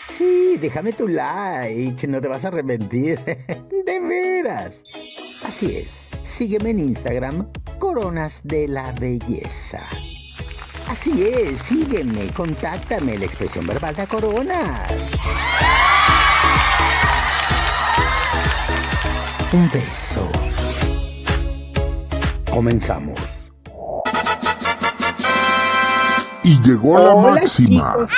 Sí, déjame tu like, no te vas a arrepentir. De veras. Así es, sígueme en Instagram, Coronas de la Belleza. Así es, sígueme, contáctame, la expresión verbal de Coronas. Un beso. Comenzamos. Y llegó la Hola, máxima. chicos.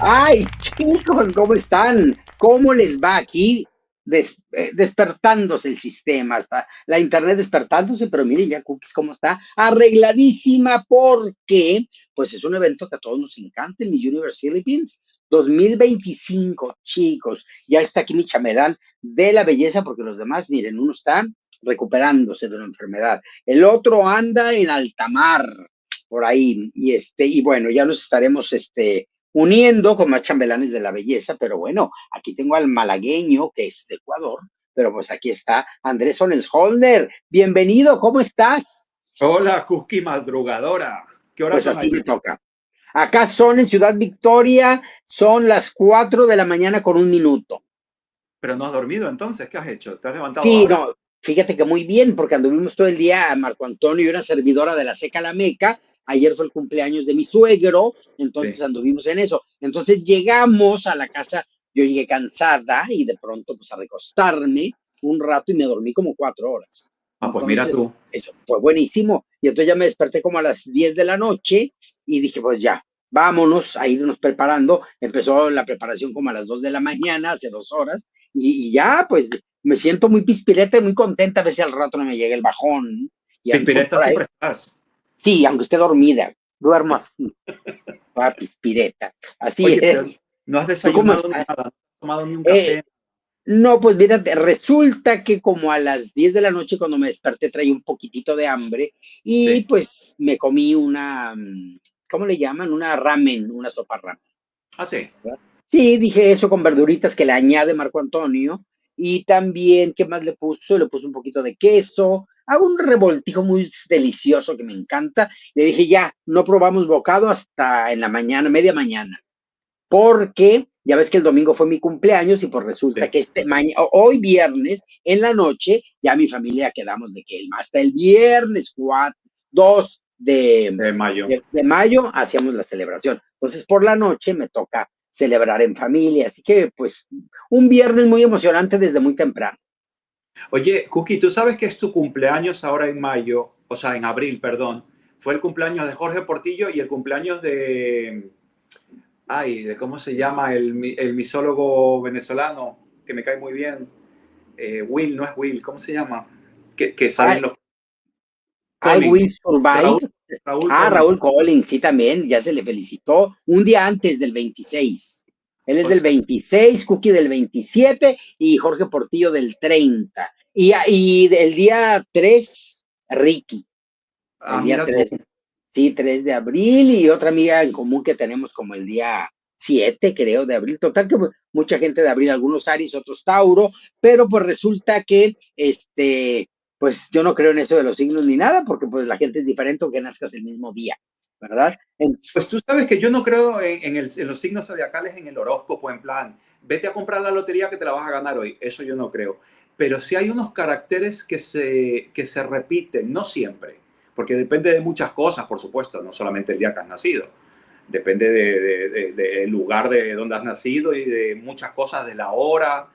Ay, chicos, ¿cómo están? ¿Cómo les va aquí? Despertándose el sistema, hasta la internet despertándose, pero miren ya Cookies cómo está, arregladísima porque, pues es un evento que a todos nos encanta, el Miss Universe Philippines 2025, chicos. Ya está aquí mi chamelán de la belleza, porque los demás, miren, uno está recuperándose de una enfermedad, el otro anda en alta mar, por ahí, y bueno, ya nos estaremos, uniendo con más chambelanes de la belleza, pero bueno, aquí tengo al malagueño, que es de Ecuador, pero pues aquí está Andrés Sonnensholder. Bienvenido, ¿cómo estás? Hola, Cookie madrugadora. ¿Qué horas Pues son así allí? me toca. Acá son en Ciudad Victoria, son las 4 de la mañana con 1 minuto. Pero no has dormido entonces, ¿qué has hecho? ¿Te has levantado Sí, ahora? no, fíjate que muy bien, porque anduvimos todo el día, Marco Antonio y una servidora de la Seca La Meca. Ayer fue el cumpleaños de mi suegro, entonces Sí. anduvimos en eso. Entonces llegamos a la casa, yo llegué cansada y de pronto pues a recostarme un rato y me dormí como 4 horas. Ah, pues mira Entonces, tú. eso fue buenísimo. Y entonces ya me desperté como a las 10 de la noche y dije, pues ya, vámonos a irnos preparando. Empezó la preparación como a las 2 de la mañana, hace 2 horas, y ya, pues me siento muy pispireta y muy contenta a ver si al rato no me llega el bajón y ando Pispireta por ahí. siempre estás. Sí, aunque esté dormida, duermo así, toda pispireta. Así Oye, pero es. no has ¿Tú cómo desayunado ni estás? nada, no has tomado ni un Eh, café. no, pues mírate, resulta que como a las 10 de la noche cuando me desperté traía un poquitito de hambre y Sí. pues me comí una, ¿cómo le llaman? Una ramen, una sopa ramen. Ah, sí. ¿Verdad? Sí, dije eso con verduritas que le añade Marco Antonio. Y también, ¿qué más le puso? Le puso un poquito de queso. Hago un revoltijo muy delicioso que me encanta. Le dije, ya, no probamos bocado hasta en la mañana, media mañana. Porque ya ves que el domingo fue mi cumpleaños y pues resulta Sí. que hoy viernes, en la noche, ya mi familia quedamos de que hasta el viernes 2 De mayo. de mayo hacíamos la celebración. Entonces por la noche me toca celebrar en familia. Así que pues un viernes muy emocionante desde muy temprano. Oye, Cookie, ¿tú sabes que es tu cumpleaños ahora en mayo? O sea, en abril, perdón. Fue el cumpleaños de Jorge Portillo y el cumpleaños de... Ay, de cómo se llama el misólogo venezolano, que me cae muy bien. Will, no es Will, ¿cómo se llama? Que I, salen los I Collins. Will Raúl, Survive. Raúl Ah, Collins. Raúl Collins, sí, también, ya se le felicitó un día antes del 26. Él es O del sea, 26, Cookie del 27 y Jorge Portillo del 30. Y el día 3, Ricky, el día mira tú. 3, sí, 3 de abril y otra amiga en común que tenemos como el día 7, creo, de abril. Total que mucha gente de abril, algunos Aries, otros Tauro, pero pues resulta que pues yo no creo en eso de los signos ni nada, porque pues la gente es diferente aunque nazcas el mismo día, ¿verdad? Pues tú sabes que yo no creo en los signos zodiacales, en el horóscopo, en plan, vete a comprar la lotería que te la vas a ganar hoy. Eso yo no creo. Pero sí hay unos caracteres que se repiten, no siempre, porque depende de muchas cosas, por supuesto, no solamente el día que has nacido. Depende del lugar de donde has nacido y de muchas cosas, de la hora,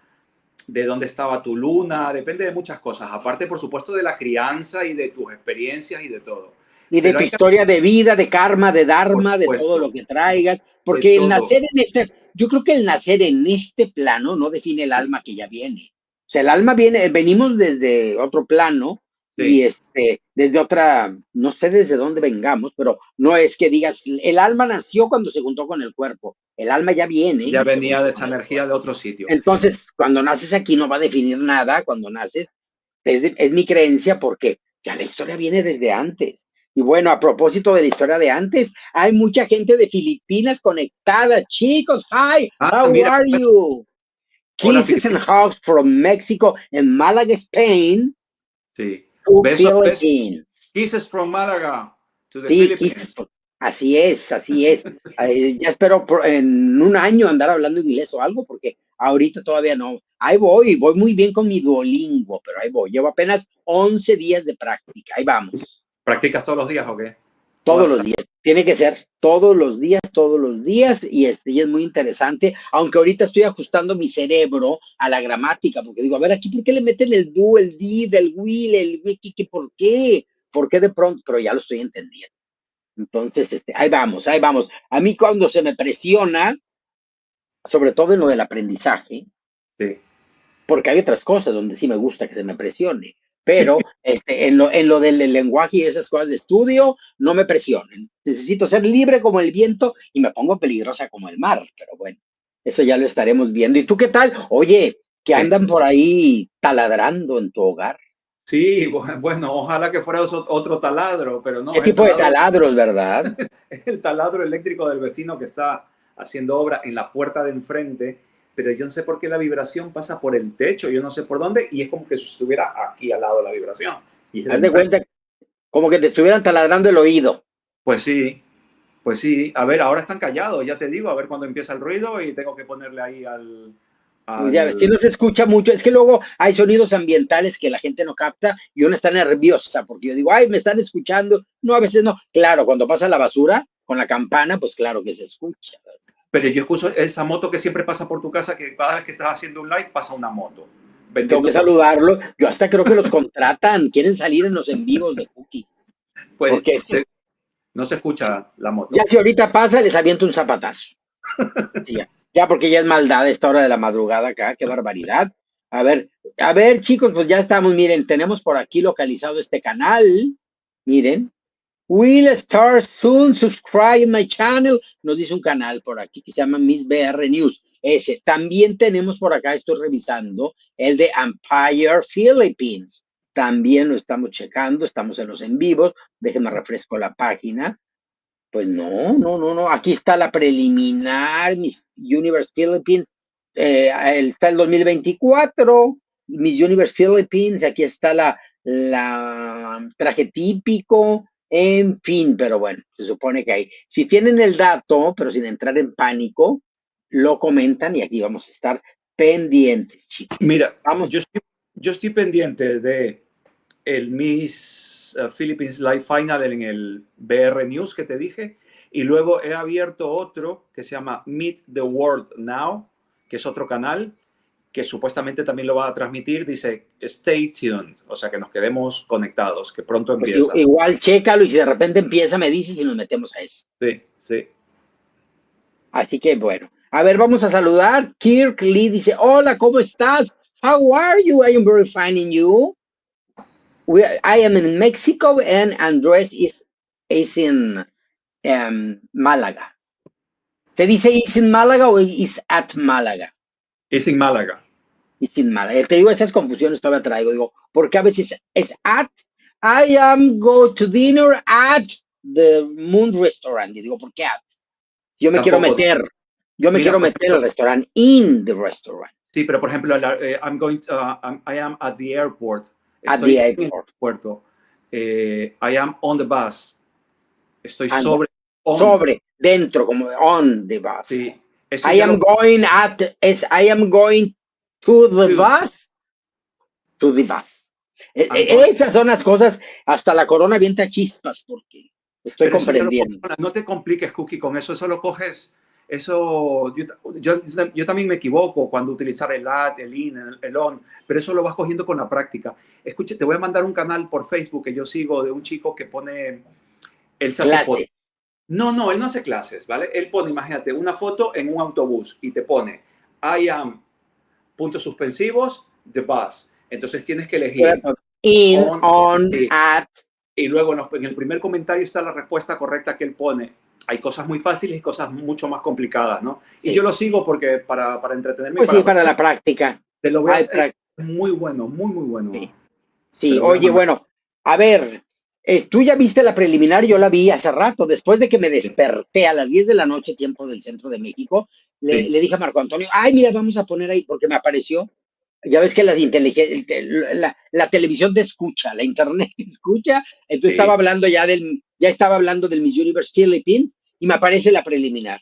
de dónde estaba tu luna, depende de muchas cosas. Aparte, por supuesto, de la crianza y de tus experiencias y de todo. Y de Pero tu hay que, historia de vida, de karma, de por dharma, de todo supuesto, lo que traigas, de porque el todo. nacer yo creo que el nacer en este plano no define el alma que ya viene. O sea, el alma viene, venimos desde otro plano y Sí, desde otra, no sé desde dónde vengamos, pero no es que digas, el alma nació cuando se juntó con el cuerpo, el alma ya viene ya y se venía juntó de con esa el energía de cuerpo. otro sitio. Entonces, cuando naces aquí no va a definir nada, cuando naces, es mi creencia porque ya la historia viene desde antes. Y bueno, a propósito de la historia de antes, hay mucha gente de Filipinas conectada. Chicos, hi, Ah, how mira, are you? Hola, Kisses and hugs from Mexico and Malaga, Spain Sí. to Besos, besos. Philippines. Kisses from Málaga to the Sí, kisses. Philippines. Así es, así es. Ya espero en un año andar hablando inglés o algo, porque ahorita todavía no. Ahí voy muy bien con mi Duolingo, pero ahí voy. Llevo apenas 11 días de práctica. Ahí vamos. ¿Practicas todos los días o qué? Todos los días. Tiene que ser todos los días, y es muy interesante, aunque ahorita estoy ajustando mi cerebro a la gramática, porque digo, a ver, aquí, ¿por qué le meten el do, el did, el will, el wiki? ¿Por qué? ¿Por qué de pronto? Pero ya lo estoy entendiendo. Entonces, ahí vamos, ahí vamos. A mí cuando se me presiona, sobre todo en lo del aprendizaje, Sí. porque hay otras cosas donde sí me gusta que se me presione, pero en lo del lenguaje y esas cosas de estudio, no me presionen. Necesito ser libre como el viento y me pongo peligrosa como el mar, pero bueno, eso ya lo estaremos viendo. ¿Y tú qué tal? Oye, que andan por ahí taladrando en tu hogar. Sí, bueno, ojalá que fuera otro taladro, pero ¿Qué no, tipo de taladros, verdad? es el taladro eléctrico del vecino que está haciendo obra en la puerta de enfrente, pero yo no sé por qué la vibración pasa por el techo, yo no sé por dónde, y es como que si estuviera aquí al lado la vibración, y es de Haz de enfrente. cuenta como que te estuvieran taladrando el oído. Pues sí, pues sí. A ver, ahora están callados, ya te digo, a ver cuándo empieza el ruido y tengo que ponerle ahí Pues ya ves, al... si no se escucha mucho, es que luego hay sonidos ambientales que la gente no capta y uno está nerviosa porque yo digo, ay, me están escuchando. No, a veces no. Claro, cuando pasa la basura con la campana, pues claro que se escucha. Pero yo escucho esa moto que siempre pasa por tu casa, que cada vez que estás haciendo un live pasa una moto, Y tengo vendiendo que por... saludarlo. Yo hasta creo que los contratan, quieren salir en los en vivos de Cookies. Pues Porque es que no se escucha la ya moto. si ahorita pasa, les aviento un zapatazo. Sí, ya porque ya es maldad a esta hora de la madrugada acá, qué barbaridad. A ver, chicos, pues ya estamos, miren, tenemos por aquí localizado este canal. Miren, will start soon, subscribe my channel. Nos dice un canal por aquí que se llama Miss BR News. Ese. También tenemos por acá, estoy revisando, el de Empire Philippines. También lo estamos checando, estamos en los en vivos. Déjenme refresco la página. Pues no. Aquí está la preliminar, Miss Universe Philippines. Está el 2024, Miss Universe Philippines. Aquí está la traje típico. En fin, pero bueno, se supone que hay. Si tienen el dato, pero sin entrar en pánico, lo comentan y aquí vamos a estar pendientes, chicos. Mira, Vamos. yo estoy pendiente de el Miss Philippines Live Final en el BR News que te dije, y luego he abierto otro que se llama Meet the World Now, que es otro canal que supuestamente también lo va a transmitir. Dice stay tuned, o sea que nos quedemos conectados, que pronto Pues empieza. igual chécalo y si de repente empieza me dices y nos metemos a eso. Sí, sí. Así que bueno, a ver, vamos a saludar. Kirk Lee dice, hola, ¿cómo estás? How are you? I am very fine in you. I am in Mexico and Andrés is in Málaga. ¿Se dice is in Málaga o is at Málaga? Es en Málaga. Is in Málaga. Te digo, esas confusiones todavía traigo. Digo, porque a veces es at. I am go to dinner at the Moon Restaurant. Y digo, ¿por qué at? Yo me quiero Tampoco. meter. Yo me Mira, quiero por meter ejemplo, al restaurante, in the restaurant, sí, pero por ejemplo, I am at the airport. at the Estoy en el airport. aeropuerto. I am on the bus. Estoy And sobre, on. sobre, dentro, como on the bus. Sí, eso I ya am lo going I am going to the to, bus, to the bus. I'm going, Esas son las cosas, hasta la corona avienta chispas, porque estoy pero eso ya lo comprendiendo. no te compliques, Cookie, con eso. Eso lo coges. Eso, yo también me equivoco cuando utilizar el at, el in, el on, pero eso lo vas cogiendo con la práctica. Escuche, te voy a mandar un canal por Facebook que yo sigo de un chico que pone, él se hace fotos. Clases. No, él no hace clases, ¿vale? Él pone, imagínate, una foto en un autobús y te pone I am, puntos suspensivos, the bus. Entonces tienes que elegir In, on, on, sí, at. y luego en el primer comentario está la respuesta correcta que él pone. Hay cosas muy fáciles y cosas mucho más complicadas, ¿no? Y Sí. yo lo sigo porque para entretenerme. Pues sí, para la práctica. Te lo voy a Hay hacer. Muy bueno, muy bueno. Sí. Te Sí, lo voy a oye, mandar. bueno, a ver, Tú ya viste la preliminar, yo la vi hace rato, después de que me desperté a las 10 de la noche, tiempo del centro de México, Sí, le dije a Marco Antonio, ay, mira, vamos a poner ahí, porque me apareció. Ya ves que la televisión te escucha, la internet te escucha, entonces sí. ya estaba hablando del Miss Universe Philippines y me aparece la preliminar.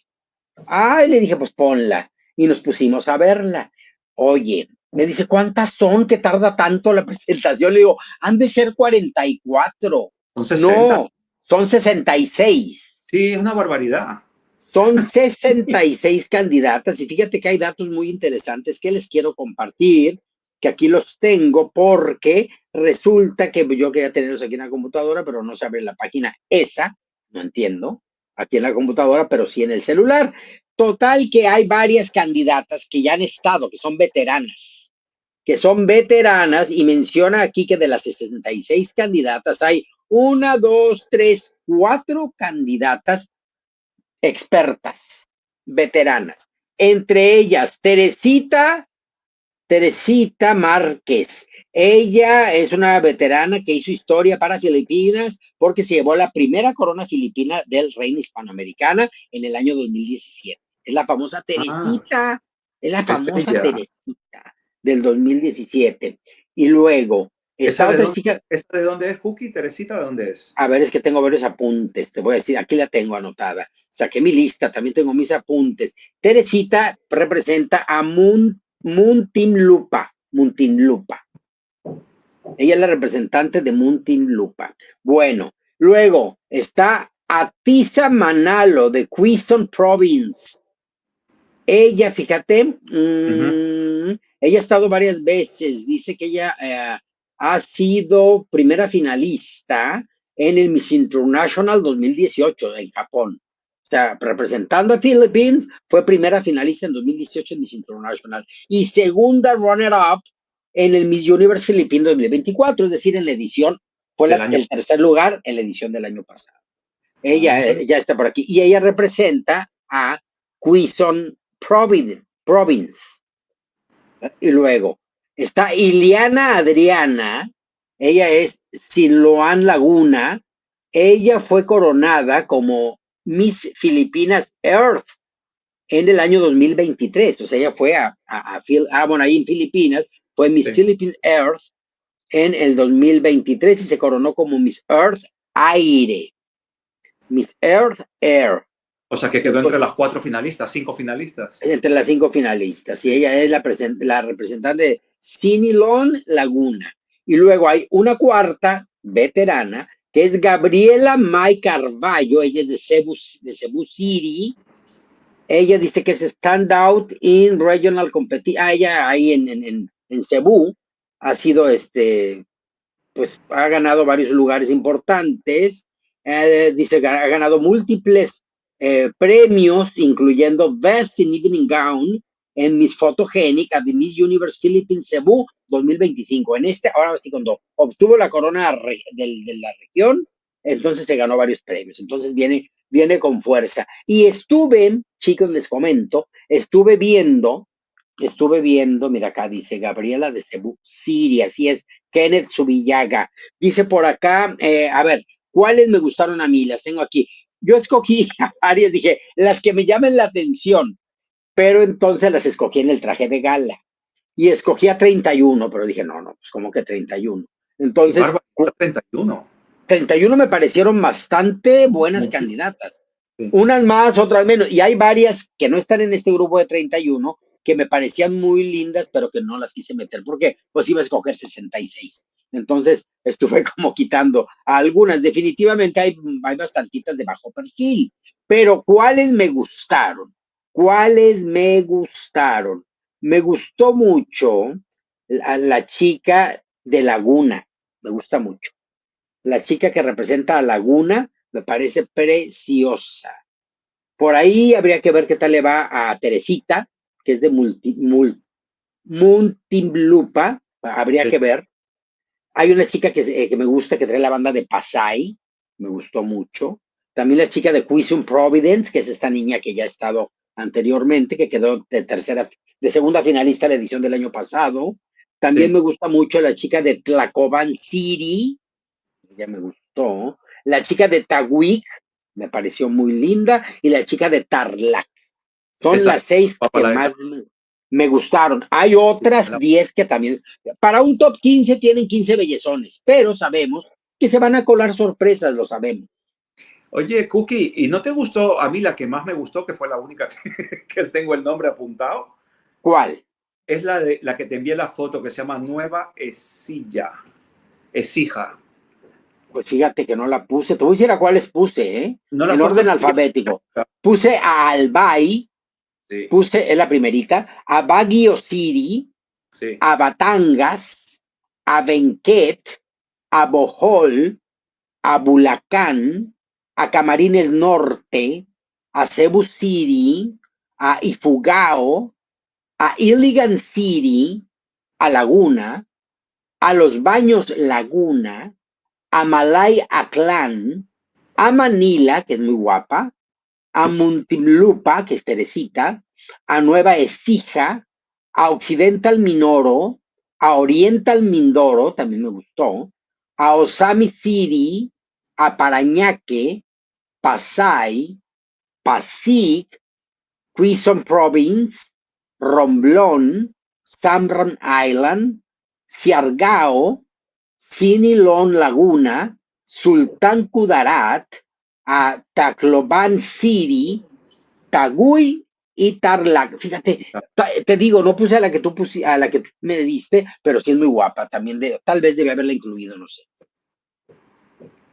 Ay, le dije, pues ponla. Y nos pusimos a verla. Oye, me dice, ¿cuántas son que tarda tanto la presentación? Le digo, han de ser 44. Son 60. No, son 66. Sí, es una barbaridad. Son 66 candidatas y fíjate que hay datos muy interesantes que les quiero compartir, que aquí los tengo porque resulta que yo quería tenerlos aquí en la computadora, pero no se abre la página esa, no entiendo, aquí en la computadora, pero sí en el celular. Total que hay varias candidatas que ya han estado, que son veteranas y menciona aquí que de las 66 candidatas hay una, dos, tres, cuatro candidatas expertas, veteranas. Entre ellas, Teresita Márquez. Ella es una veterana que hizo historia para Filipinas porque se llevó la primera corona filipina del Reino Hispanoamericana en el año 2017. Es la famosa Ah, Teresita, es la es famosa ella. Teresita del 2017. Y luego, ¿Esa esta de otra dónde, chica, esa de dónde es, Cookie? ¿Teresita de dónde es? a ver, es que tengo varios apuntes, te voy a decir, aquí la tengo anotada. Saqué mi lista, también tengo mis apuntes. Teresita representa a Muntinlupa. Ella es la representante de Muntinlupa. Bueno, luego está Atisa Manalo de Quezon Province. Ella, fíjate, Ujú. ella ha estado varias veces. Dice que ella ha sido primera finalista en el Miss International 2018 en Japón. O sea, representando a Philippines, fue primera finalista en 2018 en Miss International y segunda runner-up en el Miss Universe Philippines 2024, es decir, en la edición, Del año. el tercer lugar en la edición del año pasado. Ella Ah, ya está por aquí. Y ella representa a Quezon Province. Y luego está Iliana Adriana. Ella es Siloan Laguna. Ella fue coronada como Miss Filipinas Earth en el año 2023. O sea, ella fue bueno, ahí en Filipinas, fue Miss sí. Philippines Earth en el 2023 y se coronó como Miss Earth Aire. Miss Earth Air. O sea, que quedó entre Entonces, las 4 finalistas, 5 finalistas. entre las 5 finalistas. Y ella es la representante de Sinilon Laguna. Y luego hay una cuarta veterana, que es Gabriela May Carballo. Ella es de Cebu City. Ella dice que es Standout in Regional Competition. Ella ahí en Cebu ha sido pues ha ganado varios lugares importantes, dice que ha ganado múltiples premios, incluyendo Best in Evening Gown en Miss Photogenic at the Miss Universe Philippines Cebu 2025. Ahora sí, cuando obtuvo la corona de la región, entonces se ganó varios premios. Entonces viene con fuerza. Y chicos, les comento, estuve viendo, mira acá dice Gabriela de Cebu, Siria, así es, Kenneth Subillaga. Dice por acá, a ver, ¿cuáles me gustaron a mí? Las tengo aquí. Yo escogí a varias, dije, las que me llamen la atención, pero entonces las escogí en el traje de gala. Y escogí a 31, pero dije, no, pues como que 31. Qué Entonces, barbaridad, 31. 31 me parecieron bastante buenas Muchísimo. candidatas. Sí. Unas más, otras menos. Y hay varias que no están en este grupo de 31 que me parecían muy lindas, pero que no las quise meter porque pues iba a escoger 66. Entonces estuve como quitando a algunas. Definitivamente hay bastantitas de bajo perfil, pero ¿cuáles me gustaron? ¿Cuáles me gustaron? Me gustó mucho la chica de Laguna, me gusta mucho. La chica que representa a Laguna me parece preciosa. Por ahí habría que ver qué tal le va a Teresita, que es de Muntinlupa, habría Sí. que ver. Hay una chica que me gusta, que trae la banda de Pasay, me gustó mucho. También la chica de Quezon Providence, que es esta niña que ya ha estado anteriormente, que quedó de segunda finalista en la edición del año pasado. También Sí. me gusta mucho la chica de Tlacoban City, ella me gustó. La chica de Tawik me pareció muy linda y la chica de Tarlac. Son Esa, las 6 papá, que la de más me gustaron. Hay otras la- 10 que también, para un top 15 tienen 15 bellezones, pero sabemos que se van a colar sorpresas, lo sabemos. Oye, Cookie, ¿y no te gustó? A mí la que más me gustó, que fue la única que tengo el nombre apuntado, ¿Cuál? es la de la que te envié la foto que se llama Nueva Esilla, Esija. Pues fíjate que no la puse. Te voy a decir a cuáles puse, ¿eh? ¿No la has En puesto orden todavía? alfabético. Puse a Albay, Sí, puse, es la primerita, a Baguio City, sí. a Batangas, a Benquet, a Bohol, a Bulacán, a Camarines Norte, a Cebu City, a Ifugao, a Iligan City, a Laguna, a Los Baños Laguna, a Malay Aklan, a Manila, que es muy guapa, a Muntinlupa, que es Teresita, a Nueva Ecija, a Occidental Minoro, a Oriental Mindoro, también me gustó, a Osami City, a Parañaque, Pasay, Pasig, Quezon Province, Romblon, Samran Island, Siargao, Sinilon Laguna, Sultan Kudarat, a Tacloban City, Taguy y Tarlac. Fíjate, te digo, no puse a la que tú a la que tú me diste, pero sí es muy guapa. También tal vez debí haberla incluido, no sé.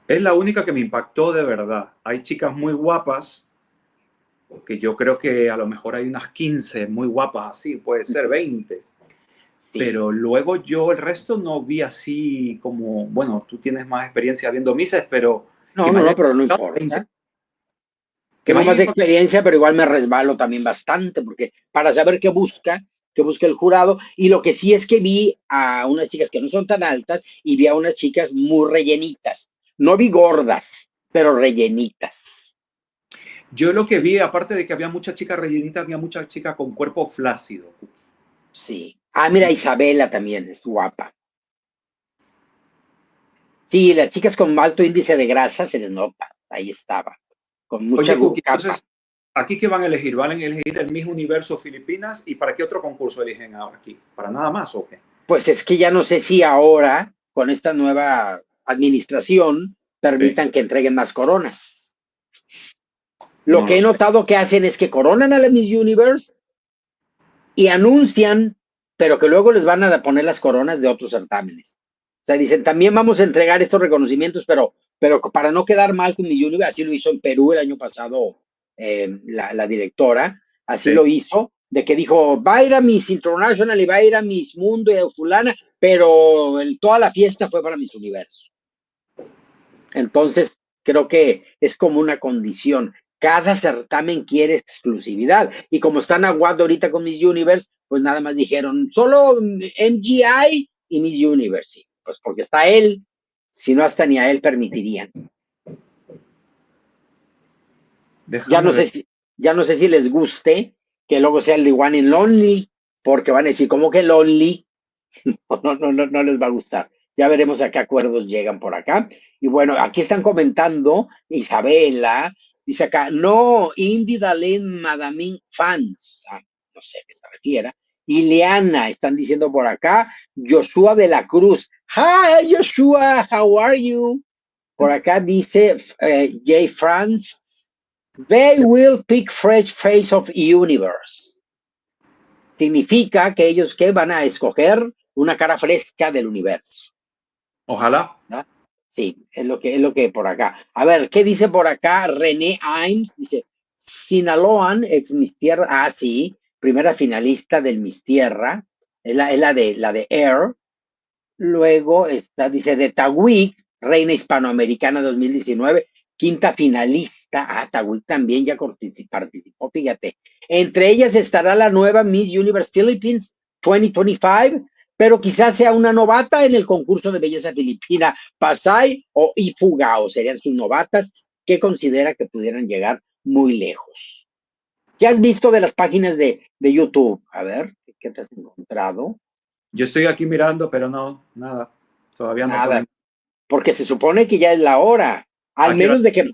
Es la única que me impactó de verdad. Hay chicas muy guapas, que yo creo que a lo mejor hay unas 15 muy guapas así, puede ser 20. Sí. Pero luego yo el resto no vi así como, bueno, tú tienes más experiencia viendo misas, pero No, que me no, haya no, pero no impactado 20, importa. que me Tengo haya más impactado. experiencia, pero igual me resbalo también bastante, porque para saber qué busca el jurado. Y lo que sí es que vi a unas chicas que no son tan altas y vi a unas chicas muy rellenitas. No vi gordas, pero rellenitas. Yo lo que vi, aparte de que había mucha chica rellenita, había mucha chica con cuerpo flácido. Sí. Ah, mira, Isabela también es guapa. Sí, las chicas con alto índice de grasa se les nota. Ahí estaba, con mucha Oye, Cookie, capa. entonces, ¿aquí qué van a elegir? ¿Van a elegir el Miss Universo Filipinas? ¿Y para qué otro concurso eligen ahora aquí? ¿Para nada más o qué? Pues es que ya no sé si ahora, con esta nueva administración, Sí, permitan que entreguen más coronas. Lo no que lo he sé. notado que hacen es que coronan a la Miss Universe y anuncian, pero que luego les van a poner las coronas de otros certámenes. O sea, dicen, también vamos a entregar estos reconocimientos, pero para no quedar mal con Miss Universe, así lo hizo en Perú el año pasado la directora, así lo Sí. hizo, de que dijo, va a ir a Miss International y va a ir a Miss Mundo y a fulana, pero toda la fiesta fue para Miss Universo. Entonces, creo que es como una condición. Cada certamen quiere exclusividad. Y como están aguando ahorita con Miss Universe, pues nada más dijeron, solo MGI y Miss Universe. Pues porque está él, si no hasta ni a él permitirían. Ya Déjame no sé ver. si, ya no sé si les guste que luego sea el de One and Lonely, porque van a decir, ¿cómo que Lonely? No les va a gustar. Ya veremos a qué acuerdos llegan por acá. Y bueno, aquí están comentando Isabela, dice acá, no, Indy Dalen Madamin fans. Ah, no sé a qué se refiera. Ileana, están diciendo por acá, Joshua de la Cruz. Hi, Joshua, how are you? Por acá dice Jay France, they will pick fresh face of universe. Significa que ellos que van a escoger una cara fresca del universo. Ojalá. ¿No? Sí, es lo que por acá. A ver, ¿qué dice por acá? René Imes dice, Sinaloan, ex Miss Tierra, ah, sí, primera finalista del Miss Tierra, es la de Air. Luego está, dice, de Tawik, Reina Hispanoamericana 2019, quinta finalista. Ah, Tawik también ya participó, fíjate. Entre ellas estará la nueva Miss Universe Philippines 2025, pero quizás sea una novata en el concurso de belleza filipina, Pasay o Ifugao, serían sus novatas que considera que pudieran llegar muy lejos. ¿Qué has visto de las páginas de YouTube? A ver, ¿qué te has encontrado? Yo estoy aquí mirando, pero no, nada. Todavía no Nada. ponen. porque se supone que ya es la hora, al ¿A qué hora? menos de que,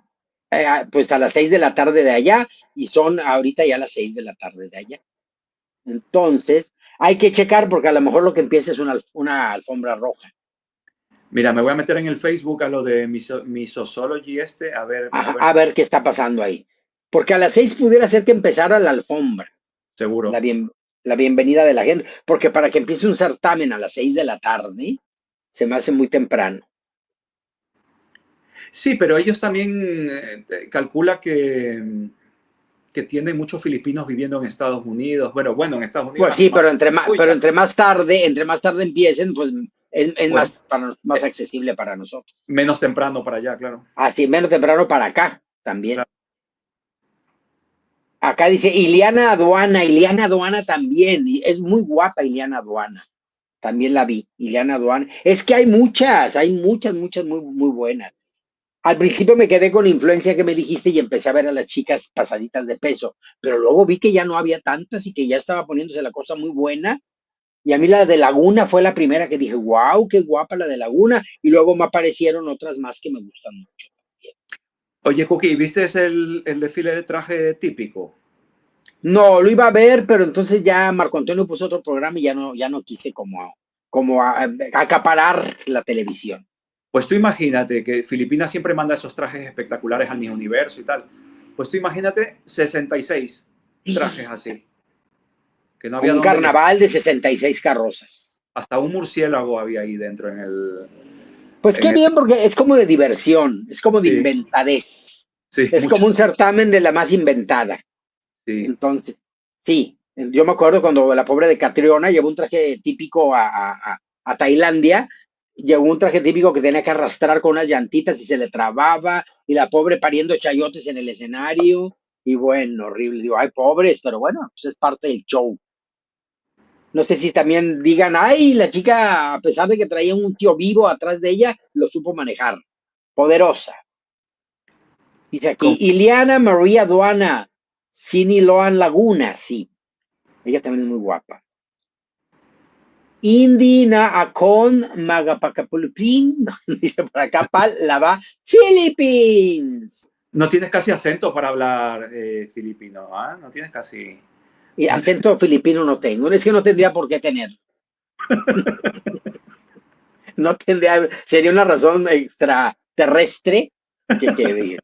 pues a las 6 de la tarde de allá, y son ahorita ya las 6 de la tarde de allá. Entonces, hay que checar porque a lo mejor lo que empieza es una alfombra roja. Mira, me voy a meter en el Facebook a lo de Misosology a Ajá, ver a si ver qué está pasando ahí. Porque a las 6 pudiera ser que empezara la alfombra, seguro. la, bien, la bienvenida de la gente. Porque para que empiece un certamen a las 6 de la tarde, se me hace muy temprano. Sí, pero ellos también calcula que tienen muchos filipinos viviendo en Estados Unidos. Bueno, en Estados Unidos Pues las sí, mamás. pero Uy, entre más tarde empiecen, pues es bueno, más accesible para nosotros. menos temprano para allá, claro. Así, menos temprano para acá también. Claro. Acá dice Iliana Aduana también, y es muy guapa Iliana Aduana. También la vi, Iliana Aduana. Es que hay muchas, muchas muy, muy buenas. Al principio me quedé con influencia que me dijiste y empecé a ver a las chicas pasaditas de peso, pero luego vi que ya no había tantas y que ya estaba poniéndose la cosa muy buena. Y a mí la de Laguna fue la primera que dije, wow, qué guapa la de Laguna. Y luego me aparecieron otras más que me gustan mucho. Oye, Cookie, ¿viste el desfile de traje típico? No, lo iba a ver, pero entonces ya Marco Antonio puso otro programa y ya no quise acaparar la televisión. Pues tú imagínate que Filipinas siempre manda esos trajes espectaculares al Miss Universo y tal. Pues tú imagínate 66 trajes así, que no había Como un dónde elegir. carnaval de 66 carrozas. Hasta un murciélago había ahí dentro Pues en qué el bien, porque es como de diversión, es como de sí, inventadez. sí, Es mucho, como un certamen de la más inventada. sí. Entonces, sí, yo me acuerdo cuando la pobre de Catriona llevó un traje típico a Tailandia, llevó un traje típico que tenía que arrastrar con unas llantitas y se le trababa, y la pobre pariendo chayotes en el escenario, y bueno, horrible. Digo, ay, pobres, pero bueno, pues es parte del show. No sé si también digan, ay, la chica, a pesar de que traía un tío vivo atrás de ella, lo supo manejar. Poderosa. Dice aquí, Con- Iliana María Duana, Cini Loan Laguna, sí. Ella también es muy guapa. Indy na akon magapacapulupin, dice por acá, pal, la va, Philippines. no tienes casi acento para hablar filipino, ¿ah? No tienes casi. Y acento filipino no tengo, es que no tendría por qué tener. No tendría, sería una razón extraterrestre que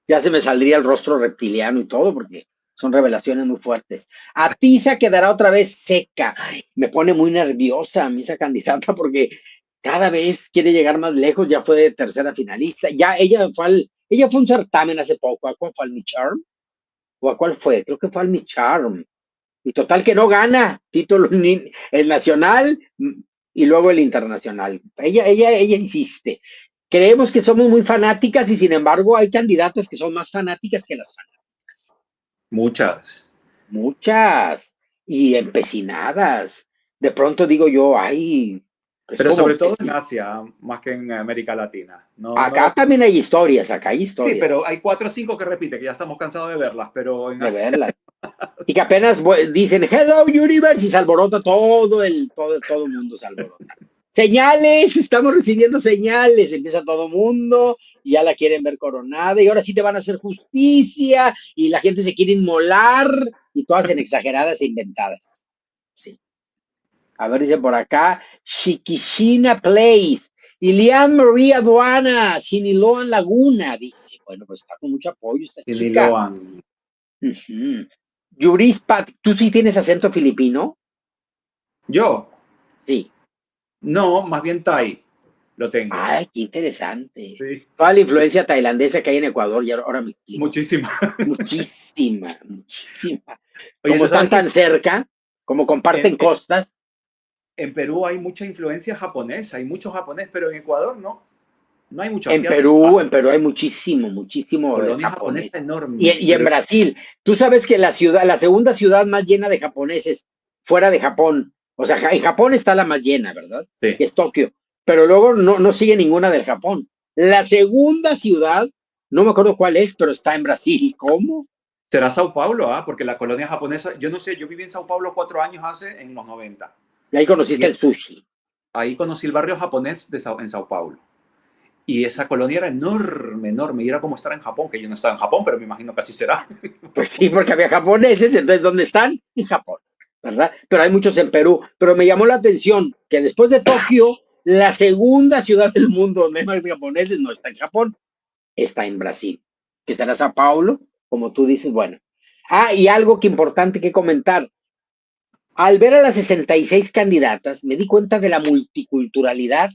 ya se me saldría el rostro reptiliano y todo, porque son revelaciones muy fuertes. Atiza quedará otra vez seca. Ay, me pone muy nerviosa a mí esa candidata porque cada vez quiere llegar más lejos. Ya fue de tercera finalista. Ya ella fue a un certamen hace poco. ¿A cuál fue? ¿Al Miss Charm? ¿O a cuál fue? Creo que fue al Miss Charm. Y total que no gana título ni el nacional y luego el internacional. Ella insiste. Creemos que somos muy fanáticas y sin embargo hay candidatas que son más fanáticas que las fanáticas. Muchas. Muchas y empecinadas. De pronto digo yo, ay, es Pero como sobre que todo en sí. Asia, más que en América Latina. No, no Acá lo... también hay historias, acá hay Sí, historias pero hay 4 o 5 que repite, que ya estamos cansados de verlas, pero en de Asia. verlas. Y que apenas dicen Hello Universe y se alborota todo el mundo se alborota. Señales, estamos recibiendo señales, empieza todo mundo y ya la quieren ver coronada y ahora sí te van a hacer justicia y la gente se quiere inmolar y todas en exageradas e inventadas. Sí. A ver, dice por acá, Chiquishina Place, Ilian María Aduana, Siniloan Laguna, dice. Bueno, pues está con mucho apoyo esta Y ni chica. lo han. Ujú. Yurispa, ¿tú sí tienes acento filipino? Yo, Sí. no, más bien Thai, lo tengo. Ay, qué interesante. Sí, Toda la sí, influencia tailandesa que hay en Ecuador, y ahora me explico. muchísima. Muchísima, muchísima. Oye, Como tú están sabes que tan cerca, como en, comparten costas, en Perú hay mucha influencia japonesa, hay mucho japonés, pero en Ecuador no, no hay mucho en asiático. Perú, en Perú hay muchísimo, muchísimo Colonia japonesa japonés. Y, enorme, y en pero Brasil, tú sabes que la segunda ciudad más llena de japoneses fuera de Japón, o sea, en Japón está la más llena, ¿verdad? sí, Que es Tokio, pero luego no sigue ninguna del Japón. La segunda ciudad, no me acuerdo cuál es, pero está en Brasil. ¿Cómo? será Sao Paulo, ¿ah? Porque la colonia japonesa, yo no sé, yo viví en Sao Paulo 4 años en los 90. Y ahí Y conociste el sushi. ahí conocí el barrio japonés en Sao Paulo. Y esa colonia era enorme, enorme. Y era como estar en Japón, que yo no estaba en Japón, pero me imagino que así será. Pues sí, porque había japoneses, entonces ¿dónde están? En Japón, ¿verdad? Pero hay muchos en Perú. Pero me llamó la atención que después de Tokio, la segunda ciudad del mundo donde hay más japoneses no está en Japón, está en Brasil, que será Sao Paulo, como tú dices, bueno. Ah, y algo que importante que comentar. Al ver a las 66 candidatas, me di cuenta de la multiculturalidad,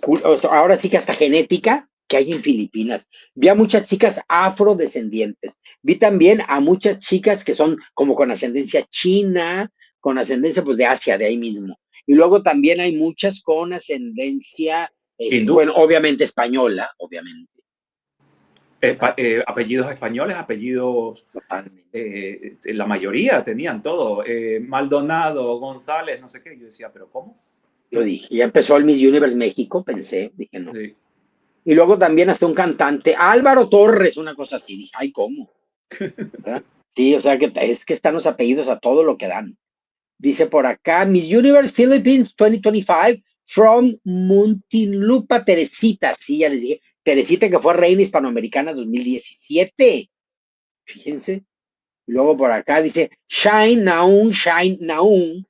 o sea, ahora sí que hasta genética, que hay en Filipinas. Vi a muchas chicas afrodescendientes. Vi también a muchas chicas que son como con ascendencia china, con ascendencia pues de Asia, de ahí mismo. Y luego también hay muchas con ascendencia, Hindú. bueno, obviamente española, obviamente, ¿verdad? Apellidos españoles, apellidos, Totalmente. la mayoría tenían todo. Maldonado, González, no sé qué. Yo decía, ¿pero cómo? Yo dije, ya empezó el Miss Universe México, pensé, dije no. Sí. Y luego también hasta un cantante, Álvaro Torres, una cosa así, dije, ay, ¿cómo? ¿Verdad? Sí, o sea que es que están los apellidos a todo lo que dan. Dice por acá, Miss Universe Philippines 2025 from Muntinlupa, Teresita. Sí, ya les dije, Teresita que fue reina hispanoamericana 2017. Fíjense. Y luego por acá dice, Shine Naun, Shine Naun.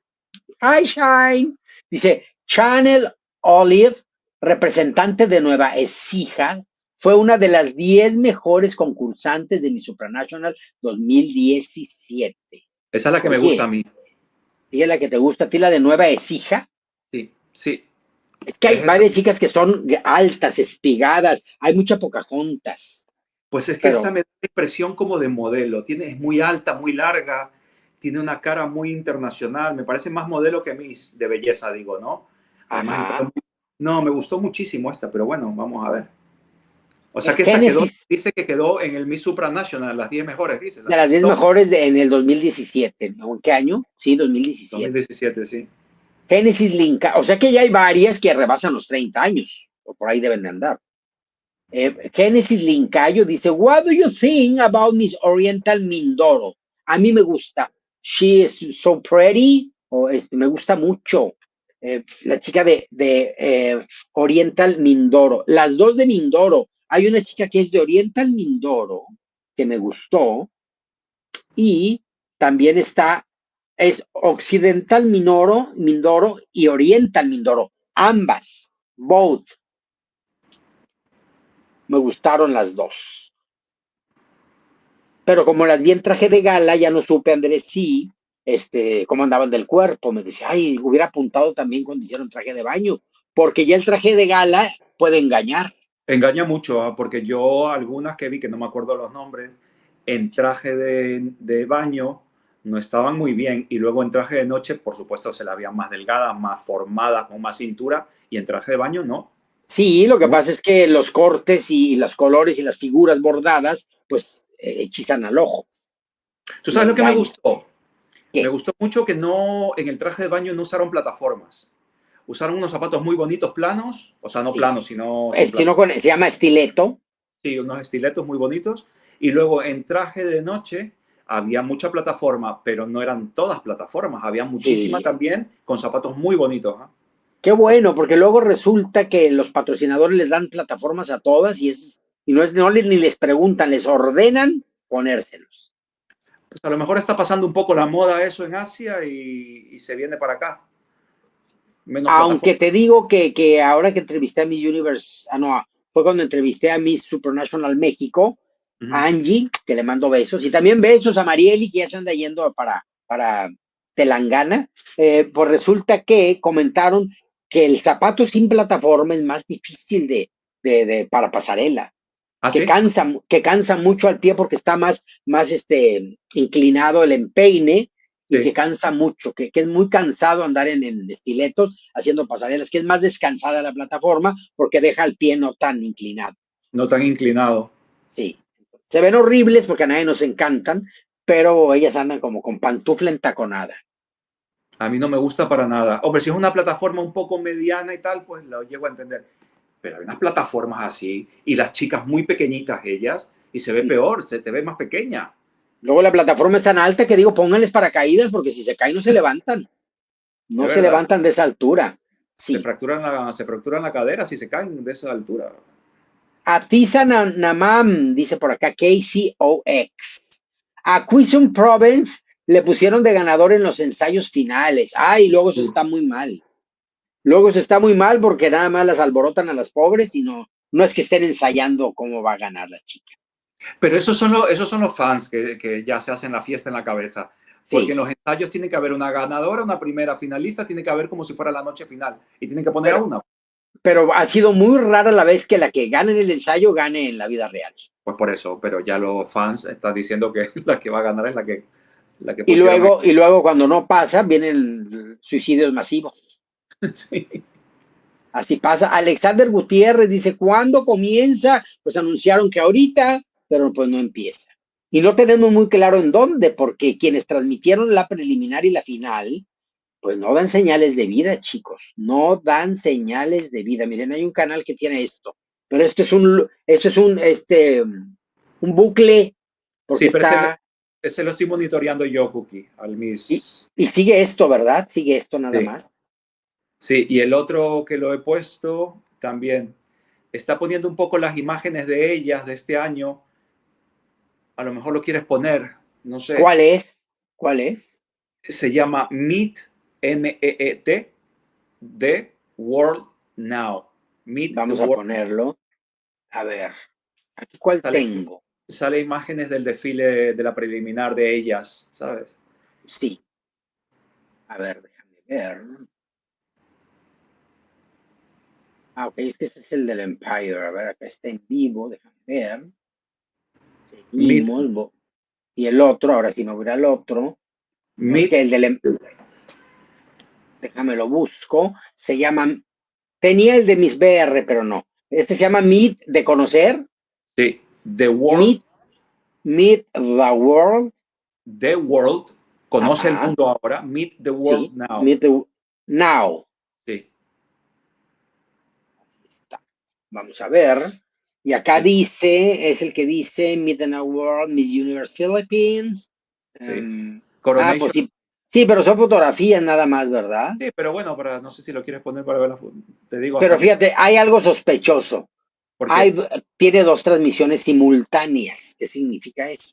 Hi, Shine. Dice, Channel Olive, representante de Nueva Écija, fue una de las 10 mejores concursantes de Miss Supranational 2017. Esa es la que me gusta a Oye, mí. ¿y es la que te gusta a ti, la de Nueva Écija? Sí, sí. Es que hay Es esa. varias chicas que son altas, espigadas, hay mucha Pocahontas, Pues es que esta pero, me da la impresión como de modelo. Es muy alta, muy larga, tiene una cara muy internacional. Me parece más modelo que Miss de belleza, digo, ¿no? Además, el ajá. pelo no, me gustó muchísimo esta, pero bueno, vamos a ver. O sea que esta quedó, Génesis, dice que quedó en el Miss Supranational, las 10 mejores, dice, de las las 10 top mejores en el 2017, ¿no? ¿En qué año? Sí, 2017. 2017, sí. Génesis Linka, o sea que ya hay varias que rebasan los 30 años, o por ahí deben de andar. Génesis Lincayo dice, What do you think about Miss Oriental Mindoro? A mí me gusta. She is so pretty, o me gusta mucho. La chica de Oriental Mindoro. Las dos de Mindoro. Hay una chica que es de Oriental Mindoro, que me gustó, y también es Occidental Mindoro y Oriental Mindoro. Ambas, both, me gustaron las dos. Pero como las vi en traje de gala, ya no supe, Andrés, sí, cómo andaban del cuerpo. Me decía, ay, hubiera apuntado también cuando hicieron traje de baño, porque ya el traje de gala puede engañar. Engaña mucho, porque yo algunas que vi, que no me acuerdo los nombres, en traje de baño no estaban muy bien y luego en traje de noche, por supuesto, se la veían más delgada, más formada, con más cintura y en traje de baño no. Sí, lo que No. pasa es que los cortes y los colores y las figuras bordadas, pues hechizan al ojo ¿Tú y sabes lo que me engañan. gustó? Me ¿Qué? gustó mucho que no, en el traje de baño no usaron plataformas. Usaron unos zapatos muy bonitos, planos, o sea, no Sí. planos, sino sin Sino plataformas. se llama estileto. Sí, unos estiletos muy bonitos. Y luego en traje de noche había mucha plataforma, pero no eran todas plataformas. Había muchísima Sí. también con zapatos muy bonitos. ¿Eh? Qué O sea, bueno, porque luego resulta que los patrocinadores les dan plataformas a todas y no es, ni les preguntan, les ordenan ponérselos. pues a lo mejor está pasando un poco la moda eso en Asia y se viene para acá. Menos Aunque plataformas. te digo que ahora que entrevisté a Miss Universe, no, fue cuando entrevisté a Miss Supranational México, Uh a -huh. Angie, que le mando besos, y también besos a Marieli, que ya se anda yendo para Telangana. Pues resulta que comentaron que el zapato sin plataforma es más difícil para pasarela, ¿Ah, sí? que cansa mucho al pie porque está más inclinado el empeine y que Sí. cansa mucho, que es muy cansado andar en estiletos haciendo pasarelas, que es más descansada la plataforma porque deja el pie no tan inclinado. No tan inclinado. Sí. Se ven horribles porque a nadie nos encantan, pero ellas andan como con pantufla entaconada. A mí no me gusta para nada. Hombre, si es una plataforma un poco mediana y tal, pues lo llego a entender. Pero hay unas plataformas así y las chicas muy pequeñitas ellas y se ve peor, se te ve más pequeña. Luego la plataforma es tan alta que digo, pónganles paracaídas porque si se caen no se levantan. Es No se verdad. levantan de esa altura. Se Sí. fracturan la cadera si se caen de esa altura. Atiza Namam, dice por acá, KCOX. A Quizon Province le pusieron de ganador en los ensayos finales. Ay, luego eso está muy mal. Luego eso está muy mal porque nada más las alborotan a las pobres y no es que estén ensayando cómo va a ganar la chica. Pero esos son los fans que ya se hacen la fiesta en la cabeza. Porque Sí, en los ensayos tiene que haber una ganadora, una primera finalista, tiene que haber como si fuera la noche final. Y tienen que poner a pero, una. pero ha sido muy rara la vez que la que gane en el ensayo gane en la vida real. Pues por eso, pero ya los fans están diciendo que la que va a ganar es la que Y pusieron ahí. luego cuando no pasa, vienen suicidios masivos. Sí. Así pasa. Alexander Gutiérrez dice, ¿cuándo comienza? Pues anunciaron que ahorita, pero pues no empieza. Y no tenemos muy claro en dónde, porque quienes transmitieron la preliminar y la final, pues no dan señales de vida, chicos. No dan señales de vida. Miren, hay un canal que tiene esto, pero un bucle, porque Sí, pero está, ese lo estoy monitoreando yo, Cookie. y, y sigue esto, ¿verdad? Sigue esto nada Sí, más. sí, y el otro que lo he puesto también está poniendo un poco las imágenes de ellas de este año. A lo mejor lo quieres poner, no sé. ¿Cuál es? ¿Cuál es? Se llama Meet, MEET, The World Now. Meet the Vamos a World. ponerlo. A ver, aquí cuál Sale, tengo. sale imágenes del desfile de la preliminar de ellas, ¿sabes? Sí, a ver, déjame ver. Ah, ok, es que este es el del Empire. A ver, acá está en vivo, déjame ver. Meet, Seguimos. Y el otro, ahora sí me voy al otro. No, es que Meet, el del déjame lo busco. Se llama, tenía el de Miss BR, pero no. Este se llama Meet de conocer. sí, The World, Meet, Meet the World. The World, conoce el Ajá, mundo ahora, Meet the World sí. Now. Meet the Now. Sí, Así está. Vamos a ver. Y acá el- es el que dice Meet the World, Miss Universe Philippines. sí. Pues Coronation, sí. Sí, pero son fotografías nada más, ¿verdad? sí, pero bueno, no sé si lo quieres poner para ver te digo Pero hasta que sí. fíjate, hay algo sospechoso. Porque, Tiene dos transmisiones simultáneas. ¿Qué significa eso?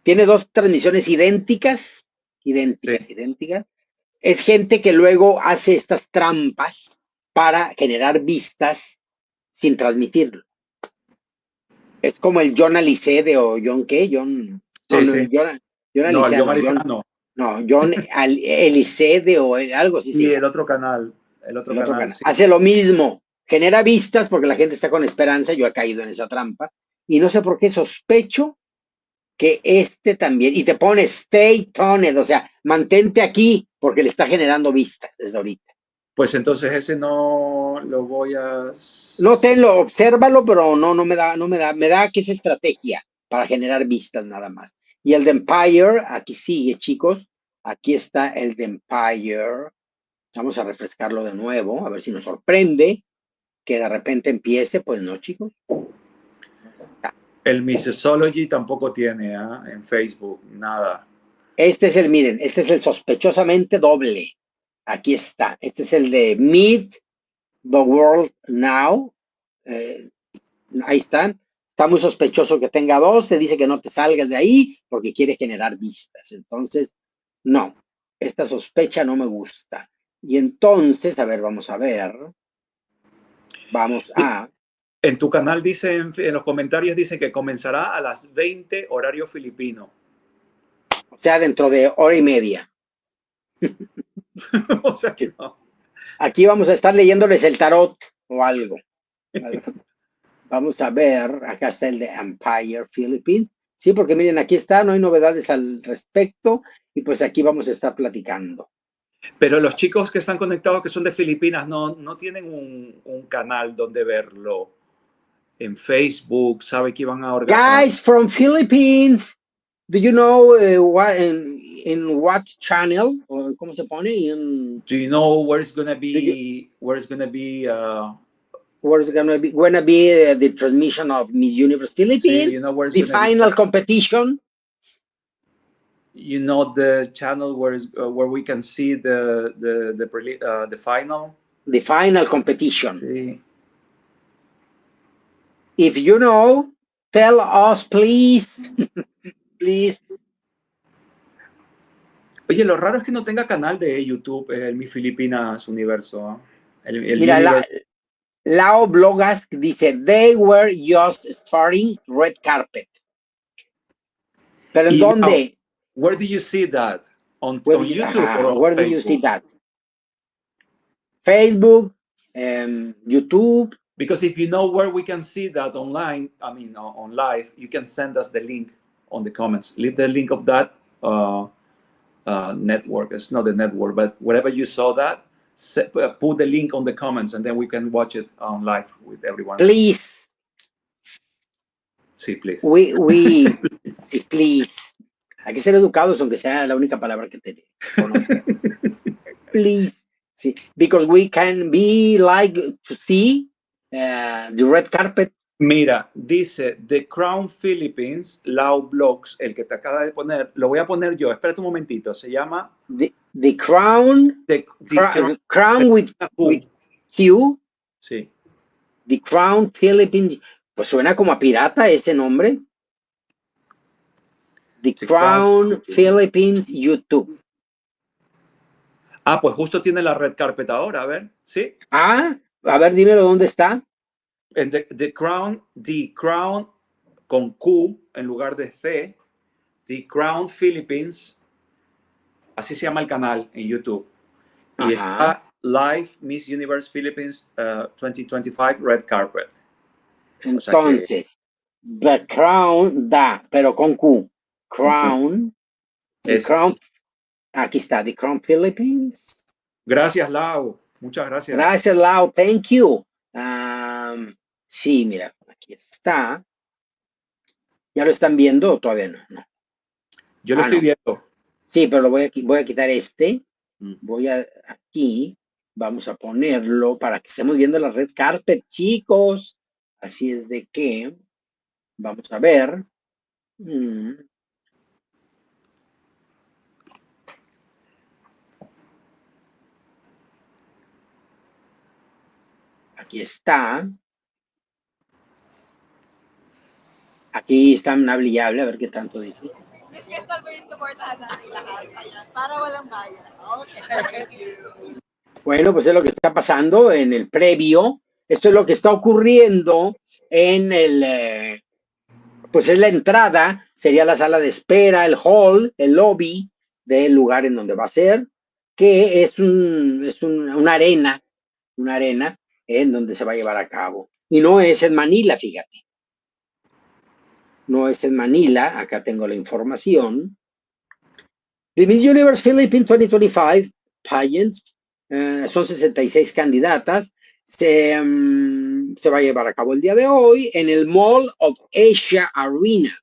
Tiene dos transmisiones idénticas, sí, idénticas. Es gente que luego hace estas trampas para generar vistas sin transmitirlo. Es como el John Alicede o John qué, John, no, sí, no, sí. John No, el Alicea, John no, Arizano. John Elicede o algo así se Y llama, el otro el otro canal, canal. sí. Hace lo mismo, genera vistas porque la gente está con esperanza, yo he caído en esa trampa, y no sé por qué sospecho que este también, y te pone stay tuned, o sea, mantente aquí porque le está generando vistas desde ahorita. Pues entonces ese no lo voy a... No tenlo, obsérvalo, pero me da que es estrategia para generar vistas nada más. Y el de Empire, aquí sigue, chicos. Aquí está el de Empire. Vamos a refrescarlo de nuevo, a ver si nos sorprende que de repente empiece. Pues no, chicos. No está. El Mixology tampoco tiene en Facebook, nada. Miren, este es el sospechosamente doble. Aquí está. Este es el de Meet the World Now. Eh, Ahí está. Está muy sospechoso que tenga dos. Te dice que no te salgas de ahí porque quiere generar vistas. Entonces, no. Esta sospecha no me gusta. Y entonces, a ver, vamos a ver. Vamos a. En tu canal dice, en los comentarios dice que comenzará a las 20 horario filipino. O sea, dentro de hora y media. O sea que no. Aquí vamos a estar leyéndoles el tarot o algo. Vamos a ver. Acá está el de Empire Philippines. Sí, porque miren, aquí está, no hay novedades al respecto. Y pues aquí vamos a estar platicando. Pero los chicos que están conectados, que son de Filipinas, no tienen un canal donde verlo en Facebook. Sabe que iban a organizar. Guys from Philippines, do you know what in what channel? O ¿cómo se pone? Do you know where it's gonna You, be? Where it's gonna be? where's gonna be the transmission of Miss Universe See, you Philippines, know where it's the gonna be. final competition? You know the channel where we can see the final. The final competition. Sí. If you know, tell us, please. Please. Oye, lo raro es que no tenga canal de YouTube, el Mi Filipinas Universo. ¿Ah? El Mira, Universe. Lao Blogas dice, they were just starting red carpet. ¿Pero en Y now, dónde? where do you see that? On Where YouTube or on where do you Facebook? see that? Facebook, YouTube. Because if you know where we can see that online, I mean, on live, you can send us the link on the comments. Leave the link of that network. It's not the network, but wherever you saw that, put the link on the comments, and then we can watch it on live with everyone. Please. Sí, please. Sí, please. Hay que ser educados, aunque sea la única palabra que te conozco. Please. Sí, because we can be like to see the red carpet. Mira, dice The Crown Philippines, Lao Blogs, el que te acaba de poner, lo voy a poner yo, espérate un momentito, se llama The Crown, Crown with Q. Sí. The Crown Philippines, pues suena como a pirata ese nombre. The Crown Philippines YouTube. Ah, pues justo tiene la red carpet ahora, a ver, ¿sí? Ah, a ver, dímelo dónde está. En The Crown con Q en lugar de C, The Crown Philippines, así se llama el canal en YouTube. Y está Live Miss Universe Philippines 2025 Red Carpet. Entonces, The Crown pero con Q. Crown. The Crown. Aquí está, The Crown Philippines. Gracias, Lau. Muchas gracias. Gracias, Lau. Thank you. Sí, mira, aquí está. ¿Ya lo están viendo o todavía no? No. Yo lo estoy viendo. Sí, pero voy a quitar este. Voy a aquí. Vamos a ponerlo para que estemos viendo la red carpet, chicos. Así es de que vamos a ver. Aquí está. Aquí está hable y hable, a ver qué tanto dice. Bueno, pues es lo que está pasando en el previo. Esto es lo que está ocurriendo en el, pues es la entrada, sería la sala de espera, el hall, el lobby del lugar en donde va a ser, que es una arena en donde se va a llevar a cabo. Y no es en Manila, fíjate. No es en Manila, acá tengo la información. The Miss Universe Philippines 2025 pageant, son 66 candidatas, se va a llevar a cabo el día de hoy en el Mall of Asia Arena,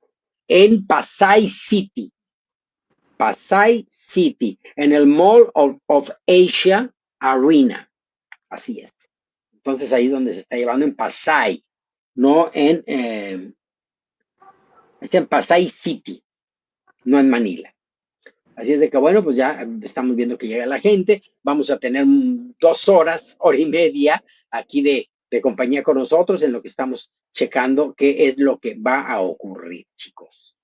en Pasay City. Pasay City, en el Mall of Asia Arena. Así es. Entonces ahí donde se está llevando en Pasay, no es en Pasay City, no en Manila. Así es de que, bueno, pues ya estamos viendo que llega la gente. Vamos a tener 2 horas, hora y media aquí de compañía con nosotros en lo que estamos checando qué es lo que va a ocurrir, chicos.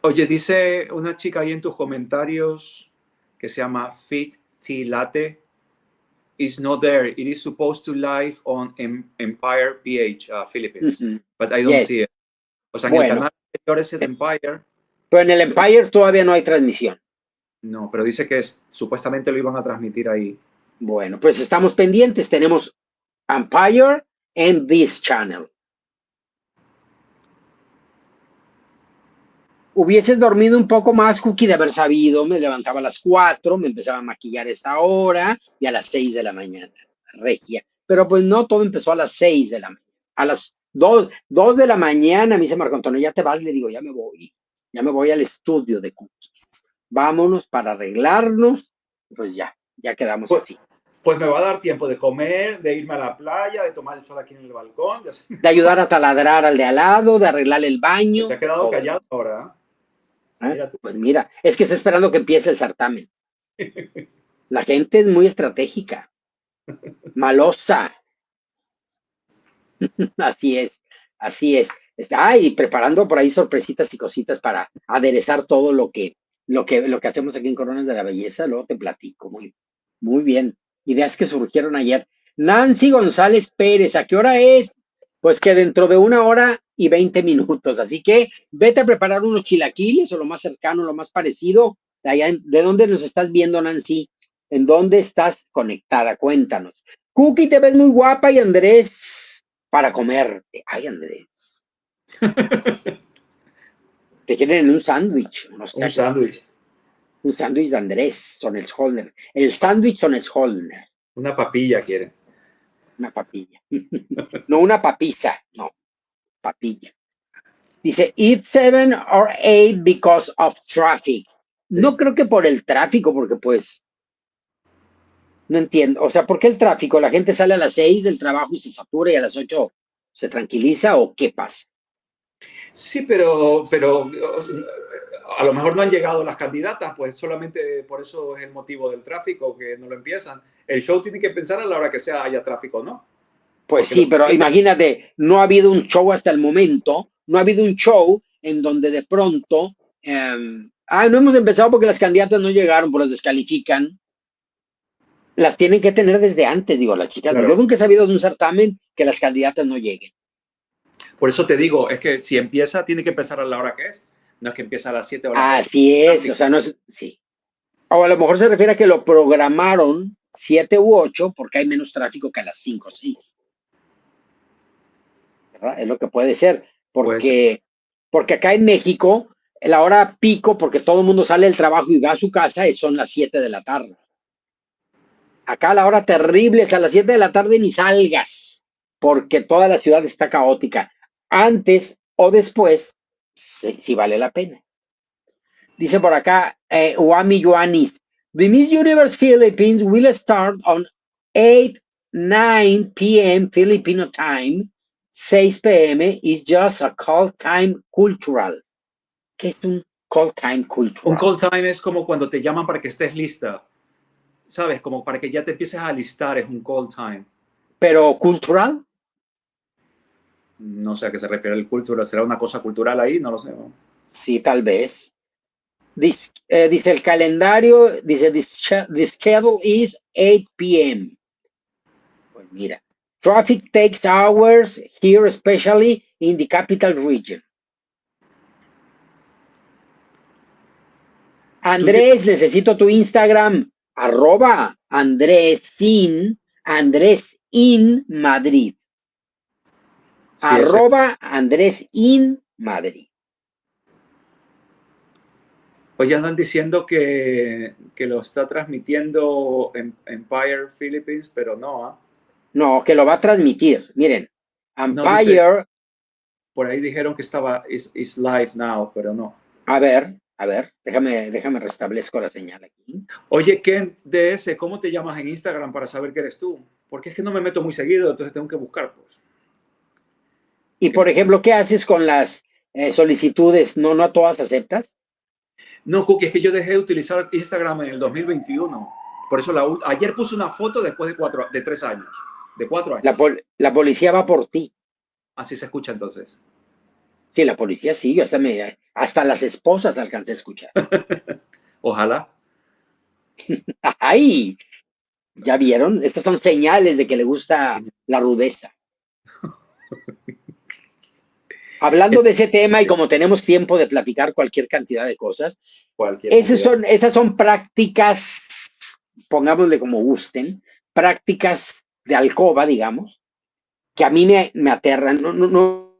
Oye, dice una chica ahí en tus comentarios que se llama Fit Tea Latte. Is not there. It is supposed to live on Empire PH, Philippines, but I don't see it. O sea, en el canal anterior ese de Empire. Pero en el Empire todavía no hay transmisión. No, pero dice que supuestamente lo iban a transmitir ahí. Bueno, pues estamos pendientes. Tenemos Empire and this channel. Hubieses dormido un poco más, Cookie, de haber sabido. Me levantaba a las 4, me empezaba a maquillar a esta hora y a las 6 de la mañana. Regia. Pero pues no, todo empezó a las 6 de la mañana. A las 2 de la mañana me dice Marco Antonio, ya te vas, le digo, ya me voy al estudio de Cookies. Vámonos para arreglarnos. Pues ya quedamos así. Pues me va a dar tiempo de comer, de irme a la playa, de tomar el sol aquí en el balcón. De ayudar a taladrar al de al lado, de arreglarle el baño. Se ha quedado callado ahora. Mira, pues mira, es que está esperando que empiece el certamen. La gente es muy estratégica. Malosa. Así es, así es. Está y preparando por ahí sorpresitas y cositas para aderezar todo lo que hacemos aquí en Coronas de la Belleza. Luego te platico. Muy, muy bien. Ideas que surgieron ayer. Nancy González Pérez, ¿a qué hora es? Pues que dentro de 1 hora y 20 minutos. Así que vete a preparar unos chilaquiles o lo más cercano, lo más parecido. ¿De dónde nos estás viendo, Nancy? ¿En dónde estás conectada? Cuéntanos. Cookie, te ves muy guapa y Andrés para comerte. Ay, Andrés, te quieren en un sándwich, unos Un cachos. sándwich, Un sándwich de Andrés, son el Holner. El sándwich son el Holner, una papilla quieren. una papilla. No una papisa, no, papilla. Dice, eat 7 or 8 because of traffic. No Sí. creo que por el tráfico, porque pues, no entiendo. O sea, ¿por qué el tráfico? ¿La gente sale a las 6 del trabajo y se satura y a las 8 se tranquiliza o qué pasa? Sí, pero a lo mejor no han llegado las candidatas, pues solamente por eso es el motivo del tráfico, que no lo empiezan. El show tiene que pensar a la hora que sea haya tráfico, ¿no? Pues Porque sí, pero imagínate, no ha habido un show hasta el momento, no ha habido un show en donde de pronto, no hemos empezado porque las candidatas no llegaron, pues las descalifican, las tienen que tener desde antes, digo, las chicas. Yo claro, nunca he sabido de un certamen que las candidatas no lleguen. por eso te digo, es que si empieza, tiene que empezar a la hora que es. No es que empieza a las 7 horas que hay Así es, o tráfico. sea, no es, sí. O a lo mejor se refiere a que lo programaron 7 u 8 porque hay menos tráfico que a las 5 o 6. ¿Verdad? Es lo que puede ser, Pues porque acá en México, la hora pico, porque todo el mundo sale del trabajo y va a su casa, son las 7 de la tarde. Acá la hora terrible es a las 7 de la tarde ni salgas, porque toda la ciudad está caótica. Antes o después, sí vale la pena. Dice por acá, Wami Yoanis, The Miss Universe Philippines will start on 8, 9 p.m. Filipino time. 6 p.m. is just a call time cultural. ¿Qué es un call time un cultural? call time es como cuando te llaman para que estés lista, ¿sabes? Como para que ya te empieces a listar, es un call time. Pero cultural, No sé a qué se refiere el cultural, será una cosa cultural ahí, no lo sé, ¿no? sí, tal vez. Dice el calendario, dice, the schedule is 8 p.m. Pues mira, traffic takes hours here, especially in the capital region. ¿Tú tienes? Andrés, necesito tu Instagram, @Andresin, Andrés in Madrid, Sí, ese. Andrés in Madrid. Oye, andan diciendo que lo está transmitiendo en Empire Philippines, pero no, ¿ah? No, que lo va a transmitir. Miren, No dice, Empire, por ahí dijeron que estaba is live now, pero no. a ver, déjame restablezco la señal aquí. Oye, Ken DS, ¿cómo te llamas en Instagram para saber que eres tú? Porque es que no me meto muy seguido, entonces tengo que buscar, pues. Y por ejemplo, ¿qué haces con las solicitudes? ¿No, no a todas aceptas? No, Cookie, es que yo dejé de utilizar Instagram en el 2021. Por eso ayer puse una foto después de 3 años, de 4 años. La policía va por ti. Así se escucha entonces. Sí, la policía sí, yo hasta las esposas alcancé a escuchar. Ojalá. ¡Ay! ¿Ya vieron? Estas son señales de que le gusta la rudeza. Hablando de ese tema y como tenemos tiempo de platicar cualquier cantidad de cosas, Cualquier cantidad. esas son prácticas, pongámosle como gusten, prácticas de alcoba, digamos, que a mí me aterran. No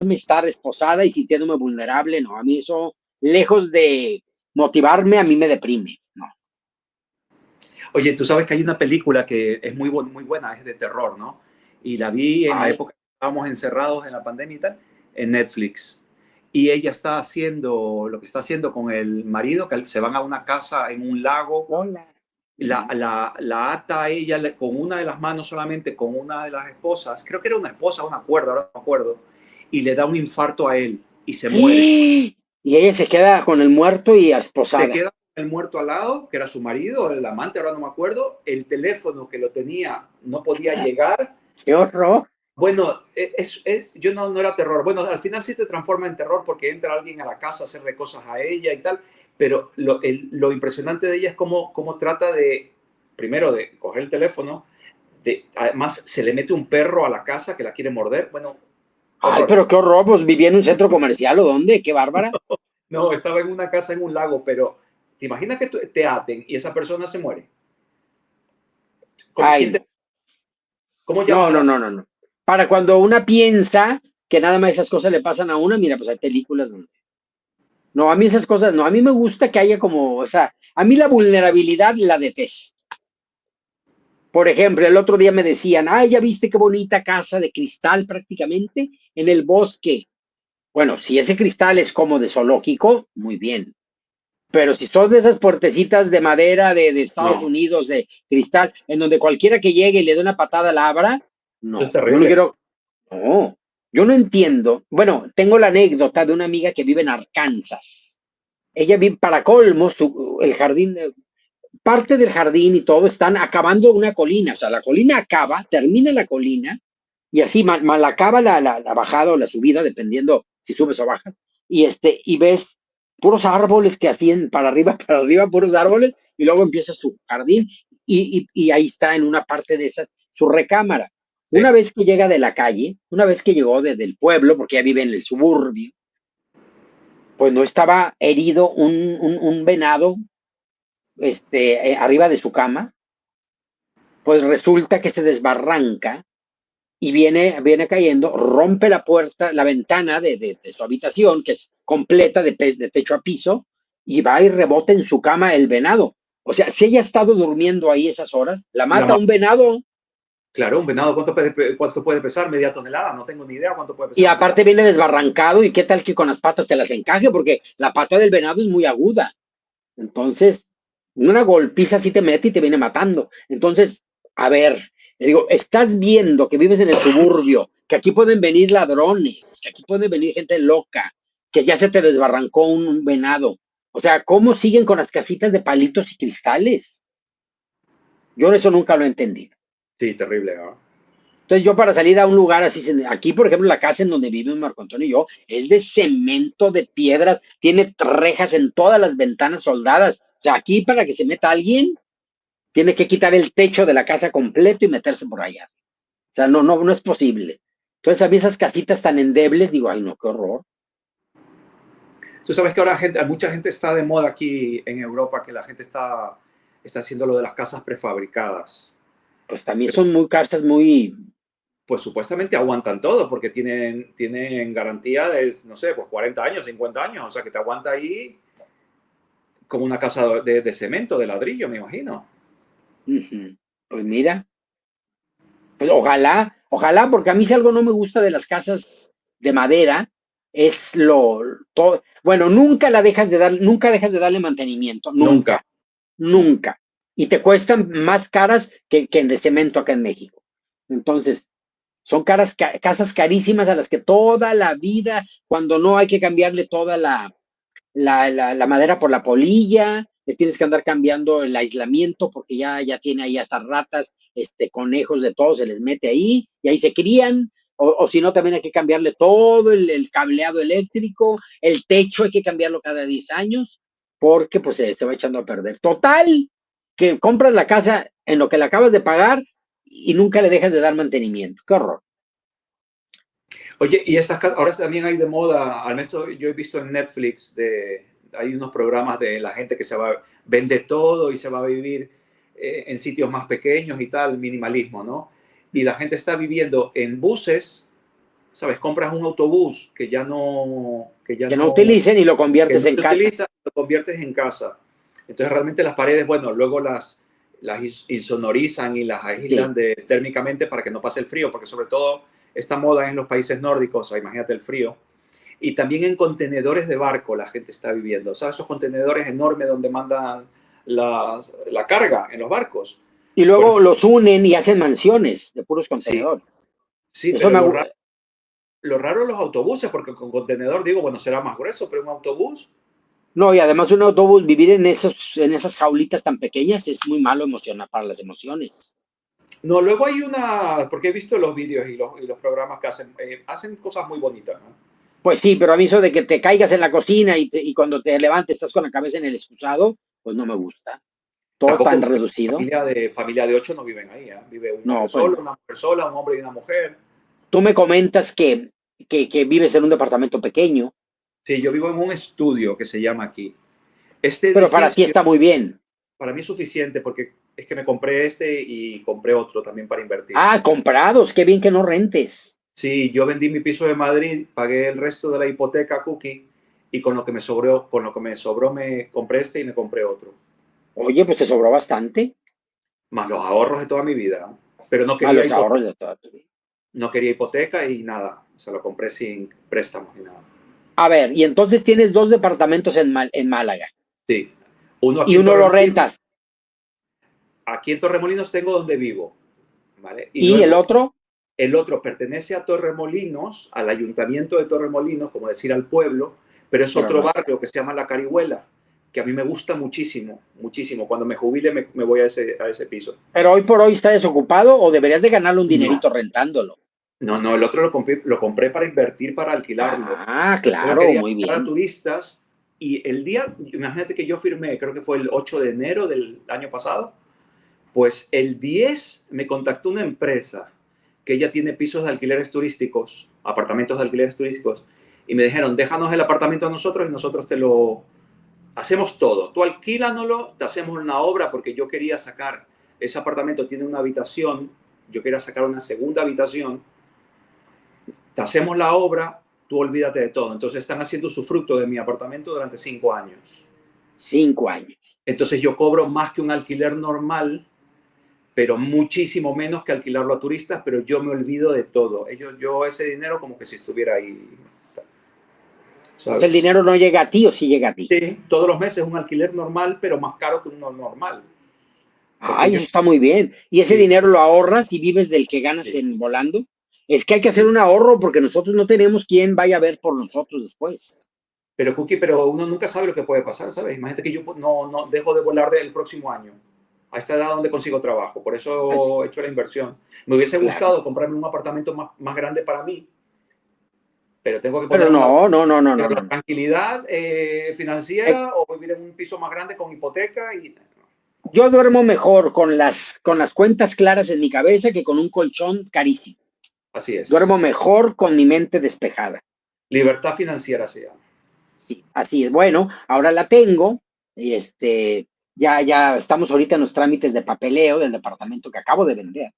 me estar esposada y sintiéndome vulnerable, no. A mí eso, lejos de motivarme, a mí me deprime, no. Oye, tú sabes que hay una película que es muy buena, es de terror, ¿no? Y la vi en la Ay, época que estábamos encerrados en la pandemia y tal, en Netflix. Y ella está haciendo lo que está haciendo con el marido, que se van a una casa en un lago, hola. la ata a ella con una de las manos solamente, con una de las esposas, creo que era una esposa, una cuerda, ahora no me acuerdo, y le da un infarto a él y se muere. Y ella se queda con el muerto y Se esposada. queda el muerto al lado, que era su marido, el amante, ahora no me acuerdo, el teléfono que lo tenía no podía llegar. ¡Qué horror! Bueno, yo no era terror. Bueno, al final sí se transforma en terror porque entra alguien a la casa a hacerle cosas a ella y tal, pero lo impresionante de ella es cómo trata de, primero, de coger el teléfono, además se le mete un perro a la casa que la quiere morder. Bueno, Ay, horror. pero qué horror, pues vivía en un centro comercial o dónde, qué bárbara. No, estaba en una casa en un lago, pero ¿te imaginas que te aten y esa persona se muere? Ay, ¿Quién no. ¿Cómo No, llamas no, rápido? no, no, no. Para cuando una piensa que nada más esas cosas le pasan a una, mira, pues hay películas donde. No, a mí esas cosas, no, a mí me gusta que haya como, o sea, a mí la vulnerabilidad la detesto. Por ejemplo, el otro día me decían, ay, ya viste qué bonita casa de cristal prácticamente en el bosque. Bueno, si ese cristal es como de zoológico, muy bien. Pero si son de esas puertecitas de madera de Estados No, Unidos, de cristal, en donde cualquiera que llegue y le dé una patada la abra, eso es no, yo no terrible. quiero, no, yo no entiendo. Bueno, tengo la anécdota de una amiga que vive en Arkansas. Ella vive, para colmo, el jardín, parte del jardín y todo están acabando una colina. O sea, la colina acaba, termina la colina, y así mal acaba la bajada o la subida, dependiendo si subes o bajas. Y ves puros árboles que hacían para arriba, puros árboles, y luego empieza su jardín, y ahí está en una parte de esas su recámara. Una Sí. vez que llega de la calle, una vez que llegó del pueblo, porque ella vive en el suburbio, pues no estaba herido un venado arriba de su cama, pues resulta que se desbarranca y viene cayendo, rompe la puerta, la ventana de su habitación, que es completa de techo a piso, y va y rebota en su cama el venado. O sea, si ella ha estado durmiendo ahí esas horas, la La mata un venado, Claro, un venado, cuánto puede pesar? Media tonelada, no tengo ni idea cuánto puede y pesar un venado. aparte viene desbarrancado, y qué tal que con las patas te las encaje, porque la pata del venado es muy aguda. Entonces, una golpiza así te mete y te viene matando. Entonces, a ver, le digo, estás viendo que vives en el suburbio, que aquí pueden venir ladrones, que aquí puede venir gente loca, que ya se te desbarrancó un venado. O sea, ¿cómo siguen con las casitas de palitos y cristales? Yo eso nunca lo he entendido. Sí, terrible, ¿no? Entonces yo para salir a un lugar así, aquí por ejemplo la casa en donde vive Marco Antonio y yo, es de cemento, de piedras, tiene rejas en todas las ventanas soldadas. O sea, aquí para que se meta alguien, tiene que quitar el techo de la casa completo y meterse por allá. O sea, no es posible. Entonces a mí esas casitas tan endebles, digo, ay no, qué horror. Tú sabes que ahora mucha gente está de moda aquí en Europa, que la gente está haciendo lo de las casas prefabricadas. Pues también son muy casas muy. Pues supuestamente aguantan todo, porque tienen garantía de, no sé, pues 40 años, 50 años, o sea que te aguanta ahí como una casa de cemento, de ladrillo, me imagino. Pues mira, pues ojalá, porque a mí si algo no me gusta de las casas de madera, es todo, bueno, nunca dejas de darle mantenimiento, Nunca. nunca. Y te cuestan más caras que en de cemento acá en México. Entonces, son casas carísimas a las que toda la vida, cuando no hay que cambiarle toda la madera por la polilla, le tienes que andar cambiando el aislamiento porque ya tiene ahí hasta ratas, conejos de todo, se les mete ahí y ahí se crían. O si no, también hay que cambiarle todo el cableado eléctrico, el techo hay que cambiarlo cada 10 años, porque pues se va echando a perder. Total, que compras la casa en lo que la acabas de pagar y nunca le dejas de dar mantenimiento. Qué horror. Oye, y estas casas, ahora también hay de moda, al menos yo he visto en Netflix, hay unos programas de la gente que vende todo y se va a vivir en sitios más pequeños y tal, minimalismo, ¿no? Y la gente está viviendo en buses, ¿sabes? Compras un autobús Que no utilicen y lo que conviertes no en se casa. utiliza, lo conviertes en casa. Entonces realmente las paredes, bueno, luego las insonorizan y las Sí. aíslan térmicamente para que no pase el frío, porque sobre todo esta moda es en los países nórdicos, o sea, imagínate el frío. Y también en contenedores de barco la gente está viviendo, ¿sabes? Esos contenedores enormes donde mandan la carga en los barcos. Y Por luego eso, los unen y hacen mansiones de puros sí, contenedores. sí, Eso pero me. lo raro los autobuses, porque con contenedor digo, bueno, será más grueso, pero un autobús, No, y además un autobús, vivir en esas jaulitas tan pequeñas es muy malo emocional para las emociones. No, luego hay una, porque he visto los vídeos y los programas que hacen, hacen cosas muy bonitas, ¿no? Pues sí, pero a mí eso de que te caigas en la cocina y cuando te levantes estás con la cabeza en el excusado, pues no me gusta. Todo tan Tampoco vive reducido. familia de 8 no viven ahí, ¿eh? Vive un hombre No, pues solo, no. una mujer sola, un hombre y una mujer. Tú me comentas que vives en un departamento pequeño, Sí, yo vivo en un estudio que se llama aquí. Este pero para ti edificio está muy bien. para mí es suficiente porque es que me compré este y compré otro también para invertir. Ah, comprados, qué bien que no rentes. Sí, yo vendí mi piso de Madrid, pagué el resto de la hipoteca Cookie y con lo que me sobró me compré este y me compré otro. Oye, pues te sobró bastante, Más los ahorros de toda mi vida. Pero no más quería los hipoteca, ahorros de toda tu vida. no quería hipoteca y nada. Se lo compré sin préstamos ni nada. A ver, y entonces tienes dos departamentos en Málaga Sí. Uno y aquí en uno lo Torremolinos. rentas. Aquí en Torremolinos tengo donde vivo, ¿vale? Y ¿Y el luego otro? el otro pertenece a Torremolinos, al ayuntamiento de Torremolinos, como decir al pueblo, pero es Pero otro no está. barrio que se llama La Carihuela, que a mí me gusta muchísimo, muchísimo. Cuando me jubile me voy a ese piso. Pero hoy por hoy está desocupado o deberías de ganarle un No, dinerito rentándolo. no, no, el otro lo compré para invertir, para alquilarlo. Ah, Yo lo claro, quería muy para bien. turistas y el día, imagínate que yo firmé, creo que fue el 8 de enero del año pasado, pues el 10 me contactó una empresa que ella tiene pisos de alquileres turísticos, apartamentos de alquileres turísticos, y me dijeron, déjanos el apartamento a nosotros y nosotros te lo hacemos todo. Tú alquílanoslo, te hacemos una obra porque yo quería sacar, ese apartamento tiene una habitación, yo quería sacar una segunda habitación, te hacemos la obra, tú olvídate de todo. Entonces están haciendo su fruto de mi apartamento durante 5 años. 5 años. Entonces yo cobro más que un alquiler normal, pero muchísimo menos que alquilarlo a turistas, pero yo me olvido de todo. Yo ese dinero como que si estuviera ahí, O sea, el ¿sabes? dinero no llega a ti o sí llega a ti. Sí, todos los meses un alquiler normal, pero más caro que uno normal. Porque Ay, yo, eso está muy bien. Y ese sí, dinero lo ahorras y vives del que ganas sí, en volando. Es que hay que hacer sí. un ahorro porque nosotros no tenemos quien vaya a ver por nosotros después. Pero Cookie, pero uno nunca sabe lo que puede pasar, ¿sabes? Imagínate que yo no dejo de volar del próximo año. A esta edad donde consigo trabajo. Por Así, eso he hecho la inversión. Me hubiese claro. gustado comprarme un apartamento más grande para mí, pero tengo que Pero poner una. no, no, no, no, no, Pero la no, no. tranquilidad Eh, financiera o vivir en un piso más grande con hipoteca y Yo duermo mejor con las cuentas claras en mi cabeza que con un colchón carísimo. así Duermo es. mejor con mi mente despejada. Libertad financiera se llama. Sí, así es. Bueno, ahora la tengo. Y ya estamos ahorita en los trámites de papeleo del departamento que acabo de vender.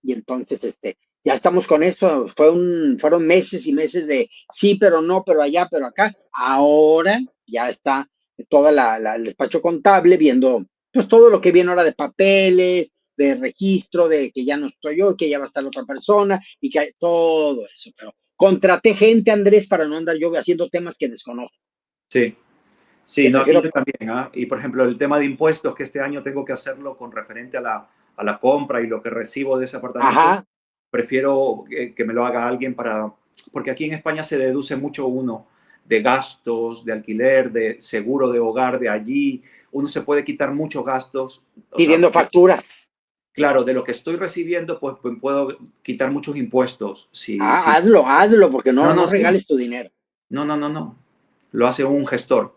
Y entonces, ya estamos con esto. Fueron meses y meses de sí, pero no, pero allá, pero acá. Ahora ya está toda el despacho contable viendo, pues todo lo que viene ahora de papeles, de registro, de que ya no estoy yo, que ya va a estar la otra persona y que todo eso. Pero contraté gente, Andrés, para no andar yo haciendo temas que desconozco, Sí, que sí, no, aquí prefiero. yo también. ¿Ah? Y por ejemplo, el tema de impuestos, que este año tengo que hacerlo con referente a la compra y lo que recibo de ese apartamento, Ajá. prefiero que me lo haga alguien porque aquí en España se deduce mucho uno de gastos, de alquiler, de seguro de hogar de allí. Uno se puede quitar muchos gastos, o sea, Pidiendo facturas. claro, de lo que estoy recibiendo, pues puedo quitar muchos impuestos. Sí, Ah, sí. hazlo, porque no, No, no no, sí. regales tu dinero. No, no, no, no. Lo hace un gestor.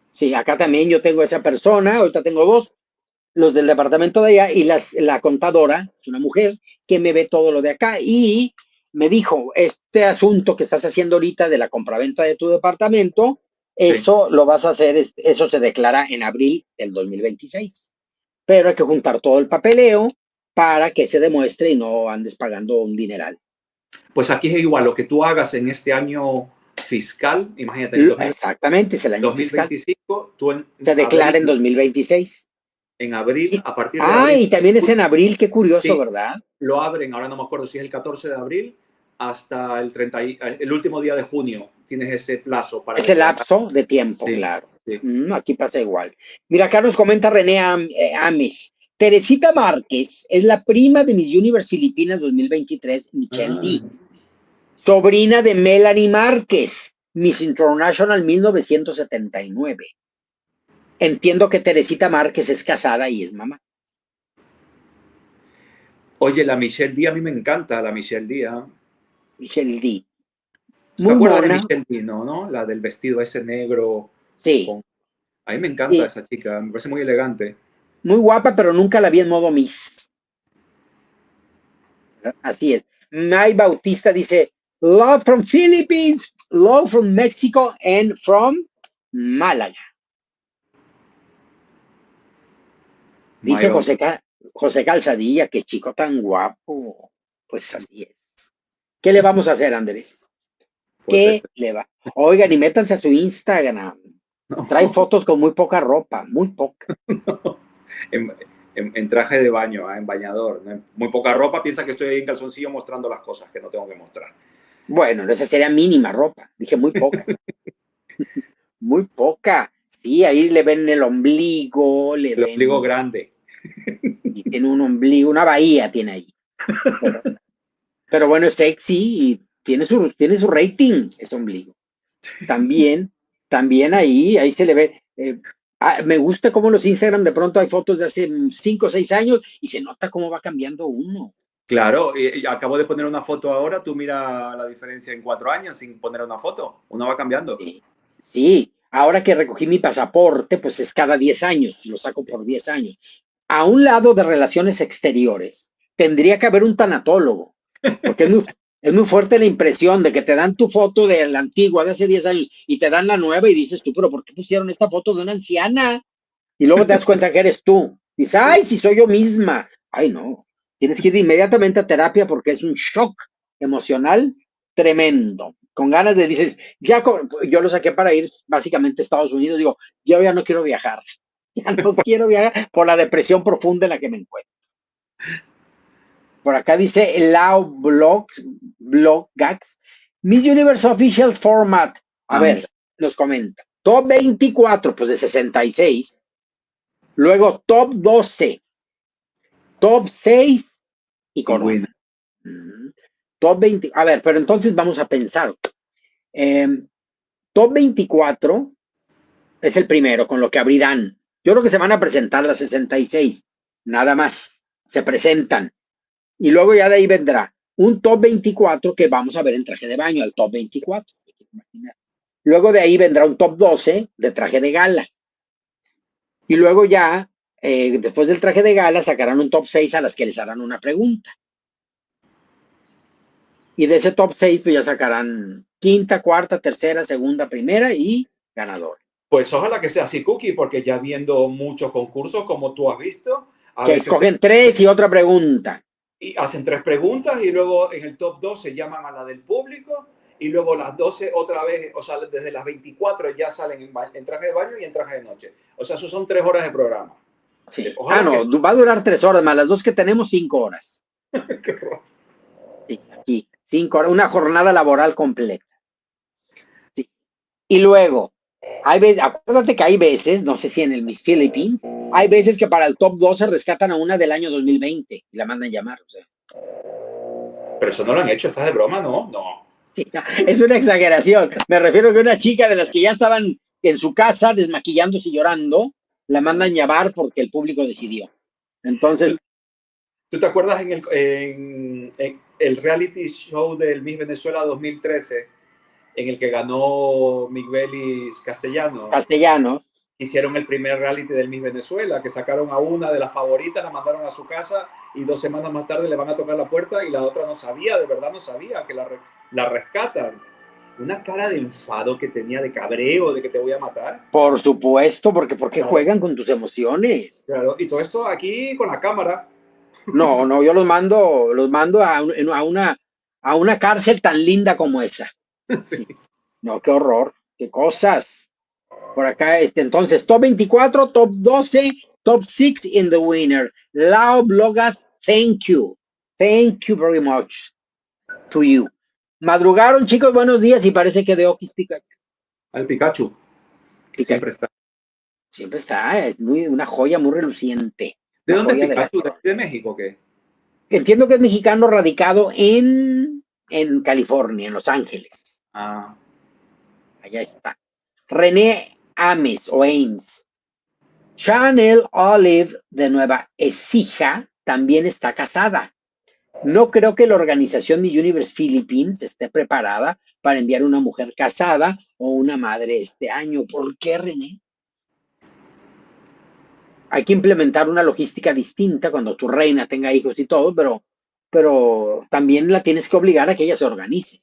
Sí, acá también yo tengo esa persona, ahorita tengo dos, los del departamento de allá y la contadora, es una mujer, que me ve todo lo de acá y me dijo, este asunto que estás haciendo ahorita de la compraventa de tu departamento, Sí. eso lo vas a hacer, eso se declara en abril del 2026, pero hay que juntar todo el papeleo para que se demuestre y no andes pagando un dineral. Pues aquí es igual, lo que tú hagas en este año fiscal, imagínate, en el Exactamente, es el año fiscal, 2025, tú en se declara abril, en 2026. en abril, Y, a partir de abril, y también es en abril, qué curioso, sí, ¿verdad? lo abren, ahora no me acuerdo si es el 14 de abril hasta el último día de junio. Tienes ese plazo para Ese declarar. lapso de tiempo, Sí, claro. sí. Aquí pasa igual. Mira, acá nos comenta René Ames. Teresita Márquez es la prima de Miss Universe Filipinas 2023, Michelle Ah, D. Sobrina de Melanie Márquez, Miss International 1979. Entiendo que Teresita Márquez es casada y es mamá. Oye, la Michelle D a mí me encanta, la Michelle D. Michelle D. ¿Tú te Muy acuerdas de mona, Michelle D, no? La del vestido ese negro. sí. Con... A mí me encanta Y esa chica, me parece muy elegante. muy guapa, pero nunca la vi en modo Miss. Así es. May Bautista dice, love from Philippines, love from Mexico and from Málaga. My Dice Bautista, José Calzadilla, qué chico tan guapo. Pues así es. ¿Qué le vamos a hacer, Andrés? pues ¿Qué le va? Oigan, y métanse a su Instagram. Trae no, fotos con muy poca ropa, muy poca. en, en traje de baño, en bañador. ¿No? Muy poca ropa, piensa que estoy ahí en calzoncillo mostrando las cosas que no tengo que mostrar. Bueno, esa sería mínima ropa. Dije muy poca, muy poca. Sí, ahí le ven el ombligo, le El ombligo ven, grande. y tiene un ombligo, una bahía tiene ahí. Pero, pero bueno, es sexy y tiene su rating ese ombligo. También, también ahí se le ve. Me gusta cómo los Instagram de pronto hay fotos de hace 5 o 6 años y se nota cómo va cambiando uno. Claro, y acabo de poner una foto ahora, tú mira la diferencia en 4 años sin poner una foto, uno va cambiando. Sí, sí. Ahora que recogí mi pasaporte, pues es cada 10 años, lo saco por 10 años. A un lado de relaciones exteriores, tendría que haber un tanatólogo, porque es muy fuerte la impresión de que te dan tu foto de la antigua de hace 10 años y te dan la nueva y dices tú, pero ¿por qué pusieron esta foto de una anciana? Y luego te das cuenta que eres tú. Dices, ay, si soy yo misma. Ay, no. Tienes que ir inmediatamente a terapia porque es un shock emocional tremendo. Con ganas de, dices, yo lo saqué para ir básicamente a Estados Unidos. Digo, yo ya no quiero viajar. Ya no quiero viajar por la depresión profunda en la que me encuentro. Por acá dice Lao Gax. Miss Universe Official Format. A Ah, ver, mira, nos comenta. Top 24, pues de 66. Luego top 12, top 6 y y Win. corona. Top 20. A ver, pero entonces vamos a pensar. Eh, top 24 es el primero, con lo que abrirán. Yo creo que se van a presentar las 66. Nada más. Se presentan. Y luego ya de ahí vendrá un top 24 que vamos a ver en traje de baño, al top 24. Luego de ahí vendrá un top 12 de traje de gala. Y luego ya, después del traje de gala, sacarán un top 6 a las que les harán una pregunta. Y de ese top 6 pues ya sacarán quinta, cuarta, tercera, segunda, primera y ganador. Pues ojalá que sea así, Cookie, porque ya viendo muchos concursos, como tú has visto, a Que veces escogen tres y otra pregunta. y hacen 3 preguntas y luego en el top 12 llaman a la del público y luego las 12 otra vez, o sea, desde las 24 ya salen en traje de baño y en traje de noche. O sea, eso son 3 horas de programa. Sí. Ah, Ojalá que no, va a durar 3 horas, más las dos que tenemos, 5 horas. Sí, aquí, 5 horas, una jornada laboral completa. Sí. Y luego, acuérdate que hay veces, no sé si en el Miss Philippines, hay veces que para el top 12 rescatan a una del año 2020 y la mandan llamar, o sea. Pero eso no lo han hecho, estás de broma, ¿no? No. Sí, no, es una exageración. Me refiero a que una chica de las que ya estaban en su casa desmaquillándose y llorando, la mandan llamar porque el público decidió. ¿Tú, Entonces, tú te acuerdas en el reality show del Miss Venezuela 2013, en el que ganó Miguelis Castellanos? castellanos, Hicieron el primer reality del Miss Venezuela, que sacaron a una de las favoritas, la mandaron a su casa y 2 semanas más tarde le van a tocar la puerta y la otra no sabía, de verdad no sabía, que la rescatan. Una cara de enfado que tenía, de cabreo, de que te voy a matar. por supuesto, porque ¿por qué Claro, juegan con tus emociones? claro. Y todo esto aquí con la cámara. No, no, yo los mando a una cárcel tan linda como esa. Sí. Sí, no, qué horror, qué cosas. Por acá, entonces, top 24, top 12, top 6 in the winner. Lao Blogas, thank you. Thank you very much to you. Madrugaron, chicos, buenos días y parece que de Okis Pikachu. Al Pikachu, que Pikachu. siempre está. Siempre está, es una joya muy reluciente. ¿De Una dónde es joya de la Pikachu? corona. ¿De México qué? Entiendo que es mexicano radicado en California, en Los Ángeles. Ah, Allá está. René Ames o Ames. Chanel Olive de Nueva Écija también está casada. No creo que la organización Miss Universe Philippines esté preparada para enviar una mujer casada o una madre este año. ¿Por qué, René? Hay que implementar una logística distinta cuando tu reina tenga hijos y todo, pero también la tienes que obligar a que ella se organice.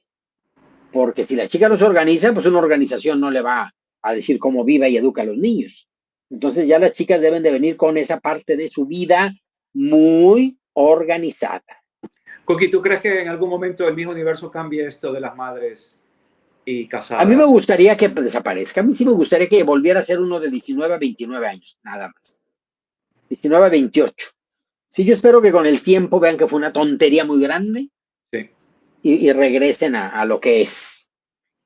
Porque si la chica no se organiza, pues una organización no le va a decir cómo vive y educa a los niños. Entonces ya las chicas deben de venir con esa parte de su vida muy organizada. Cookie, ¿tú crees que en algún momento el mismo universo cambie esto de las madres y A mí me casadas? gustaría que desaparezca. A mí sí me gustaría que volviera a ser uno de 19 a 29 años, nada más. 19 a 28. Sí, yo espero que con el tiempo vean que fue una tontería muy grande Sí. y regresen a lo que es.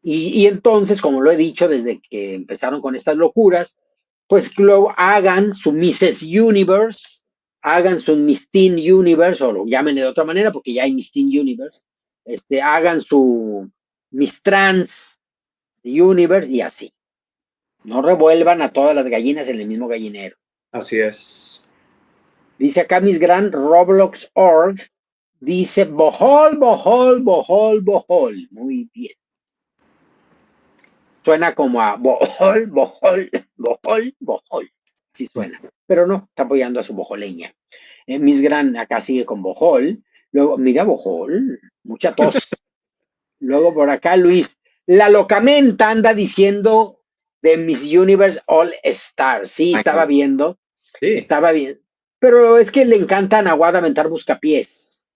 Y entonces, como lo he dicho desde que empezaron con estas locuras, pues luego hagan su Mrs. Universe, hagan su Miss Teen Universe, o lo llamen de otra manera, porque ya hay Miss Teen Universe, hagan su Miss Trans Universe y así. No revuelvan a todas las gallinas en el mismo gallinero. Así es. Dice acá Miss Gran Roblox Org, dice Bohol, Bohol, Bohol, Bohol. Muy bien. Suena como a Bohol, Bohol, Bohol, Bohol. Sí suena. Pero no, está apoyando a su bojoleña. Miss Gran acá sigue con Bohol. Luego, mira Bohol, mucha tos. Luego por acá Luis, la locamenta anda diciendo de Miss Universe All Stars. Sí, Ay, no. Sí. estaba bien. Pero es que le encanta a Nahuada aventar buscapiés.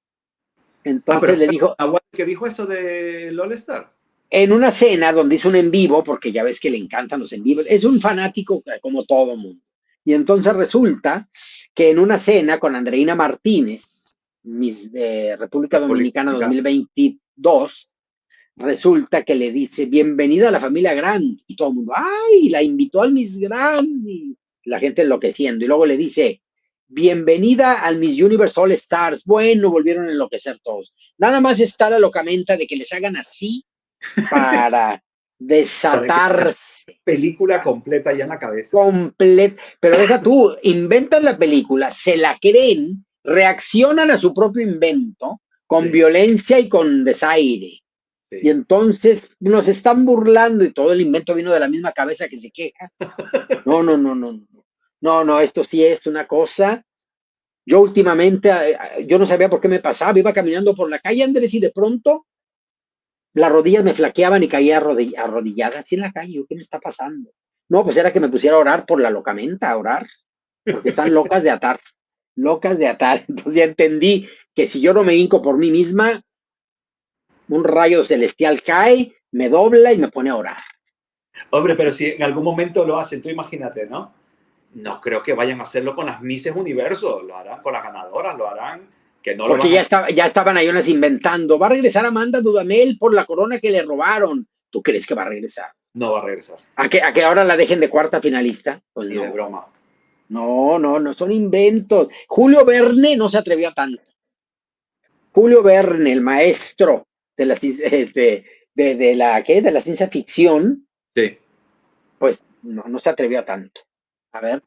Pero Entonces le fue dijo, Nahuatl que dijo eso de All Star. en una cena donde hizo un en vivo, porque ya ves que le encantan los en vivos, es un fanático como todo mundo. Y entonces resulta que en una cena con Andreina Martínez, Miss República Dominicana República. 2022, resulta que le dice, bienvenida a la familia Grand. Y todo el mundo, ¡ay! La invitó al Miss Grand. Y la gente enloqueciendo. Y luego le dice, bienvenida al Miss Universe All Stars. Bueno, volvieron a enloquecer todos. Nada más está la locamenta de que les hagan así para Para que desatarse película completa ya en la cabeza. completo. Pero deja tú, inventan la película, se la creen, reaccionan a su propio invento con Sí, violencia y con desaire. Y sí. entonces nos están burlando y todo el invento vino de la misma cabeza que se queja. No, no, no, no, no. No, no, esto sí es una cosa. Yo últimamente, yo no sabía por qué me pasaba, iba caminando por la calle, Andrés, y de pronto las rodillas me flaqueaban y caía arrodillada así en la calle. ¿Qué me está pasando? No, pues era que me pusiera a orar por la locamenta, a orar, porque están locas de atar, locas de atar. Entonces ya entendí que si yo no me hinco por mí misma, un rayo celestial cae, me dobla y me pone a orar. Hombre, pero si en algún momento lo hacen, tú imagínate, ¿no? No creo que vayan a hacerlo con las Misses Universo, lo harán con las ganadoras, lo harán, que no lo Porque van a hacer. ya estaban ahí unas inventando. Va a regresar Amanda Dudamel por la corona que le robaron. ¿Tú crees que va a regresar? No va a regresar, A que ahora la dejen de cuarta finalista? Pues ni de no. broma. No, no, no, son inventos. Julio Verne no se atrevió a tanto. Julio Verne, el maestro de la, de la, ¿qué? De la ciencia ficción, Sí. pues no, no se atrevió a tanto. A ver,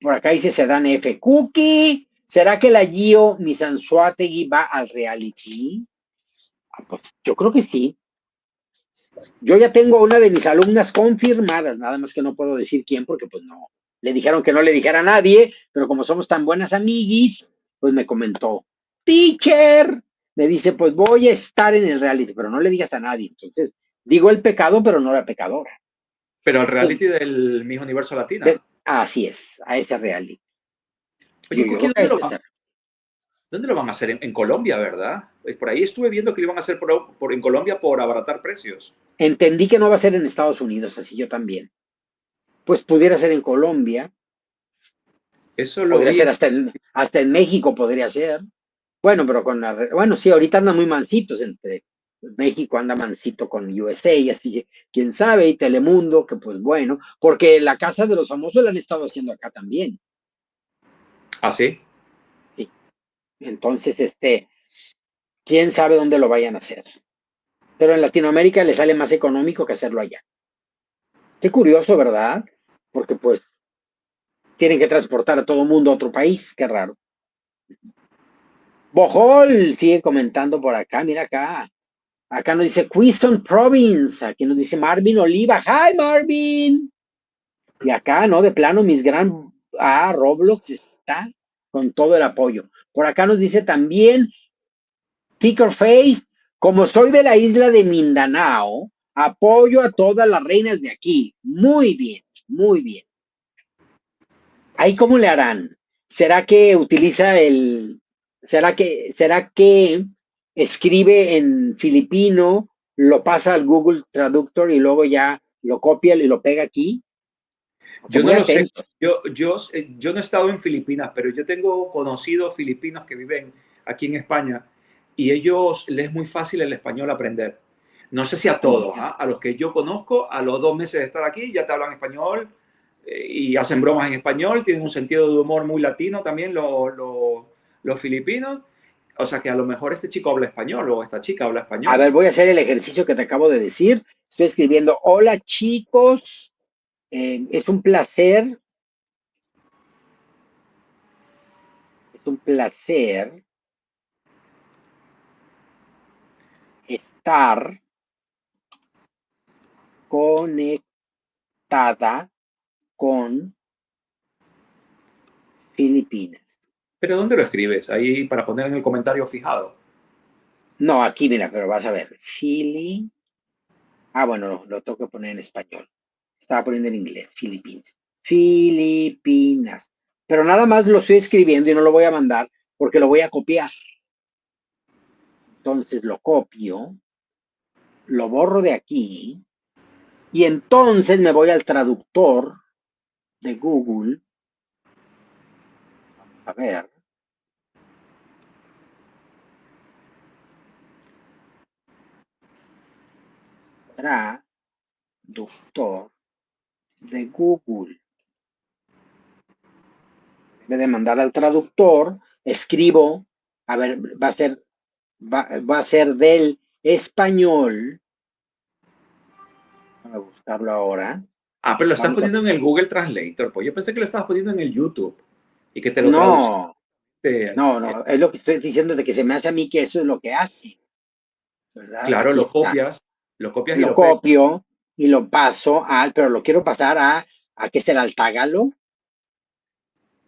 por acá dice Sedan F. Cookie, ¿será que la Gio Misanzuategui va al reality? Pues yo creo que sí. Yo ya tengo una de mis alumnas confirmadas, nada más que no puedo decir quién porque pues no. Le dijeron que no le dijera a nadie, pero como somos tan buenas amiguis, pues me comentó, teacher, me dice, pues voy a estar en el reality, pero no le digas a nadie. Entonces, digo el pecado, pero no la pecadora. Pero el Entonces, reality del Miss Universo Latina. así es, a ese reality. Oye, Yo Cookie, creo que a este está. ¿dónde lo van a hacer? En Colombia, ¿verdad? Por ahí estuve viendo que lo iban a hacer en Colombia por abaratar precios. Entendí que no va a ser en Estados Unidos, así yo también. Pues pudiera ser en Colombia, Eso lo podría vi ser en... hasta en México, podría ser. Bueno, pero con la, bueno, sí, ahorita andan muy mansitos entre México anda mansito con USA, así que quién sabe, y Telemundo, que pues bueno, porque la Casa de los Famosos la han estado haciendo acá también, ¿Ah, sí? sí. Entonces, quién sabe dónde lo vayan a hacer. Pero en Latinoamérica le sale más económico que hacerlo allá. Qué curioso, ¿verdad? Porque pues tienen que transportar a todo mundo a otro país, qué raro. Bohol sigue comentando por acá, mira acá. Acá nos dice Quezon Province, aquí nos dice Marvin Oliva. ¡Hi, Marvin! Y acá, ¿no? De plano, mis gran... Roblox está con todo el apoyo. Por acá nos dice también Ticker Face, como soy de la isla de Mindanao, apoyo a todas las reinas de aquí. Muy bien, muy bien. ¿Ahí cómo le harán? ¿Será que utiliza será que escribe en filipino, lo pasa al Google Traductor y luego ya lo copia y lo pega aquí? Porque Yo muy no lo sé. atento. Yo no he estado en Filipinas, pero yo tengo conocidos filipinos que viven aquí en España y ellos les es muy fácil el español aprender. No sé si a todos, ¿ah? A los que yo conozco, a los 2 meses de estar aquí ya te hablan español y hacen bromas en español, tienen un sentido de humor muy latino también los filipinos. O sea que a lo mejor este chico habla español o esta chica habla A español. ver, voy a hacer el ejercicio que te acabo de decir. Estoy escribiendo, hola chicos, es un placer estar conectada con Filipinas. Pero ¿dónde lo escribes? Ahí para poner en el comentario fijado. No, aquí mira, pero vas a ver. Bueno, lo tengo que poner en español. Estaba poniendo en inglés, Philippines. Filipinas. Pero nada más lo estoy escribiendo y no lo voy a mandar porque lo voy a copiar. Entonces lo copio, lo borro de aquí y entonces me voy al traductor de Google. Vamos a ver. Traductor de Google. En vez de mandar al traductor, escribo, a ver, va a ser del español. Vamos a buscarlo ahora. Ah, pero lo estás Vamos a, poniendo en el Google Translator, pues yo pensé que lo estabas poniendo en el YouTube y que te lo traducía. no, no, es lo que estoy diciendo de que se me hace a mí que eso es lo que hace, ¿verdad? Claro, Aquí está. lo copias y Lo lo pegas. copio y lo paso pero lo quiero pasar ¿a qué será? ¿Al tagalo?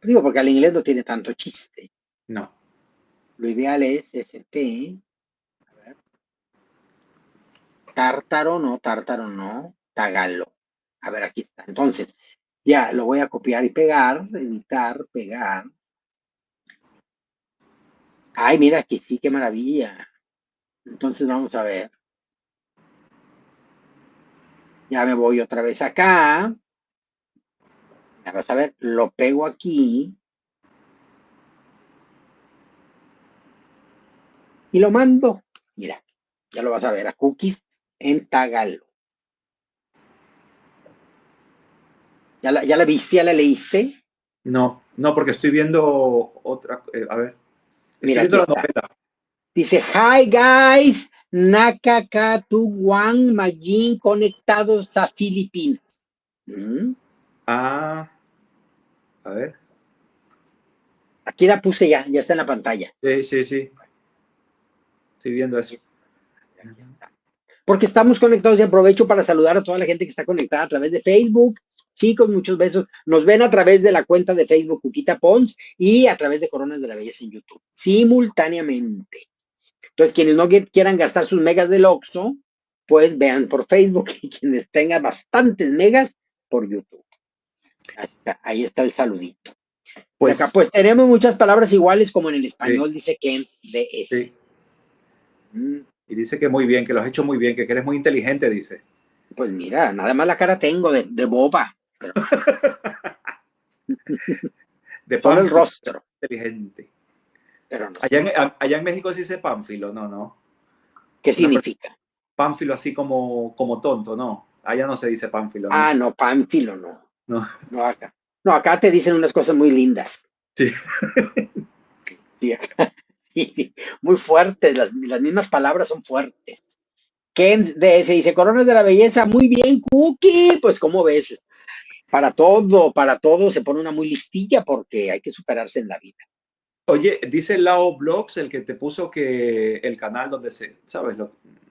Digo, porque al inglés no tiene tanto chiste. No. Lo ideal es a ver, tártaro no, tagalo. A ver, aquí está. Entonces, ya lo voy a copiar y pegar, editar, pegar. Ay, mira, aquí sí, qué maravilla. Entonces vamos a ver. Ya me voy otra vez acá. Ya vas a ver, lo pego aquí y lo mando. Mira, ya lo vas a ver a cookies en tagalo. ¿Ya la viste? ¿Ya la leíste? No, no, porque estoy viendo otra. A ver, estoy Mira, aquí viendo la está. novela. Dice, hi guys, Nakakatuwang Magin conectados a Filipinas. ¿Mm? Ah, a ver. Aquí la puse ya está en la pantalla. Sí, sí, sí. Estoy viendo Aquí eso. está, aquí está. Porque estamos conectados y aprovecho para saludar a toda la gente que está conectada a través de Facebook. Chicos, muchos besos. Nos ven a través de la cuenta de Facebook Cuquita Pons y a través de Coronas de la Belleza en YouTube, simultáneamente. Entonces, quienes no quieran gastar sus megas del Oxxo, pues vean por Facebook y quienes tengan bastantes megas por YouTube. Ahí está el saludito. Y acá, Pues pues tenemos muchas palabras iguales como en el sí, español, dice Ken DS. sí. Y dice que muy bien, que lo has hecho muy bien, que eres muy inteligente, dice. Pues mira, nada más la cara tengo de boba, pero De solo el pánfilo, rostro, inteligente. pero no Allá sé. allá en México se dice pánfilo, no, no. ¿Qué Una significa? pánfilo así como tonto, no. Allá no se dice pánfilo, no. No, pánfilo, no. No. No acá. No, acá te dicen unas cosas muy lindas. Sí. Sí, sí, sí, muy fuertes, las mismas palabras son fuertes. Ken DS dice, Coronas de la Belleza, muy bien, Cookie. Pues, ¿cómo ves? para todo se pone una muy listilla porque hay que superarse en la vida. Oye, dice Lao Blogs, el que te puso que el canal donde ¿sabes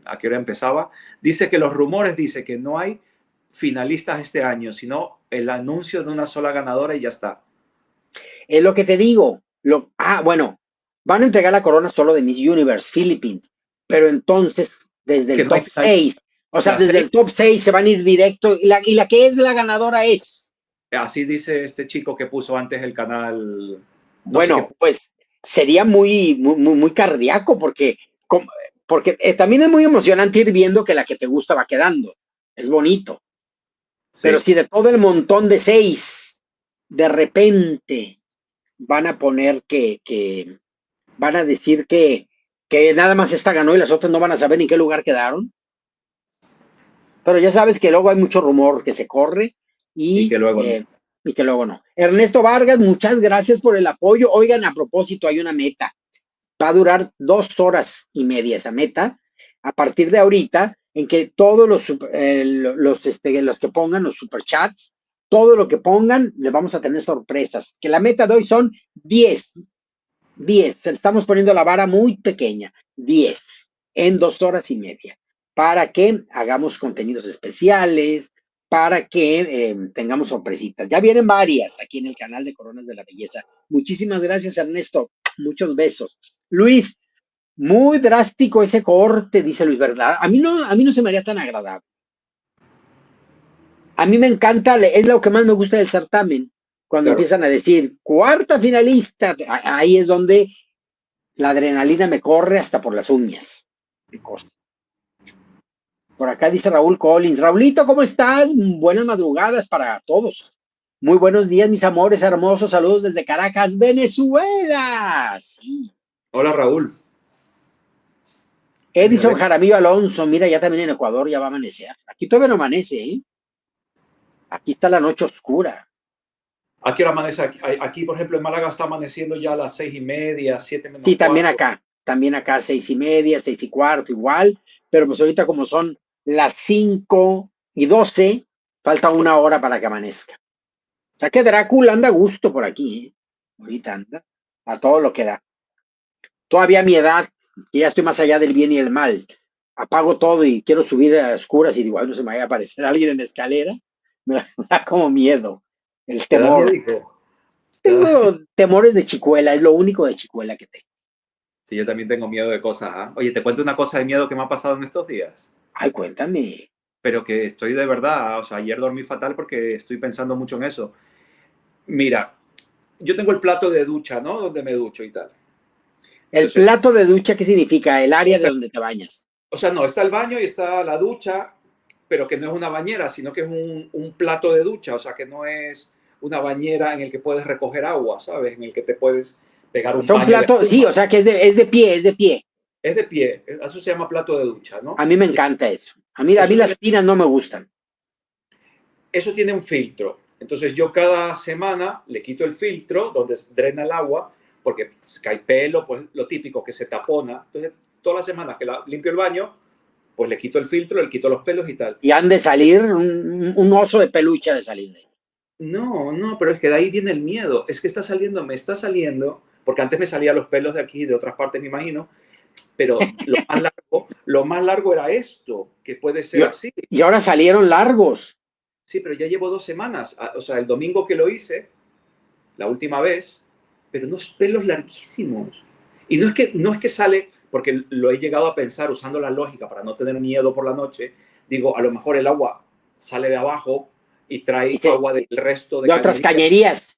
a qué hora empezaba? Dice que los rumores dice que no hay finalistas este año, sino el anuncio de una sola ganadora y ya está. Es lo que te digo. Bueno, van a entregar la corona solo de Miss Universe Philippines, pero entonces desde Que el no hay top final, 6, o sea, las desde seis, el top 6 se van a ir directo y la que es la ganadora es. así dice este chico que puso antes el canal, no sé qué. Bueno, pues sería muy cardíaco porque también es muy emocionante ir viendo que la que te gusta va quedando. Es bonito. Pero Sí, si de todo el montón de 6, de repente van a poner van a decir que nada más esta ganó y las otras no van a saber en qué lugar quedaron. Pero ya sabes que luego hay mucho rumor que se corre y y, que luego no. eh, y que luego no. Ernesto Vargas, muchas gracias por el apoyo. Oigan, a propósito, hay una meta. Va a durar 2 horas y media esa meta. A partir de ahorita, en que todos los que pongan los superchats, todo lo que pongan, les vamos a tener sorpresas. Que la meta de hoy son 10. Estamos poniendo la vara muy pequeña. 10 en 2 horas y media. Para que hagamos contenidos especiales, para que tengamos sorpresitas. Ya vienen varias aquí en el canal de Coronas de la Belleza. Muchísimas gracias, Ernesto. Muchos besos. Luis, muy drástico ese corte, dice Luis, ¿verdad? A mí no se me haría tan agradable. A mí me encanta, es lo que más me gusta del certamen, cuando Claro. empiezan a decir, cuarta finalista, ahí es donde la adrenalina me corre hasta por las uñas. Qué cosa. Por acá dice Raúl Collins. Raulito, ¿cómo estás? Buenas madrugadas para todos. Muy buenos días, mis amores hermosos. Saludos desde Caracas, Venezuela. Sí. Hola Raúl. A Edison ver, Jaramillo Alonso, mira, ya también en Ecuador ya va a amanecer. Aquí todavía no amanece, ¿eh? Aquí está la noche oscura. ¿a qué hora amanece aquí? Aquí, por ejemplo, en Málaga está amaneciendo ya a las 6:30, 7 menos Sí, cuarto. también acá 6 y media, 6 y cuarto, igual, pero pues ahorita como son las 5:12, falta 1 hora para que amanezca. O sea que Drácula anda a gusto por aquí, ¿eh? Ahorita anda a todo lo que da. Todavía a mi edad, que ya estoy más allá del bien y el mal, apago todo y quiero subir a oscuras y digo, ay, no se me vaya a aparecer alguien en la escalera, me da como miedo, el ¿Te da temor. miedo? Tengo temores de chicuela, es lo único de chicuela que tengo. Sí, yo también tengo miedo de cosas. ¿Ah? Oye, te cuento una cosa de miedo que me ha pasado en estos días, Ay, cuéntame. pero que estoy de verdad, o sea, ayer dormí fatal porque estoy pensando mucho en eso. Mira, yo tengo el plato de ducha, ¿no? Donde me ducho y tal. El Entonces, plato de ducha, ¿qué significa? El o área de sea, donde te bañas. no, está el baño y está la ducha, pero que no es una bañera, sino que es un plato de ducha, o sea, que no es una bañera en el que puedes recoger agua, ¿sabes? En el que te puedes pegar O un sea, un baño de plato, sí, espuma. o sea que es de pie, es de pie. Es de pie, eso se llama plato de ducha, A ¿no? mí me encanta eso. A mí Eso las tiene, tinas no me gustan. eso tiene un filtro. Entonces yo cada semana le quito el filtro donde drena el agua, porque pues, cae pelo, pues lo típico que se tapona. Entonces todas las semanas que limpio el baño, pues le quito el filtro, le quito los pelos y tal. Y han de salir un oso de peluche de salir de ahí. No, no, pero es que de ahí viene el miedo. Es que me está saliendo, porque antes me salían los pelos de aquí, de otras partes, me imagino, pero lo más largo era esto, que puede Y, ser así. y ahora salieron largos. Sí, pero ya llevo 2 semanas. O sea, el domingo que lo hice, la última vez, pero unos pelos larguísimos. Y no es que sale, porque lo he llegado a pensar usando la lógica para no tener miedo por la noche, digo, a lo mejor el agua sale de abajo y trae Dice, agua del resto de de otras cañerías. cañerías.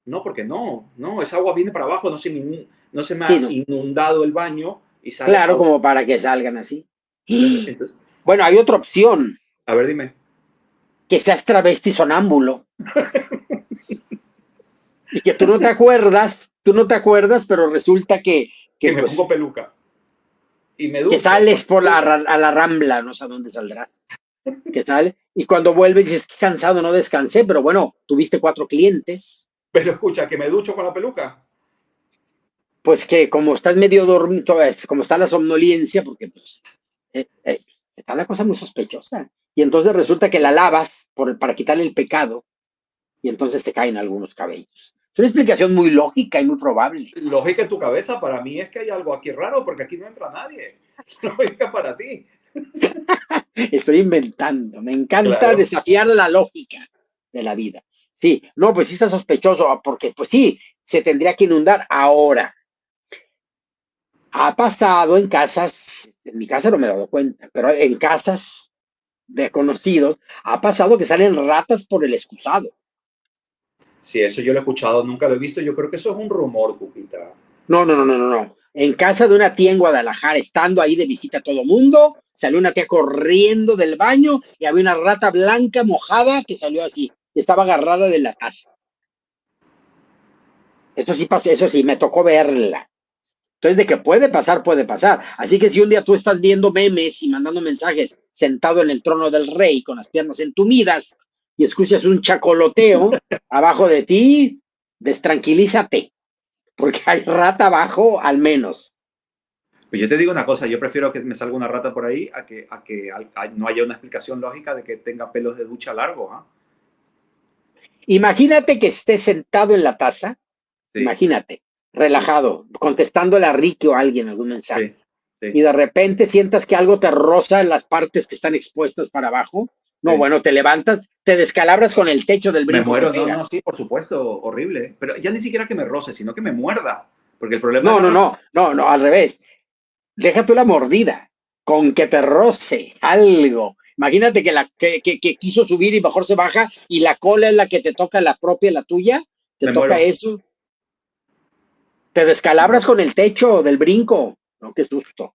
No, porque no, esa agua viene para abajo, no se me Sí, ha no. inundado el baño y sale Claro, agua. como para que salgan así. Entonces, Bueno, hay otra opción, a ver, dime, que seas travesti sonámbulo y que tú no te acuerdas, pero resulta que que me pongo pues peluca y me que ducho con sales peluca. a la rambla, no sé a dónde saldrás, que sale, y cuando vuelves dices, qué cansado, no descansé, pero bueno, tuviste 4 clientes, Pero escucha, que me ducho con la peluca. pues que como estás medio dormido, como está la somnolencia, porque pues está la cosa muy sospechosa, y entonces resulta que la lavas para quitarle el pecado, y entonces te caen algunos cabellos. Es una explicación muy lógica y muy probable. Lógica en tu cabeza, para mí es que hay algo aquí raro porque aquí no entra nadie. Lógica para ti. Estoy inventando. Me encanta Claro. desafiar la lógica de la vida. Sí, no, pues sí está sospechoso, porque pues sí, se tendría que inundar ahora. Ha pasado en casas, en mi casa no me he dado cuenta, pero en casas de conocidos, ha pasado que salen ratas por el excusado. Sí, eso yo lo he escuchado, nunca lo he visto. Yo creo que eso es un rumor, Cupita. No, no, no, no, no, no. En casa de una tía en Guadalajara, estando ahí de visita a todo mundo, salió una tía corriendo del baño y había una rata blanca mojada que salió así, y estaba agarrada de la taza. Eso sí pasó, eso sí, me tocó verla. Entonces, de que puede pasar, puede pasar. Así que si un día tú estás viendo memes y mandando mensajes sentado en el trono del rey con las piernas entumidas y escuchas un chacoloteo abajo de ti, destranquilízate, porque hay rata abajo al menos. Pues yo te digo una cosa, yo prefiero que me salga una rata por ahí a que no haya una explicación lógica de que tenga pelos de ducha largos. ¿Ah? Imagínate que estés sentado en la taza, Sí, imagínate, sí, relajado, contestándole a Ricky o a alguien algún mensaje, sí, sí, y de repente sientas que algo te roza en las partes que están expuestas para abajo. No, sí. bueno, te levantas, te descalabras con el techo del Me brinco que muero, no, pegas. no, sí, por supuesto, horrible. Pero ya ni siquiera que me roce, sino que me muerda. Porque el problema de No, la no, rata, no, no, no, al revés. Deja tú la mordida, con que te roce algo. Imagínate que quiso subir y mejor se baja y la cola es la que te toca la propia, la tuya, te me toca muero. eso, te descalabras con el techo del brinco. No, qué susto.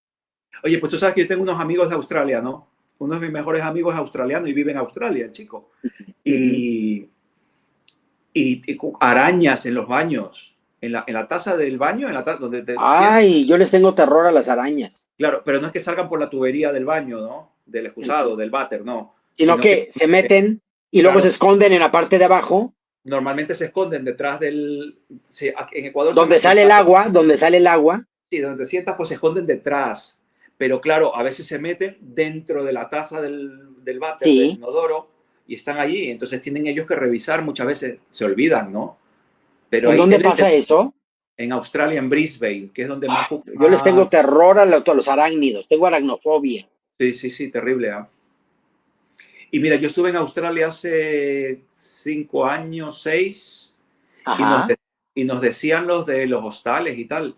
Oye, pues tú sabes que yo tengo unos amigos de Australia, ¿no? Uno de mis mejores amigos es australiano y vive en Australia, el chico. Ujú. Y, y arañas en los baños, en la taza del baño, en la taza donde te sientas. Ay, yo les tengo terror a las arañas. Claro, pero no es que salgan por la tubería del baño, ¿no? Del excusado, Entonces, del váter, no. sino Sino que, que se meten y luego claro, se esconden en la parte de abajo, normalmente se esconden detrás del... en Ecuador se llama donde sale el excusado. agua, donde sale el agua. Sí, donde te sientas, pues se esconden detrás. Pero claro, a veces se meten dentro de la taza del váter, del Sí. inodoro, y están allí. Entonces tienen ellos que revisar, muchas veces se olvidan, ¿no? Pero ¿En ahí dónde él es pasa eso? en Australia, en Brisbane, que es donde más... Ay, yo les tengo más terror a los arácnidos, tengo aracnofobia. sí, sí, sí, terrible. ¿Eh? Y mira, yo estuve en Australia hace 5 años, 6, y nos, Ajá, de- y nos decían los de los hostales y tal,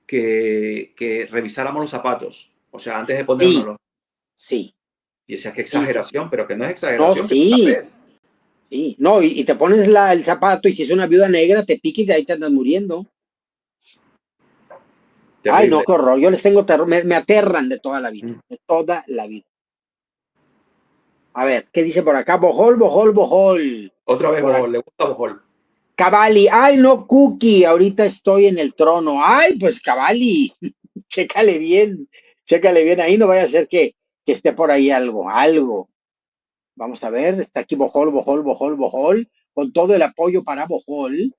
que revisáramos los zapatos. O sea, antes de sí, ponérnoslos. sí, Y decía, qué sí, sí, exageración, sí. pero que no es No, exageración, que tú la sí, ves. sí. No, y te pones el zapato y si es una viuda negra te pica y de ahí te andas muriendo. Ay, no, Terrible. qué horror. Yo les tengo terror, me aterran de toda la vida, Mm. de toda la vida. A ver, ¿qué dice por acá? Bojol, bojol, bojol. Otra vez Por acá. Bohol, le gusta Bohol. Cavalli, ay, no, Cookie, ahorita estoy en el trono. Ay, pues Cavalli, chécale bien ahí, no vaya a ser que esté por ahí algo, algo. Vamos a ver, está aquí Bojol, Bojol, Bojol, Bojol, con todo el apoyo para Bojol.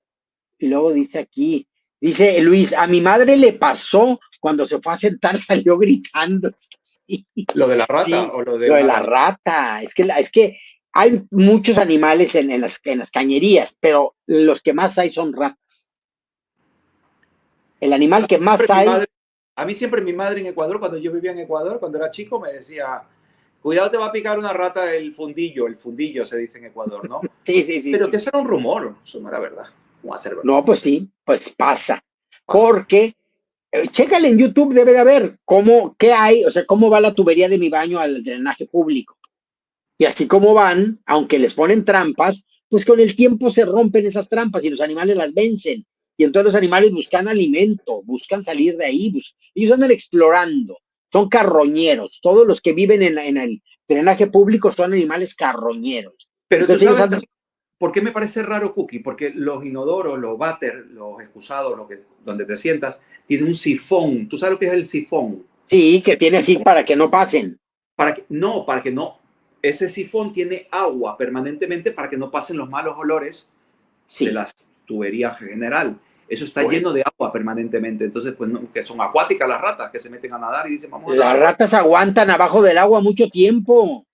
Y luego dice aquí, dice Luis, a mi madre le pasó cuando se fue a sentar, salió gritando. Sí, ¿Lo de la rata sí, o lo de lo de una la araña? rata. Es que hay muchos animales en las cañerías, pero los que más hay son ratas. El animal que más Siempre mi hay, madre, a mí siempre mi madre en Ecuador, cuando yo vivía en Ecuador, cuando era chico, me decía, cuidado te va a picar una rata el fundillo se dice en Ecuador, ¿no? sí, sí, sí, Pero que sí. eso era un rumor, eso no era verdad. ¿Cómo va a ser verdad? No, No pues sé, sí, pues pasa. pasa. Porque chécale en YouTube, debe de haber qué hay, o sea, cómo va la tubería de mi baño al drenaje público. Y así como van, aunque les ponen trampas, pues con el tiempo se rompen esas trampas y los animales las vencen. Y entonces los animales buscan alimento, buscan salir de ahí, ellos andan explorando, son carroñeros. Todos los que viven en el drenaje público son animales carroñeros. Pero tú Entonces ellos sabes andan, también por qué me parece raro, Cookie, porque los inodoros, los váter, los excusados, donde te sientas, tiene un sifón. ¿Tú sabes lo que es el sifón? sí, que El tiene así sifón para que no pasen. para que no, ese sifón tiene agua permanentemente para que no pasen los malos olores de Sí, las tuberías general. Eso está bueno. lleno de agua permanentemente. Entonces, pues, no, que son acuáticas las ratas que se meten a nadar y dicen, vamos a Las nadar por aquí. ratas aguantan abajo del agua mucho tiempo.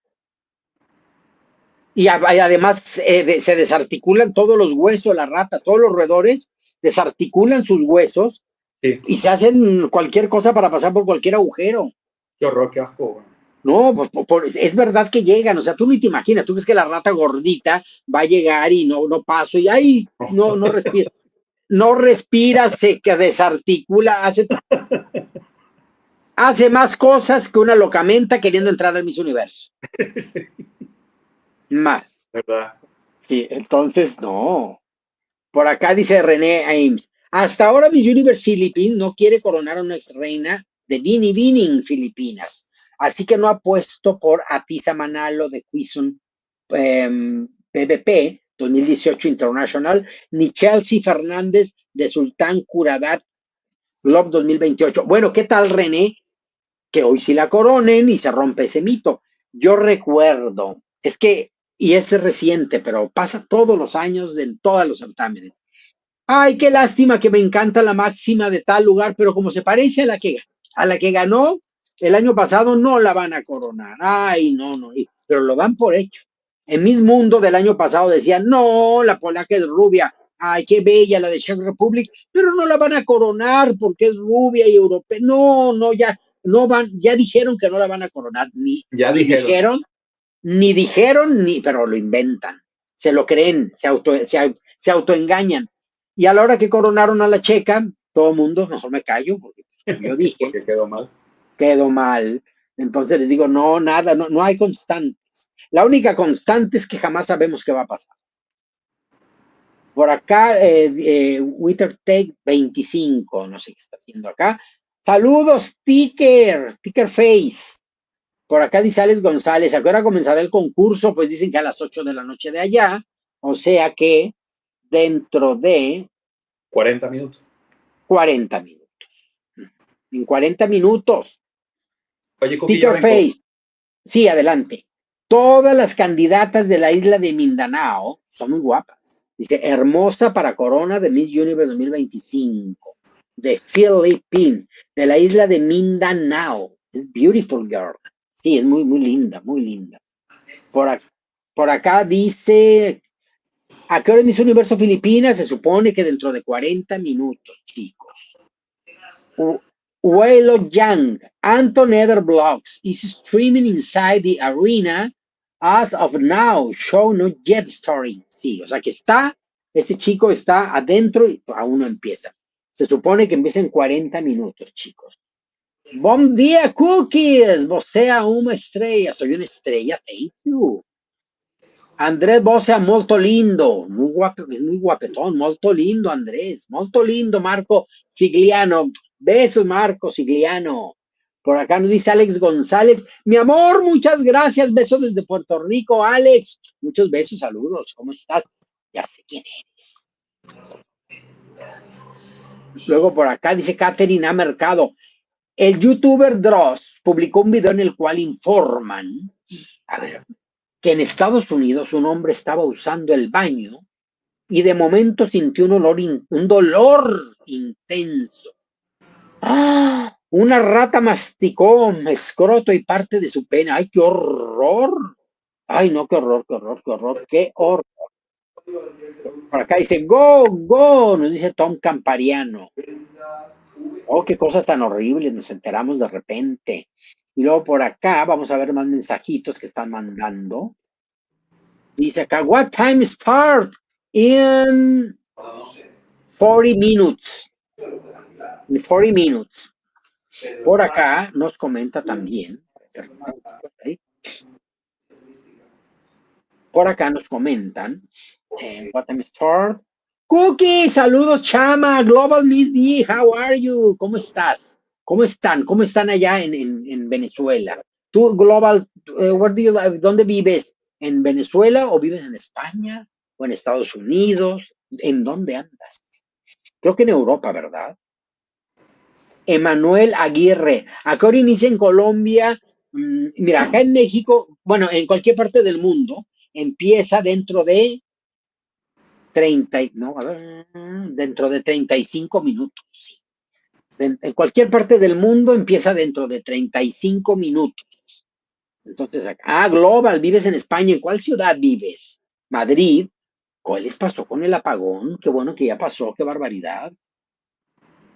y además se desarticulan todos los huesos, las ratas, todos los roedores desarticulan sus huesos Sí, y se hacen cualquier cosa para pasar por cualquier agujero. qué horror, qué asco, güey. No, pues es verdad que llegan, o sea, tú ni te imaginas, tú crees que la rata gordita va a llegar y no paso y ay, no respira, no respira, se que desarticula, hace más cosas que una locamenta queriendo entrar al Miss Universo. Sí, Más. ¿verdad? Sí, entonces no. Por acá dice René Ames. Hasta ahora Miss Universe Philippines no quiere coronar a una ex reina de Bini Bini Filipinas. Así que no ha puesto por Atisa Manalo de Quizon PVP 2018 International, ni Chelsea Fernández de Sultán Curadat Globe 2028. Bueno, ¿qué tal, René? Que hoy sí la coronen y se rompe ese mito. Yo recuerdo, es que, y es reciente, pero pasa todos los años en todos los certámenes. Ay, qué lástima que me encanta la máxima de tal lugar, pero como se parece a la que ganó el año pasado, no la van a coronar. Ay, no, pero lo dan por hecho. En Miss Mundo del año pasado decían, no, la polaca es rubia. Ay, qué bella la de Czech Republic, pero no la van a coronar porque es rubia y europea. No, ya, no van, ya dijeron que no la van a coronar, Ya dijeron. pero lo inventan, se lo creen, se autoengañan. Y a la hora que coronaron a la checa, todo el mundo, mejor me callo, porque como yo dije, Porque quedó mal. quedó mal. Entonces les digo, no, nada, no hay constantes. La única constante es que jamás sabemos qué va a pasar. Por acá, WitterTech 25, no sé qué está haciendo acá. Saludos, Ticker Face. Por acá dice Alex González, ¿a qué hora comenzará el concurso? Pues dicen que a las 8 de la noche de allá, o sea que dentro de 40 minutos. 40 minutos. En 40 minutos, Oye, Cookie, ya Ticker vengo. Face, sí, adelante. Todas las candidatas de la isla de Mindanao son muy guapas. Dice, hermosa para corona de Miss Universe 2025, de Philippines, de la isla de Mindanao. Es beautiful girl. Sí, es muy linda, muy linda. Por, por acá dice, ¿a qué hora es Miss Universo Filipinas? Se supone que dentro de 40 minutos, chicos. Uelo Yang, Anton Eder Blocks is streaming inside the arena as of now. Show not yet starting. Sí, o sea que este chico está adentro y aún no empieza. Se supone que empieza en 40 minutos, chicos. Bom día, cookies. Vocea una estrella. Soy una estrella, thank you. Andrés Bosea, molto lindo, muy guapetón, molto lindo Andrés, molto lindo Marco Sigliano, besos Marco Sigliano. Por acá nos dice Alex González, mi amor, muchas gracias, besos desde Puerto Rico, Alex, muchos besos, saludos, ¿cómo estás? Ya sé quién eres. Luego por acá dice Catherine A. Mercado, el youtuber Dross publicó un video en el cual informan, a ver, que en Estados Unidos un hombre estaba usando el baño y de momento sintió un dolor intenso. ¡Ah! Una rata masticó escroto y parte de su pene. ¡Ay, qué horror! ¡Ay, no, qué horror, qué horror, qué horror, qué horror! Por acá dice, go, go, nos dice Tom Campariano. Oh, qué cosas tan horribles, nos enteramos de repente. Y luego por acá vamos a ver más mensajitos que están mandando. Dice acá, what time start? In 40 minutes. In 40 minutes. Por acá nos comenta también. Por acá nos comentan. What time start? Cookie, saludos, Chama. Global Miss B, how are you? ¿Cómo estás? ¿Cómo están? ¿Cómo están allá en Venezuela? Tú, Global, ¿dónde vives? ¿En Venezuela o vives en España? ¿O en Estados Unidos? ¿En dónde andas? Creo que en Europa, ¿verdad? Emanuel Aguirre. ¿A qué hora inicia en Colombia? Mira, acá en México, bueno, en cualquier parte del mundo, empieza dentro de 30, no, a ver, dentro de 35 minutos, sí. En cualquier parte del mundo empieza dentro de 35 minutos. Entonces, Global, vives en España. ¿En cuál ciudad vives? Madrid. ¿Cuál les pasó con el apagón? Qué bueno que ya pasó, qué barbaridad.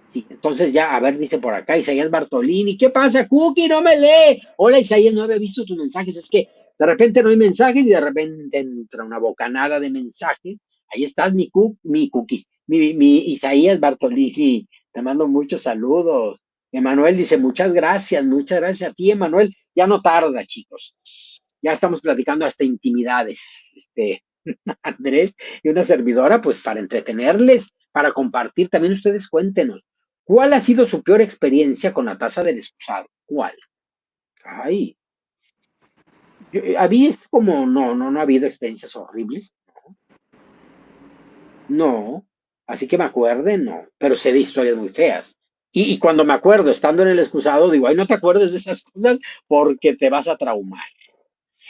Sí, entonces ya, a ver, dice por acá Isaías Bartolini, ¿qué pasa, Cookie? No me lee. Hola, Isaías, no había visto tus mensajes. Es que de repente no hay mensajes y de repente entra una bocanada de mensajes. Ahí estás, mi Cookies, mi Isaías Bartolini. Te mando muchos saludos. Emanuel dice, muchas gracias a ti, Emanuel. Ya no tarda, chicos. Ya estamos platicando hasta intimidades. Andrés y una servidora, pues para entretenerles, para compartir. También ustedes cuéntenos. ¿Cuál ha sido su peor experiencia con la taza del excusado? ¿Cuál? Ay, a mí es como, no ha habido experiencias horribles. No, así que me acuerde, no, pero sé de historias muy feas. Y cuando me acuerdo, estando en el excusado, digo, ay, no te acuerdes de esas cosas porque te vas a traumar.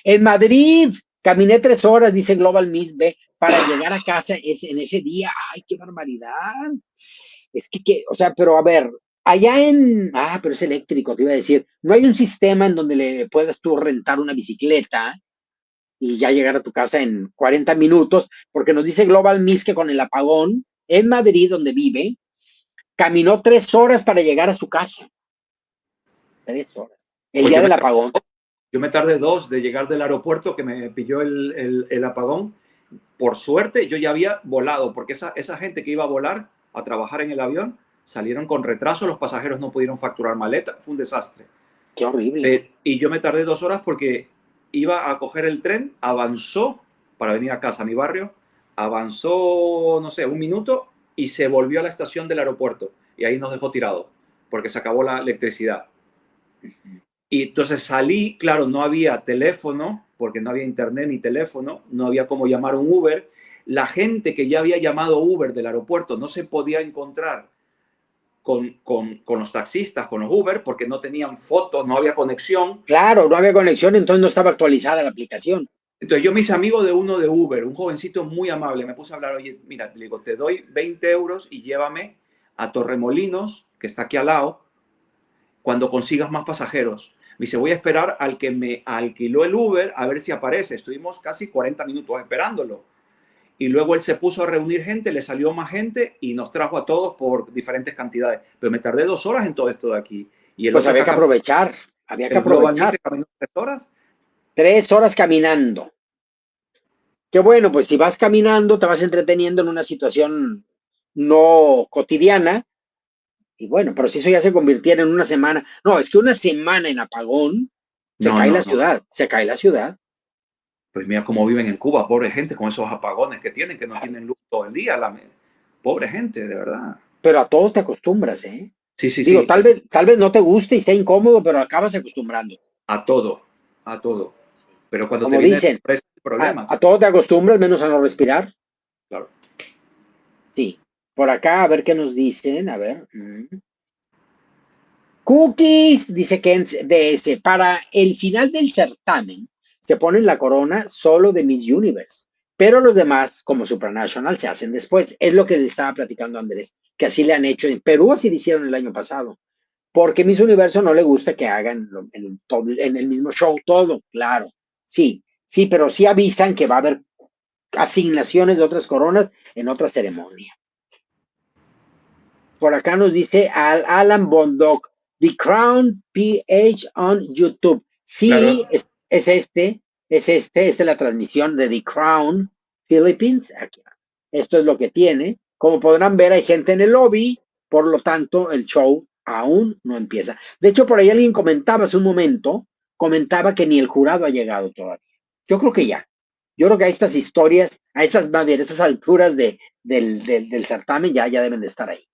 En Madrid, caminé 3 horas, dice Global Miss B, para llegar a casa en ese día. Ay, qué barbaridad. Es o sea, pero a ver, pero es eléctrico, te iba a decir, no hay un sistema en donde le puedas tú rentar una bicicleta y ya llegar a tu casa en 40 minutos, porque nos dice Global Miss que con el apagón en Madrid, donde vive, caminó 3 horas para llegar a su casa. 3 horas. El Pues día del apagón. yo me tardé 2 de llegar del aeropuerto que me pilló el apagón. Por suerte yo ya había volado, porque esa gente que iba a volar a trabajar en el avión salieron con retraso, los pasajeros no pudieron facturar maleta, fue un desastre. Qué horrible. Y yo me tardé 2 horas porque iba a coger el tren, avanzó para venir a casa, a mi barrio, avanzó, no sé, un minuto y se volvió a la estación del aeropuerto y ahí nos dejó tirados porque se acabó la electricidad. Y entonces salí, claro, no había teléfono, porque no había internet ni teléfono, no había cómo llamar un Uber. La gente que ya había llamado Uber del aeropuerto no se podía encontrar con los taxistas, con los Uber, porque no tenían fotos, no había conexión. Claro, no había conexión, entonces no estaba actualizada la aplicación. Entonces yo me hice amigo de uno de Uber, un jovencito muy amable, me puse a hablar, oye, mira, le digo, te doy 20 euros y llévame a Torremolinos, que está aquí al lado, cuando consigas más pasajeros. Me dice, voy a esperar al que me alquiló el Uber a ver si aparece. Estuvimos casi 40 minutos esperándolo. Y luego él se puso a reunir gente, le salió más gente y nos trajo a todos por diferentes cantidades. Pero me tardé 2 horas en todo esto de aquí. Y el Pues otro había que aprovechar, el Global Meet caminó 3 horas. 3 horas caminando. Qué bueno, pues si vas caminando, te vas entreteniendo en una situación no cotidiana. Y bueno, pero si eso ya se convirtiera en una semana. No, es que una semana en apagón, se No, cae no, la no. ciudad, se cae la ciudad. Pues mira cómo viven en Cuba, pobre gente, con esos apagones que tienen, que no tienen luz todo el día. Pobre gente, de verdad. Pero a todo te acostumbras, ¿eh? Sí, sí, Digo, sí. tal vez no te guste y sea incómodo, pero acabas acostumbrando. A todo, a todo. Sí. Pero cuando te Como viene de dicen, sorpresa, el problema, a todo te acostumbras menos a no respirar. claro. Sí. Por acá, a ver qué nos dicen. A ver. Cookies, dice Ken DS. Para el final del certamen, se ponen la corona solo de Miss Universe. Pero los demás, como Supranational, se hacen después. Es lo que le estaba platicando a Andrés, que así le han hecho. En Perú así lo hicieron el año pasado. Porque Miss Universo no le gusta que hagan en el mismo show todo, claro. Sí, sí, pero sí avisan que va a haber asignaciones de otras coronas en otra ceremonia. Por acá nos dice Alan Bondoc, The Crown PH on YouTube. Claro, Sí, esta es la transmisión de The Crown Philippines. Aquí. Esto es lo que tiene. Como podrán ver, hay gente en el lobby, por lo tanto, el show aún no empieza. De hecho, por ahí alguien comentaba hace un momento, comentaba que ni el jurado ha llegado todavía. Yo creo que ya. Yo creo que a estas historias, más bien, a estas alturas del certamen ya deben de estar ahí.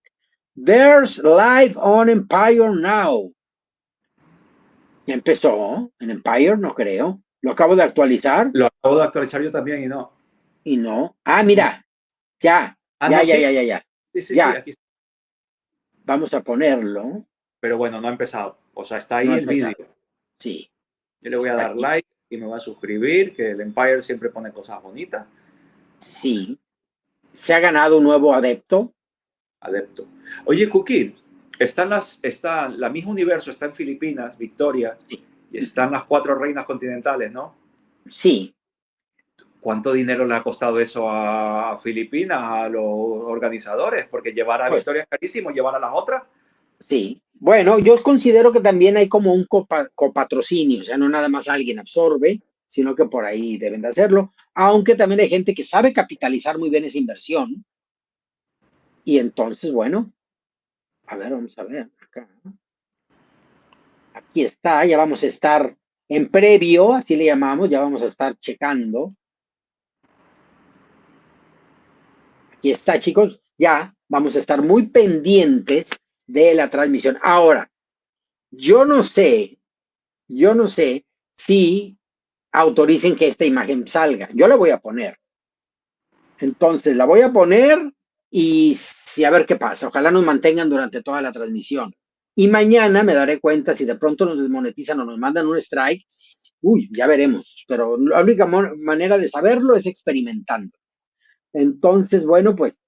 There's live on Empire now. Ya empezó en Empire, no creo. Lo acabo de actualizar lo acabo de actualizar yo también y no. y no. Ah, No. mira, ya, Ah, ya, no, ya, sí. ya, ya, ya. Sí, sí, sí, Ya, aquí está. vamos a ponerlo. Pero bueno, no ha empezado. O sea, está No ahí ha el vídeo. empezado. Sí, Yo le voy a está dar aquí. like y me voy a suscribir, que el Empire siempre pone cosas bonitas. Sí, se ha ganado un nuevo adepto. Adepto. Oye, Cookie, está la misma universo, está en Filipinas, Victoria, Sí. Y están las cuatro reinas continentales, ¿no? Sí, ¿Cuánto dinero le ha costado eso a Filipinas, a los organizadores? Porque llevar a pues Victoria es carísimo, llevar a las otras. sí. Bueno, yo considero que también hay como un copatrocinio, o sea, no nada más alguien absorbe, sino que por ahí deben de hacerlo, aunque también hay gente que sabe capitalizar muy bien esa inversión y entonces, bueno, a ver, vamos a ver acá. Aquí está, ya vamos a estar en previo, así le llamamos, ya vamos a estar checando. Aquí está, chicos, ya vamos a estar muy pendientes de la transmisión. Ahora, yo no sé, yo no sé si autoricen que esta imagen salga. Yo la voy a poner. Entonces, la voy a poner y si a ver qué pasa. Ojalá nos mantengan durante toda la transmisión. Y mañana me daré cuenta si de pronto nos desmonetizan o nos mandan un strike. Uy, ya veremos. Pero la única manera de saberlo es experimentando. Entonces, bueno, pues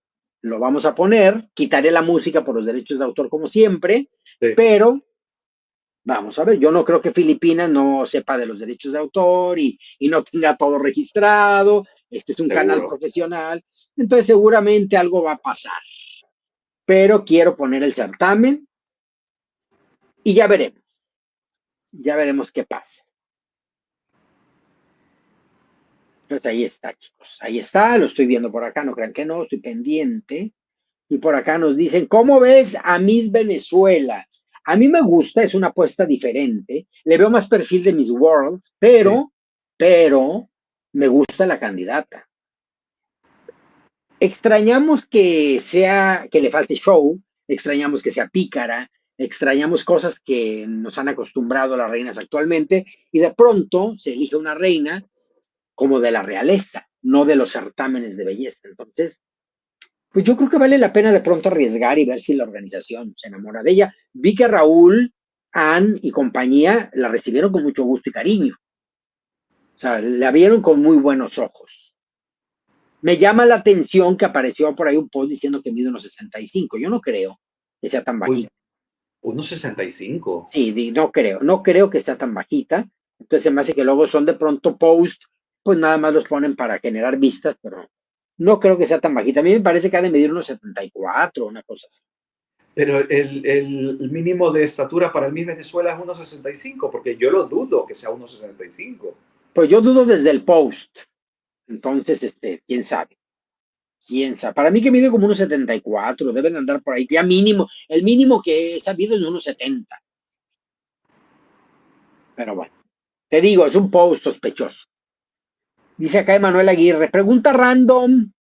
lo vamos a poner. Quitaré la música por los derechos de autor como siempre, Sí, pero vamos a ver, yo no creo que Filipinas no sepa de los derechos de autor y no tenga todo registrado. Este es un canal seguro. profesional, entonces seguramente algo va a pasar. Pero quiero poner el certamen y ya veremos qué pasa. Entonces ahí está, chicos, ahí está, lo estoy viendo por acá, no crean que no, estoy pendiente. Y por acá nos dicen, ¿cómo ves a Miss Venezuela? A mí me gusta, es una apuesta diferente. Le veo más perfil de Miss World, Sí. pero me gusta la candidata. Extrañamos que sea, que le falte show, extrañamos que sea pícara, extrañamos cosas que nos han acostumbrado las reinas actualmente, y de pronto se elige una reina como de la realeza, no de los certámenes de belleza. Entonces, pues yo creo que vale la pena de pronto arriesgar y ver si la organización se enamora de ella. Vi que Raúl, Ann y compañía la recibieron con mucho gusto y cariño. O sea, la vieron con muy buenos ojos. Me llama la atención que apareció por ahí un post diciendo que mide unos 65. Yo no creo que sea tan Uy, bajita. 1,65. Sí, no creo que sea tan bajita. Entonces se me hace que luego son de pronto post, pues nada más los ponen para generar vistas, pero no creo que sea tan bajita. A mí me parece que ha de medir unos 74, una cosa así. Pero el mínimo de estatura para el Miss Venezuela es 1,65, porque yo lo dudo que sea 1,65. Pues yo dudo desde el post. Entonces, quién sabe, quién sabe. Para mí que mide como unos 74, deben andar por ahí, ya mínimo, el mínimo que he sabido es de unos 70. Pero bueno, te digo, es un post sospechoso. Dice acá Emanuel Aguirre, pregunta random,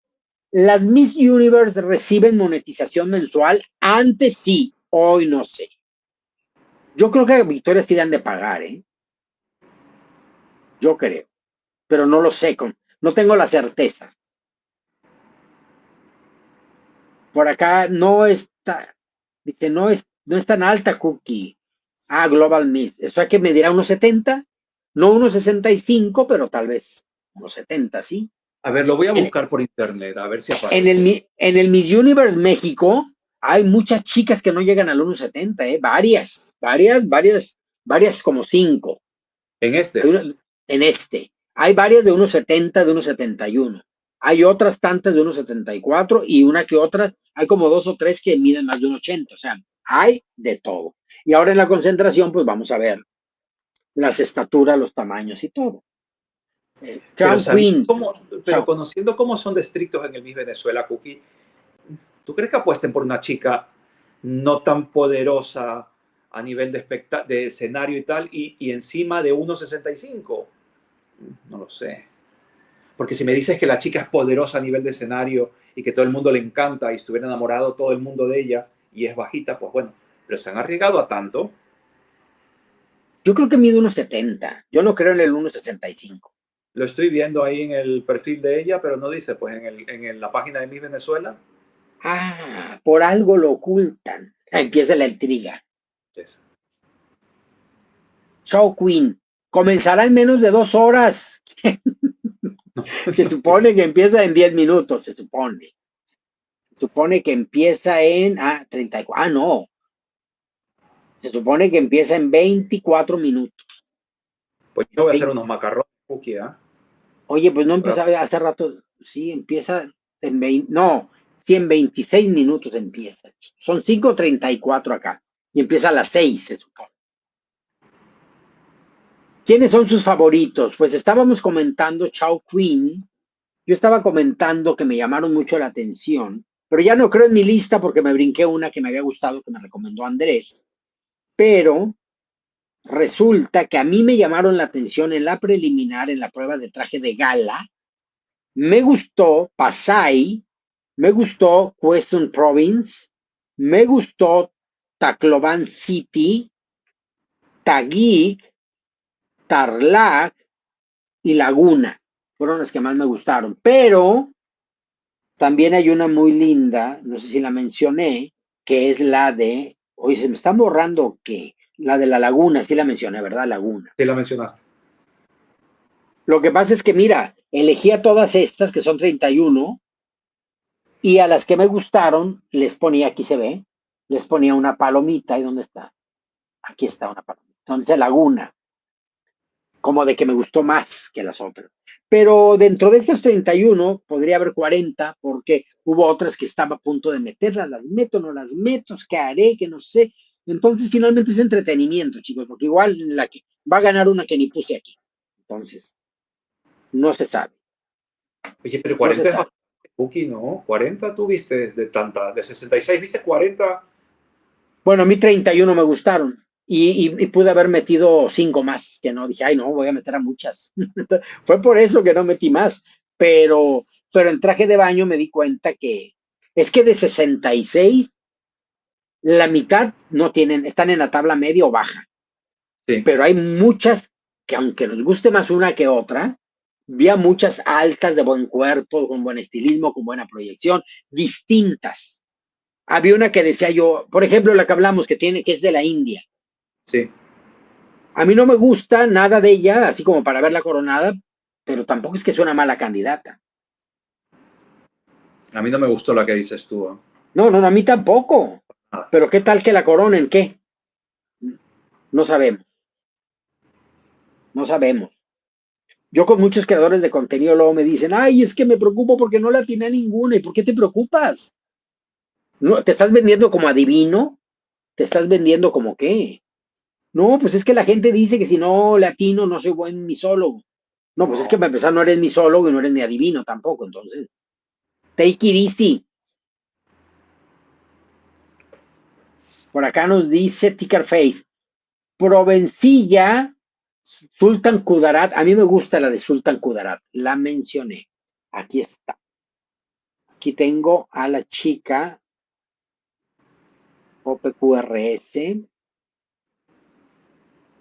¿las Miss Universe reciben monetización mensual? Antes sí, hoy no sé. Yo creo que a Victoria sí le han de pagar, ¿eh? Yo creo, pero no lo sé, no tengo la certeza. Por acá no está, dice, no es tan alta, Cookie. Ah, Global Miss. Esto hay que medir a unos 70, no unos 65, pero tal vez unos 70, ¿sí? A ver, lo voy a En, buscar por internet, a ver si en el, aparece. en el Miss Universe México hay muchas chicas que no llegan al 1,70, ¿eh? Varias como 5. En Hay este. una- en este. Hay varias de 1,70, de 1,71. Hay otras tantas de 1,74 y una que otras, hay como dos o tres que miden más de 1,80. O sea, hay de todo. Y ahora en la concentración, pues vamos a ver las estaturas, los tamaños y todo. Pero Crown Queen. pero Chao. conociendo cómo son de estrictos en el Miss Venezuela, Cookie, ¿tú crees que apuesten por una chica no tan poderosa a nivel de escenario y tal, y encima de 1,65? No lo sé. Porque si me dices que la chica es poderosa a nivel de escenario y que todo el mundo le encanta y estuviera enamorado todo el mundo de ella y es bajita, pues bueno, pero se han arriesgado a tanto. Yo creo que mide 1,70. Yo no creo en el 1,65. Lo estoy viendo ahí en el perfil de ella, pero no dice, pues la página de Miss Venezuela. Ah, por algo lo ocultan. Empieza la intriga. Es. Chao Queen. Comenzará en menos de 2 horas. Se supone que empieza en 10 minutos, se supone. Se supone que empieza en 34. Ah, no. Se supone que empieza en 24 minutos. Pues yo voy a hacer Vein- unos macarrones, Cookie, ¿ah? Oye, pues no Voy a- empezaba hace rato. Sí, empieza en 20, no, sí, en 26 minutos empieza. Son 5:34 acá. Y empieza a las 6, se supone. ¿Quiénes son sus favoritos? Pues estábamos comentando Chao Queen. Yo estaba comentando que me llamaron mucho la atención, pero ya no creo en mi lista porque me brinqué una que me había gustado, que me recomendó Andrés. Pero resulta que a mí me llamaron la atención en la preliminar, en la prueba de traje de gala. Me gustó Pasay, me gustó Quezon Province, me gustó Tacloban City, Taguig, Tarlac y Laguna. Fueron las que más me gustaron. Pero también hay una muy linda, no sé si la mencioné, que es la de, oye, se me está borrando que la de la Laguna, sí la mencioné, ¿verdad? Laguna. Sí, la mencionaste. Lo que pasa es que, mira, elegí a todas estas, que son 31, y a las que me gustaron, les ponía, aquí se ve, les ponía una palomita. ¿Y dónde está? Aquí está una palomita. Entonces, Laguna, como de que me gustó más que las otras. Pero dentro de estas 31 podría haber 40 porque hubo otras que estaba a punto de meterlas, las meto, no las meto, qué haré, que no sé. Entonces, finalmente es entretenimiento, chicos, porque igual la que va a ganar una que ni puse aquí. Entonces, no se sabe, Oye, pero no se 40 es sabe. bastante, Cookie, ¿no? 40 tú viste de tanta, de 66, ¿viste 40? Bueno, a mí 31 me gustaron y pude haber metido 5 más, que no dije, ay, no, voy a meter a muchas. Fue por eso que no metí más, pero, pero en traje de baño me di cuenta que es que de 66 la mitad no tienen, están en la tabla media o baja, Sí. pero hay muchas que aunque nos guste más una que otra, había muchas altas de buen cuerpo, con buen estilismo, con buena proyección, distintas. Había una que decía yo, por ejemplo, la que hablamos que tiene, que es de la India. Sí. A mí no me gusta nada de ella, así como para verla coronada, pero tampoco es que sea una mala candidata. A mí no me gustó la que dices tú, ¿eh? No, no, no, a mí tampoco. Nada. Pero ¿qué tal que la coronen? ¿Qué? No sabemos, no sabemos. Yo con muchos creadores de contenido luego me dicen, ay, es que me preocupo porque no la atiné a ninguna. ¿Y por qué te preocupas? ¿No, te estás vendiendo como adivino? ¿Te estás vendiendo como qué? No, pues es que la gente dice que si no latino no soy buen misólogo. No, pues es que No. para empezar no eres misólogo y no eres ni adivino tampoco. Entonces, take it easy. Por acá nos dice Ticker Face. Provencilla, Sultan Kudarat. A mí me gusta la de Sultan Kudarat. La mencioné. Aquí está. Aquí tengo a la chica OPQRS.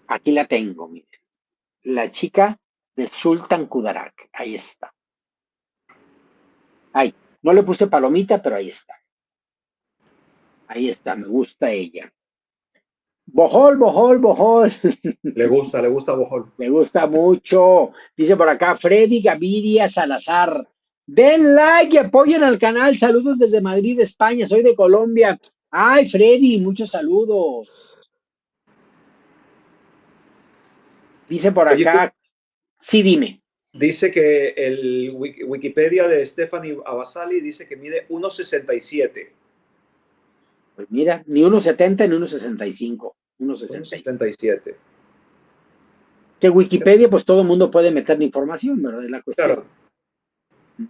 Aquí la tengo, miren. La chica de Sultan Kudarat. Ahí está. Ahí. No le puse palomita, pero ahí está. Ahí está. Me gusta ella. Bohol, Bohol, Bohol. Le gusta Bohol. Me gusta mucho. Dice por acá Freddy Gaviria Salazar. Den like y apoyen al canal. Saludos desde Madrid, España. Soy de Colombia. Ay, Freddy, muchos saludos. Dice por Oye, acá. Sí, dime. dice que el Wikipedia de Stephanie Abasali dice que mide 1,67. Pues mira, ni 1,70 ni 1,65. 1,67. 1,67. Que Wikipedia, pues todo el mundo puede meter la información, ¿verdad? Es la Claro. cuestión.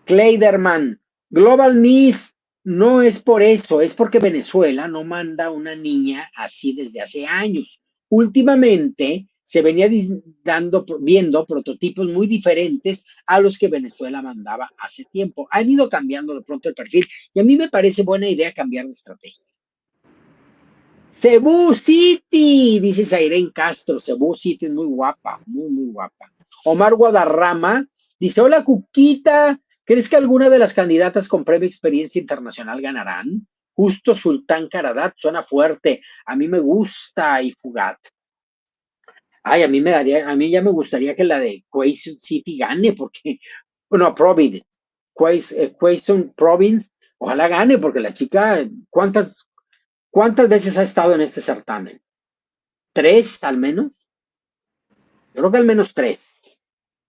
Kleiderman, Global Miss no es por eso, es porque Venezuela no manda una niña así desde hace años. Últimamente se venía viendo prototipos muy diferentes a los que Venezuela mandaba hace tiempo. Han ido cambiando de pronto el perfil y a mí me parece buena idea cambiar de estrategia. Cebu City, dice Zairén Castro. Cebu City es muy guapa, muy, muy guapa. Omar Guadarrama dice: Hola, Cuquita. ¿Crees que alguna de las candidatas con previa experiencia internacional ganarán? Justo Sultán Caradat suena fuerte. A mí me gusta y Fugat. Ay, a mí ya me gustaría que la de Quezon City gane, porque, bueno, Providence, Quezon Province, ojalá gane, porque la chica, ¿cuántas veces ha estado en este certamen? ¿Tres al menos? Yo creo que al menos tres.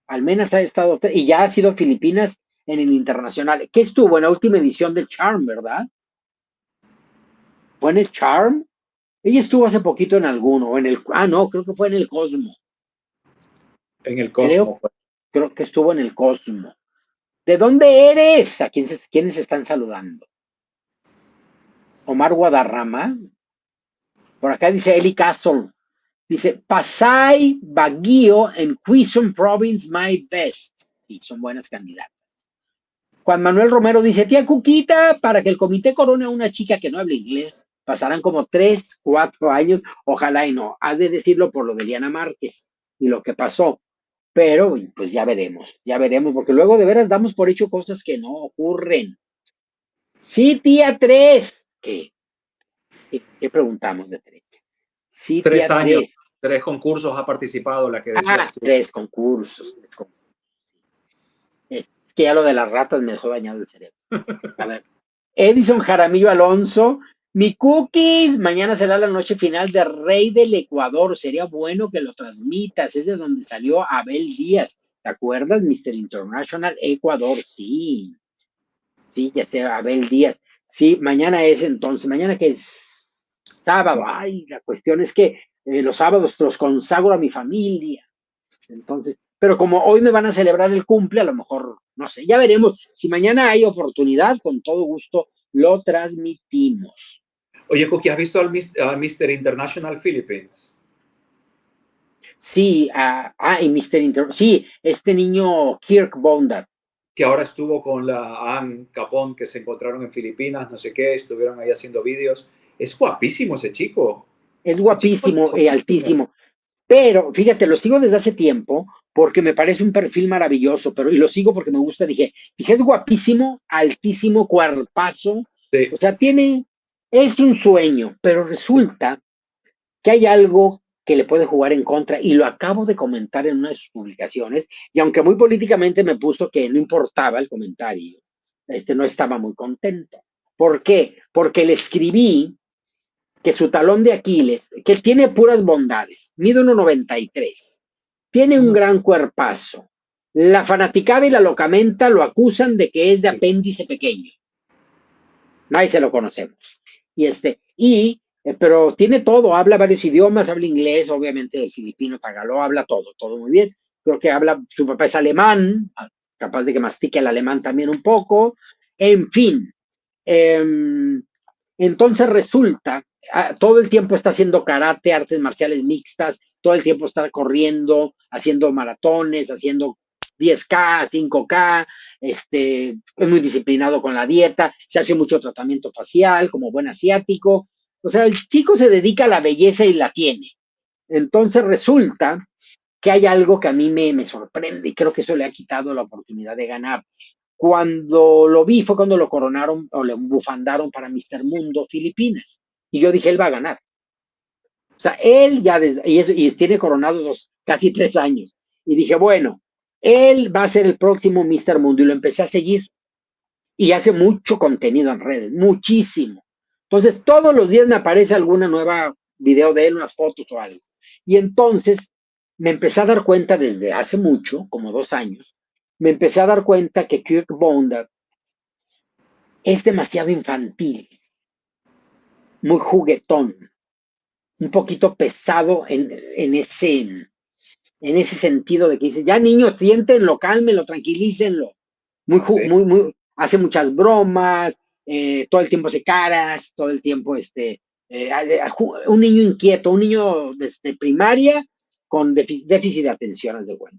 Al menos ha estado tres. Y ya ha sido Filipinas en el internacional. ¿Qué estuvo en la última edición del Charm, verdad? ¿Fue en el Charm? Ella estuvo hace poquito en alguno. O en el. Ah, no, creo que fue en el Cosmo. En el Creo, Cosmo, pues. creo que estuvo en el Cosmo. ¿De dónde eres? ¿Quiénes están saludando? Omar Guadarrama. Por acá dice Eli Castle. Dice, Pasay, Baguio en Quezon Province, my best. Sí, son buenas candidatas. Juan Manuel Romero dice, tía Cuquita, para que el comité corone a una chica que no habla inglés, pasarán como 3, 4 años, ojalá y no. Has de decirlo por lo de Liana Márquez y lo que pasó. Pero pues ya veremos, porque luego de veras damos por hecho cosas que no ocurren. Sí, tía 3. ¿Qué preguntamos de 3? Sí, Tres tía años, 3. 3 concursos ha participado, la que Ah, decías tú. 3 concursos. Es que ya lo de las ratas me dejó dañado el cerebro. A ver, Edison Jaramillo Alonso, mi cookies, mañana será la noche final de Rey del Ecuador, sería bueno que lo transmitas, es de donde salió Abel Díaz, ¿te acuerdas? Mr. International Ecuador, sí, sí, ya sé, Abel Díaz, sí, mañana es entonces, mañana que es sábado, ay, la cuestión es que los sábados los consagro a mi familia, entonces, pero como hoy me van a celebrar el cumple, a lo mejor, no sé, ya veremos. Si mañana hay oportunidad, con todo gusto lo transmitimos. Oye, Cookie, ¿has visto al Mr. International Philippines? Sí, y sí, este niño Kirk Bondat. Que ahora estuvo con la Anne Capón, que se encontraron en Filipinas, no sé qué, estuvieron ahí haciendo vídeos. Es guapísimo ese chico. Es Ese chico es guapísimo y guapísimo. altísimo. Pero fíjate, lo sigo desde hace tiempo porque me parece un perfil maravilloso, y lo sigo porque me gusta. Dije, es guapísimo, altísimo, cuerpazo. O Sí. sea, es un sueño, pero resulta que hay algo que le puede jugar en contra y lo acabo de comentar en una de sus publicaciones y aunque muy políticamente me puso que no importaba el comentario, no estaba muy contento. ¿Por qué? Porque le escribí que su talón de Aquiles, que tiene puras bondades, mide 1,93, tiene un Uno, gran cuerpazo. La fanaticada y la locamenta lo acusan de que es de sí, apéndice pequeño. Nadie se lo conocemos. Pero tiene todo, habla varios idiomas, habla inglés, obviamente el filipino, tagaló, habla todo muy bien. Creo que su papá es alemán, capaz de que mastique el alemán también un poco. En fin, eh, entonces resulta, todo el tiempo está haciendo karate, artes marciales mixtas, todo el tiempo está corriendo, haciendo maratones, haciendo 10K, 5K, es muy disciplinado con la dieta, se hace mucho tratamiento facial, como buen asiático. O sea, el chico se dedica a la belleza y la tiene. Entonces resulta que hay algo que a mí me sorprende y creo que eso le ha quitado la oportunidad de ganar. Cuando lo vi fue cuando lo coronaron o le bufandaron para Mister Mundo Filipinas. Y yo dije, él va a ganar. O sea, él ya, y tiene coronado casi 3 años. Y dije, bueno, él va a ser el próximo Mister Mundo. Y lo empecé a seguir. Y hace mucho contenido en redes, muchísimo. Entonces, todos los días me aparece alguna nueva video de él, unas fotos o algo. Y entonces me empecé a dar cuenta desde hace mucho, como 2 años, me empecé a dar cuenta que Kirk Bondat es demasiado infantil, muy juguetón, un poquito pesado en ese sentido de que dice, ya niños, siéntenlo, cálmenlo, tranquilícenlo. sí. Hace muchas bromas, todo el tiempo hace caras, todo el tiempo, un niño inquieto, un niño desde primaria con déficit de atención, haz de cuenta.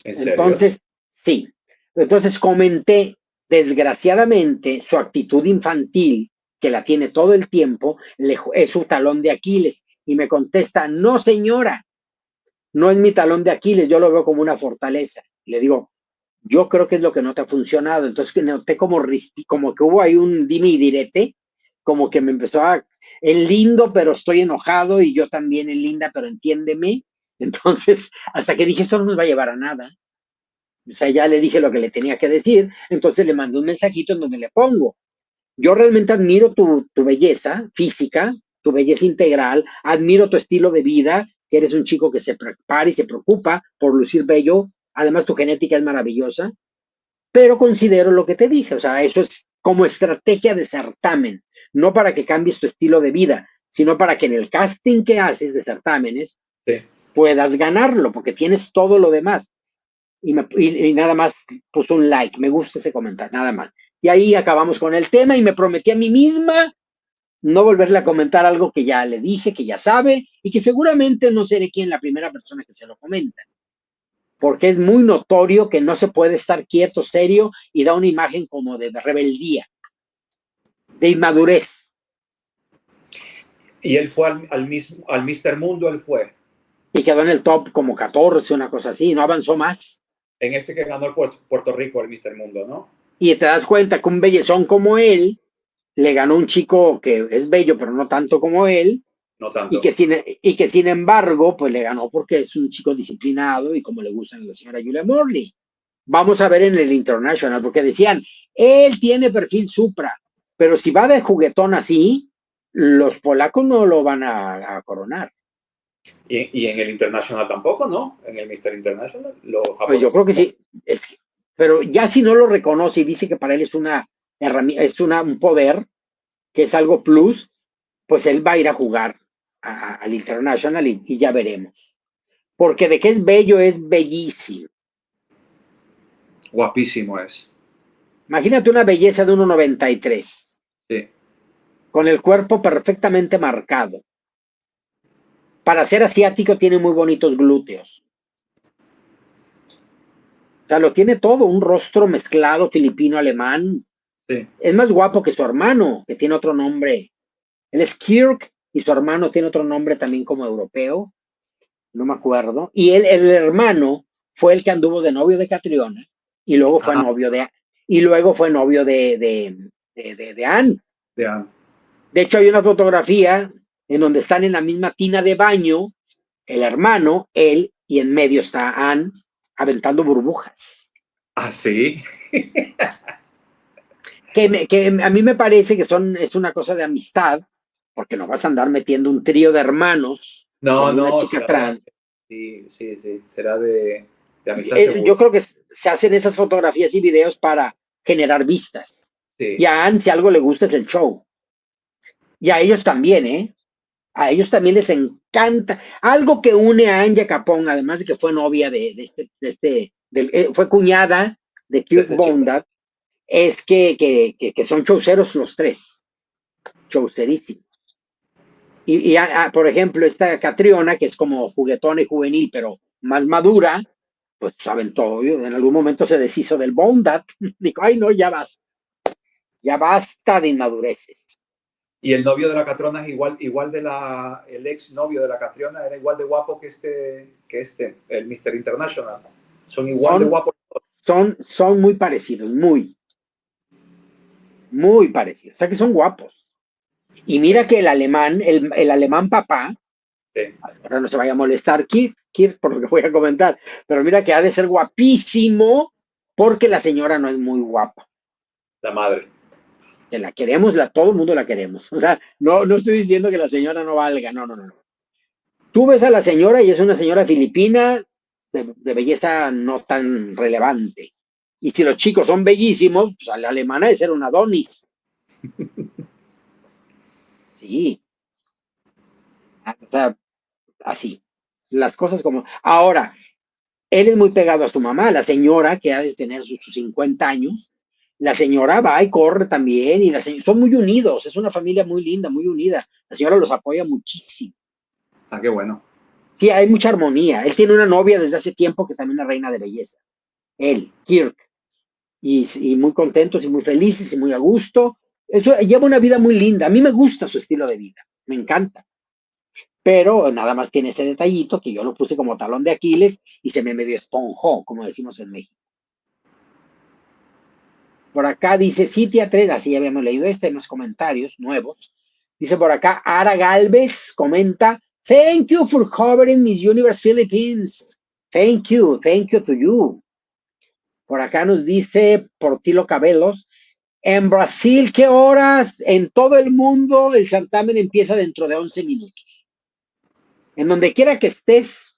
¿En serio? Entonces, sí. Entonces comenté, desgraciadamente, su actitud infantil, que la tiene todo el tiempo, es su talón de Aquiles. Y me contesta, no señora, no es mi talón de Aquiles, yo lo veo como una fortaleza. Y le digo, yo creo que es lo que no te ha funcionado. Entonces que noté como que hubo ahí un dime y direte, como que me empezó el lindo, pero estoy enojado, y yo también el linda, pero entiéndeme. Entonces, hasta que dije, esto no nos va a llevar a nada. O sea, ya le dije lo que le tenía que decir, entonces le mandé un mensajito en donde le pongo, yo realmente admiro tu belleza física, tu belleza integral, admiro tu estilo de vida, que eres un chico que se prepara y se preocupa por lucir bello. Además, tu genética es maravillosa, pero considero lo que te dije, o sea, eso es como estrategia de certamen, no para que cambies tu estilo de vida, sino para que en el casting que haces de certámenes Sí. puedas ganarlo, porque tienes todo lo demás. Y nada más puso un like, me gusta ese comentario, nada más. Y ahí acabamos con el tema y me prometí a mí misma no volverle a comentar algo que ya le dije, que ya sabe, y que seguramente no seré quien la primera persona que se lo comenta, porque es muy notorio que no se puede estar quieto, serio, y da una imagen como de rebeldía, de inmadurez. Y él fue al Mister Mundo, él fue. Y quedó en el top como 14, una cosa así, no avanzó más. En este que ganó el Puerto Rico, el Mister Mundo, ¿no? Y te das cuenta que un bellezón como él le ganó un chico que es bello, pero no tanto como él, No y tanto. que sin embargo, pues le ganó porque es un chico disciplinado y como le gustan a la señora Julia Morley. Vamos a ver en el International, porque decían, él tiene perfil Supra, pero si va de juguetón así, los polacos no lo van a coronar. Y en el International tampoco, ¿no? En el Mister International, los Pues japoneses. yo creo que sí, pero ya si no lo reconoce y dice que para él es una herramienta, un poder, que es algo plus, pues él va a ir a jugar al International y ya veremos. Porque de que es bellísimo. Guapísimo es. Imagínate una belleza de 1,93, Sí. con el cuerpo perfectamente marcado. Para ser asiático tiene muy bonitos glúteos. O sea, lo tiene todo, un rostro mezclado filipino-alemán. Sí. Es más guapo que su hermano, que tiene otro nombre. Él es Kirk y su hermano tiene otro nombre también como europeo, no me acuerdo. Y el hermano fue el que anduvo de novio de Catriona y luego fue Ah, novio de Anne. ya. De hecho, hay una fotografía en donde están en la misma tina de baño, el hermano, él, y en medio está Anne aventando burbujas. Ah, sí. Que a mí me parece que es una cosa de amistad, porque no vas a andar metiendo un trío de hermanos No, con una no, chica será de. trans. Sí, sí, sí. Será de amistad seguro. Yo creo que se hacen esas fotografías y videos para generar vistas. Y Sí. a Anne, si algo le gusta, es el show. Y a ellos también, ¿eh? A ellos también les encanta. Algo que une a Anja Capón, además de que fue novia fue cuñada de De Kirk este chico. Vonnegut, es que son chauceros los tres. Chaucerísimos. Por ejemplo, esta Catriona, que es como juguetona y juvenil, pero más madura, pues saben todo. En algún momento se deshizo del Vonnegut. Dijo, ay, no, ya basta de inmadureces. Y el novio de la Catrona es igual el ex novio de la Catriona era igual de guapo que el Mister International. Son igual de Son, guapos. son muy parecidos, muy parecidos. O sea que son guapos. Y Sí, mira que el alemán papá, sí. ahora no se vaya a molestar Kirk por lo que voy a comentar, pero mira que ha de ser guapísimo porque la señora no es muy guapa. La madre. Que la queremos, todo el mundo la queremos. O sea, no estoy diciendo que la señora no valga, no, no, no. Tú ves a la señora y es una señora filipina de belleza no tan relevante. Y si los chicos son bellísimos, pues a la alemana es ser una Adonis. Sí, o sea, así. Las cosas como. Ahora, él es muy pegado a su mamá, la señora que ha de tener sus 50 años. La señora va y corre también, y son muy unidos, es una familia muy linda, muy unida. La señora los apoya muchísimo. Ah, qué bueno. Sí, hay mucha armonía. Él tiene una novia desde hace tiempo que también es reina de belleza. Él, Kirk. Y muy contentos y muy felices y muy a gusto. Lleva una vida muy linda. A mí me gusta su estilo de vida, me encanta. Pero nada más tiene ese detallito que yo lo puse como talón de Aquiles y se me medio esponjó, como decimos en México. Por acá dice Citia 3, así ya habíamos leído en los comentarios nuevos. Dice por acá, Ara Galvez comenta, thank you for covering Miss Universe Philippines. Thank you to you. Por acá nos dice Portilo Cabelos, en Brasil, ¿qué horas? En todo el mundo el certamen empieza dentro de 11 minutos. En donde quiera que estés,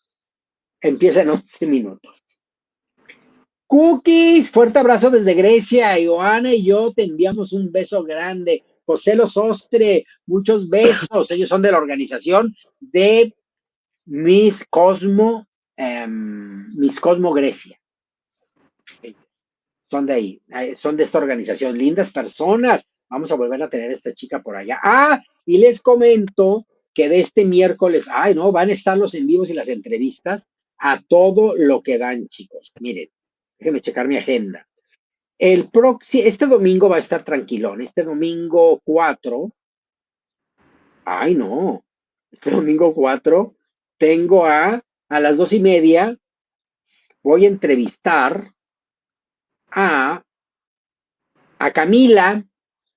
empieza en 11 minutos. Cookies, fuerte abrazo desde Grecia. Joana y yo te enviamos un beso grande. José Los Ostre, muchos besos. Ellos son de la organización de Miss Cosmo Grecia. Son de ahí, son de esta organización. Lindas personas. Vamos a volver a tener a esta chica por allá. Ah, y les comento que de este miércoles, ay, no, van a estar los en vivos y las entrevistas a todo lo que dan, chicos. Miren, déjenme checar mi agenda. Este domingo va a estar tranquilón. Este domingo 4. Ay, no. Este domingo 4 tengo a las 2:30, voy a entrevistar a, a Camila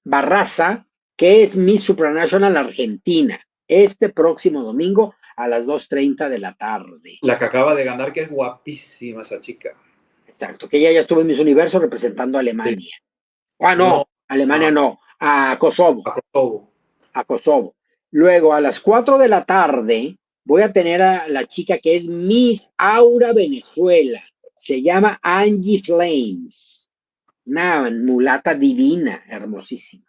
Barraza, que es Miss Supranational Argentina, este próximo domingo a las 2:30 de la tarde. La que acaba de ganar, que es guapísima esa chica. Exacto, que ella ya estuvo en Miss Universo representando a Alemania. Sí. Ah, no, Alemania no, a Kosovo. A Kosovo. Luego, a las 4 de la tarde, voy a tener a la chica que es Miss Aura Venezuela. Se llama Angie Flames. Una mulata divina, hermosísima.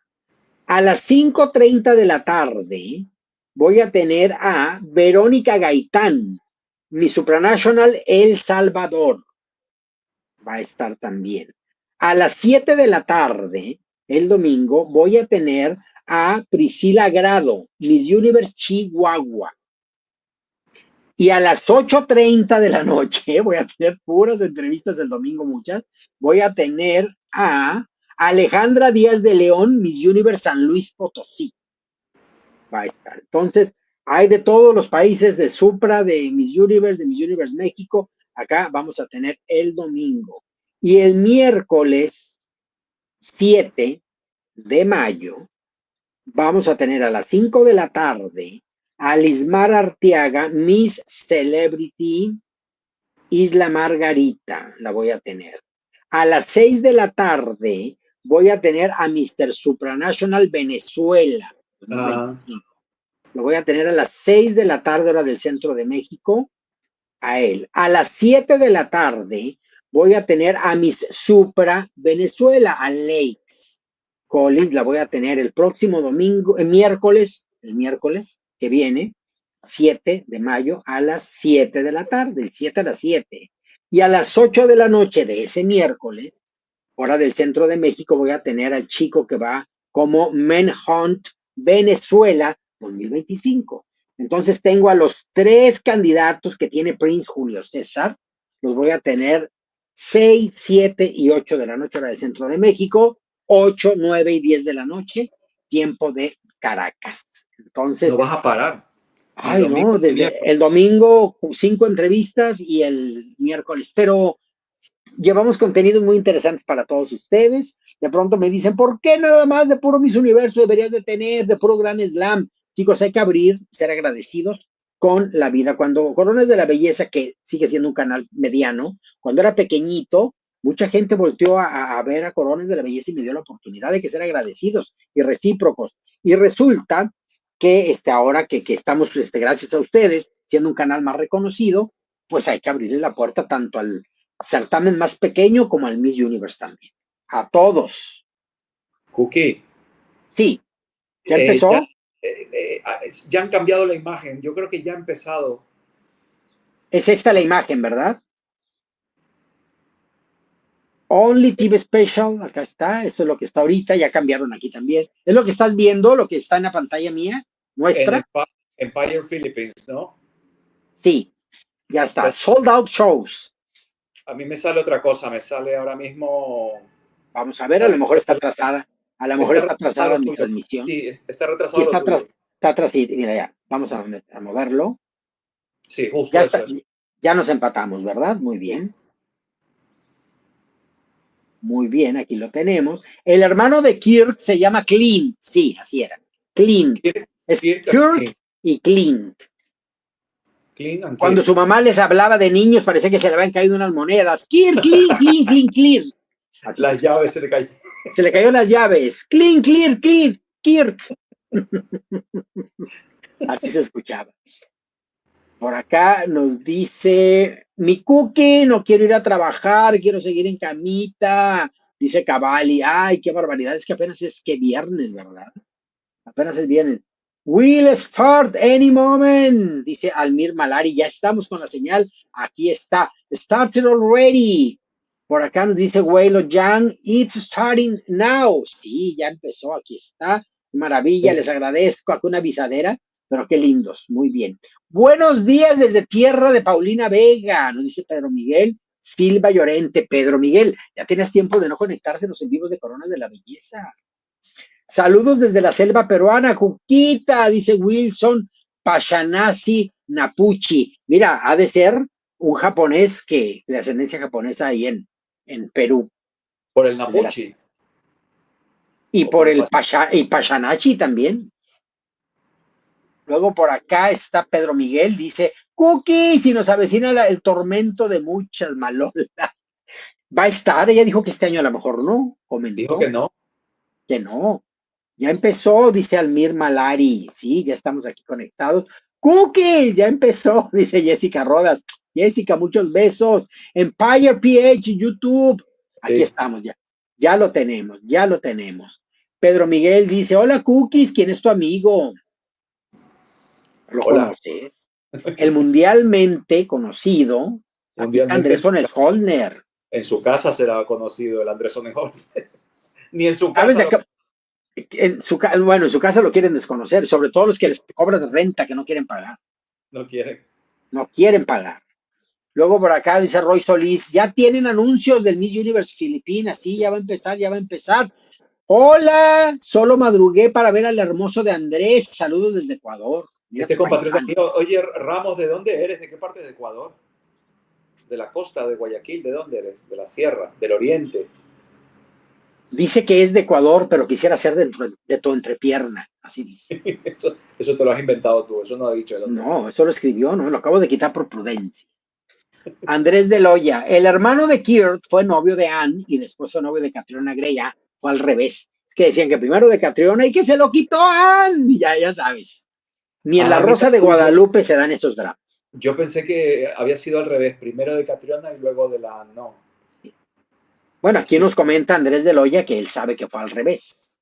A las 5:30 de la tarde, voy a tener a Verónica Gaitán, Miss Supranational El Salvador. Va a estar también. A las 7 de la tarde, el domingo, voy a tener a Priscila Grado, Miss Universe Chihuahua. Y a las 8:30 de la noche, voy a tener puras entrevistas el domingo, muchas, voy a tener a Alejandra Díaz de León, Miss Universe San Luis Potosí. Va a estar. Entonces, hay de todos los países de Supra, de Miss Universe México. Acá vamos a tener el domingo. Y el miércoles 7 de mayo, vamos a tener a las 5 de la tarde a Lismar Arteaga, Miss Celebrity Isla Margarita, la voy a tener. A las 6 de la tarde voy a tener a Mr. Supranational Venezuela, 2025. Lo voy a tener a las 6 de la tarde, hora del centro de México, a él. A las 7 de la tarde voy a tener a Miss Supra Venezuela, a Lakes Collins, la voy a tener el próximo domingo, el miércoles que viene, 7 de mayo, a las 7 de la tarde, el 7 a las 7. Y a las 8 de la noche de ese miércoles, hora del centro de México, voy a tener al chico que va como Manhunt Venezuela 2025. Entonces tengo a los 3 candidatos que tiene Prince Julio César, los voy a tener 6, 7 y 8 de la noche, hora del centro de México, 8, 9 y 10 de la noche, tiempo de Caracas. Entonces, no vas a parar. Ay, no, desde el domingo 5 entrevistas y el miércoles, pero llevamos contenidos muy interesantes para todos ustedes. De pronto me dicen, ¿por qué nada más de puro Miss Universo deberías de tener, de puro Gran Slam? Chicos, hay que abrir, ser agradecidos con la vida. Cuando Coronas de la Belleza, que sigue siendo un canal mediano, cuando era pequeñito, mucha gente volteó a ver a Coronas de la Belleza y me dio la oportunidad de que ser agradecidos y recíprocos. Y resulta que ahora que estamos, gracias a ustedes, siendo un canal más reconocido, pues hay que abrirle la puerta tanto al certamen más pequeño como al Miss Universe también. A todos. Cookie. Sí. ¿Ya empezó? Ya han cambiado la imagen. Yo creo que ya ha empezado. Es esta la imagen, ¿verdad? Only TV Special, acá está. Esto es lo que está ahorita. Ya cambiaron aquí también. Es lo que estás viendo, lo que está en la pantalla mía, nuestra. Empire Philippines, ¿no? Sí, ya está. Sold Out Shows. A mí me sale otra cosa. Me sale ahora mismo. Vamos a ver, a lo mejor está atrasada. A lo mejor está atrasada mi transmisión. Sí, está retrasado. Sí, está atrás. Sí, mira ya. Vamos a moverlo. Sí, justo ya, eso. Ya nos empatamos, ¿verdad? Muy bien. Muy bien, aquí lo tenemos. El hermano de Kirk se llama Clint. Sí, así era. Clint. Es Kirk y Clint. Cuando su mamá les hablaba de niños, parecía que se le habían caído unas monedas. Kirk, Clint, Clint, Clint, Clint. Las llaves se le cayeron. Se le cayeron las llaves. Clint, Clint, Clint, Kirk. Así se escuchaba. Por acá nos dice, mi cookie, no quiero ir a trabajar, quiero seguir en camita. Dice Cavalli, ay, qué barbaridad, es que apenas es que viernes, ¿verdad? Apenas es viernes. Will start any moment, dice Almir Malari. Ya estamos con la señal. Aquí está. Started already. Por acá nos dice Weilo Yang. It's starting now. Sí, ya empezó. Aquí está. Maravilla. Les agradezco. Aquí una avisadera. Pero qué lindos. Muy bien. Buenos días desde tierra de Paulina Vega. Nos dice Pedro Miguel Silva Llorente. Pedro Miguel, ya tienes tiempo de no conectarse en los en vivos de Corona de la Belleza. Saludos desde la selva peruana, Juquita, dice Wilson Pachanasi Napuchi. Mira, ha de ser un japonés de ascendencia japonesa ahí en Perú. Por el Napuchi. Y por el Pachanachi también. Luego por acá está Pedro Miguel, dice, Cookie, si nos avecina el tormento de muchas malolas. Va a estar, ella dijo que este año a lo mejor no, comentó. Dijo que no. Que no. Ya empezó, dice Almir Malari. Sí, ya estamos aquí conectados. Cookies, ya empezó, dice Jessica Rodas. Jessica, muchos besos. Empire PH, YouTube. Aquí Sí. estamos ya. Ya lo tenemos, ya lo tenemos. Pedro Miguel dice, hola Cookies, ¿quién es tu amigo? ¿Lo Hola. conoces? El mundialmente conocido, aquí está Andrés Sonnenholzner. En su casa será conocido el Andrés Sonnenholzner. Ni en su casa. Bueno, en su casa lo quieren desconocer, sobre todo los que les cobran renta que no quieren pagar. No quieren. No quieren pagar. Luego por acá dice Roy Solís, ya tienen anuncios del Miss Universe Filipinas, sí, ya va a empezar, ya va a empezar. Hola, solo madrugué para ver al hermoso de Andrés, saludos desde Ecuador. Mira, este compatriota mío, oye, Ramos, ¿de dónde eres? ¿De qué parte de Ecuador? ¿De la costa, de Guayaquil? ¿De dónde eres? ¿De la sierra? ¿Del oriente? Dice que es de Ecuador, pero quisiera ser de tu entrepierna, así dice. Eso te lo has inventado tú, eso no ha dicho el otro. No, eso lo escribió, ¿no? Lo acabo de quitar por prudencia. Andrés de Loya, el hermano de Kirt fue novio de Anne y después fue novio de Catriona Gray, fue al revés. Es que decían que primero de Catriona y que se lo quitó Anne, ya sabes. Ni en La Rosa de Guadalupe se dan estos dramas. Yo pensé que había sido al revés, primero de Catriona y luego de la Anne, no. Sí. Bueno, aquí nos comenta Andrés de Loya que él sabe que fue al revés.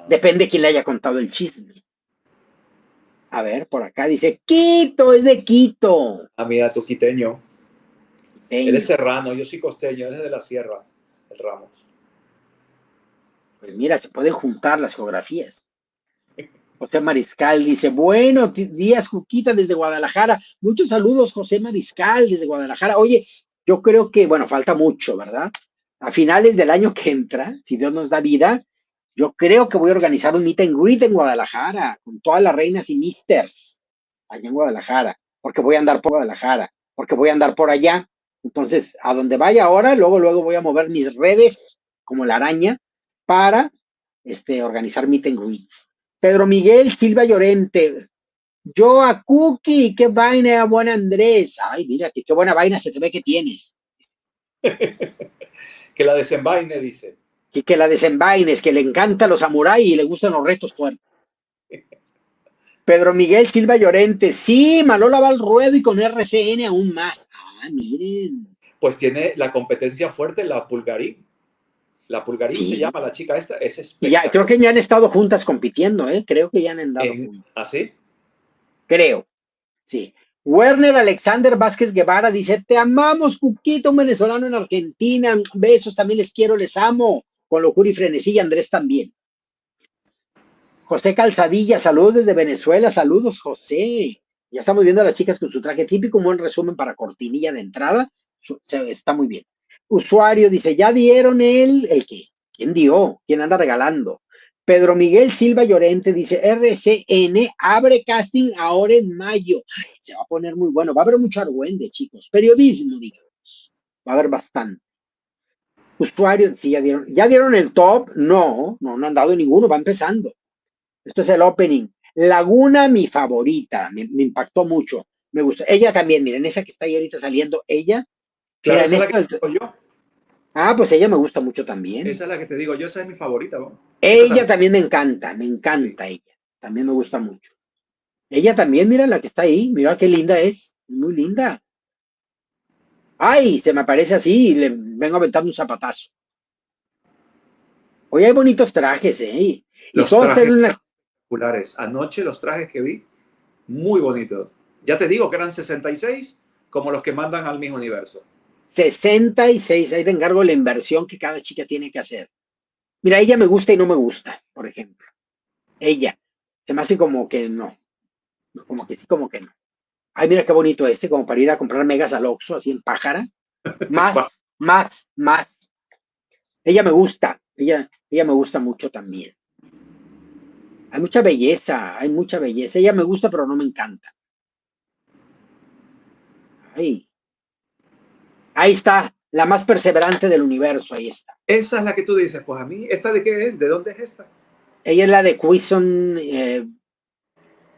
Depende quién le haya contado el chisme. A ver, por acá dice, Quito, es de Quito. Ah, mira, tú quiteño. Él es serrano, yo soy costeño, él es de la sierra, el Ramos. Pues mira, se pueden juntar las geografías. José Mariscal dice, buenos días, Juquita, desde Guadalajara. Muchos saludos, José Mariscal, desde Guadalajara. Oye, yo creo que, bueno, falta mucho, ¿verdad? A finales del año que entra, si Dios nos da vida, yo creo que voy a organizar un meet and greet en Guadalajara, con todas las reinas y misters, allá en Guadalajara, porque voy a andar por Guadalajara, porque voy a andar por allá. Entonces, a donde vaya ahora, luego voy a mover mis redes, como la araña, para organizar meet and greets. Pedro Miguel Silva Llorente, yo a Cookie, qué vaina, buen Andrés. Ay, mira, qué buena vaina se te ve que tienes. Que la desenvaine, dice. Y que la desenvaines, que le encantan los samuráis y le gustan los retos fuertes. Pedro Miguel Silva Llorente, sí, Malola va al ruedo y con RCN aún más. Ah, miren. Pues tiene la competencia fuerte, la Pulgarín. La Pulgarín sí. Se llama la chica esta, es espectacular. Ya, creo que ya han estado juntas compitiendo, ¿eh? Creo que ya han andado juntas. ¿Ah, sí? Creo, sí. Werner Alexander Vázquez Guevara dice, te amamos, Cuquito, un venezolano en Argentina. Besos, también les quiero, les amo. Con locura y frenesí, y Andrés también. José Calzadilla, saludos desde Venezuela, saludos, José. Ya estamos viendo a las chicas con su traje típico, un buen resumen para cortinilla de entrada. Está muy bien. Usuario dice, ¿ya dieron el qué? ¿Quién dio? ¿Quién anda regalando? Pedro Miguel Silva Llorente dice, RCN abre casting ahora en mayo. Ay, se va a poner muy bueno. Va a haber mucho argüende, chicos. Periodismo, digamos. Va a haber bastante. Usuario, sí, ya dieron el top. No han dado ninguno, va empezando. Esto es el opening. Laguna, mi favorita. Me impactó mucho. Me gustó. Ella también, miren, esa que está ahí ahorita saliendo, ella. Claro, esa es la que te digo yo. Ah, pues ella me gusta mucho también. Esa es la que te digo yo, esa es mi favorita. ¿no? Ella también me encanta sí. ella. También me gusta mucho. Ella también, mira la que está ahí, mira qué linda es muy linda. Ay, se me aparece así y le vengo aventando un zapatazo. Hoy hay bonitos trajes, ¿eh? Y Los todos trajes tienen una espectaculares. Anoche los trajes que vi, muy bonitos. Ya te digo que eran 66 como los que mandan al mismo universo. 66, ahí te encargo la inversión que cada chica tiene que hacer. Mira, ella me gusta y no me gusta, por ejemplo. Ella, se me hace como que no, como que sí, como que no. Ay, mira qué bonito este, como para ir a comprar megas al Oxxo, así en pájara. Más, más, más. Ella me gusta, ella me gusta mucho también. Hay mucha belleza, hay mucha belleza. Ella me gusta, pero no me encanta. Ay, ahí está, la más perseverante del universo, ahí está. Esa es la que tú dices, pues a mí, ¿esta de qué es? ¿De dónde es esta? Ella es la de Sí,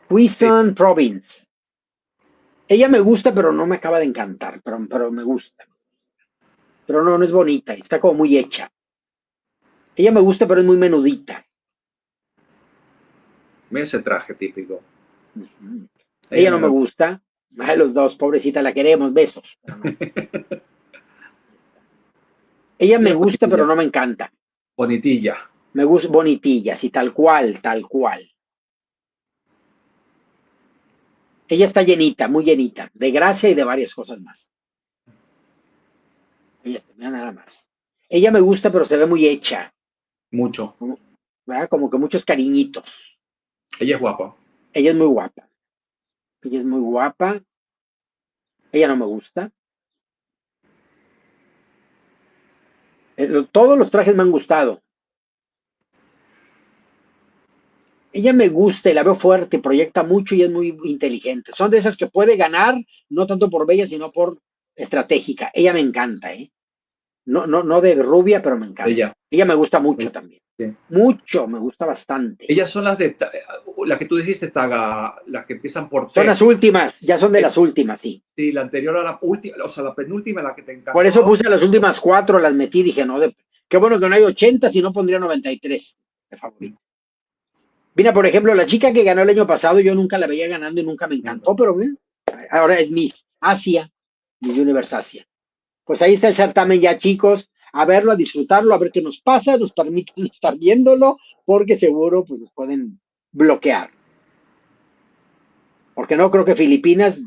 Quezon Province. Ella me gusta, pero no me acaba de encantar, pero me gusta. Pero no, no es bonita, está como muy hecha. Ella me gusta, pero es muy menudita. mira ese traje típico. Ujú. Ella Ella no no me me... gusta. Ay, los dos, pobrecita, la queremos, besos, pero no. Ahí está. Ella Ella me es gusta, pero bonitilla, no me encanta. bonitilla. Me gusta bonitilla, sí, tal cual, tal cual. Ella está llenita, muy llenita, de gracia y de varias cosas más. Ella está, mira nada más. Ella me gusta, pero se ve muy hecha, Mucho. como, ¿verdad? Como que muchos cariñitos. Ella es guapa. Ella es muy guapa. Ella es muy guapa. Ella no me gusta. Todos los trajes me han gustado. Ella me gusta y la veo fuerte, proyecta mucho y es muy inteligente. Son de esas que puede ganar, no tanto por bella, sino por estratégica. Ella me encanta, ¿eh? No, no, no de rubia, pero me encanta. Ella. Ella me gusta mucho también. Sí. Mucho, me gusta bastante. Ellas son las de... La que tú dijiste, Taga, las que empiezan por Son las T. últimas, ya son de las últimas, sí. Sí, la anterior a la última, o sea, la penúltima, la que te Por eso encantó. puse las últimas cuatro, las metí, dije, no, qué bueno que no hay 80, si no pondría 93 de favorito. Mira, por ejemplo, la chica que ganó el año pasado, yo nunca la veía ganando y nunca me encantó, pero mira, ahora es Miss Asia, Miss Universe Asia. Pues ahí está el certamen ya, chicos, a verlo, a disfrutarlo, a ver qué nos pasa, nos permiten estar viéndolo, porque seguro pues nos pueden bloquear. Porque no creo que Filipinas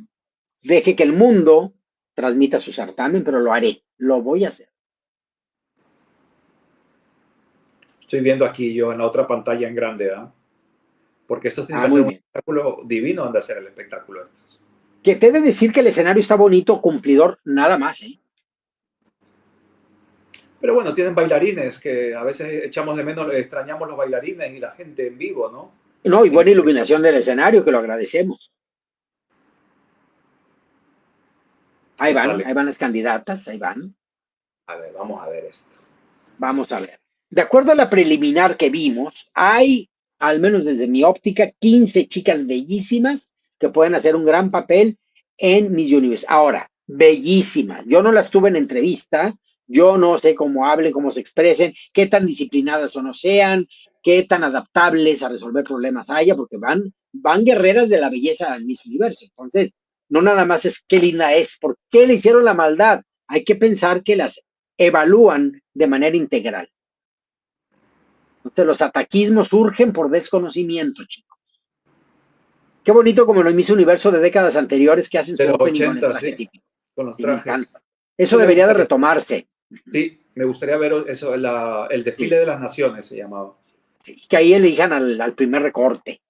deje que el mundo transmita su certamen, pero lo haré, lo voy a hacer. Estoy viendo aquí yo en la otra pantalla en grande, ¿eh? Porque esto tiene Ah, que muy ser un bien. espectáculo divino donde hacer el espectáculo estos. Que te he de decir que el escenario está bonito, cumplidor, nada más, ¿eh? Pero bueno, tienen bailarines que a veces echamos de menos, extrañamos los bailarines y la gente en vivo, ¿no? No, y En el buena espectáculo. iluminación del escenario, que lo agradecemos. Esto sale. Ahí van las candidatas, ahí van. A ver, vamos a ver esto. Vamos a ver. De acuerdo a la preliminar que vimos, hay, al menos desde mi óptica, 15 chicas bellísimas que pueden hacer un gran papel en Miss Universe. Ahora, bellísimas. Yo no las tuve en entrevista, yo no sé cómo hablen, cómo se expresen, qué tan disciplinadas o no sean, qué tan adaptables a resolver problemas haya, porque van guerreras de la belleza al Miss Universo. Entonces, no nada más es qué linda es, por qué le hicieron la maldad. Hay que pensar que las evalúan de manera integral. Entonces, los ataquismos surgen por desconocimiento, chicos. Qué bonito como los Miss Universo de décadas anteriores que hacen De su los opening con el 80, traje sí, típico. con los Sí, me trajes. encanta. Eso Eso me debería de gustaría. retomarse. Sí, me gustaría ver eso, el desfile Sí, de las naciones se llamaba. sí, que ahí elijan al primer recorte.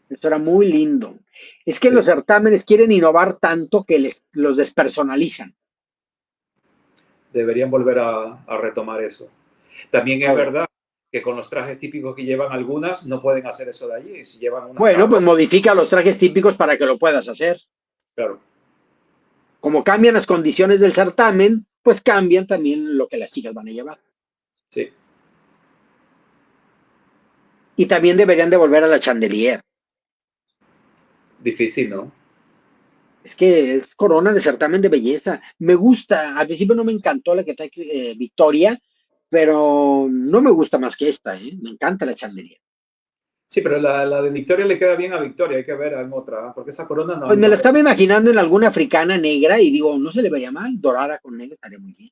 Eso era muy lindo. Es que los Sí. certámenes quieren innovar tanto que los despersonalizan. Deberían volver a retomar eso. También es Todo. verdad que con los trajes típicos que llevan algunas no pueden hacer eso de allí. Si llevan unas Bueno, pues carrozas, modifica los trajes típicos para que lo puedas hacer. claro, Como cambian las condiciones del certamen, pues cambian también lo que las chicas van a llevar. sí, Y también deberían de volver a la chandelier. difícil, ¿no? Es que es corona de certamen de belleza. Me gusta, al principio no me encantó la que trae Victoria, pero no me gusta más que esta, ¿eh? Me encanta la chandelier. Sí, pero la de Victoria le queda bien a Victoria, hay que ver en otra, porque esa corona no, a Pues mí me no la me... estaba imaginando en alguna africana negra y digo, no se le vería mal, dorada con negro estaría muy bien.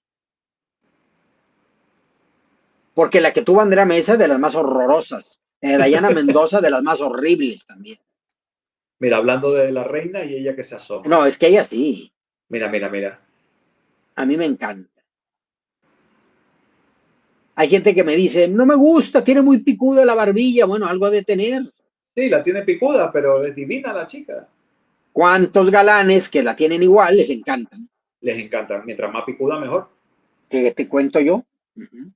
Porque la que tuvo Andrea Mesa de las más horrorosas, Dayana Mendoza de las más horribles también. Mira, hablando de la reina y ella que se No, asoma. es que ella sí, Mira, mira, mira. a mí me encanta. Hay gente que me dice, no me gusta, tiene muy picuda la barbilla. Bueno, algo ha de tener. Sí, la tiene picuda, pero es divina la chica. ¿Cuántos galanes que la tienen igual les encantan? Les encanta. Mientras más picuda, mejor. ¿Qué te cuento yo? Ujú.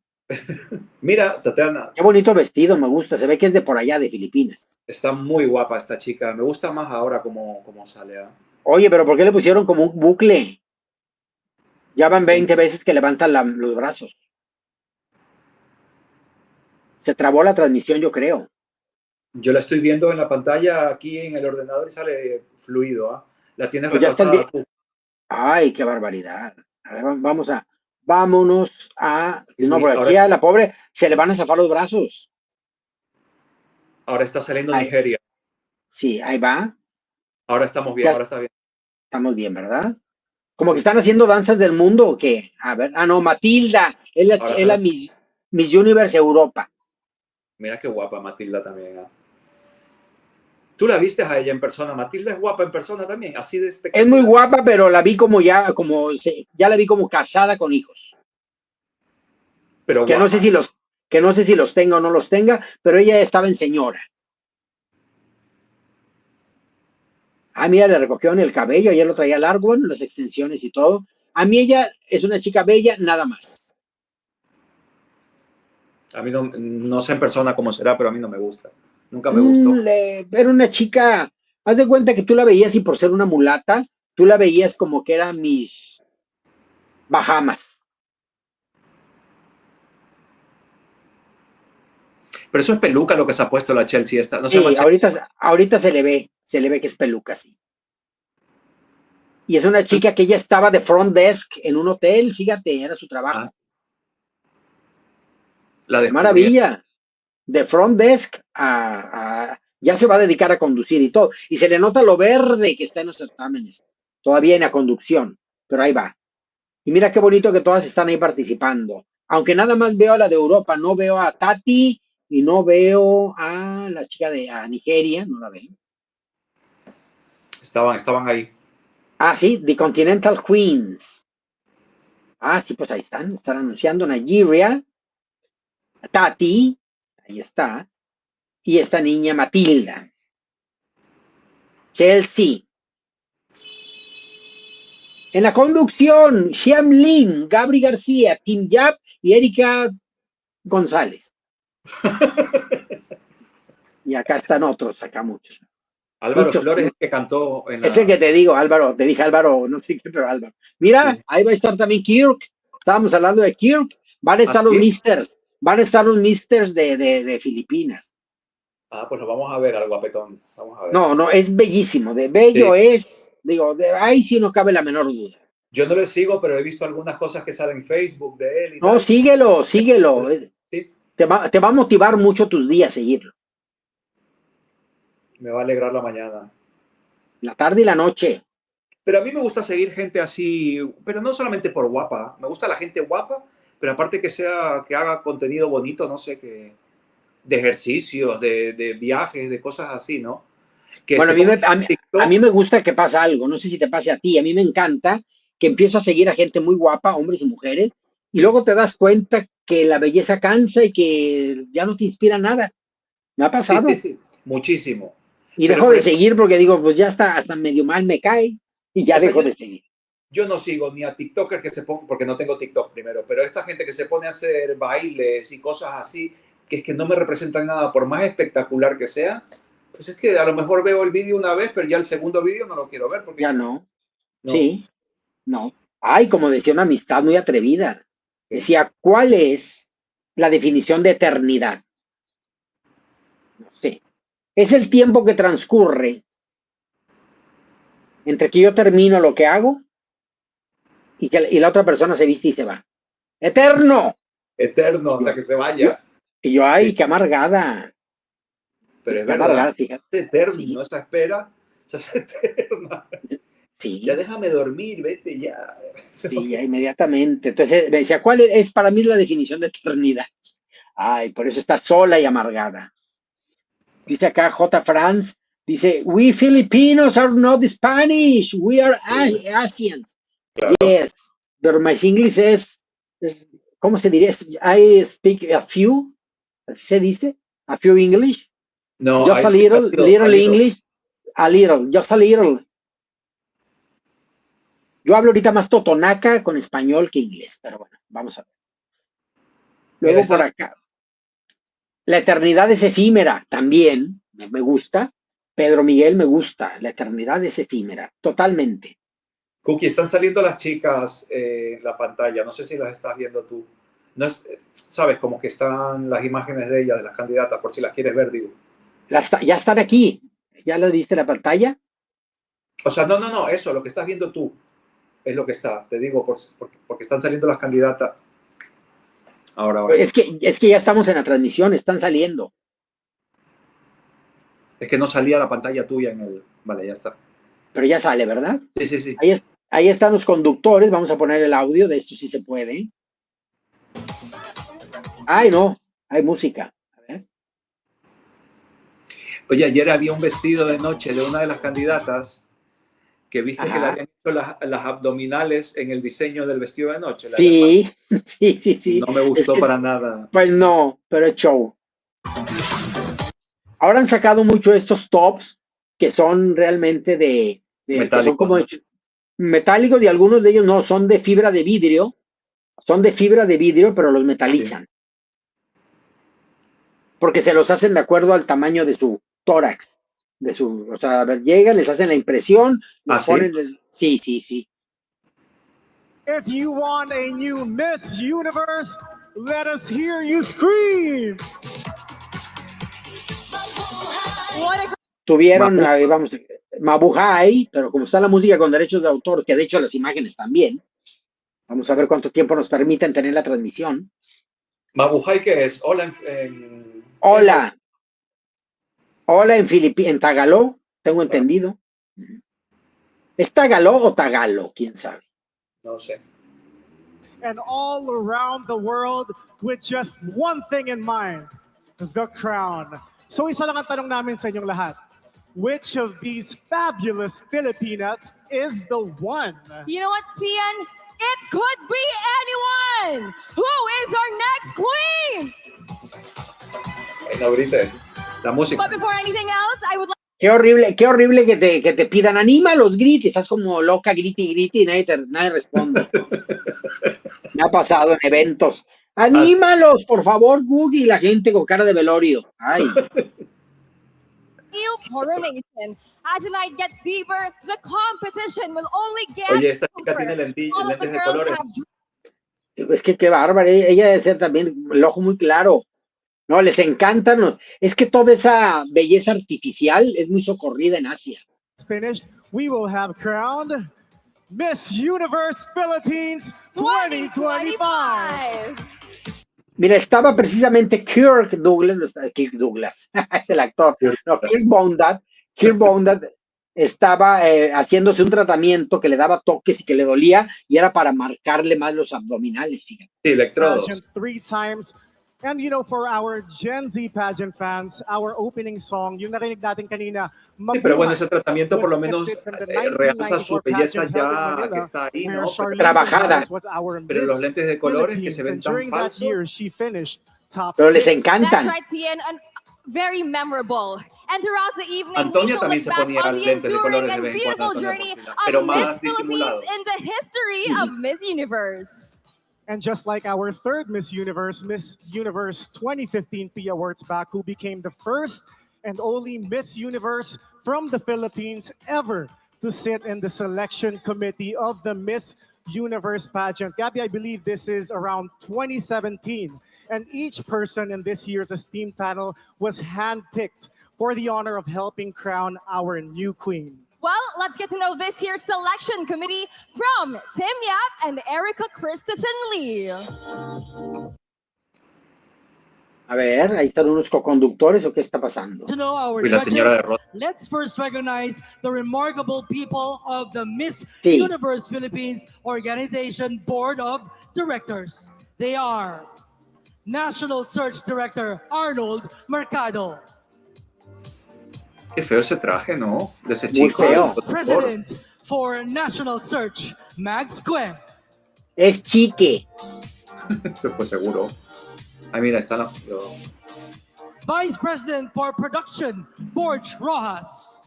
Mira, Tatiana, Qué bonito vestido, me gusta. Se ve que es de por allá, de Filipinas. está muy guapa esta chica. Me gusta más ahora como sale. ¿Ah? Oye, pero ¿por qué le pusieron como un bucle? Ya van ¿Cómo? 20 veces que levantan los brazos. Se trabó la transmisión, yo creo. Yo la estoy viendo en la pantalla aquí en el ordenador y sale fluido. ¿Ah? La tienes Pues ya están. retrasada tú. Ay, qué barbaridad. A ver, vámonos a. No, Sí, por aquí a la pobre se le van a zafar los brazos. ahora está saliendo Ahí, Nigeria. sí, ahí va. Ahora estamos bien, Ya ahora está bien. estamos bien, ¿verdad? Como que están haciendo danzas del mundo o qué. A ver, no, Matilda, Ahora es la sale. Miss Universe Europa. Mira qué guapa Matilda también. ¿Ah? Tú la viste a ella en persona. Matilda es guapa en persona también, así de Es muy espectacular. guapa, pero la vi ya la vi como casada con hijos. Pero Que no sé guapa. si que no sé si los tenga o no los tenga, pero ella estaba en señora. Ah, mira, le recogieron el cabello, ayer lo traía largo, bueno, las extensiones y todo. A mí ella es una chica bella, nada más. A mí no sé en persona cómo será, pero a mí no me gusta. Nunca me gustó. Era una chica, haz de cuenta que tú la veías y por ser una mulata, tú la veías como que era mis Bahamas. Pero eso es peluca lo que se ha puesto la Chelsea esta. No se llama Sí, Chelsea. ahorita se le ve que es peluca, sí. Y es una chica que ella estaba de front desk en un hotel, fíjate, era su Ah, trabajo. la Qué descubrí. maravilla. De front desk ya se va a dedicar a conducir y todo. Y se le nota lo verde que está en los certámenes. Todavía en la conducción, pero ahí va. Y mira qué bonito que todas están ahí participando. Aunque nada más veo a la de Europa, no veo a Tati y no veo a la chica de a Nigeria, no la veo. Estaban ahí. Ah, sí, The Continental Queens. Ah, sí, pues ahí están anunciando Nigeria, Tati, ahí está, y esta niña Matilda, Chelsea. En la conducción, Xiam Lin, Gabri García, Tim Yap y Erika González. Y acá están otros, acá muchos. Álvaro Muchos. Flores es que cantó en Es el la. que te digo, Álvaro, te dije Álvaro, no sé qué, pero Álvaro. Mira, Sí. ahí va a estar también Kirk. Estábamos hablando de Kirk. Van a estar los ¿Así? Misters. Van a estar los Misters de Filipinas. Ah, pues lo vamos a ver al guapetón. Vamos a ver. No, no, es bellísimo. De bello Sí. es, digo, ahí sí no cabe la menor duda. Yo no le sigo, pero he visto algunas cosas que salen en Facebook de él y No, tal. síguelo, síguelo. Sí, Te va a motivar mucho tus días seguirlo. me va a alegrar la mañana. La tarde y la noche. Pero a mí me gusta seguir gente así, pero no solamente por guapa. Me gusta la gente guapa, pero aparte que haga contenido bonito, no sé, de ejercicios, de viajes, de cosas así, ¿no? Que Bueno, se pongan en a mí TikTok. me gusta que pasa algo, no sé si te pase a ti, a mí me encanta que empiezo a seguir a gente muy guapa, hombres y mujeres, y Sí, luego te das cuenta que la belleza cansa y que ya no te inspira nada. Me ha sí, sí, pasado. sí, muchísimo. Y Pero dejo por de eso, seguir porque digo, pues ya está, hasta medio mal me cae y ya o sea, dejo de seguir. yo no sigo ni a TikToker que se ponga, porque no tengo TikTok primero, pero esta gente que se pone a hacer bailes y cosas así, que es que no me representan nada, por más espectacular que sea, pues es que a lo mejor veo el vídeo una vez, pero ya el segundo vídeo no lo quiero ver, porque Ya no. no. Sí, no. Ay, como decía una amistad muy atrevida. ¿Qué? Decía, ¿cuál es la definición de eternidad? No sé. Es el tiempo que transcurre entre que yo termino lo que hago y la otra persona se viste y se va. ¡Eterno! Eterno Yo, hasta que se yo, vaya. y yo, Sí, ay, qué amargada. Pero es Qué verdad, amargada, fíjate. es eterno, Sí, esa espera, esa es eterna. Ya sí, déjame dormir, vete ya. sí, ya inmediatamente. Entonces me decía, ¿cuál es para mí la definición de eternidad? Ay, por eso está sola y amargada. Dice acá J. Franz, dice, we Filipinos are not Spanish, we are Asians. Claro. Yes, but my English es, ¿cómo se diría? I speak a few, así se dice, a few English, No, just I a speak little, a little little. English, a little, just a little. Yo hablo ahorita más totonaca con español que inglés, pero bueno, vamos a ver. Mira, Luego por acá, la eternidad es efímera, también me gusta. Pedro Miguel me gusta, la eternidad es efímera, totalmente. Cookie, están saliendo las chicas en la pantalla, no sé si las estás viendo tú. No es- sabes, como que están las imágenes de ellas, de las candidatas, por si las quieres ver, digo. Ya están aquí, ¿ya las viste en la pantalla? O sea, no, eso, lo que estás viendo tú es lo que está, te digo, porque están saliendo las candidatas. Ahora, ahora. Es que ya estamos en la transmisión, están saliendo. Es que no salía la pantalla tuya en el... Vale, ya está. Pero ya sale, ¿verdad? Sí, sí, sí. Ahí están los conductores, vamos a poner el audio, de esto sí se puede. Ay, no, hay música. A ver. Oye, ayer había un vestido de noche de una de las candidatas que viste que le Ajá. habían hecho las abdominales en el diseño del vestido de noche. Sí, sí, sí, sí. No me Es gustó que, para nada. pues no, pero es show. Ahora han sacado mucho estos tops que son realmente que son Metálico, como ¿no? metálicos y algunos de ellos no, son de fibra de vidrio. Son de fibra de vidrio, pero los metalizan. Sí. Porque se los hacen de acuerdo al tamaño de su tórax. O sea, a ver, llegan, les hacen la impresión, les ¿Ah, sí? ponen, sí, sí, sí. If you want a new Miss Universe, let us hear you scream. Tuvieron, Mapuca. vamos, Mabuhay, pero como está la música con derechos de autor, que de hecho las imágenes también, vamos a ver cuánto tiempo nos permiten tener la transmisión. Mabuhay, ¿qué es? Hola ¿qué es hola? Hola, hola en Tagalog, tengo entendido. ¿Es Tagalog o Tagalo? ¿Quién sabe? No sé. And all around the world with just one thing in mind, the crown. So isa lang ang tanong namin sa inyong lahat. Which of these fabulous Filipinas is the one? You know what, Cian? It could be anyone! Who is our next queen? Ay, no grites. La música. But before anything else, I would like Qué horrible que te pidan, anímalos, grite, estás como loca, grite y grite y nadie responde. Me ha pasado en eventos. Anímalos, por favor, Google, y la gente con cara de velorio. Ay. you formation. As the night gets deeper, the competition will only get Oye, esta chica deeper. tiene All of the lentes de girls colores. Es que qué bárbaro, ella debe ser también el ojo muy claro. No, les encantan. Es que toda esa belleza artificial es muy socorrida en Asia. Finished, we will have crowned Miss Universe Philippines 2025. 2025. Mira, estaba precisamente Kirk Douglas, es el actor. No, Kirk Bondad estaba haciéndose un tratamiento que le daba toques y que le dolía y era para marcarle más los abdominales, fíjate. Sí, electrodos. Pageant 3 times. And you know, for our Gen Z pageant fans, our opening song, yung narinig natin kanina, Sí, pero bueno, Mabuhay, ese tratamiento por lo was menos lifted from the realza su 1994 belleza pageant held in ya que Manila, está ahí, where ¿no? Charlene Trabajada. Gonzalez was our Pero los Miss lentes de colores que se Philippines, ven and tan during that falsos. year, she finished top Pero les 6. encantan. That's right, Cian. And very memorable. And throughout the evening, Antonia we shall también look se back ponía on the lentes de enduring colores de and vez en cuando, beautiful Antonia journey Porcina, pero of Miss más Philippines disimulados. in the history of Miss Universe. And just like our third Miss Universe 2015 P Awards back, who became the first and only Miss Universe from the Philippines ever to sit in the selection committee of the Miss Universe pageant. Gabby, I believe this is around 2017. And each person in this year's esteemed panel was handpicked for the honor of helping crown our new queen. Well, let's get to know this year's selection committee from Tim Yap and Erica Christensen Lee. A ver, ahí están unos coconductores o qué está pasando. To know our Y la señora de judges, Rosa. let's first recognize the remarkable people of the Miss Sí. Universe Philippines Organization Board of Directors. They are National Search Director Arnold Mercado, Qué feo ese traje, ¿no? De ese Muy chico. feo. Vice President for National Search Max Cuen, Es chique. Eso fue seguro. Ay, mira, están los... Vice President for Production Borge Rojas,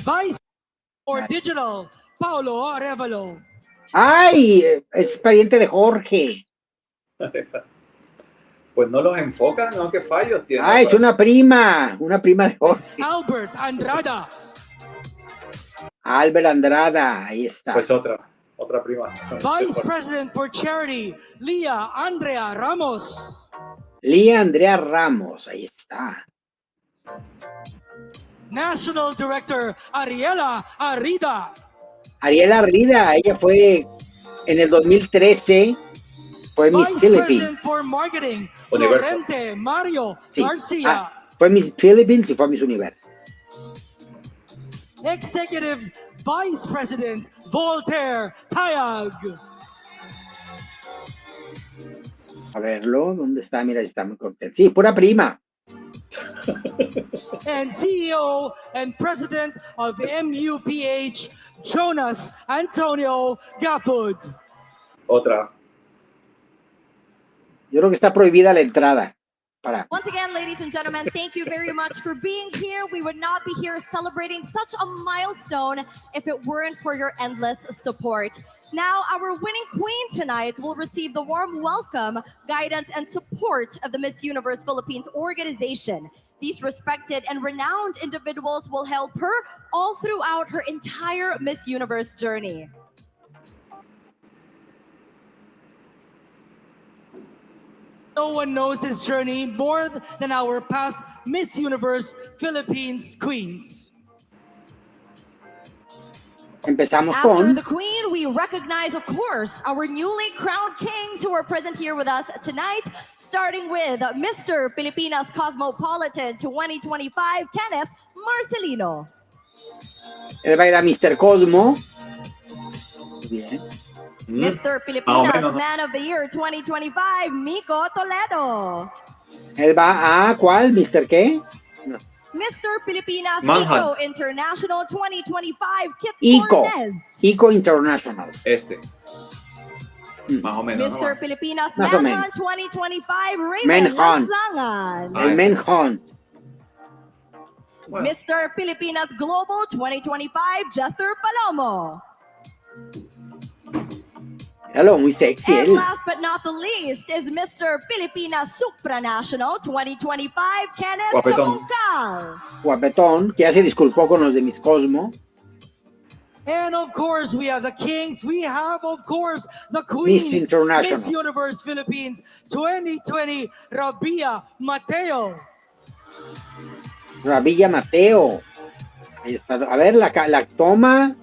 Vice for Digital Paulo Arevalo, ¡Ay! Es pariente de Jorge. Pues no los enfocan, ¿no? ¿Qué fallos tiene? Ah, es una prima de Jorge. Albert Andrada, Albert Andrada, ahí está. Pues otra prima. Vice President for Charity Leah Andrea Ramos, Lía Andrea Ramos, ahí está. National Director Ariela Arida, Ariela Rida, ella fue en el 2013, fue Miss Vice Philippines. President for Marketing Universo. Florente Mario Sí. Garcia, Fue Miss Philippines y fue Miss Universo. Executive Vice President Voltaire Tayag, A verlo, ¿dónde está? Mira, está muy contento. Sí, pura prima. and CEO and President of MUPH Jonas Antonio Gapud. Otra. Yo creo que está prohibida la entrada. Para. Once again, ladies and gentlemen, thank you very much for being here. We would not be here celebrating such a milestone if it weren't for your endless support. Now, our winning queen tonight will receive the warm welcome, guidance, and support of the Miss Universe Philippines organization. These respected and renowned individuals will help her all throughout her entire Miss Universe journey. No one knows his journey more than our past Miss Universe Philippines queens. Empezamos After con... the queen, we recognize, of course, our newly crowned kings who are present here with us tonight, starting with Mr. Filipinas Cosmopolitan 2025, Kenneth Marcelino. Él va a ir a Mr. Cosmo. Muy bien. Mr. Filipinas Man of the Year 2025, Miko Toledo. Él va a... ¿Cuál? ¿Mr. qué? No. Mr. Filipinas Manhunt. Eco International 2025, Kit Ico. Cortez. Ico International. Más o menos. Mr. ¿no? Filipinas Más o Manhunt 2025, Raymond Manhunt. Lanzangan. Ah, El Manhunt. Bueno, Mr. Filipinas Global 2025, Jether Palomo. Míralo, muy sexy And él. last but not the least is Mr. Filipinas Supranational 2025, Kenneth Guapetón. Caboncal. Guapetón, que ya se disculpó con los de Miss Cosmo. And of course, we have the kings. We have, of course, the queens. Miss International. Miss Universe Philippines 2020, Rabia Mateo. Rabilla Mateo. Ahí está. A ver, la toma.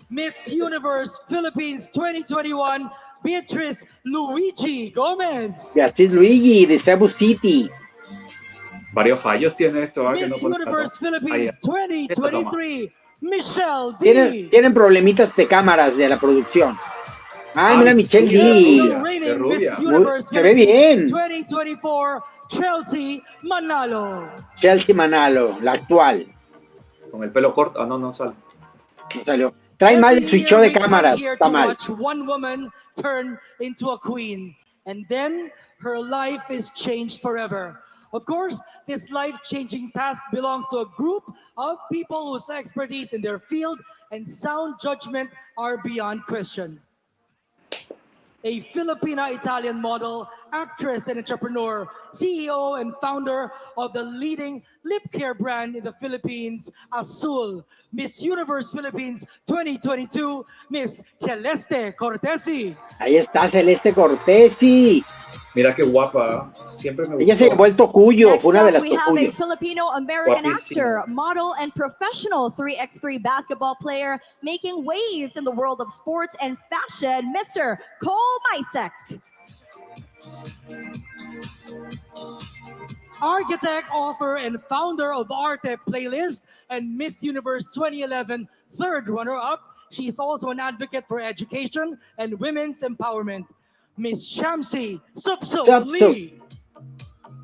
Miss Universe Philippines 2021, Beatriz Luigi Gomez. Beatriz Luigi de Cebu City. varios fallos tiene esto. Que Miss no pone- Universe Philippines Ahí. 2023, Michelle D. Tienen problemitas de cámaras de la producción. Ay, mira, Michelle rubia, D. The reigning rubia. Miss Universe Se ve Philippines bien. 2024, Chelsea Manalo. Chelsea Manalo, la actual. Con el pelo corto. Ah, no, no sale. No salió. Trae mal el switchó de Every year we come cámaras. here Está to mal. watch one woman turn into a queen, and then her life is changed forever. Of course, this life-changing task belongs to a group of people whose expertise in their field and sound judgment are beyond question. A Filipina-Italian model, actress and entrepreneur, CEO and founder of the leading lip care brand in the Philippines, Azul, Miss Universe Philippines 2022, Miss Celeste Cortesi. Ahí está Celeste Cortesi. Mira qué guapa. Siempre me Ella se gustó. llevó el tocuyo, Next fue una de up, las we have a tocuyos. Filipino-American Guapísima. actor, model, and professional 3x3 basketball player making waves in the world of sports and fashion, Mr. Cole Maisek. Architect, author, and founder of Arte Playlist and Miss Universe 2011 third runner-up. She is also an advocate for education and women's empowerment. Miss Shamsi Supso Sup, sup. Lee.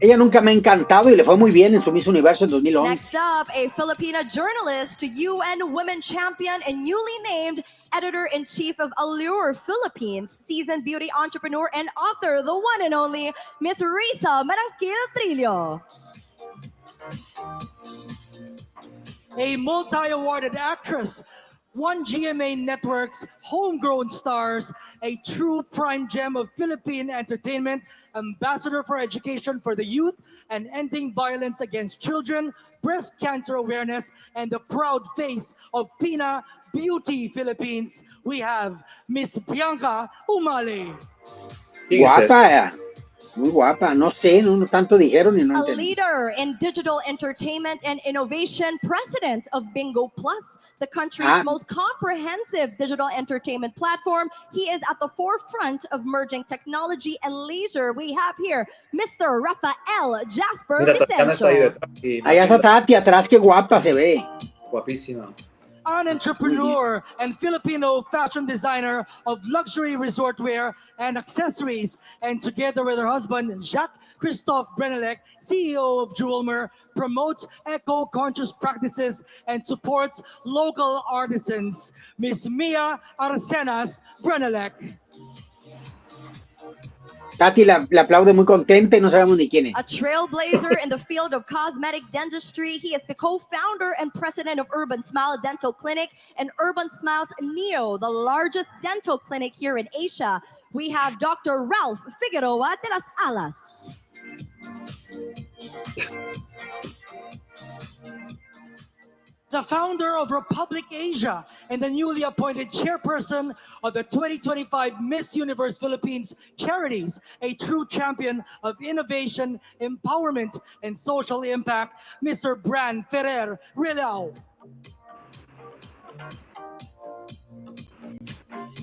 Ella nunca me ha encantado y le fue muy bien en su Miss Universo en 2011. Next up, a Filipina journalist, UN Women Champion, and newly named Editor-in-Chief of Allure Philippines, seasoned beauty entrepreneur and author, the one and only Miss Risa Marangkil Trillo. A multi-awarded actress, one GMA Network's homegrown stars, a true prime gem of Philippine entertainment, ambassador for education for the youth and ending violence against children, breast cancer awareness, and the proud face of Pina Beauty Philippines. We have Miss Bianca Umali. ¿Quién es esta? Guapa, muy guapa. No sé, no tanto dijeron y no A entendí. leader in digital entertainment and innovation, president of Bingo Plus, the country's Ah. most comprehensive digital entertainment platform. He is at the forefront of merging technology and leisure. We have here Mr. Rafael Jasper Mira, Tatiana está ahí Vicencio. detrás. Y Allá está Tati atrás, qué guapa se ve. guapísima. An entrepreneur and Filipino fashion designer of luxury resort wear and accessories, and together with her husband, Jacques Christophe Brenelec, CEO of Jewelmer, promotes eco-conscious practices and supports local artisans. Miss Mia Arcenas Brenelec. Tati la aplaude muy contenta y no sabemos ni quién A es. trailblazer in the field of cosmetic dentistry, he is the co-founder and president of Urban Smile Dental Clinic and Urban Smiles Neo, the largest dental clinic here in Asia. We have Dr. Ralph Figueroa de las Alas. The founder of Republic Asia and the newly appointed chairperson of the 2025 Miss Universe Philippines Charities, a true champion of innovation, empowerment, and social impact, Mr. Bran Ferrer Rilao.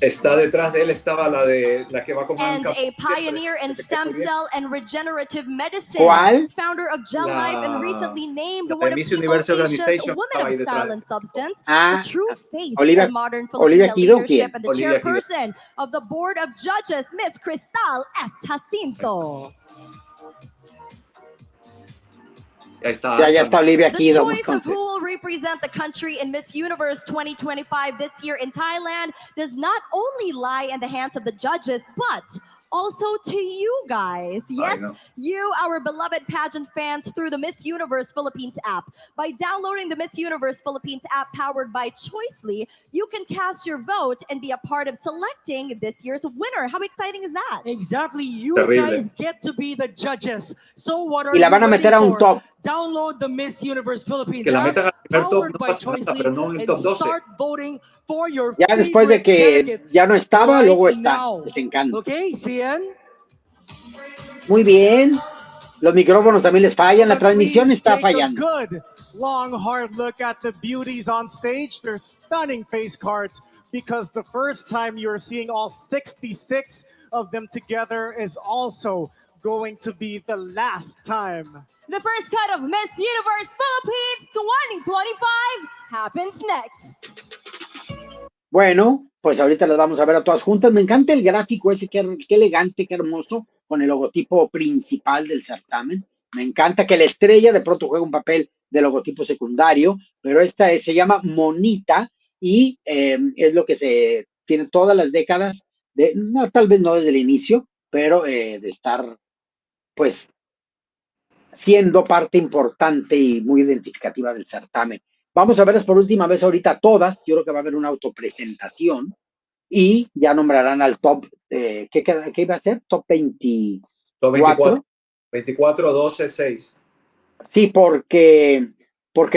Está detrás de él, estaba la que va con And Anca. a pioneer in stem cell and regenerative medicine, ¿Cuál? founder of Gel La- Life, and recently named la one of Miss People Universe Asia's Organization Women estaba of ahí Style detrás. and Substance, Ah, the true face Olivia- of modern Olivia Filipino Quido, leadership, ¿quién? and the Olivia Quido. chairperson of the board of judges, Miss Cristal S. Jacinto. Ahí está. Ya está Olivia The aquí. choice of who will represent the country in Miss Universe 2025 this year in Thailand does not only lie in the hands of the judges, but also to you guys. Yes, know. you, our beloved pageant fans, through the Miss Universe Philippines app. By downloading the Miss Universe Philippines app powered by Choicely, you can cast your vote and be a part of selecting this year's winner. How exciting is that? Exactly, you Terrible. guys get to be the judges. So what are Y la you van a waiting meter a un for? top. Download the Miss Universe Philippines Que la app, metan al primer top powered no by pasa nada, Choicely, pero no en el and top 12. start voting for your Ya después de favorite que delegates ya no estaba, right luego está. now. Les encanta. Okay, CN? Muy bien. Los micrófonos también les fallan. La But transmisión please está take a fallando. good, long, hard look at the beauties on stage. They're stunning face cards because the first time you're seeing all 66 of them together is also going to be the last time. The first cut of Miss Universe Philippines 2025 happens next. Bueno, pues ahorita las vamos a ver a todas juntas. Me encanta el gráfico ese, qué elegante, qué hermoso, con el logotipo principal del certamen. Me encanta que la estrella de pronto juega un papel de logotipo secundario, pero esta se llama Monita y es lo que se tiene todas las décadas, no, tal vez no desde el inicio, pero de estar pues siendo parte importante y muy identificativa del certamen. Vamos a verlas por última vez ahorita todas. Yo creo que va a haber una autopresentación y ya nombrarán al top, ¿qué iba a ser? Top 24. Top 24. 24, 12, 6. Sí, porque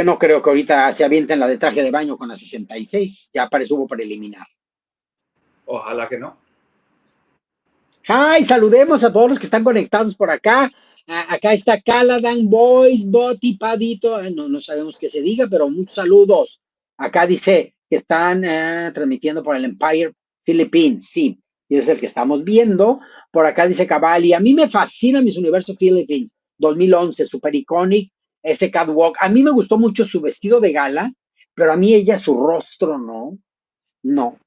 no creo que ahorita se avienten la de traje de baño con la 66. Ya parece hubo preliminar. Ojalá que no. Hi, saludemos a todos los que están conectados por acá. Acá está Caladan, Boys, Boti, Padito. No sabemos qué se diga, pero muchos saludos. Acá dice que están transmitiendo por el Empire Philippines. Sí, y es el que estamos viendo. Por acá dice Cavalli. A mí me fascina Miss Universo Philippines 2011, super iconic. Ese catwalk. A mí me gustó mucho su vestido de gala, pero a mí ella, su rostro, no. No.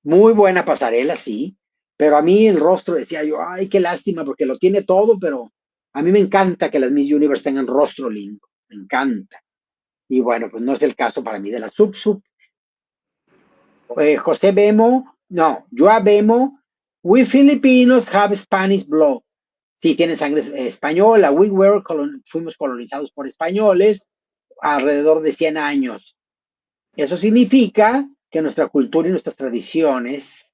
Muy buena pasarela, sí, pero a mí el rostro decía yo, ay, qué lástima, porque lo tiene todo, pero a mí me encanta que las Miss Universe tengan rostro lindo, me encanta. Y bueno, pues no es el caso para mí de la Sub. José Bemo, no, Joa Bemo, we Filipinos have Spanish blood. Sí, tiene sangre española, fuimos colonizados por españoles alrededor de 100 años. Eso significa que nuestra cultura y nuestras tradiciones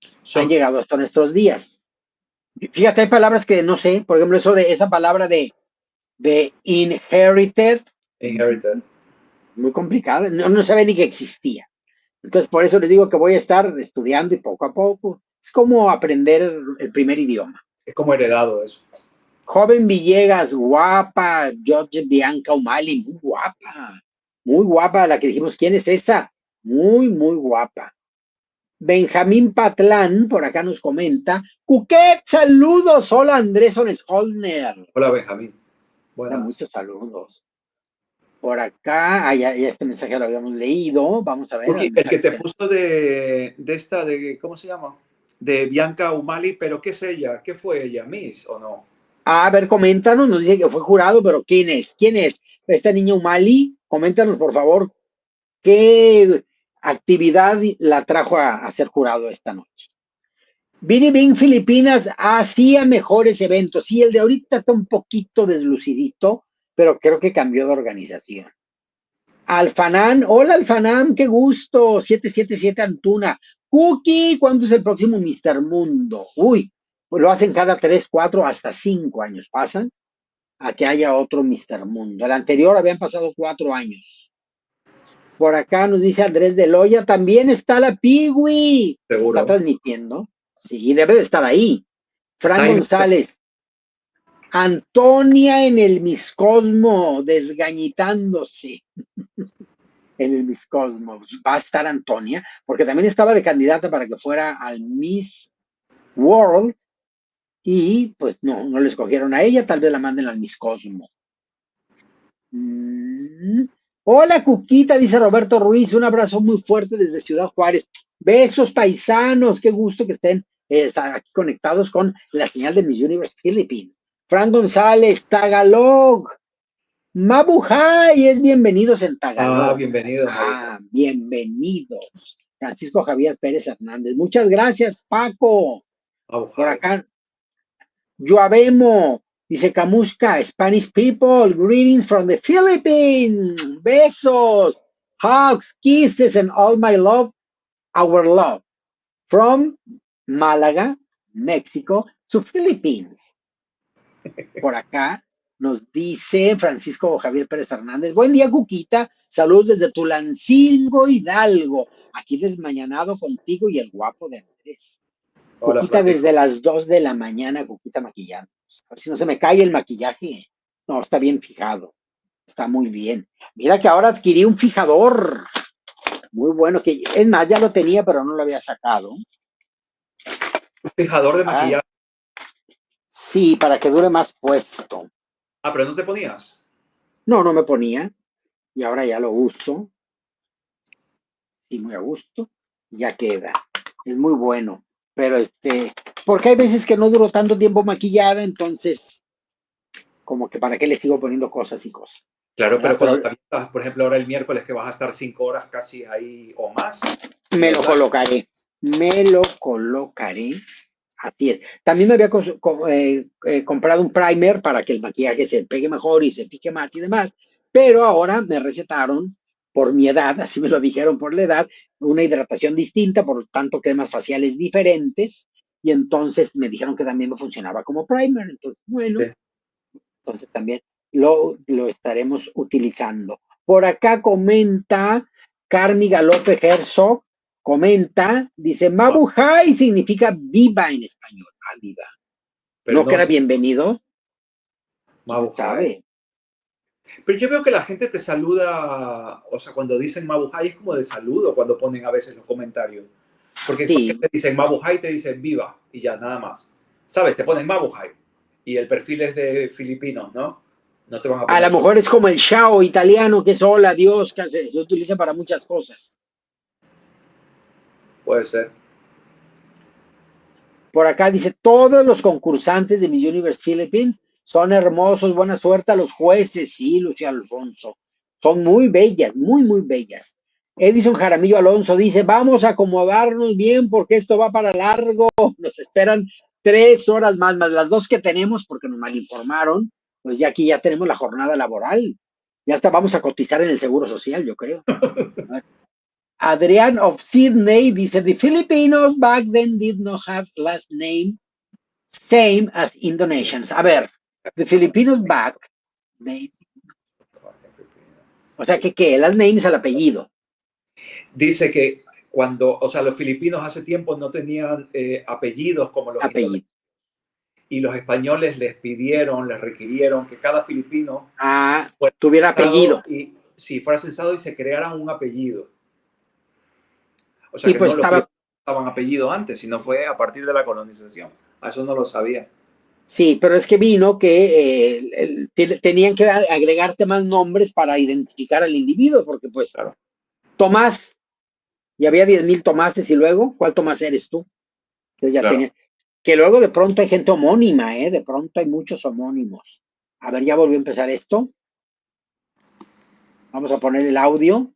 han Son llegado hasta nuestros días. Fíjate, hay palabras que no sé, por ejemplo, esa palabra de inherited, inherited. muy complicada, no sabía ni que existía. Entonces, por eso les digo que voy a estar estudiando y poco a poco. Es como aprender el primer idioma. Es como heredado eso. Joven Villegas, guapa, George Bianca Umali, muy guapa la que dijimos, ¿quién es esa? Muy guapa. Benjamín Patlán, por acá nos comenta. Cuquet, saludos. Hola, Andrés Holner. Hola, Benjamín. Da Buenas. muchos saludos. Por acá, ya este mensaje lo habíamos leído. Vamos a ver. Cookie, el que te puso de esta, ¿cómo se llama? De Bianca Umali, pero ¿qué es ella? ¿Qué fue ella? ¿Miss o no? A ver, coméntanos. Nos dice que fue jurado, pero ¿quién es? ¿Quién es? Esta niña Umali. Coméntanos, por favor, qué actividad la trajo a ser jurado esta noche. Vini Bing Filipinas hacía mejores eventos. Sí, el de ahorita está un poquito deslucidito, pero creo que cambió de organización. Alfanán, hola Alfanán, qué gusto. 777 Antuna. Cookie, ¿cuándo es el próximo Mister Mundo? Uy, pues lo hacen cada 3, 4, hasta 5 años. Pasan a que haya otro Mister Mundo. El anterior habían pasado 4 años. Por acá nos dice Andrés de Loya, también está la Piwi. Seguro. Está transmitiendo. Sí, debe de estar ahí. Está Fran ahí. González. Antonia en el Miscosmo, desgañitándose en el Miscosmo. Va a estar Antonia, porque también estaba de candidata para que fuera al Miss World y pues no le escogieron a ella, tal vez la manden al Miscosmo. Hola, Cuquita, dice Roberto Ruiz, un abrazo muy fuerte desde Ciudad Juárez. Besos, paisanos, qué gusto que estén aquí conectados con la señal de Miss Universe Philippines. Fran González, Tagalog. Mabuhay es bienvenidos en Tagalog. Bienvenido. Bienvenidos. Francisco Javier Pérez Hernández. Muchas gracias, Paco. Mabuhay. Por acá. Yuabemo. Dice Kamushka, Spanish people, greetings from the Philippines. Besos, hugs, kisses, and all my love, our love. From Málaga, México, to Philippines. Por acá nos dice Francisco Javier Pérez Hernández. Buen día, Cuquita. Saludos desde Tulancingo, Hidalgo. Aquí desmañanado contigo y el guapo de Andrés. Hola, Cuquita Francisco. desde las 2 de la mañana, Cuquita maquillando. A ver si no se me cae el maquillaje. No, está bien fijado. Está muy bien. Mira que ahora adquirí un fijador. Muy bueno. Es más, ya lo tenía, pero no lo había sacado. Un fijador de maquillaje. Sí, para que dure más puesto. Pero ¿no te ponías? No me ponía. Y ahora ya lo uso. Sí, muy a gusto. Ya queda. Es muy bueno. Pero porque hay veces que no duró tanto tiempo maquillada, entonces, como que para qué le sigo poniendo cosas y cosas. Claro, pero cuando estás, por ejemplo, ahora el miércoles que vas a estar 5 horas casi ahí o más. Me lo colocaré. Así es. También me había comprado un primer para que el maquillaje se pegue mejor y se pique más y demás, pero ahora me recetaron, por mi edad, así me lo dijeron por la edad, una hidratación distinta, por lo tanto cremas faciales diferentes, y entonces me dijeron que también me funcionaba como primer. Entonces, bueno, sí. Entonces también lo estaremos utilizando. Por acá comenta Carmi Galope Herzog, comenta, dice, Mabuhay significa viva en español. Viva. Pero ¿No que era sé, bienvenido? Mabuhay. ¿Sabe? Pero yo veo que la gente te saluda, o sea, cuando dicen Mabuhay es como de saludo cuando ponen a veces los comentarios. Porque cuando Sí. te dicen Mabuhay te dicen viva y ya, nada más. ¿Sabes? Te ponen Mabuhay y el perfil es de filipinos, ¿no? No te van a A poner lo mejor es como el chao italiano, que es hola, Dios, que se utiliza para muchas cosas. Puede ser. Por acá dice, todos los concursantes de Miss Universe Philippines son hermosos, buena suerte a los jueces. Sí, Lucía Alfonso. Son muy bellas, muy, muy bellas. Edison Jaramillo Alonso dice, vamos a acomodarnos bien porque esto va para largo. Nos esperan 3 horas más las 2 que tenemos porque nos malinformaron. Pues ya aquí ya tenemos la jornada laboral. Ya hasta vamos a cotizar en el Seguro Social, yo creo. Adrián of Sydney dice, the Filipinos back then did not have last name same as Indonesians. A ver, the Filipinos back, o sea que ¿qué? Last name es el apellido. Dice que cuando, o sea, los filipinos hace tiempo no tenían apellidos como los Apellido. y los españoles les pidieron, les requirieron que cada filipino tuviera apellido. Y si fuera censado y se crearan un apellido. O sea, Sí, que pues no los estaban apellido antes, sino fue a partir de la colonización. Eso no lo sabía. Sí, pero es que vino que tenían que agregarte más nombres para identificar al individuo, porque pues Claro. Tomás, y había 10,000 Tomáses y luego, ¿cuál Tomás eres tú? Entonces ya Claro. tenía, que luego de pronto hay gente homónima, de pronto hay muchos homónimos. A ver, ya volvió a empezar esto. Vamos a poner el audio.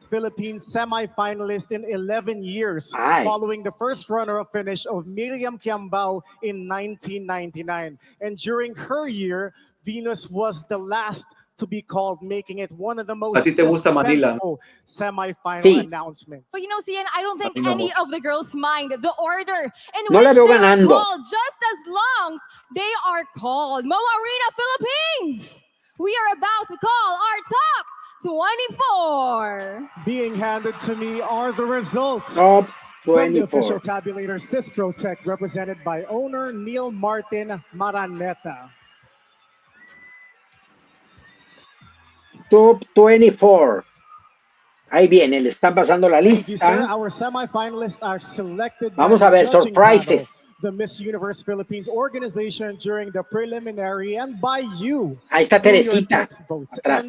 Philippines semi-finalist in 11 years, following the first runner-up finish of Miriam Kiambao in 1999. And during her year, Venus was the last to be called, making it one of the most suspenseful semi-final announcements. But you know, Cian, I don't think any of the girls mind the order in No which la veo they ganando. are called, just as long they are called. Moa Arena Philippines! We are about to call our top 24. Being handed to me are the results. Top 24. From the official tabulator, Sysprotech, represented by owner Neil Martin Maraneta. Top 24. Ahí viene, le están pasando la lista. Our semifinalists are selected. Vamos a ver, surprises. The Miss Universe Philippines organization during the preliminary and by you. Ahí está Teresita. Atrás.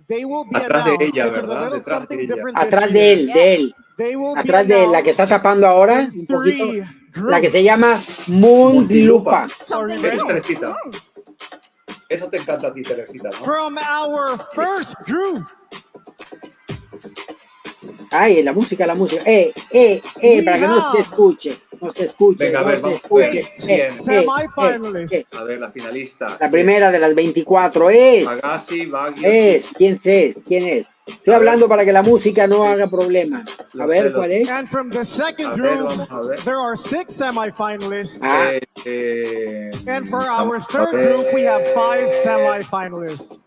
They will be atrás de ella, ¿verdad? Detrás de ella. Atrás de él, Atrás de él, la que está tapando ahora, un poquito. La que se llama Mundilupa. Esa es Teresita. Eso te encanta a ti, Teresita, ¿no? From our first group. Ay, la música. Para que no se escuche. Venga, a ver, no se escuche. Semifinalists. A ver, la finalista. La primera de las 24 es. Agassi, Baguio. ¿Quién es? Estoy hablando para que la música no haga problema. A ver, ¿cuál es? And from the second group, there are 6 semifinalists. And for our third group, we have 5 semifinalists.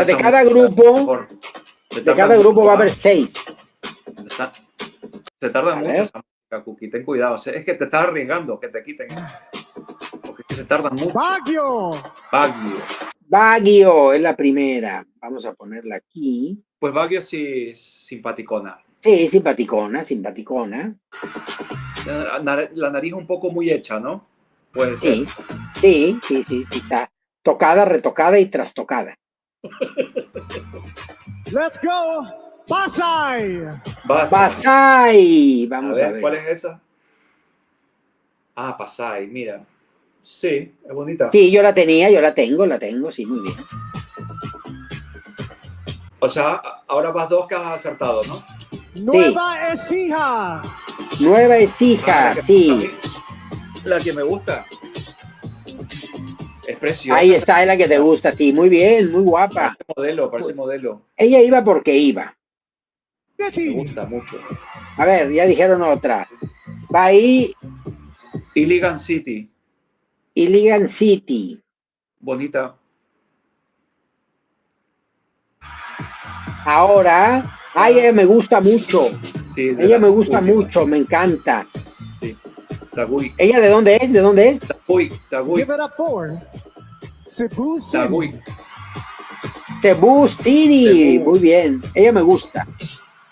De cada grupo, va a haber 6. Se tarda mucho esa música, Cookie. Ten cuidado. Es que te estás arriesgando que te quiten. Porque se tardan mucho. Baguio es la primera. Vamos a ponerla aquí. Pues Baguio sí es simpaticona. Sí, simpaticona. La nariz un poco muy hecha, ¿no? Puede ser. Sí, está tocada, retocada y trastocada. Let's go, Pasay. Vamos a ver. ¿Cuál es esa? Pasay, mira. Sí, es bonita. Sí, yo la tengo, sí, muy bien. O sea, ahora vas 2 que has acertado, ¿no? Nueva Ecija. Sí. La que me gusta. Es preciosa. Ahí está, es la que te gusta a ti. Muy bien, muy guapa. Parece modelo. Ella iba porque iba. Me gusta mucho. A ver, ya dijeron otra. Va ahí. Iligan City. Bonita. Ahora, ella me gusta mucho. Sí, me gusta mucho, me encanta. Sí. Taguy. ¿Ella de dónde es? ¿De dónde es? Taguy. Give it up for Cebu City. Taguy. Cebu City. Cebu. Muy bien. Ella me gusta.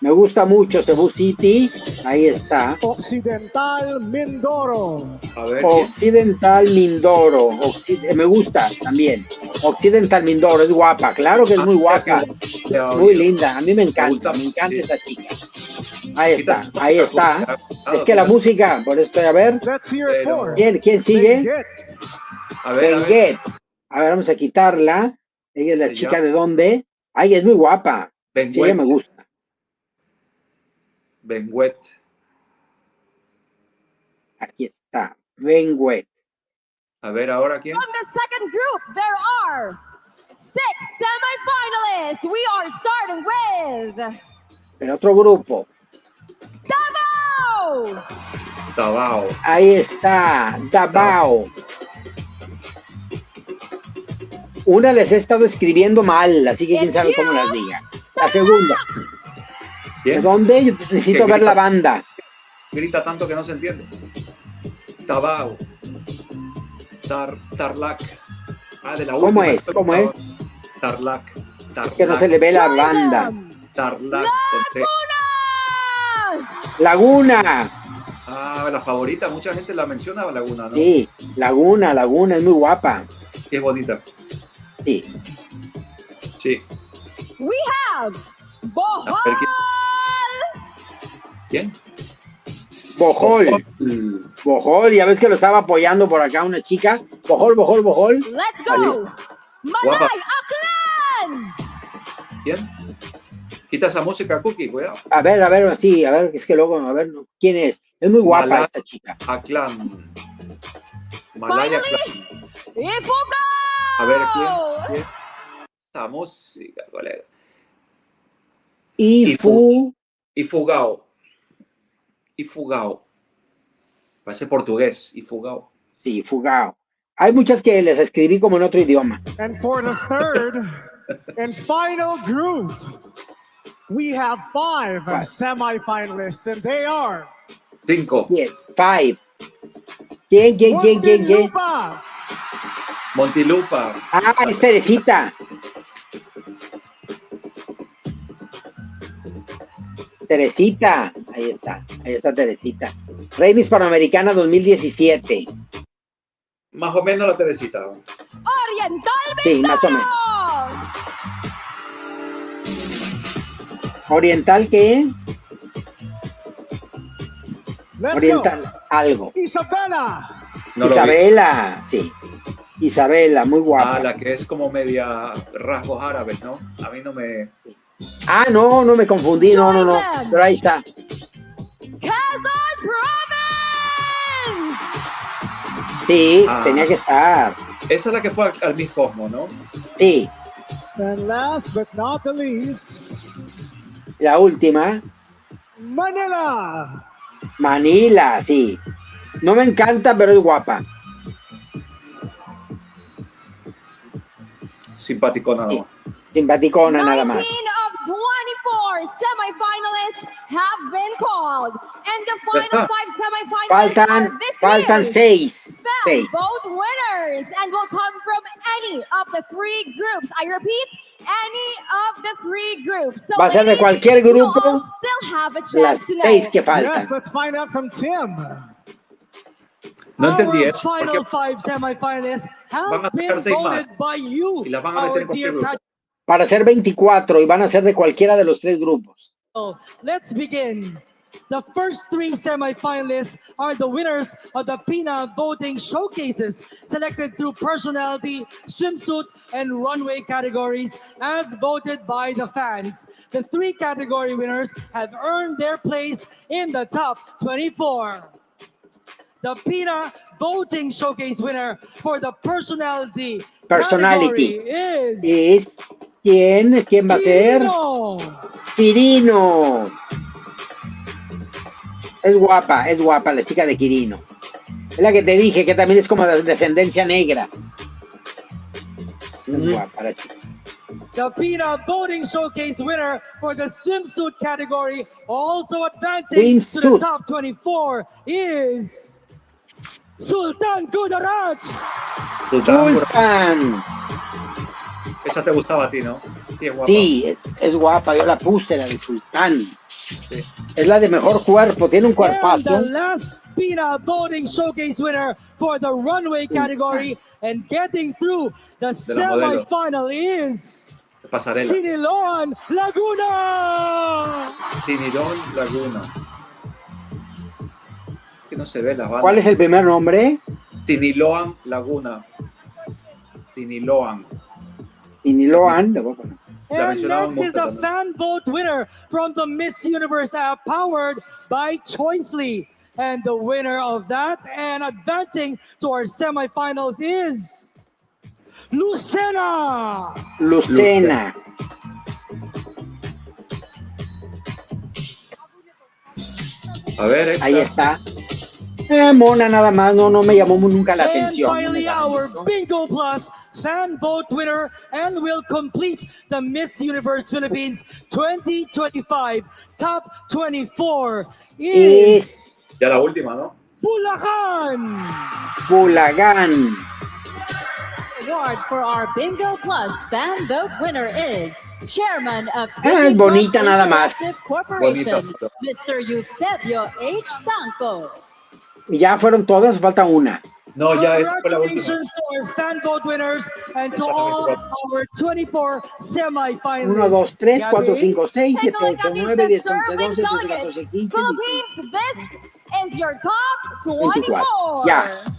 Me gusta mucho Cebu City. Ahí está. Occidental Mindoro. A ver, ¿quién? Occidental Mindoro. Me gusta también. Occidental Mindoro. Es guapa. Claro que es muy guapa. Muy linda. A mí me encanta. Me encanta esta chica. Ahí está. Ahí está. Es que la música. Por esto, a ver. Let's hear it for ¿Quién sigue? Benguet. A ver, Benguet. A ver, vamos a quitarla. Ella es la Se chica llama de dónde. Ay, es muy guapa. Sí, ella me gusta. Benguet. Aquí está. Benguet. A ver, ¿ahora quién? From the second group, there are 6 semifinalists. We are starting with El otro grupo. Davao. Tabao. Ahí está. Davao. Una les he estado escribiendo mal, así que quién sabe cómo las diga. La segunda. ¿De ¿Quién? dónde? Yo necesito ¿Qué ver la grita? banda. Grita tanto que no se entiende. Tabao. Tarlac. Ah, de la ¿Cómo última es? estoy ¿Cómo con es? Tarlac. Es que no se le ve la Join banda. them. Tarlac. Laguna. Laguna. Ah, la favorita. Mucha gente la menciona, Laguna, ¿no? Sí, Laguna, Laguna, es muy guapa. Qué bonita. Sí. Sí. We have Bohol. A ver, ¿quién? Bojol. Bojol, ya ves que lo estaba apoyando por acá una chica. Bojol, Bojol, Bojol. Let's Ahí go. está. Guapa. Malay Aklan. ¿Quién? Quita esa música, Cookie, cuidado. A ver, sí, a ver, es que luego, a ver, ¿quién es? Es muy guapa Malay. esta chica. Aclan. Malaya Finally, Clan. Ifugao. A ver, ¿quién? Esa música, colega. Ifu. Ifugao. Ifugao. Parece portugués. Ifugao. Sí, Fugao. Hay muchas que les escribí como en otro idioma. And for the third and final group, we have 5 Five. semifinalists, and they are 5. Bien, five. ¿Quién? Muntinlupa, Montilupa. Ah, es Teresita. Teresita. Ahí está Teresita. Reina Hispanoamericana 2017. Más o menos la Teresita. Oriental Sí, más o menos. Mindoro. ¿Oriental qué? let's Oriental, algo. go. Isabela, No lo vi. Isabela, sí. Isabela, muy guapa. Ah, la que es como media rasgos árabes, ¿no? A mí no me... Ah, no me confundí, no. Pero ahí está. Quezon Province. Sí, Ah. tenía que estar. Esa es la que fue al Miss Cosmo, ¿no? Sí, and last but not the least, la última. Manila. Manila, sí. No me encanta, pero es guapa. Simpático nada Sí. más. Simpaticona nada 19 más. of 24 semifinalists have been called. And the Ya final está. 5 semifinalists are this Faltan year's 6. Bell Vote winners and will come from any of the 3 groups. I repeat, any of the 3 groups. So Va a ser de ladies, cualquier you grupo, all still have a las chance to know. 6 que Yes, faltan. let's find out from Tim. No entendí Our eso. ¿Por qué final 5 semifinalists Van a have been sacar 6 más? voted by you, Y las van a meter en our cualquier dear grupo? pageant. Para ser 24 y van a ser de cualquiera de los 3 grupos. Let's begin. The first 3 semifinalists are the winners of the PINA voting showcases, selected through personality, swimsuit, and runway categories as voted by the fans. The 3 category winners have earned their place in the top 24. The PINA voting showcase winner for the personality Personality. category is ¿Es quién? ¿Quién va a ser? Quirino. Quirino. Es guapa la chica de Quirino. Es la que te dije que también es como de descendencia negra. Es guapa la chica. The PINA voting showcase winner for the swimsuit category, also advancing to the Swimsuit. top 24, is Sultan Kudarat. Sultan. Esa te gustaba a ti, ¿no? Sí, es guapa. Sí, es guapa, yo la puse, la de Sultán. Sí. Es la de mejor cuerpo, tiene un And cuerpazo. the last PINA voting showcase winner for the runway category and getting through the De la modelo. semifinal is Pasarela. Siniloan Laguna. Tinidón Laguna. Que no se ve la banda. ¿Cuál es el primer nombre? Tiniloan Laguna. Tiniloan. Iniloan. Le voy a poner. La And mencionaban next is mucho the también. fan vote winner from the Miss Universe app powered by Choicely. And the winner of that and advancing to our semifinals is Lucena. Lucena. A ver, esta. Ahí está. Mona nada más, no me llamó nunca la And atención. no me finally, llamó our mucho. Bingo Plus fan vote winner and will complete the Miss Universe Philippines 2025 top 24 is Ya la última, ¿no? Bulacan. Bulagán. Award for our Bingo Plus fan vote winner is Chairman of Es Disney bonita Plus nada más. Interactive Corporation, Bonita foto. Mr. Eusebio H. Tanco. Y ya fueron todas, falta una. No, ya esta fue la última. Congratulations to our fan vote winners and to Esa all también our 24 semifinalists. 1, 2, 3, 4, Gabi? 5, 6, 7, Take a look 8, at these 9, 10, 11, deserving 12, 13, 14, delegates. 15, 16. Philippines, this is your top 24. 24.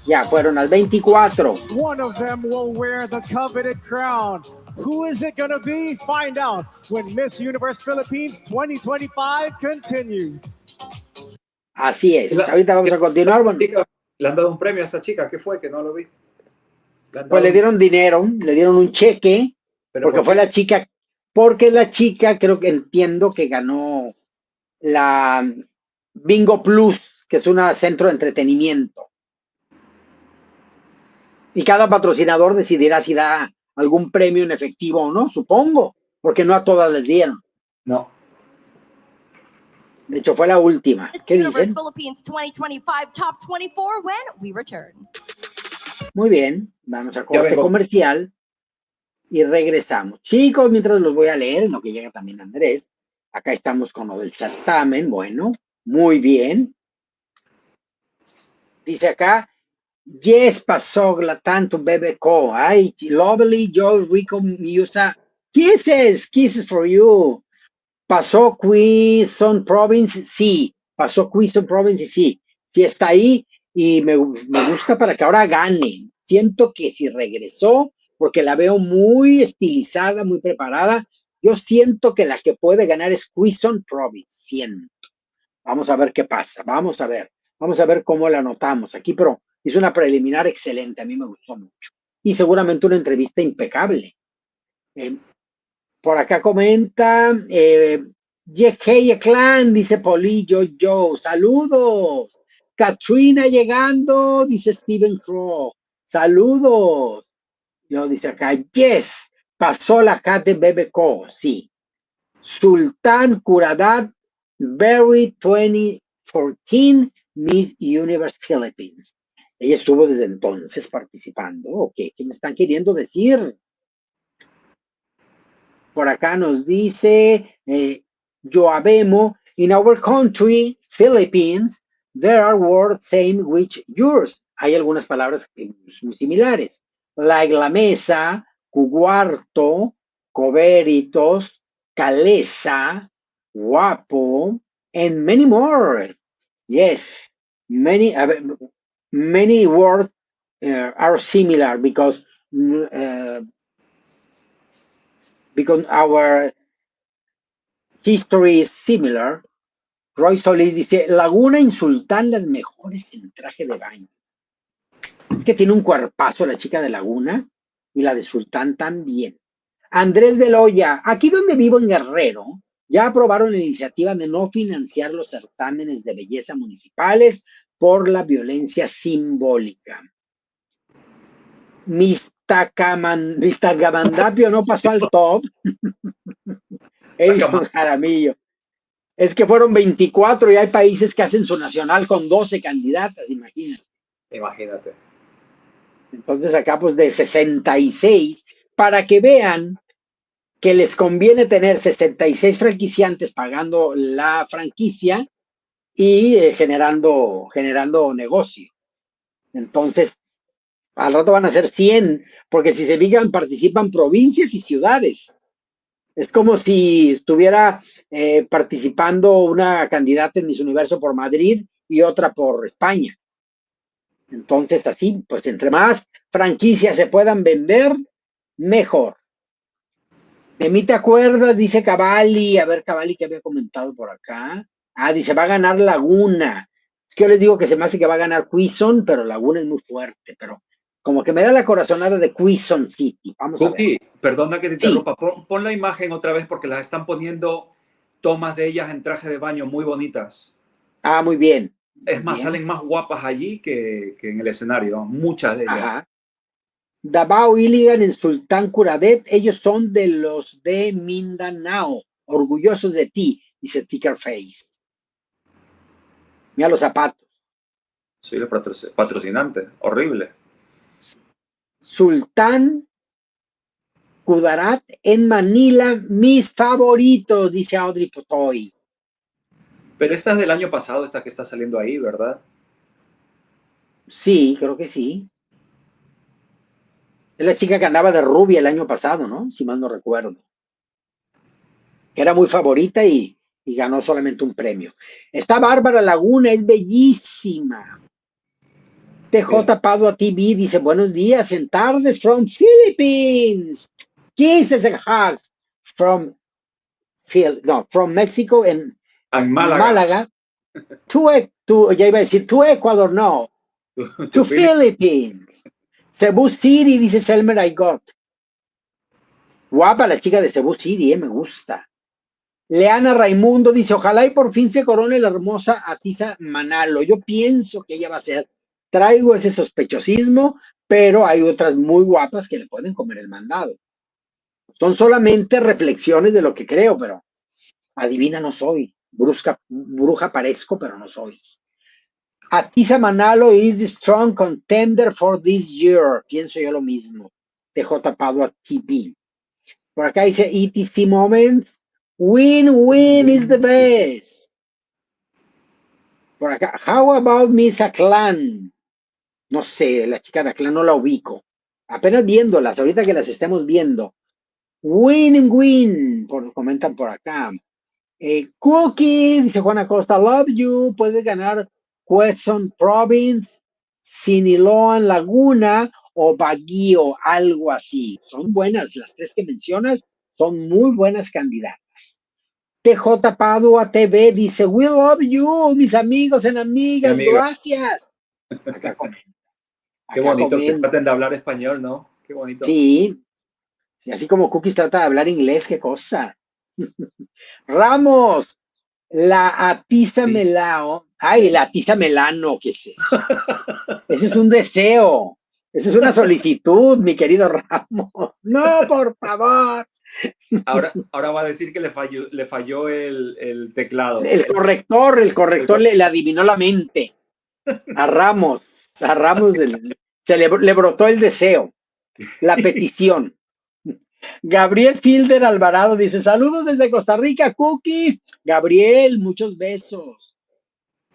Ya fueron al 24. One of them will wear the coveted crown. Who is it going to be? Find out when Miss Universe Philippines 2025 continues. Así es. La- Ahorita vamos a continuar. Bueno, Chica, le han dado un premio a esa chica. ¿Qué fue? Que no lo vi. pues le dieron dinero, le dieron un cheque, Pero porque ¿por fue qué? la chica, porque la chica creo que entiendo que ganó la Bingo Plus, que es un centro de entretenimiento. Y cada patrocinador decidirá si da algún premio en efectivo o no, supongo, porque no a todas les dieron. No. De hecho, fue la última. Miss ¿Qué Universe dicen? Philippines 2025 top 24 when we return. Muy bien, vamos a corte vengo. comercial y regresamos. Chicos, mientras los voy a leer, en lo que llega también Andrés, acá estamos con lo del certamen. Bueno, muy bien. Dice acá, yes, Pasogla, tanto bebe co. Ay, lovely, Joe, Rico, Miusa. Kisses for you. Pasó Quezon Province, sí. Pasó Quezon Province, sí. Sí está ahí y me gusta para que ahora gane. Siento que si regresó, porque la veo muy estilizada, muy preparada, yo siento que la que puede ganar es Quezon Province, siento. Vamos a ver qué pasa, vamos a ver cómo la anotamos aquí, pero hizo una preliminar excelente, a mí me gustó mucho. Y seguramente una entrevista impecable. Por acá comenta, Hey Clan, dice Polillo, yo, saludos. Katrina llegando, dice Steven Crow, saludos. Luego dice acá, yes, pasó la cat de Bebeco, sí. Sultan Kuradat, Berry 2014, Miss Universe Philippines. Ella estuvo desde entonces participando. Ok, ¿qué me están queriendo decir? Por acá nos dice Joabemo, in our country, Philippines, there are words same which yours. Hay algunas palabras muy similares, like la mesa, cuarto, coveritos, calesa, guapo, and many more. Yes, many words are similar because our history is similar. Roy Solís dice, Laguna y Sultán las mejores en traje de baño. Es que tiene un cuerpazo la chica de Laguna y la de Sultán también. Andrés de Loya, aquí donde vivo en Guerrero, ya aprobaron la iniciativa de no financiar los certámenes de belleza municipales por la violencia simbólica. Gamandapio no pasó al top. Edison Jaramillo. Es que fueron 24 y hay países que hacen su nacional con 12 candidatas, imagínate. Imagínate. Entonces acá pues de 66, para que vean que les conviene tener 66 franquiciantes pagando la franquicia y generando negocio. Entonces, al rato van a ser 100, porque si se fijan, participan provincias y ciudades. Es como si estuviera participando una candidata en Miss Universo por Madrid y otra por España. Entonces, así, pues entre más franquicias se puedan vender, mejor. De mí te acuerdas, dice Cavalli. A ver, Cavalli, que había comentado por acá. Ah, dice, va a ganar Laguna. Es que yo les digo que se me hace que va a ganar Quizon, pero Laguna es muy fuerte. Pero como que me da la corazonada de Quizon City. Vamos a ver. Cookie, perdona que te Sí. interrumpa. Pon la imagen otra vez porque las están poniendo tomas de ellas en traje de baño muy bonitas. Ah, muy bien. Es Muy más, bien. salen más guapas allí que en el escenario. Muchas de ellas. Ajá. Davao Iligan en Sultán Curadet, ellos son de los de Mindanao, orgullosos de ti, dice Ticker Face. Mira los zapatos. Soy el patrocinante. Horrible. Sultán Kudarat en Manila, mis favoritos, dice Audrey Potoy. Pero esta es del año pasado, esta que está saliendo ahí, ¿verdad? Sí, creo que sí. Es la chica que andaba de rubia el año pasado, ¿no? Si mal no recuerdo. Que era muy favorita y ganó solamente un premio. Está Bárbara Laguna, es bellísima. TJ Padua TV dice, buenos días en tardes from Philippines. Kisses and hugs from Mexico en Málaga. Ya iba a decir, to Ecuador, no. To Philippines. Cebu City, dice Selmer I got. Guapa la chica de Cebu City, me gusta. Leana Raimundo dice, ojalá y por fin se corone la hermosa Atisa Manalo. Yo pienso que ella va a ser. Traigo ese sospechosismo, pero hay otras muy guapas que le pueden comer el mandado. Son solamente reflexiones de lo que creo, pero adivina no soy. Bruja parezco, pero no soy. Atisa Manalo is the strong contender for this year. Pienso yo lo mismo. TJ Padua TV. Por acá dice ETC Moments. Win is the best. Por acá, how about Miss Aclan? No sé, la chica de Aclan no la ubico. Apenas viéndolas, ahorita que las estemos viendo. Win, comentan por acá. Cookie, dice Juan Acosta, love you. Puedes ganar Quezon Province, Siniloan Laguna o Baguio, algo así. Son buenas, las tres que mencionas son muy buenas candidatas. TJ Padua TV dice, we love you, mis amigos y amigas, gracias. Acá comenta. Qué bonito que traten de hablar español, ¿no? Qué bonito. Sí, y así como Cookies trata de hablar inglés, qué cosa. Ramos, la Atisa Melao. Ay, la Atisa Melano, ¿qué es eso? Ese es un deseo. Esa es una solicitud, mi querido Ramos. No, por favor. Ahora va a decir que le falló el teclado. El corrector le adivinó la mente. A Ramos le brotó el deseo, la petición. Gabriel Fielder Alvarado dice, saludos desde Costa Rica, Cookies. Gabriel, muchos besos.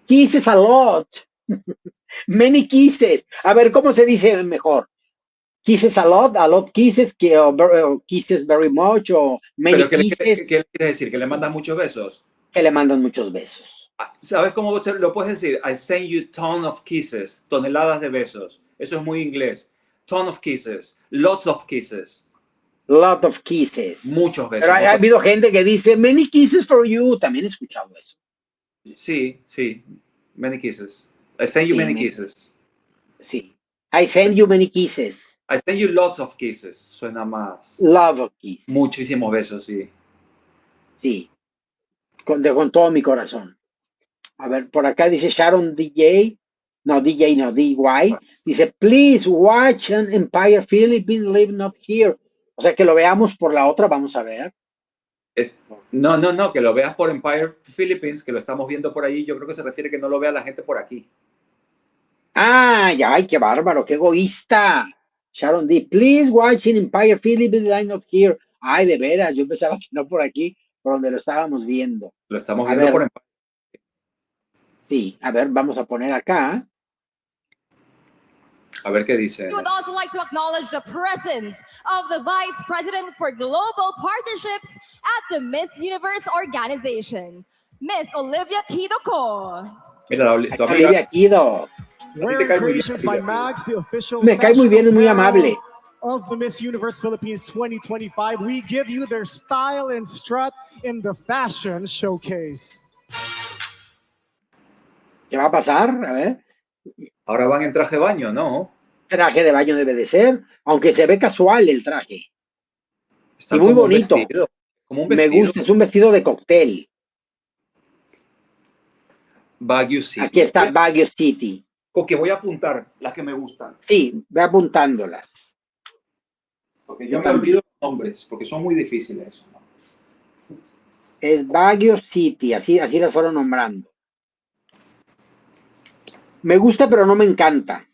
Kisses a lot. Many kisses. A ver, ¿cómo se dice mejor? Kisses a lot kisses, kisses very much, o many kisses. ¿Qué quiere decir? ¿Que le mandan muchos besos? Que le mandan muchos besos. ¿Sabes cómo lo puedes decir? I send you ton of kisses, toneladas de besos. Eso es muy inglés. Ton of kisses, lots of kisses. Lot of kisses. Muchos besos. Pero ha habido gente que dice, many kisses for you. También he escuchado eso. Sí. Many kisses. I send you many kisses. Sí. I send you many kisses. I send you lots of kisses. Suena más. Love of kisses. Muchísimos besos, sí. Sí. Con todo mi corazón. A ver, por acá dice Sharon DY. Dice, please watch an Empire Philippines live not here. O sea, que lo veamos por la otra, vamos a ver. No, que lo veas por Empire Philippines, que lo estamos viendo por ahí. Yo creo que se refiere que no lo vea la gente por aquí. Ay, ay, qué bárbaro, qué egoísta. Sharon D. Please watching Empire Philippines Line of Here. Ay, de veras, yo pensaba que no por aquí, por donde lo estábamos viendo. Lo estamos A viendo por ver, empate. sí, a ver, vamos a poner acá. A ver qué dice. We would also like to acknowledge the presence of the Vice President for Global Partnerships at the Miss Universe organization, Miss Olivia Kidoko. Mira, tu Aquí amiga. Olivia Kido. te Wearing cae muy bien, creations by Olivia. Mags, the official Me cae muy fashion bien, es muy amable. apparel of the Miss Universe Philippines 2025. We give you their style and strut in the fashion showcase. ¿Qué va a pasar? A ver, Ahora van en traje de baño, ¿no? traje de baño debe de ser, aunque se ve casual el traje. Está Y muy como un bonito. vestido. Como un Me vestido. gusta, es un vestido de cóctel. Baguio City. Aquí está Baguio City. Porque voy a apuntar las que me gustan. Sí, ve apuntándolas. Porque Yo yo me también. olvido los nombres, porque son muy difíciles. Es Baguio City, así las fueron nombrando. Me gusta, pero no me encanta.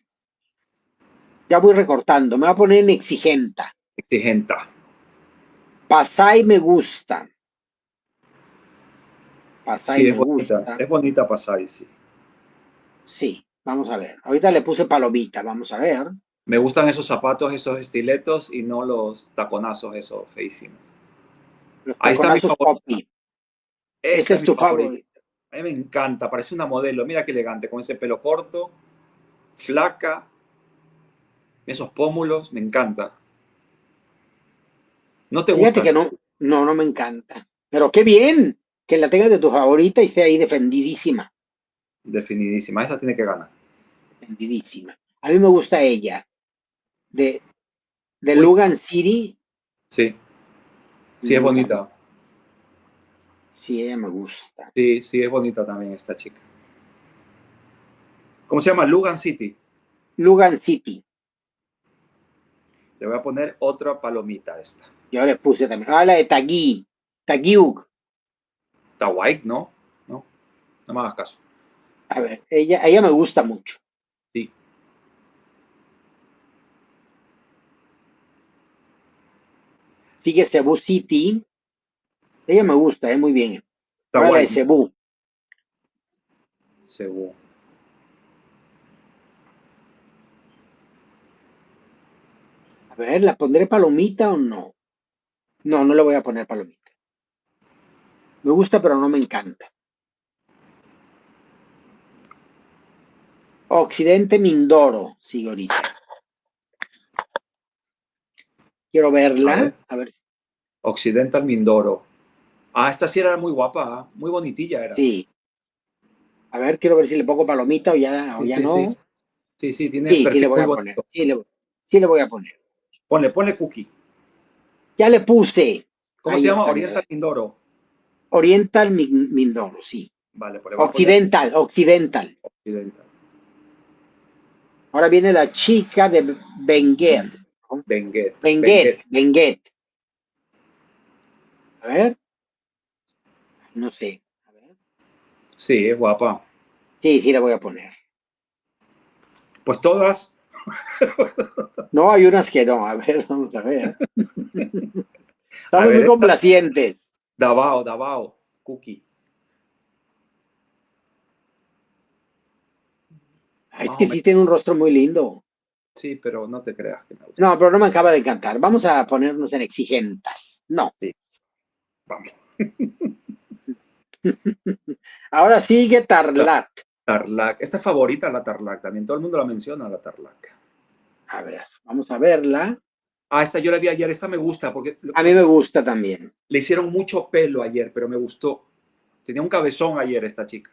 Ya voy recortando. Me voy a poner en exigenta. Exigenta. Pasay me gusta. Pasay Sí, me es bonita. gusta. Es bonita Pasay, sí. Sí, vamos a ver. Ahorita le puse palomita, vamos a ver. Me gustan esos zapatos, esos estiletos y no los taconazos, esos feísimos. Los Ahí está mi taconazos favorito. copy. Esta Este es mi tu favorita. favorito. A mí me encanta, parece una modelo. Mira qué elegante, con ese pelo corto, flaca, esos pómulos, me encanta. ¿No te Fíjate gusta? que no me encanta. Pero qué bien que la tengas de tu favorita y esté ahí defendidísima. Definidísima, esa tiene que ganar. Defendidísima. A mí me gusta ella. De Uy. Lugan City. Sí, sí es bonita. Sí, ella me gusta. Sí, sí es bonita también esta chica. ¿Cómo se llama? Lugan City. Lugan City. Le voy a poner otra palomita a esta. Yo le puse también. Ahora la de Taguiug. Tawai, ¿no? No, no me hagas caso. A ver, ella me gusta mucho. Sí. Sigue Cebu City. Ella me gusta, muy bien. Ahora la Tawai, de Cebu. Cebu. A ver, ¿la pondré palomita o no? No, no le voy a poner palomita. Me gusta, pero no me encanta. Occidente Mindoro, sigue ahorita. Quiero verla. A ver. Occidental Mindoro. Ah, esta sí era muy guapa, ¿eh? Muy bonitilla era. Sí. A ver, quiero ver si le pongo palomita o ya, Sí, no. Sí, sí, tiene Sí, le voy a muy poner. bonito. Sí le voy a poner. Ponle cookie. Ya le puse. ¿Cómo Ahí se llama? está, Oriental mira. Mindoro. Mindoro, Mindoro, sí. Vale, pues le voy a Occidental. poner Occidental. Ahora viene la chica de Benguet. Benguet. A ver. No sé. A ver. Sí, es guapa. Sí, le voy a poner. Pues todas. No, hay unas que no. A ver, vamos a ver. Estamos ver, muy complacientes. Davao, cookie. Es que sí tiene un rostro muy lindo. Sí, pero no te creas que me gusta. No, pero no me acaba de encantar. Vamos a ponernos en exigentas. No. Sí. Vamos. Ahora sigue Tarlac. Tarlac. Esta es favorita, la Tarlac. También todo el mundo la menciona, la Tarlac. A ver, vamos a verla. Ah, esta yo la vi ayer. Esta me gusta porque A mí me gusta también. le hicieron mucho pelo ayer, pero me gustó. Tenía un cabezón ayer esta chica.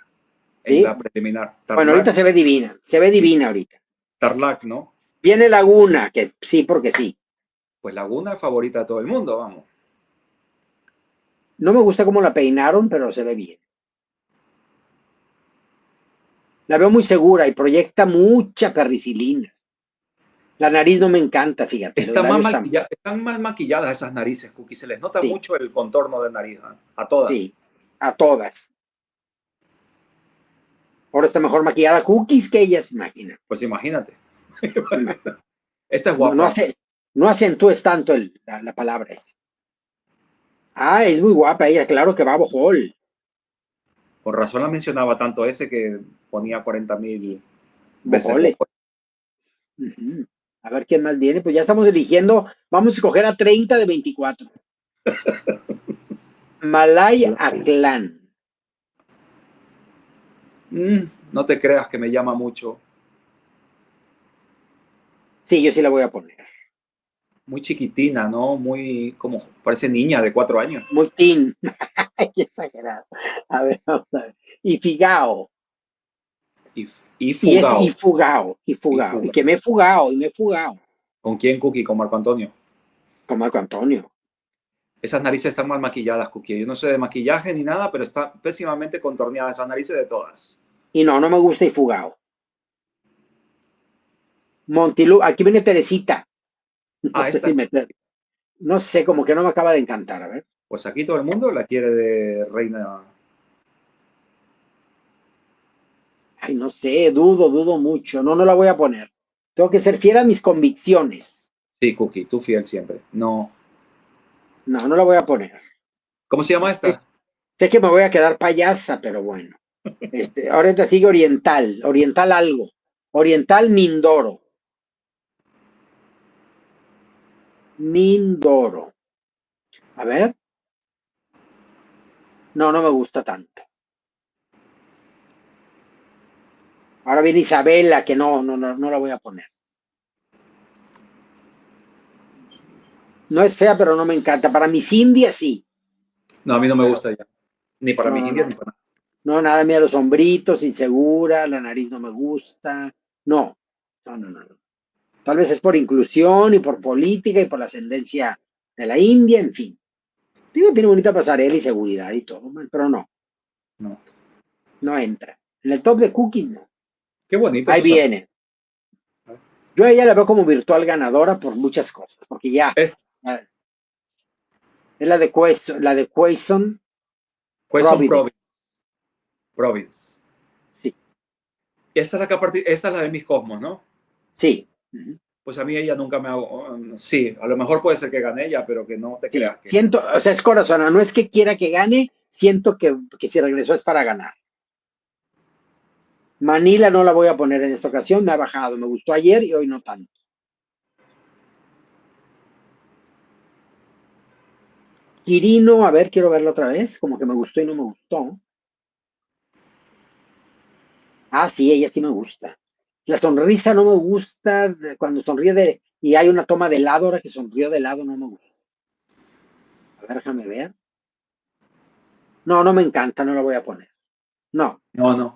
¿Sí? En la preliminar. Tarlac. Bueno, ahorita se ve divina. Se ve divina ahorita. Tarlac, ¿no? Viene Laguna, que sí, porque sí. Pues Laguna es favorita de todo el mundo, vamos. No me gusta cómo la peinaron, pero se ve bien. La veo muy segura y proyecta mucha perricilina. La nariz no me encanta, fíjate. Están mal maquilladas esas narices, Cookie. Se les nota mucho el contorno de nariz, ¿eh? A todas. Sí, a todas. mejor está mejor maquillada Cookies que ella, se imagina. Pues imagínate. Esta es No, guapa. no acentúes tanto la palabra esa. Ah, es muy guapa ella, claro que va a Bohol. Por razón la mencionaba tanto ese que ponía 40,000 veces. Bojoles. Ujú. A ver quién más viene. Pues ya estamos eligiendo. Vamos a escoger a 30 de 24. Malay Aklan. No te creas que me llama mucho. Sí, yo sí la voy a poner. Muy chiquitina, ¿no? Muy, como, parece niña de 4 años. Muy teen. Qué exagerado. A ver, vamos a ver. Y Figao. Y Y es Fugao. y Fugao. Y Fugao. Y que me he fugado. Y me he fugado. ¿Con quién, Cookie? Con Marco Antonio. Con Marco Antonio. Esas narices están mal maquilladas, Cookie. Yo no sé de maquillaje ni nada, pero están pésimamente contorneadas esas narices de todas. Y no me gusta y Fugao. Montilú. Aquí viene Teresita. No sé Esta. si meter. No sé, como que no me acaba de encantar. A ver. Pues aquí todo el mundo la quiere de reina. Ay, no sé, dudo mucho. No la voy a poner. Tengo que ser fiel a mis convicciones. Sí, Cookie, tú fiel siempre. No. No la voy a poner. ¿Cómo se llama esta? Sé que me voy a quedar payasa, pero bueno. Ahorita sigue Oriental. Oriental algo. Oriental Mindoro. Mindoro. A ver. No me gusta tanto. Ahora viene Isabela, que no la voy a poner. No es fea, pero no me encanta. Para mis indias, sí. No, a mí no me gusta ya. Ni para mis indias ni para nada. No, nada, mira los hombritos, insegura, la nariz no me gusta. No. Tal vez es por inclusión y por política y por la ascendencia de la India, en fin. Digo, tiene bonita pasarela y seguridad y todo, pero no. No entra. En el top de Cookies, no. Qué bonito. Ahí viene. Yo a ella la veo como virtual ganadora por muchas cosas, porque ya es la de Quaison Province. Sí. Esta es la de Miss Cosmos, ¿no? Sí. Pues a mí ella nunca me ha... Sí, a lo mejor puede ser que gane ella, pero que no te creas. Siento, o sea, es corazona, no es que quiera que gane, siento que si regresó es para ganar. Manila no la voy a poner en esta ocasión, me ha bajado, me gustó ayer y hoy no tanto. Quirino, a ver, quiero verla otra vez, como que me gustó y no me gustó. Ah, sí, ella sí me gusta. La sonrisa no me gusta, cuando sonríe y hay una toma de lado, ahora que sonrió de lado no me gusta. A ver, déjame ver. No me encanta, no la voy a poner. No. No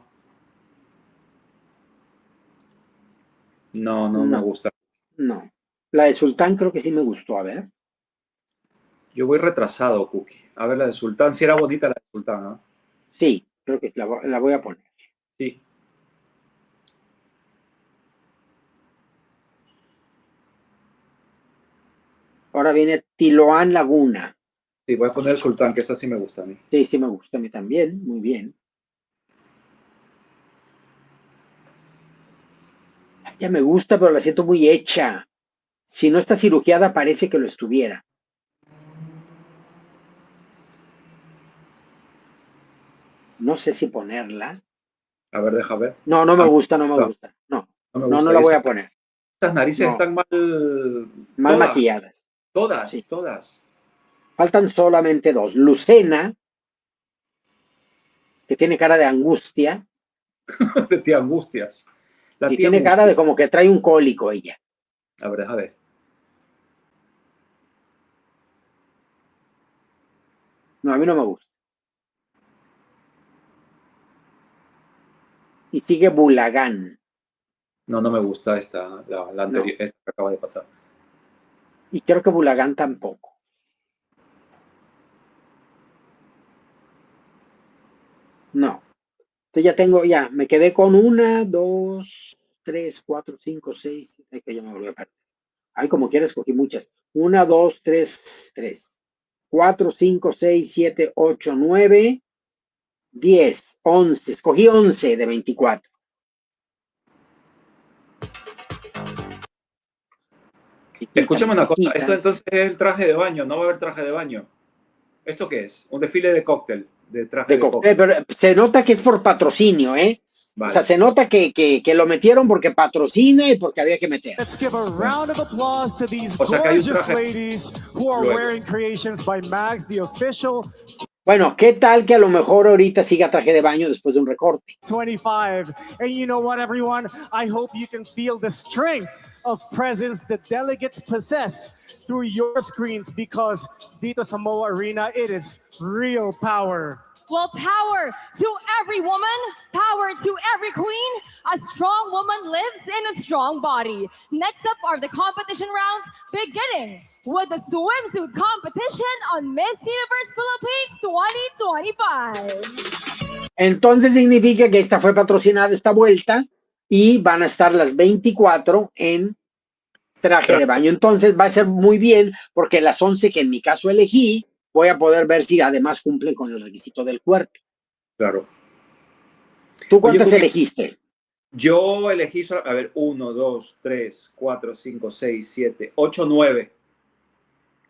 me gusta. No. La de Sultán creo que sí me gustó, a ver. Yo voy retrasado, Cookie. A ver, la de Sultán, si era bonita la de Sultán, ¿no? Sí, creo que la voy a poner. Sí. Ahora viene Tiloán Laguna. Sí, voy a poner Sultán, que esa sí me gusta a mí. Sí me gusta a mí también, muy bien. Ya me gusta, pero la siento muy hecha. Si no está cirugiada, parece que lo estuviera. No sé si ponerla. A ver, deja ver. No me gusta, no me gusta. No la voy a poner. Estas narices están mal maquilladas. Todas. Faltan solamente dos. Lucena, que tiene cara de angustia. De tía Angustias. Y tiene cara de como que trae un cólico ella. A ver, déjame ver. No, a mí no me gusta. Y sigue Bulagán. No me gusta esta, la anterior, esta que acaba de pasar. Y creo que Bulagán tampoco. No. Entonces me quedé con 1, 2, 3, 4, 5, 6, 7, que ya me volví a perder. Ay, como quieras, escogí muchas. 1, 2, 3, 4, 5, 6, 7, 8, 9, 10, 11, escogí 11 de 24. Chiquita, Escúchame una cosa, chiquita. esto entonces es el traje de baño, no va a haber traje de baño. ¿Esto qué es? Un desfile de cóctel, de traje De de cóctel, cóctel. pero se nota que es por patrocinio, ¿eh? O sea, Vale. se nota que lo metieron porque patrocina y porque había que meter. Let's give a round of applause to these O sea que hay un gorgeous traje ladies who are luego. wearing creations by Mags, the official Bueno, ¿qué tal que a lo mejor ahorita siga traje de baño después de un recorte? 25. And you know what, everyone? I hope you can feel the strength of presence the delegates possess through your screens, because dito sa Moa Arena, it is real power. Well, power to every woman, power to every queen. A strong woman lives in a strong body. Next up are the competition rounds, beginning with the swimsuit competition on Miss Universe Philippines 2025. Entonces significa que esta fue patrocinada esta vuelta y van a estar las 24 en traje de baño. Entonces va a ser muy bien porque las 11 que en mi caso elegí, voy a poder ver si además cumplen con el requisito del cuerpo. Claro. ¿Tú cuántas Cookie, elegiste? yo elegí, a ver, 1, 2, 3, 4, 5, 6, 7, 8, 9.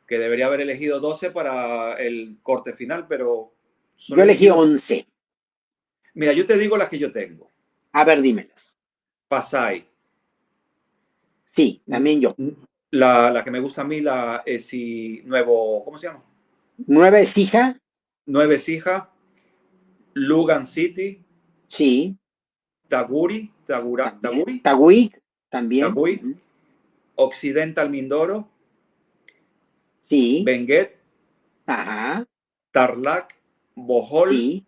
Que debería haber elegido 12 para el corte final, pero... Yo elegí 11. Mira, yo te digo las que yo tengo. A ver, dímelas. Pasay. Sí, también yo. La que me gusta a mí, la Esi nuevo, ¿cómo se llama? 9 es hija. 9 es hija. Lugan City. Sí. Taguri. También. Taguig. También. Taguig. Occidental Mindoro. Sí. Benguet. Ajá. Tarlac. Bohol. Sí.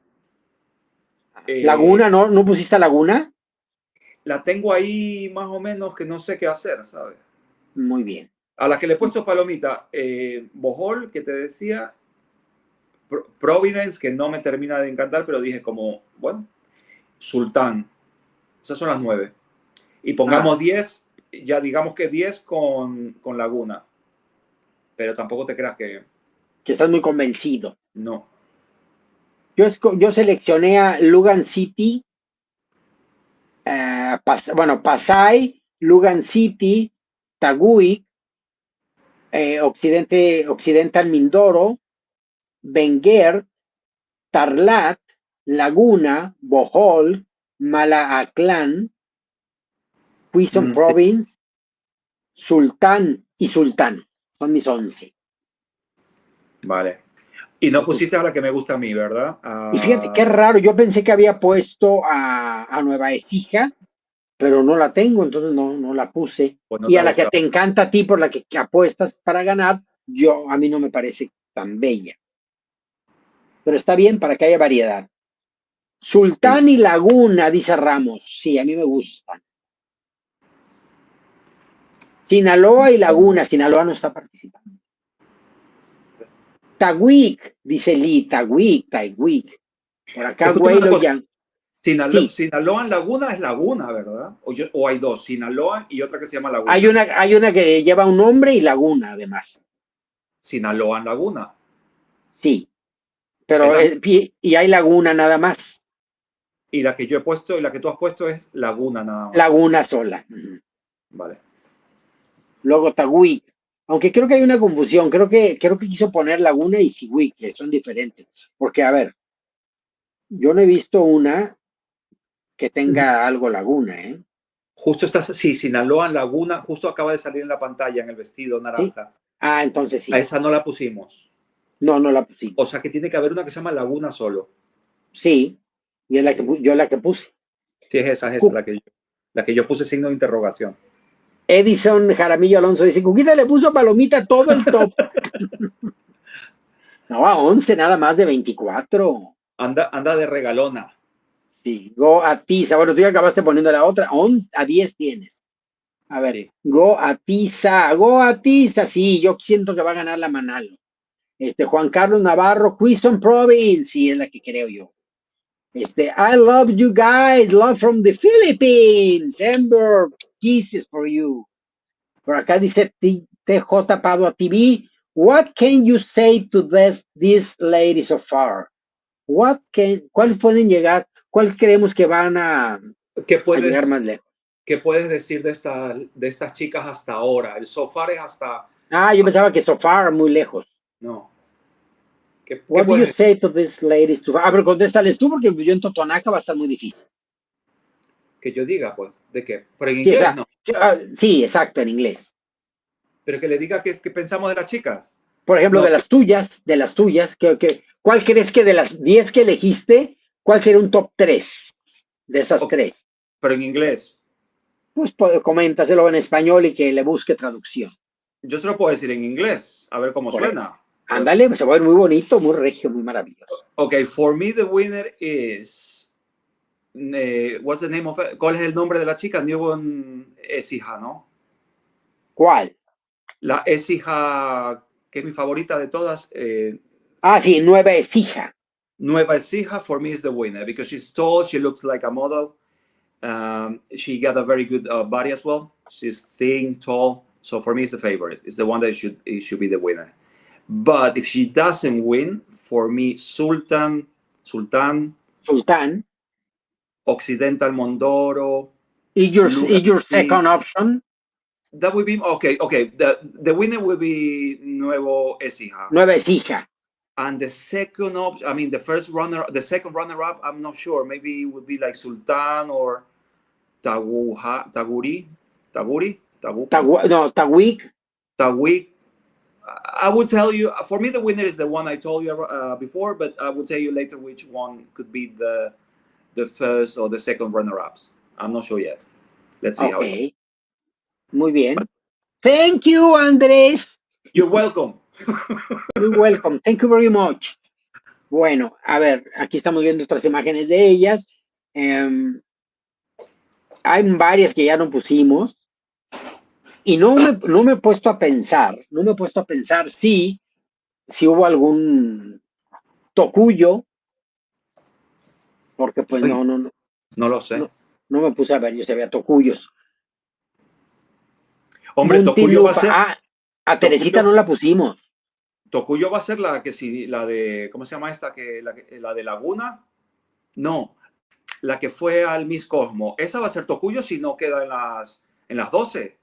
Laguna, ¿no? ¿No pusiste Laguna? La tengo ahí más o menos que no sé qué hacer, ¿sabes? Muy bien. A la que le he puesto palomita, Bohol, que te decía, Providence, que no me termina de encantar, pero dije como, bueno, Sultán. Esas son las 9. Y pongamos 10, ya digamos que 10 con Laguna. Pero tampoco te creas que... Que estás muy convencido. No. Yo seleccioné a Lugan City, Pasay, Lugan City, Taguig, Occidental Mindoro, Benguet, Tarlat, Laguna, Bohol, Malaaclán, Quezon Province, Sultán y Sultán. Son mis 11. Vale. Y no pusiste a la que me gusta a mí, ¿verdad? Y fíjate qué raro, yo pensé que había puesto a Nueva Ecija, pero no la tengo, entonces no la puse. Pues no y te a la que gustado. te encanta a ti, por la que apuestas para ganar, a mí no me parece tan bella. Pero está bien para que haya variedad. Sultán y Laguna, dice Ramos. Sí, a mí me gustan. Sinaloa y Laguna. Sinaloa no está participando. Taguig, dice Lee. Taguig. Por acá, güey, lo llaman. Sí. Sinaloa en Laguna es Laguna, ¿verdad? O hay dos, Sinaloa y otra que se llama Laguna. Hay una que lleva un nombre y Laguna, además. Sinaloa en Laguna. Sí. Pero y hay Laguna nada más. Y la que yo he puesto y la que tú has puesto es Laguna nada más. Laguna sola. Vale. Luego Taguig. Aunque creo que hay una confusión. Creo que quiso poner Laguna y Sigüig, que son diferentes. Porque, a ver, yo no he visto una que tenga algo Laguna, ¿eh? Justo estás, sí, Sinaloa en Laguna, justo acaba de salir en la pantalla en el vestido naranja. ¿Sí? Ah, entonces sí. A esa no la pusimos. No la pusimos. O sea que tiene que haber una que se llama Laguna solo. Sí, y es la que yo la que puse. Sí, es esa la que yo puse signo de interrogación. Edison Jaramillo Alonso dice, Cuquita le puso palomita todo el top. No, a 11 nada más de 24. Anda de regalona. Sí, Go Atiza. Bueno, tú ya acabaste poniendo la otra. A 10 tienes. A ver, sí. Go Atiza. Sí, yo siento que va a ganar la Manalo. Juan Carlos Navarro, Quezon Province. Sí, es la que creo yo. I love you guys. Love from the Philippines. Amber, kisses for you. Por acá dice TJ Padua TV. What can you say to these ladies so far? ¿Cuál pueden llegar? ¿Cuál creemos que van a ¿Qué llegar más puedes, lejos? qué puedes decir de estas chicas hasta ahora? El sofá es hasta... Ah, yo pensaba que so far, muy lejos. No. ¿Qué What do you puedes decir? say to these ladies? Pero contéstales tú, porque yo en Totonaca va a estar muy difícil. Que yo diga, pues, ¿de qué? Pero en Sí, o inglés sea, no. sí, exacto, en inglés. Pero que le diga qué pensamos de las chicas. Por ejemplo, No, de las tuyas, ¿cuál crees que de las 10 que elegiste, cuál sería un top 3 de esas ok, 3? pero en inglés. Pues coméntaselo en español y que le busque traducción. Yo se lo puedo decir en inglés, a ver cómo Por ahí. suena. Ándale, se va a ver muy bonito, muy regio, muy maravilloso. Ok, for me the winner is... what's the name of it? ¿Cuál es el nombre de la chica? Newborn Esija, ¿no? ¿Cuál? La Esija, que es mi favorita de todas. Sí, Nueva Ecija. Nueva Ecija, for me, is the winner because she's tall, she looks like a model. She got a very good body as well. She's thin, tall. So for me, it's the favorite. It's the one that should be the winner. But if she doesn't win, for me, Sultan, Sultán. Occidental Mondoro, Is your second option? that would be okay. Okay, the winner will be Nuevo Ecija. Nueva Ecija. And the second option, I mean, the second runner-up, I'm not sure. Maybe it would be like Sultan or Taguri. Tawik. Tawik. I will tell you, for me, the winner is the one I told you before, but I will tell you later which one could be the first or the second runner-ups. I'm not sure yet. Let's see how it goes. Muy bien. Thank you, Andrés. You're welcome. You're welcome. Thank you very much. Bueno, a ver, aquí estamos viendo otras imágenes de ellas. Hay varias que ya no pusimos. Y no me he puesto a pensar si hubo algún tocuyo, porque pues Ay, no no lo sé. me puse a ver, yo se veía tocuyos. Hombre, Tocuyo va a Muntinlupa. ser. A Teresita no la pusimos. Tocuyo va a ser la que sí, la de, ¿cómo se llama esta? La de Laguna. No, la que fue al Miss Cosmo. Esa va a ser Tocuyo si no queda en las 12.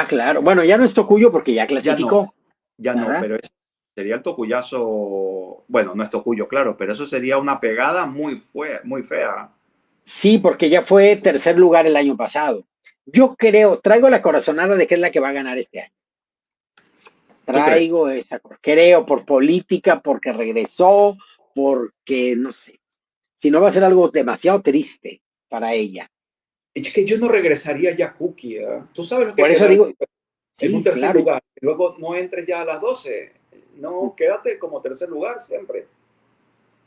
Claro. Bueno, ya no es tocuyo porque ya clasificó. Ya no, pero eso sería el tocuyazo. Bueno, no es tocuyo, claro, pero eso sería una pegada muy fea. Sí, porque ya fue tercer lugar el año pasado. Yo traigo la corazonada de que es la que va a ganar este año. Traigo esa, creo, por política, porque regresó, porque no sé. Si no va a ser algo demasiado triste para ella. Es que yo no regresaría ya Cookie, ¿eh? Tú sabes lo que por eso digo, en un sí, tercer claro. lugar. Y luego no entres ya a las 12. No, quédate como tercer lugar siempre.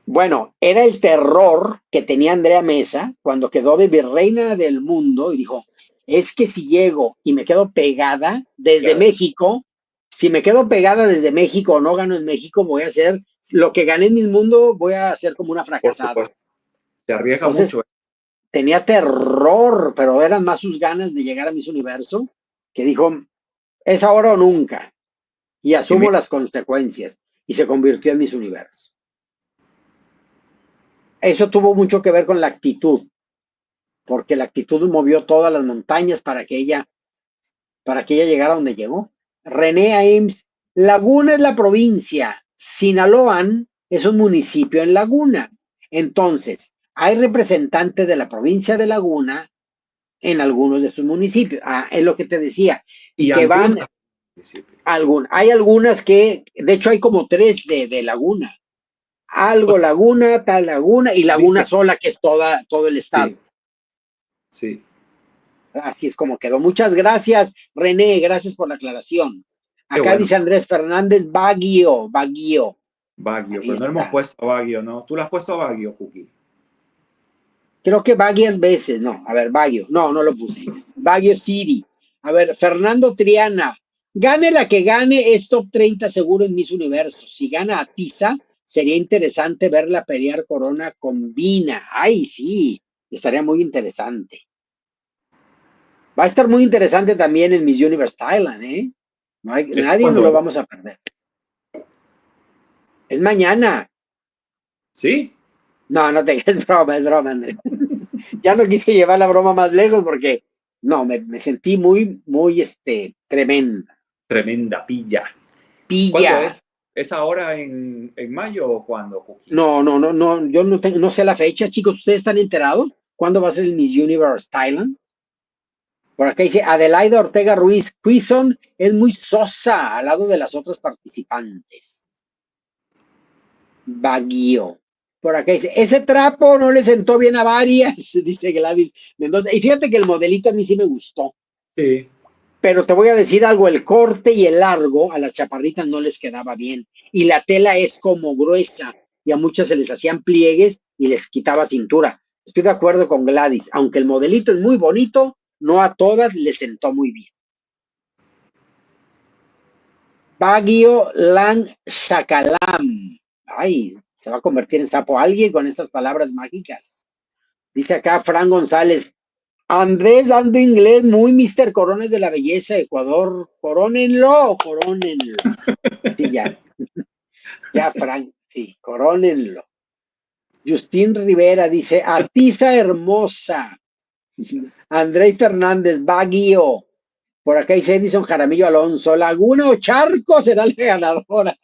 Bueno, era el terror que tenía Andrea Mesa cuando quedó de virreina del mundo y dijo, es que si llego y me quedo pegada desde México, si me quedo pegada desde México o no gano en México, voy a hacer lo que gané en mi mundo, voy a hacer como una fracasada. Se arriesga mucho. Tenía terror, pero eran más sus ganas de llegar a Miss Universo, que dijo, es ahora o nunca, y asumo las consecuencias, y se convirtió en Miss Universo. Eso tuvo mucho que ver con la actitud, porque la actitud movió todas las montañas para que ella llegara donde llegó. René Ames, Laguna es la provincia, Sinaloan es un municipio en Laguna. Entonces, hay representantes de la provincia de Laguna en algunos de sus municipios. Es lo que te decía. Y que van hay algunas que, de hecho hay como 3 de Laguna. Algo Laguna, tal Laguna y Laguna sola, que es todo el estado. Sí. Así es como quedó. Muchas gracias, René, gracias por la aclaración. Acá dice Andrés Fernández, Baguio, pero no hemos puesto a Baguio, ¿no? ¿Tú lo has puesto a Baguio, Cookie? Creo que varias veces, no. A ver, Baguio, no lo puse. Baguio City. A ver, Fernando Triana, gane la que gane, es top 30 seguro en Miss Universo. Si gana a Tiza, sería interesante verla pelear corona con Vina. Ay, sí, estaría muy interesante. Va a estar muy interesante también en Miss Universe Thailand, ¿eh? Nadie nos lo vamos a perder. Es mañana. ¿Sí? No, no te es broma, Andrés. Ya no quise llevar la broma más lejos porque no, me sentí muy, tremenda. Tremenda pilla. ¿Cuándo Pilla. es? ¿Es ahora en mayo o cuándo, Cookie? No, yo no sé la fecha, chicos, ¿ustedes están enterados? ¿Cuándo va a ser el Miss Universe Thailand? Por acá dice Adelaida Ortega Ruiz, Quison es muy sosa al lado de las otras participantes. Baguio. Por acá dice, ese trapo no le sentó bien a varias, dice Gladys Mendoza. Y fíjate que el modelito a mí sí me gustó. Sí. Pero te voy a decir algo, el corte y el largo a las chaparritas no les quedaba bien. Y la tela es como gruesa y a muchas se les hacían pliegues y les quitaba cintura. Estoy de acuerdo con Gladys, aunque el modelito es muy bonito, no a todas les sentó muy bien. Baguio Lang Shakalam. Ay, se va a convertir en sapo alguien con estas palabras mágicas. Dice acá Fran González, Andrés dando inglés muy Mr. Corones de la Belleza, Ecuador. Corónenlo. Sí, ya, Frank, sí, corónenlo. Justín Rivera dice, Atiza hermosa. André Fernández, Baguio. Por acá dice Edison Jaramillo Alonso, Laguna o Charco será la ganadora.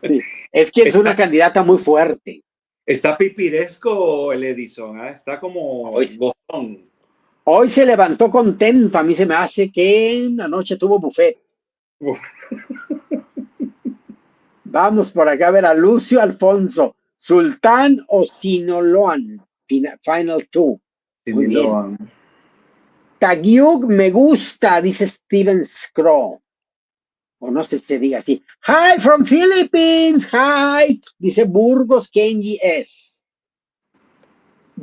Sí, es que es una Está, candidata muy fuerte. está pipiresco el Edison, ¿ah? Está como Hoy, gozón. hoy se levantó contento, a mí se me hace que anoche tuvo buffet. Uf, Vamos por acá a ver a Lucio Alfonso, Sultán o Sinoloan, Final Two. Muy Cindy bien. Lohan. Tagyug me gusta, dice Steven Scrow. O no sé si se diga así. Hi from Philippines. Hi. Dice Burgos Kenji S.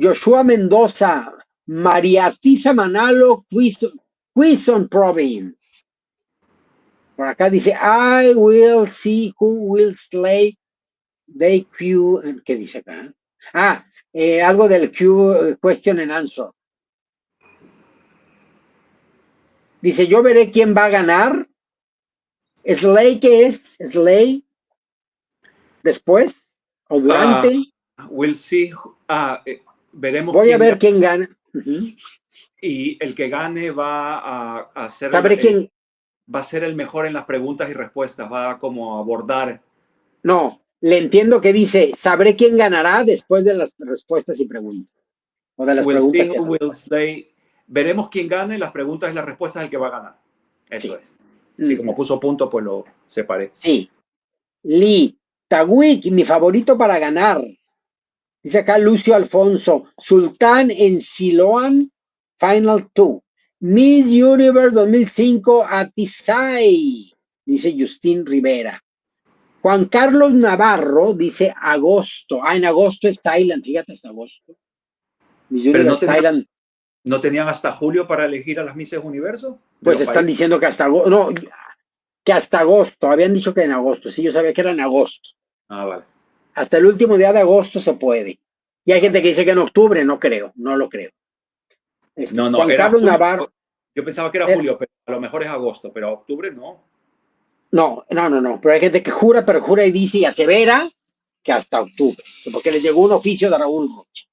Joshua Mendoza. María Fisa Manalo, Quezon Province. Por acá dice I will see who will slay they Q. ¿Qué dice acá? Algo del Q question and answer. Dice yo veré quién va a ganar. Slay, ¿qué es? Slay. Después o Ah, durante. we'll see. Veremos Voy a quién ver gana. quién gana. Ujú. Y el que gane va a hacer Sabré quién. va a ser el mejor en las preguntas y respuestas. Va como a abordar. No, le entiendo que dice, sabré quién ganará después de las respuestas y preguntas. O de las We'll see preguntas y who will respuestas. slay. Veremos quién gane. Las preguntas y las respuestas es el que va a ganar. Eso Sí. es. Sí, como Ujú. puso punto, pues lo separé. Sí. Lee. Tawik, mi favorito para ganar. Dice acá Lucio Alfonso. Sultán en Siloam, Final Two. Miss Universe 2005, Atizai. Dice Justin Rivera. Juan Carlos Navarro dice agosto. En agosto es Thailand, fíjate, hasta agosto. Miss Pero Universe Thailand, no tenían hasta julio para elegir a las Misses Universo de pues los están países. diciendo que hasta agosto, no, que hasta agosto, habían dicho que en agosto, sí, yo sabía que era en agosto. Ah, vale. Hasta el último día de agosto se puede. Y hay gente Vale. que dice que en octubre, no creo, no lo creo. No, Juan era Carlos julio. Navarro, Yo pensaba que era er, julio, pero a lo mejor es agosto, pero octubre no. no, pero hay gente que jura, perjura y dice y asevera que hasta octubre, porque les llegó un oficio de Raúl Rocha.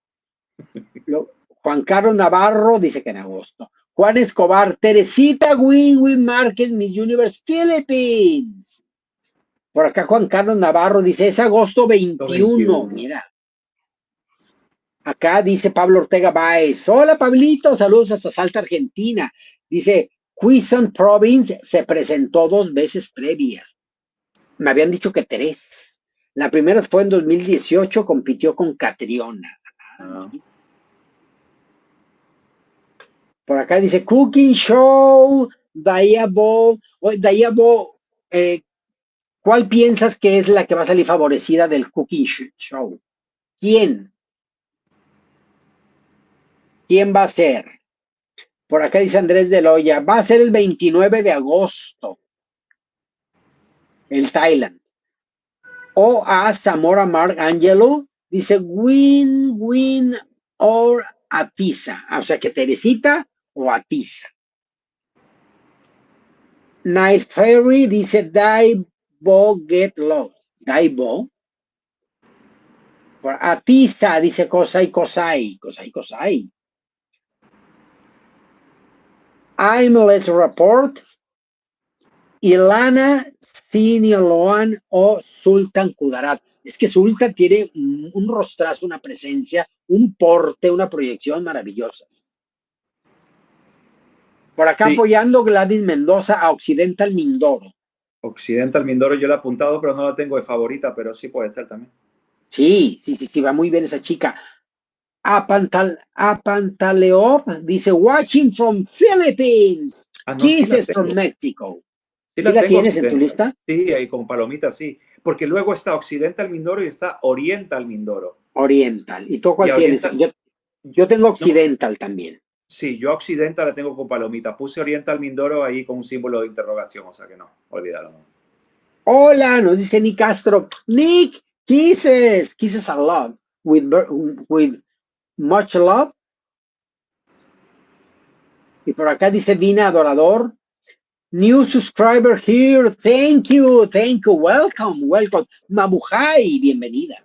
Juan Carlos Navarro dice que en agosto. Juan Escobar, Teresita Win Márquez, Miss Universe Philippines. Por acá Juan Carlos Navarro dice, es agosto 21. 21. Mira, acá dice Pablo Ortega Báez. Hola Pablito, saludos hasta Salta, Argentina. Dice, Quezon Province se presentó 2 veces previas. Me habían dicho que 3. La primera fue en 2018, compitió con Catriona. Ah. Por acá dice Cooking Show, Dayabo. Dayabo, ¿cuál piensas que es la que va a salir favorecida del Cooking Show? ¿Quién? ¿Quién va a ser? Por acá dice Andrés de Loya, va a ser el 29 de agosto, el Thailand. O a Zamora Mark Angelo, dice win or Atiza. O sea que Teresita o Atiza. Night Fairy dice Daibo Get Lost. Daibo. Atiza dice Kosai, Kosai, Kosai, Kosai. Aimless Report, Ilana Sinioloan o Sultan Kudarat. Es que Sultan tiene un rostrazo, una presencia, un porte, una proyección maravillosa. Por acá Sí, apoyando Gladys Mendoza a Occidental Mindoro. Occidental Mindoro yo la he apuntado, pero no la tengo de favorita, pero sí puede ser también. Sí, sí, sí, sí, va muy bien esa chica. Apantaleop dice, watching from Philippines. Ah, no, sí la Kisses from tengo. Mexico. Sí ¿Sí la la tengo tienes en tu Occidental. lista? Sí, ahí con palomita, sí. Porque luego está Occidental Mindoro y está Oriental Mindoro. Oriental. ¿Y tú Y cuál a tienes? Oriental, Yo tengo no, Occidental también. sí, yo a Occidental la tengo con palomita. Puse Oriental Mindoro ahí con un símbolo de interrogación, o sea que no, olvídalo. No. Hola, nos dice Nick Castro. Nick, kisses. Kisses a lot. With much love. Y por acá dice Vina Adorador. New subscriber here. Thank you. Thank you. Welcome. Welcome. Mabuhay. Bienvenida.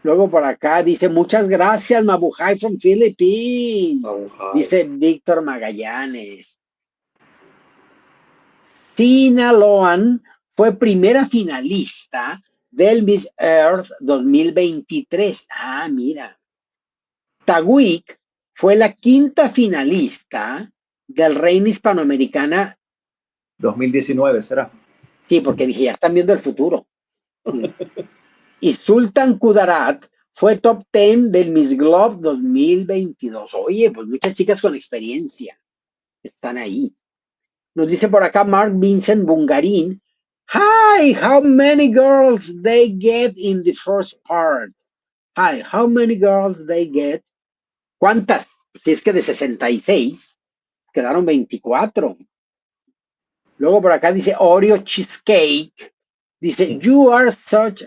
Luego por acá dice muchas gracias, Mabuhay from Philippines. Dice Víctor Magallanes. Sinaloan fue primera finalista del Miss Earth 2023. Ah, mira. Taguik fue la quinta finalista del Reina Hispanoamericana. 2019 será. Sí, porque dije, ya están viendo el futuro. Y Sultan Kudarat fue top 10 del Miss Globe 2022. Oye, pues muchas chicas con experiencia están ahí. Nos dice por acá Mark Vincent Bungarín. Hi, how many girls they get in the first part? Hi, how many girls they get? ¿Cuántas? Si es que de 66 quedaron 24. Luego por acá dice Oreo Cheesecake. Dice, you are such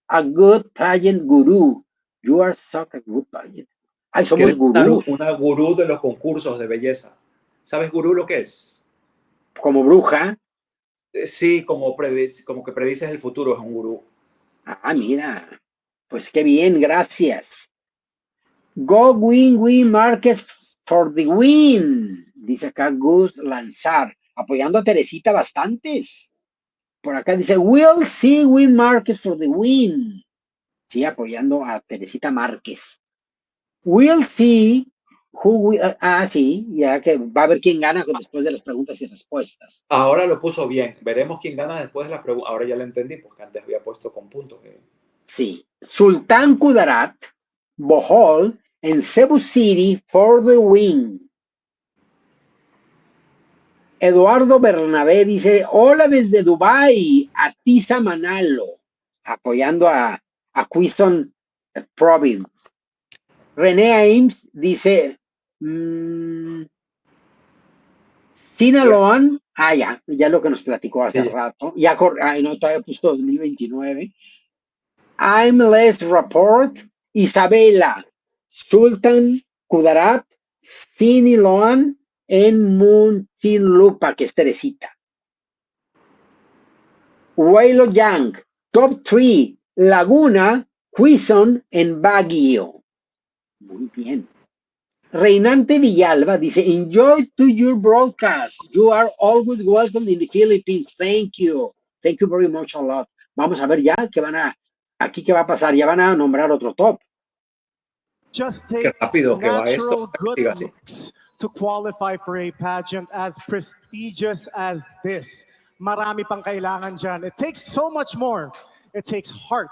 a good pageant guru. You are such a good pageant. Ay, Que somos eres gurús, una gurú de los concursos de belleza. ¿Sabes gurú lo que es? como bruja. Sí, como que predices el futuro, es un gurú. Ah, mira, pues qué bien, gracias. Go win Márquez for the win. Dice acá Gus Lanzar, apoyando a Teresita bastantes. Por acá dice, we'll see win Márquez for the win. Sí, apoyando a Teresita Márquez. We'll see sí, ya que va a ver quién gana después de las preguntas y respuestas. Ahora lo puso bien. Veremos quién gana después de la pregunta. Ahora ya lo entendí, porque antes había puesto con puntos. Sí. Sultan Kudarat, Bohol, en Cebu City for the win. Eduardo Bernabé dice, hola desde Dubai, Atiza Manalo, apoyando a Quezon Province. René Ames dice, Sinaloan, ya lo que nos platicó hace rato, no, todavía puso 2029. I'm Les Rapport, Isabela, Sultan Kudarat, Sinaloan, en Muntinlupa, que es Teresita. Huelo Yang, Top 3, Laguna, Quezon, en Baguio. Muy bien. Reinante Villalba dice, enjoy to your broadcast. You are always welcome in the Philippines. Thank you. Thank you very much a lot. Vamos a ver ya aquí qué va a pasar. Ya van a nombrar otro top. Just Qué take rápido que va esto. natural good looks to qualify for a pageant as prestigious as this. Marami pang kailangan dyan. It takes so much more. It takes heart.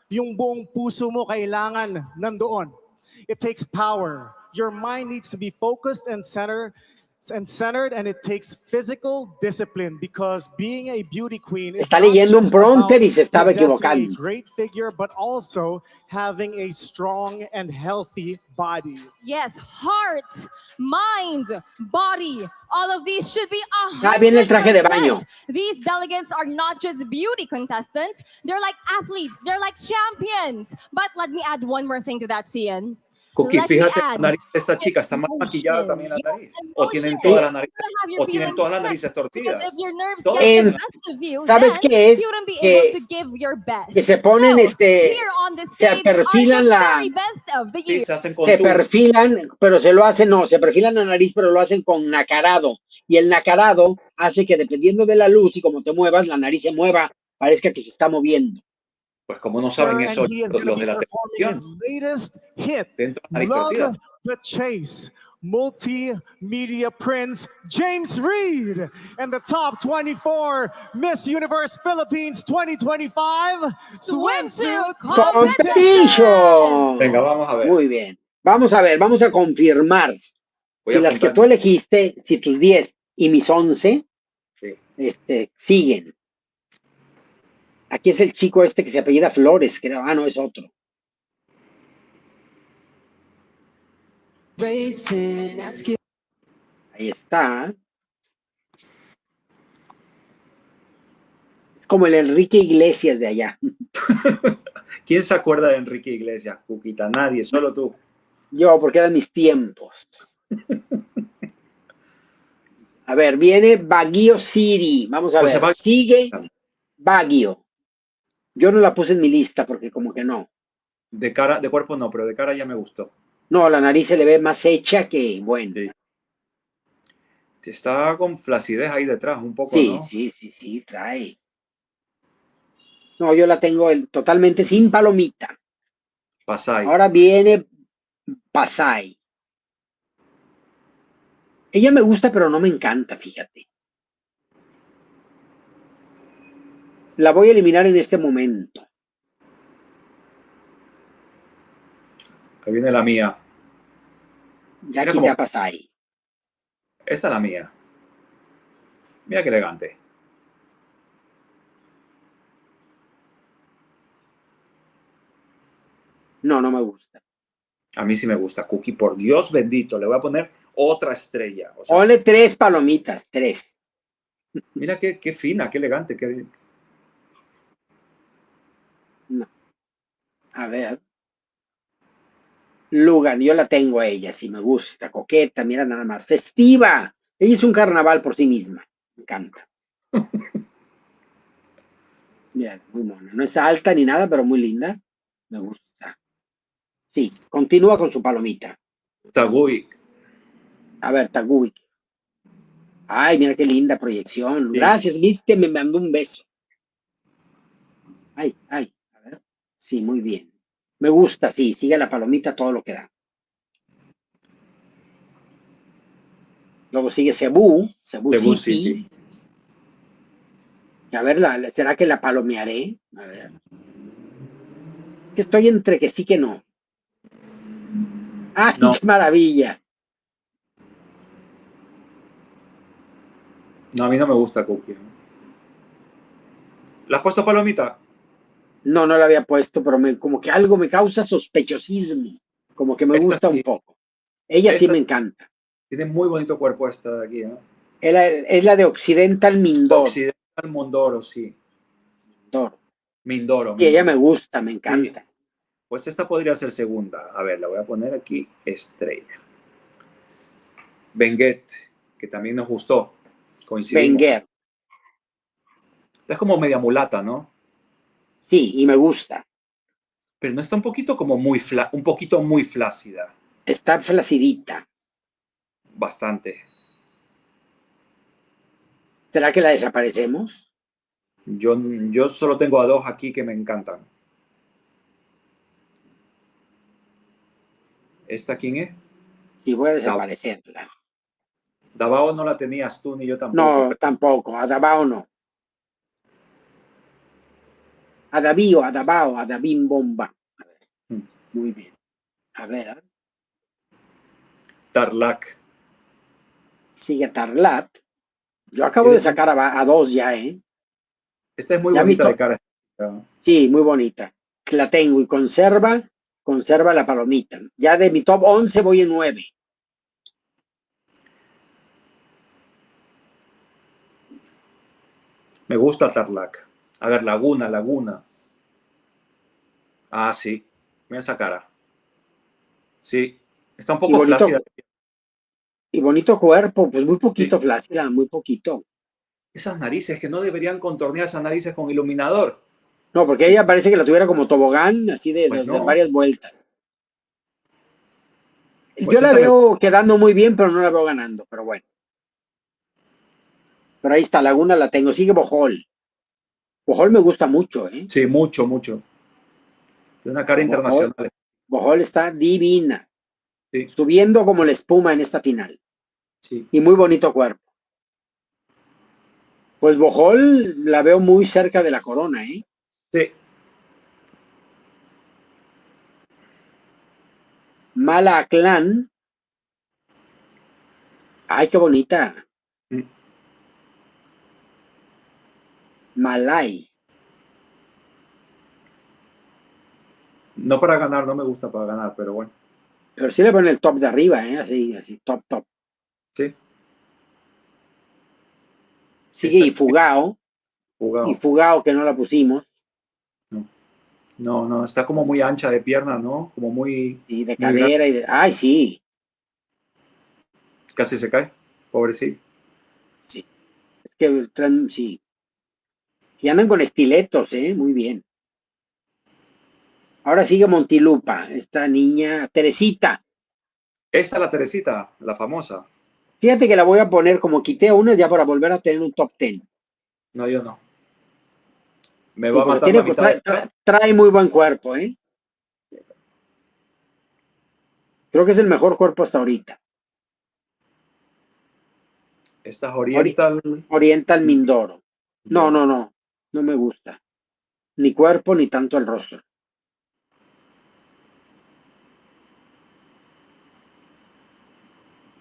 Yung buong puso mo kailangan nandoon. It takes power. Your mind needs to be focused and centered, and it takes physical discipline because being a beauty queen is Está not leyendo un just prompter about y se estaba possessing equivocando. a great figure, but also having a strong and healthy body. Yes, heart, mind, body, all of these should be 100%. Viene el traje de baño. These delegates are not just beauty contestants. They're like athletes. They're like champions. But let me add one more thing to that, Cian. Cookie, Let me fíjate, la add. nariz de esta chica está más maquillada también la nariz. O tienen toda la nariz, o tienen todas las narices Because if torcidas. your nerves Todas get the En- tienen- best of you, ¿Sabes then qué es? you wouldn't be able to Que, give your best. que se ponen, So, here on the se stage are perfilan the la, very best of the Sí, year. se hacen con se tú. perfilan, pero se lo hacen, no, se perfilan la nariz, pero lo hacen con nacarado. Y el nacarado hace que dependiendo de la luz y como te muevas, la nariz se mueva, parezca que se está moviendo. Pues como no saben Sir, eso and he is going to los be de la performing his televisión. latest hit, Dentro de la nariz torcida. Love the Chase. Multimedia Prince James Reed and the top 24 Miss Universe Philippines 2025 swimsuit ¡Competition! Venga, vamos a ver. Muy bien. Vamos a ver, vamos a confirmar Voy si a las que apuntar. tú elegiste, si tus 10 y mis 11 Sí. siguen. Aquí es el chico este que se apellida Flores, creo. Ah, no, es otro. Ahí está. Es como el Enrique Iglesias de allá. ¿Quién se acuerda de Enrique Iglesias, Cuquita? Nadie, solo tú. Yo, porque eran mis tiempos. A ver, viene Baguio City. Vamos a Pues se ver. va- Sigue Baguio. Yo no la puse en mi lista porque como que no. De cara, de cuerpo no, pero de cara ya me gustó. No, la nariz se le ve más hecha que, bueno. Sí. Está con flacidez ahí detrás, un poco, Sí, ¿no? sí, trae. No, yo la tengo totalmente sin palomita. Pasai. Ahora viene Pasay. Ella me gusta, pero no me encanta, fíjate. La voy a eliminar en este momento. Ahí viene la mía. Ya Mira quité cómo- a Pasay. Esta es la mía. Mira qué elegante. No, no me gusta. A mí sí me gusta. Cookie, por Dios bendito, le voy a poner otra estrella. O sea, Ponle 3 palomitas, 3. mira qué fina, qué elegante. No. A ver. Lugan, yo la tengo a ella, sí me gusta. Coqueta, mira nada más. Festiva. Ella es un carnaval por sí misma. Me encanta. Mira, muy mona. No está alta ni nada, pero muy linda. Me gusta. Sí, continúa con su palomita. Taguik. A ver, Taguik. Ay, mira qué linda proyección. Sí. Gracias, viste, me mandó un beso. Ay, a ver. Sí, muy bien. Me gusta, sí, sigue la palomita todo lo que da. Luego sigue Cebu Cebu City. City. A ver, ¿será que la palomearé? A ver. Es que estoy entre que sí que no. ¡Ay, No. qué maravilla! No, a mí no me gusta Cookie. ¿La has puesto palomita? No, no la había puesto, pero como que algo me causa sospechosismo. Como que me Esta gusta sí. un poco. Ella sí Esta- me encanta. Tiene muy bonito cuerpo esta de aquí, ¿no? Es la de Occidental Mindoro. Occidental Mindoro, sí. Mindoro. Y ella me Mindoro. gusta, me encanta. Sí. Pues esta podría ser segunda. A ver, la voy a poner aquí, estrella. Benguet, que también nos gustó. Coincidimos. Wenger. Esta es como media mulata, ¿no? Sí, y me gusta. Pero no está un poquito como un poquito muy flácida. Está flacidita. Bastante. ¿Será que la desaparecemos? Yo solo tengo a dos aquí que me encantan. ¿Esta quién es? Sí, voy a desaparecerla. Davao no la tenías tú ni yo tampoco. No, tampoco. A Davao no. A Davío, a Davao, a Davín Bomba. A ver. Muy bien. A ver. Tarlac. Sigue Tarlat. Yo acabo de sacar a 2 ya, ¿eh? Esta es muy Ya bonita mi de cara. Sí, muy bonita. La tengo y conserva la palomita. Ya de mi top 11 voy en 9. Me gusta Tarlac. A ver, Laguna. Ah, sí. Mira esa cara. Sí, está un Y poco bonito, flácida. y bonito cuerpo, pues muy Sí. poquito flácida, muy poquito. Esas narices que no deberían contornear esas narices con iluminador. No, porque Sí, ella parece que la tuviera como tobogán, así pues de no, varias vueltas. Yo pues la esa me... veo quedando muy bien, pero no la veo ganando, pero bueno. Pero ahí está, Laguna la tengo. Sigue Bojol. Bojol me gusta mucho, ¿eh? Sí, mucho, mucho. De una cara Bojol, internacional. Bojol está divina, Sí, subiendo como la espuma en esta final. sí, Y muy bonito cuerpo. Pues Bojol la veo muy cerca de la corona, ¿eh? sí. Mala Clan. Ay, qué bonita. Mm. Malay. No para ganar, no me gusta para ganar, pero bueno. Pero sí le ponen el top de arriba, ¿eh? Así, así, top, top. Sí, Sigue esa Y jugado. Fugao que no la pusimos. No, no, no, está como muy ancha de pierna, ¿no? Como muy, Sí, de muy grande. cadera y de. Ay, sí. Casi se cae. Pobrecito. Sí. Es que sí. Y andan con estiletos, ¿eh? Muy bien. Ahora sigue Montilupa, esta niña, Teresita. Esta es la Teresita, la famosa. Fíjate que la voy a poner como quité a unas ya para volver a tener un top 10. No, yo no. Me Sí, va a porque matar la mitad de edad. trae muy buen cuerpo, ¿eh? Creo que es el mejor cuerpo hasta ahorita. Estas Ori- Oriental. Oriental Mindoro. No, Ya. no, no. No me gusta. Ni cuerpo ni tanto el rostro.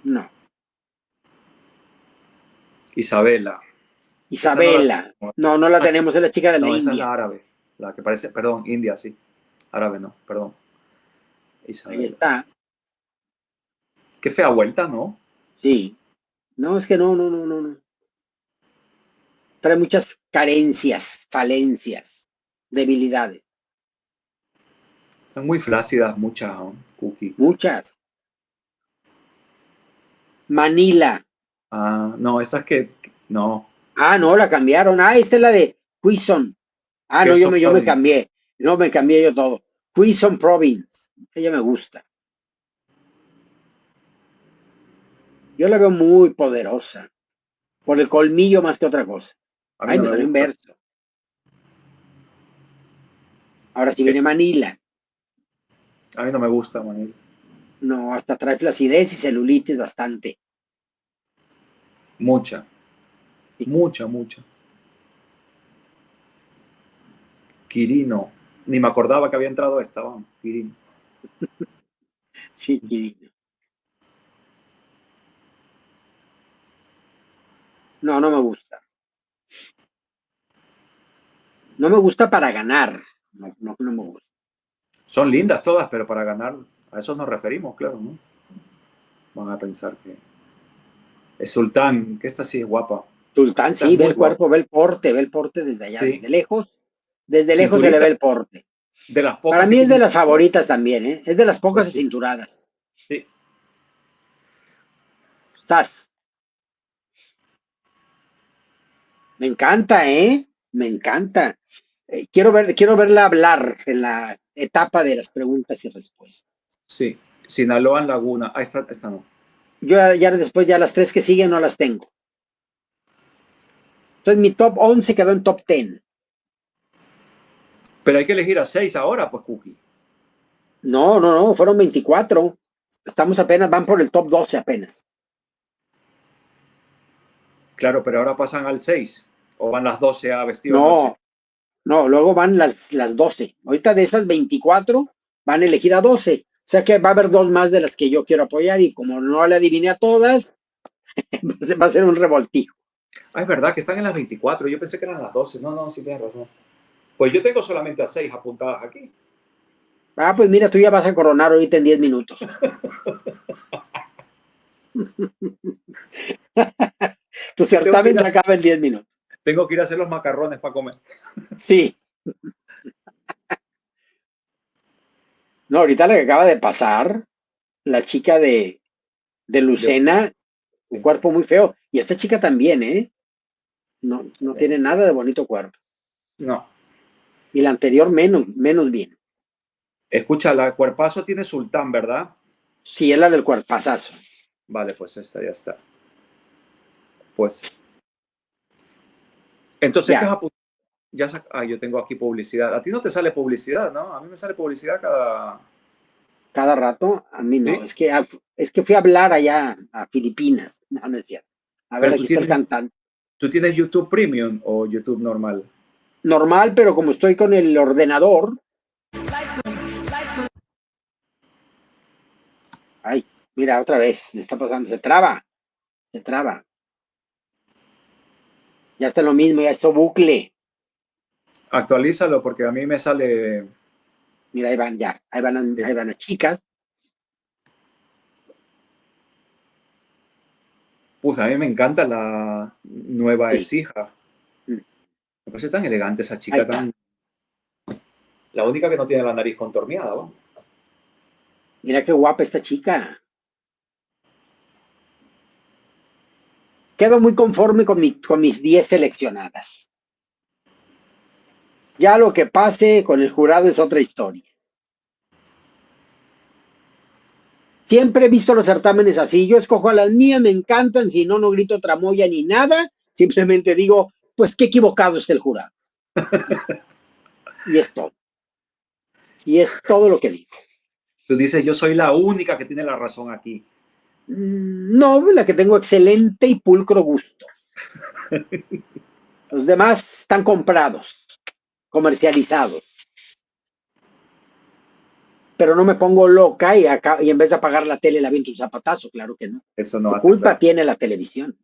No. Isabela. Esa no la Isabela. tengo. No, no la Ah, tenemos, es la chica de la no, esa es India. la árabe. La que parece, perdón, India, sí. Árabe no, perdón. Ahí Isabela. está. Qué fea vuelta, ¿no? Sí. No, es que no, no, no, no, no. Trae muchas carencias, falencias, debilidades. Están muy flácidas, muchas, ¿no? Cookie. Muchas. Manila. Ah, no, estas que, no. Ah, no, la cambiaron. Ah, esta es la de Quizon. Ah, no, Quezon yo me Province. cambié. No, me cambié yo todo. Quezon Province. Ella me gusta. Yo la veo muy poderosa. Por el colmillo más que otra cosa. A mí Ay, no me me salió en gusta. verso. Ahora sí Es- viene Manila. a mí no me gusta, Manil. No, hasta trae flacidez y celulitis bastante. Mucha, Sí, mucha, mucha. Quirino. Ni me acordaba que había entrado esta, vamos. Quirino. sí, Quirino. No, no me gusta. No me gusta para ganar. No, no, no me gusta. Son lindas todas, pero para ganar, a eso nos referimos, claro, ¿no? Van a pensar que es Sultán, que esta sí es guapa. Sultán, Esta es sí, muy guapa. ve el porte desde allá, Sí. desde lejos. Desde lejos se le ve Cinturita, el porte. de las Para pocas que mí es de tienen las cintura. favoritas también, ¿eh? Es de las pocas Pues sí, cinturadas. sí. Sas. Me encanta, ¿eh? Me encanta. Quiero verla hablar en la etapa de las preguntas y respuestas. Sí. Sinaloa en Laguna. Ah, esta no. Yo ya después, ya las tres que siguen no las tengo. Entonces mi top 11 quedó en top 10. Pero hay que elegir a 6 ahora, pues, Cookie. No, no, no, fueron 24. Estamos apenas, van por el top 12 apenas. Claro, pero ahora pasan al 6. O van las 12 a vestido de noche. No, no, luego van las 12. Ahorita de esas 24 van a elegir a 12. O sea que va a haber dos más de las que yo quiero apoyar y como no le adiviné a todas, va a ser un revoltijo. Ah, es verdad que están en las 24. Yo pensé que eran las 12. No, no, sí tienes razón. Pues yo tengo solamente a 6 apuntadas aquí. Ah, pues mira, tú ya vas a coronar ahorita en 10 minutos. Tu Que certamen se acaba en 10 minutos. tengo que ir a hacer los macarrones para comer. Sí. No, ahorita lo que acaba de pasar, la chica de Lucena, un cuerpo muy feo. Y esta chica también, ¿eh? No tiene nada de bonito cuerpo. No. Y la anterior menos bien. Escucha, la cuerpazo tiene Sultán, ¿verdad? Sí, es la del cuerpazazo. Vale, pues esta ya está. Pues. Entonces, Ya. ¿qué has apuntado? Yo tengo aquí publicidad. A ti no te sale publicidad, ¿no? A mí me sale publicidad Cada rato, a mí no. ¿Sí? Es que fui a hablar allá a Filipinas. No es cierto. A ver, Pero aquí está el cantante. ¿tú tienes YouTube Premium o YouTube normal? Normal, pero como estoy con el ordenador. Ay, mira, otra vez, me está pasando. Se traba. Ya está lo mismo, ya esto bucle. Actualízalo porque a mí me sale. Mira, ahí van ya. Ahí van las chicas. Uf, a mí me encanta la nueva Sí. Ecija. Mm. Me parece tan elegante esa Ahí chica, está. La única que no tiene la nariz contorneada, ¿no? Mira qué guapa esta chica. Quedo muy conforme con mis 10 seleccionadas. Ya lo que pase con el jurado es otra historia. Siempre he visto los certámenes así. Yo escojo a las mías, me encantan. Si no, no grito tramoya ni nada. Simplemente digo, pues qué equivocado está el jurado. Y es todo. Y es todo lo que digo. Tú dices, yo soy la única que tiene la razón aquí. No, la que tengo excelente y pulcro gusto. Los demás están comprados, comercializados. Pero no me pongo loca y en vez de apagar la tele la aviento un zapatazo, claro que no. Eso no ¿Qué hace. culpa tiene la televisión?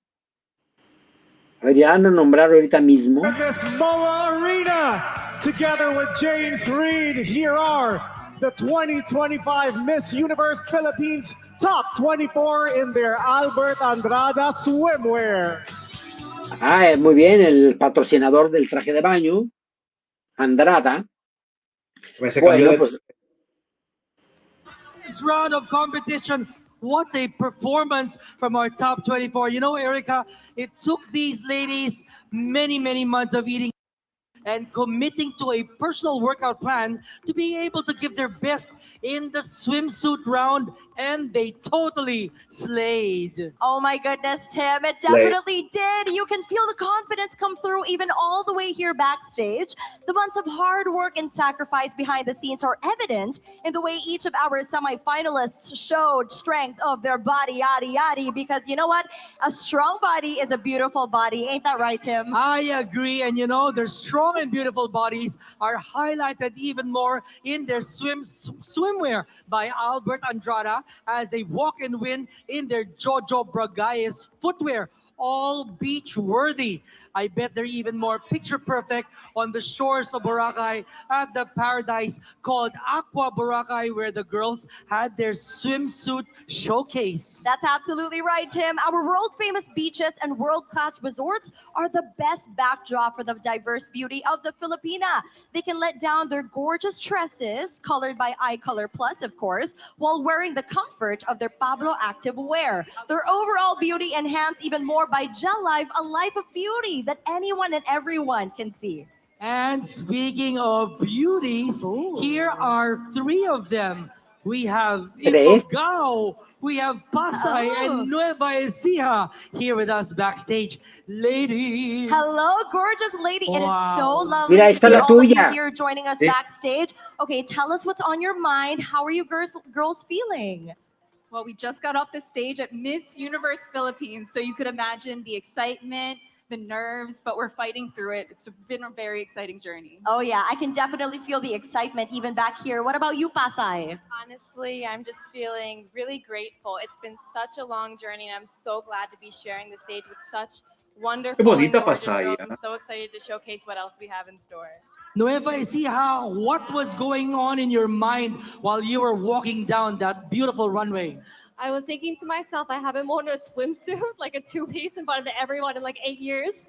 A ver, ya van a nombrar ahorita mismo. In this MOA Arena, together with James Reed, here are the 2025 Miss Universe Philippines Top 24 in their Albert Andrada swimwear. Muy bien, el patrocinador del traje de baño, Andrada. Ese Bueno, cambio de- pues This round of competition, what a performance from our top 24. You know, Erica, it took these ladies many, many months of eating and committing to a personal workout plan to be able to give their best in the swimsuit round, and they totally slayed. Oh my goodness, Tim, it definitely did. You can feel the confidence come through even all the way here backstage. The months of hard work and sacrifice behind the scenes are evident in the way each of our semifinalists showed strength of their body, yadi yadi, because you know what? A strong body is a beautiful body. Ain't that right, Tim? I agree, and you know, their strong and beautiful bodies are highlighted even more in their swimwear by Albert Andrada as they walk and win in their Jojo Bragayes footwear. All beach worthy. I bet they're even more picture perfect on the shores of Boracay at the paradise called Aqua Boracay, where the girls had their swimsuit showcase. That's absolutely right, Tim. Our world famous beaches and world class resorts are the best backdrop for the diverse beauty of the Filipina. They can let down their gorgeous tresses, colored by Eye Color Plus, of course, while wearing the comfort of their Pablo Active wear. Their overall beauty enhanced even more by Gel Life, a life of beauty that anyone and everyone can see. And speaking of beauties, here are three of them. We have Tres. Ifugao, we have Pasay, and Nueva Ecija here with us backstage. Ladies. Hello, gorgeous lady. It is so Wow. lovely Mira, to esta see la all of you tuya. here joining us Sí. backstage. Okay, tell us what's on your mind. How are you girls feeling? Well, we just got off the stage at Miss Universe Philippines, so you could imagine the excitement, the nerves, but we're fighting through it. It's been a very exciting journey. Oh yeah, I can definitely feel the excitement even back here. What about you, Pasay? Honestly, I'm just feeling really grateful. It's been such a long journey, and I'm so glad to be sharing the stage with such wonderful and bonita gorgeous Pasay, girls. ¿ah? I'm so excited to showcase what else we have in store. Nueva Ecija, what was going on in your mind while you were walking down that beautiful runway? I was thinking to myself, I haven't worn a swimsuit, like a two-piece in front of everyone in like 8 years.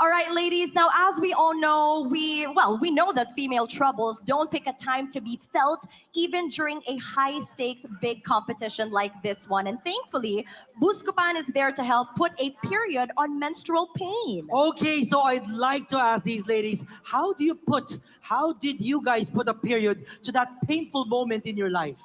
All right, ladies. Now, as we all know, we know that female troubles don't pick a time to be felt, even during a high-stakes big competition like this one. And thankfully, Buscopan is there to help put a period on menstrual pain. Okay, so I'd like to ask these ladies, how did you guys put a period to that painful moment in your life?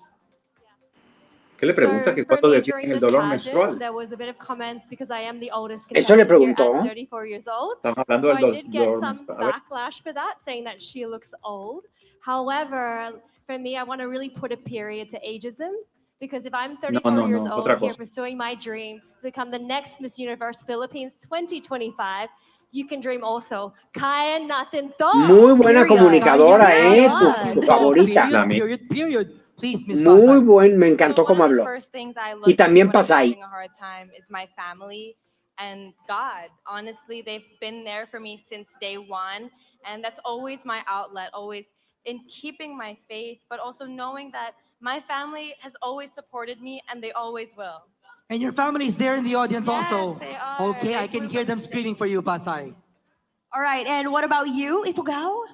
¿Qué le pregunta So que for cuándo me le during tienen el this dolor pageant, menstrual? there was a bit of comments because I am the oldest Eso le contestant here preguntó. at 34 years old. Estamos hablando So del I did get dolor some menstrual. A ver, backlash for that, saying that she looks old. However, for me, I want to really put a period to ageism because if I'm 34 years old otra here cosa. pursuing my dream to become the next Miss Universe Philippines 2025, you can dream also. Kaya natin to. Muy buena Period. comunicadora, Very tu good. favorita. La mía. Period. Please, Miss Muy Pasay. buen, me So encantó one cómo of the habló. first things I Y look to también when I'm Pasay. having a hard time is my family and God. Honestly, they've been there for me since day one, and that's always my outlet, always in keeping my faith, but also knowing that my family has always supported me and they always will. And your family is there in the audience Yes, also. they are. Okay, I They can put hear up them a screaming for you, Pasay. All right, and what about you, Ifugao?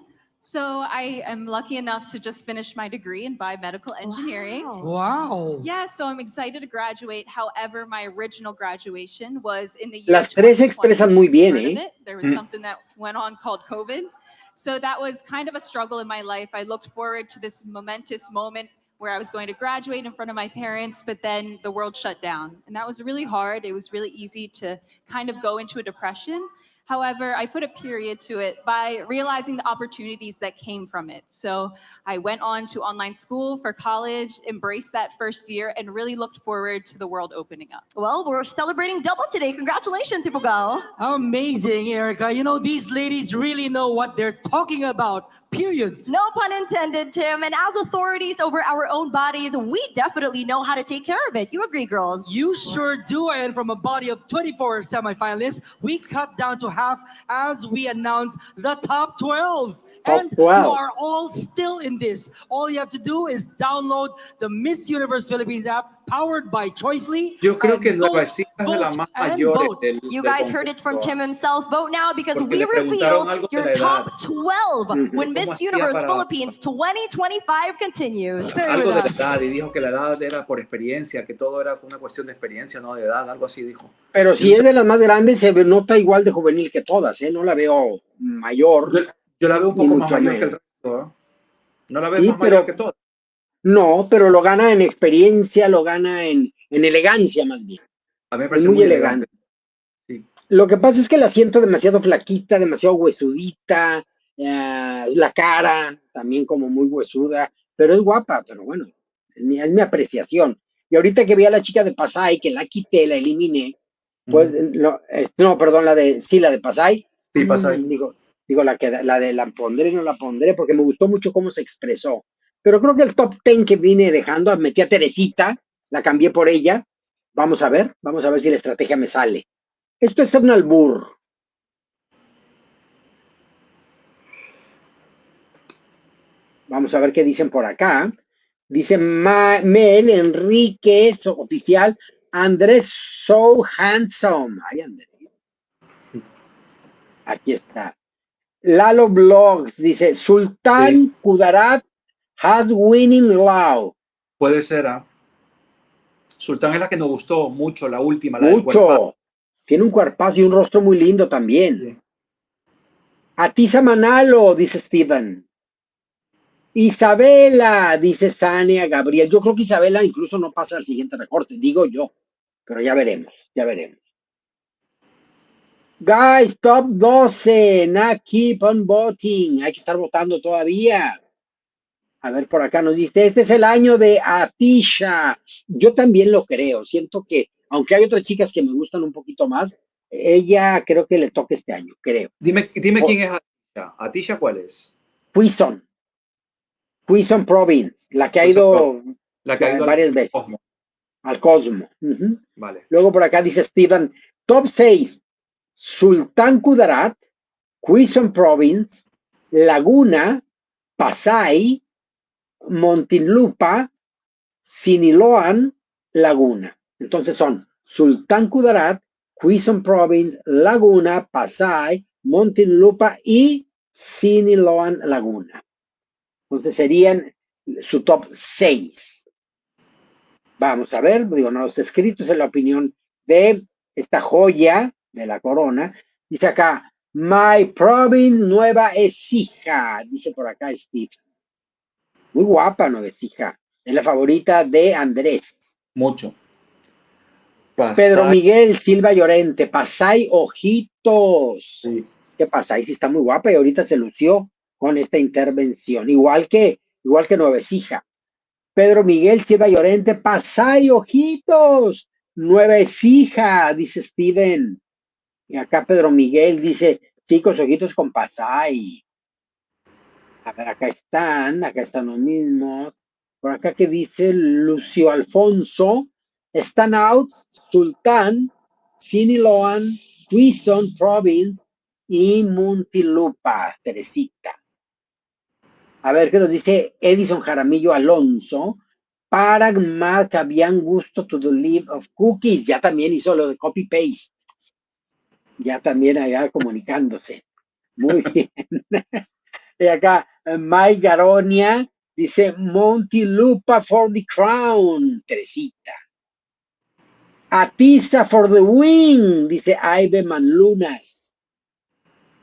So I am lucky enough to just finish my degree in biomedical engineering. Wow. Wow. Yeah, so I'm excited to graduate. However, my original graduation was in the year Las tres se 2020. expresan muy bien, Heard of ¿eh? it? There was something that went on called COVID. So that was kind of a struggle in my life. I looked forward to this momentous moment where I was going to graduate in front of my parents, but then the world shut down. And that was really hard. It was really easy to kind of go into a depression. However, I put a period to it by realizing the opportunities that came from it. So I went on to online school for college, embraced that first year, and really looked forward to the world opening up. Well, we're celebrating double today. Congratulations, Ifugao. Amazing, Erica. You know, these ladies really know what they're talking about. Period. No pun intended, Tim. And as authorities over our own bodies, we definitely know how to take care of it. You agree, girls? You sure do. And from a body of 24 semifinalists, we cut down to half as we announce the top 12. Top And 12. you are all still in this. All you have to do is download the Miss Universe Philippines app powered by Choicely. Yo creo and que vote, Nuevecita es de las vote, más and mayores vote. You del guys heard it from concurso. Tim himself. Vote now because Porque we le preguntaron reveal algo de your la edad. top 12 when ¿Cómo Miss hacía Universe para- Philippines 2025 continues. Stay Algo with de la us. edad, y dijo que la edad era por experiencia, que todo era una cuestión de experiencia, no de edad, algo así dijo. Pero si es de las más grandes, se nota igual de juvenil que todas, ¿eh? No la veo mayor. Yo la veo un Ni poco más mucho mayor que el menos. resto, ¿eh? ¿No la ves Sí, más pero mayor que todas? no, pero lo gana en experiencia, lo gana en elegancia más bien. A mí me Es parece muy muy elegante. Sí. Lo que pasa es que la siento demasiado flaquita, demasiado huesudita, la cara también como muy huesuda, pero es guapa, pero bueno, es mi apreciación. Y ahorita que vi a la chica de Pasay, que la quité, la eliminé, pues, no, perdón, la de Pasay. Sí, Pasay. Digo, la pondré, no la pondré, porque me gustó mucho cómo se expresó. Pero creo que el top 10 que vine dejando, metí a Teresita, la cambié por ella. Vamos a ver si la estrategia me sale. Esto es un albur. Vamos a ver qué dicen por acá. Dice Mel Enríquez, oficial. Andrés so handsome. Ay, Andrés. Aquí está. Lalo Blogs dice, Sultán Kudarat has winning love. Puede ser, ¿ah? Sultán es la que nos gustó mucho, la última, la del cuerpazo. Mucho. Tiene un cuerpazo y un rostro muy lindo también. Sí. Atiza Manalo, dice Steven. Isabela, dice Sania Gabriel. Yo creo que Isabela incluso no pasa al siguiente recorte, digo yo. Pero ya veremos, ya veremos. Guys, top 12. Now keep on voting. Hay que estar votando todavía. A ver, por acá nos dice, este es el año de Atisha. Yo también lo creo. Siento que, aunque hay otras chicas que me gustan un poquito más, ella creo que le toca este año, creo. Dime quién es Atisha. ¿Atisha cuál es? Quizon Province, la que ha ido varias veces Cosmo. al Cosmo. Vale. Luego por acá dice Steven, top 6, Sultán Kudarat, Quezon Province, Laguna, Pasay, Muntinlupa, Siniloan, Laguna. Entonces son Sultán Kudarat, Quezon Province, Laguna, Pasay, Muntinlupa y Siniloan Laguna. Entonces serían su top 6. Vamos a ver, digo, no está escrito, es la opinión de esta joya de la corona. Dice acá, My Province Nueva Ecija, dice por acá Steve. Muy guapa Nueva Ecija, es la favorita de Andrés. Mucho. Pedro Pasay, Miguel Silva Llorente, Pasay Ojitos. sí. ¿Qué pasa? Ahí sí está muy guapa y ahorita se lució con esta intervención, igual que Nueva Ecija. Pedro Miguel Silva Llorente, Pasay Ojitos, Nueva Ecija, dice Steven. Y acá Pedro Miguel dice, chicos, ojitos con Pasay. A ver, acá están los mismos. Por acá que dice Lucio Alfonso, Stand Out, Sultán, Siniloan, Quezon Province y Muntinlupa, Teresita. A ver qué nos dice Edison Jaramillo Alonso. Paragma habían gusto to the leaf of cookies. Ya también hizo lo de copy paste. Ya también allá comunicándose. Muy bien. Y acá Mike Garonia dice Muntinlupa for the crown. Teresita. Atiza for the win, dice Aibe Manlunas.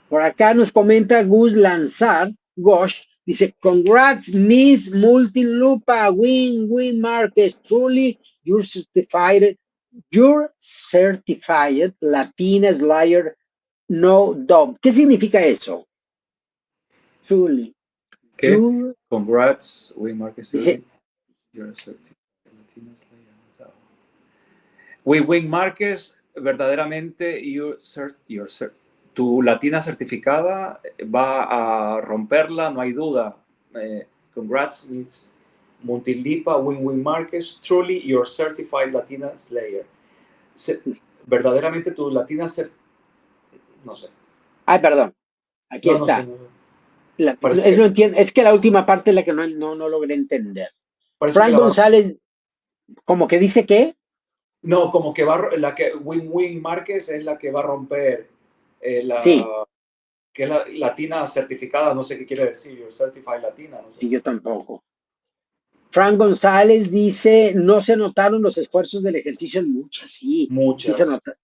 Por acá nos comenta Gus Lanzar, Gosh, dice, congrats, Miss Muntinlupa, win Marquez, truly, you're certified Latina Slayer, no doubt. ¿Qué significa eso? Truly. ¿Qué? Congrats, Win Marquez. Dice, You're certified Latina Slayer. Win Marquez, verdaderamente, tu latina certificada va a romperla, no hay duda. Congrats, Miss Muntinlupa, Win Marquez, truly your certified Latina Slayer. Verdaderamente tu latina no sé. Ay, perdón. Aquí está. No sé, es que la última parte es la que no logré entender. Frank González, como que dice que. No, como que la que Win Marquez es la que va a romper sí. Que es la latina certificada, no sé qué quiere decir, certified latina. No sé. Sí, yo tampoco. Frank González dice, no se notaron los esfuerzos del ejercicio en muchas, sí. Muchas. Sí se nota.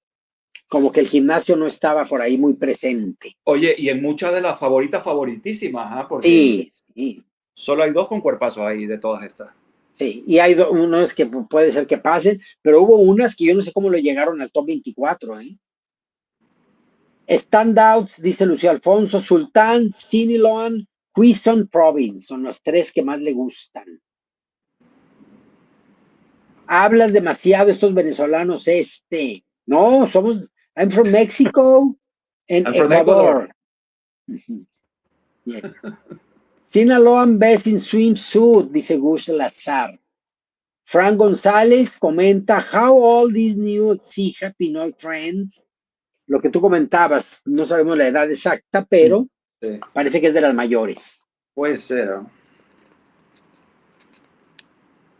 Como que el gimnasio no estaba por ahí muy presente. Oye, y en muchas de las favoritísimas, porque sí. Solo hay 2 con cuerpazos ahí de todas estas. Sí, y hay unos que puede ser que pasen, pero hubo unas que yo no sé cómo lo llegaron al top 24, ¿eh? Standouts, dice Lucio Alfonso, Sultán, Siniloan, Quezon Province, son los 3 que más le gustan. Hablas demasiado estos venezolanos, No, I'm from Mexico and Ecuador. Yes. Sinaloan best in swimsuit, dice Gus Lazar. Frank González comenta, how old is new Ecija Pinoy friends? Lo que tú comentabas, no sabemos la edad exacta, pero sí. Parece que es de las mayores. Puede ser.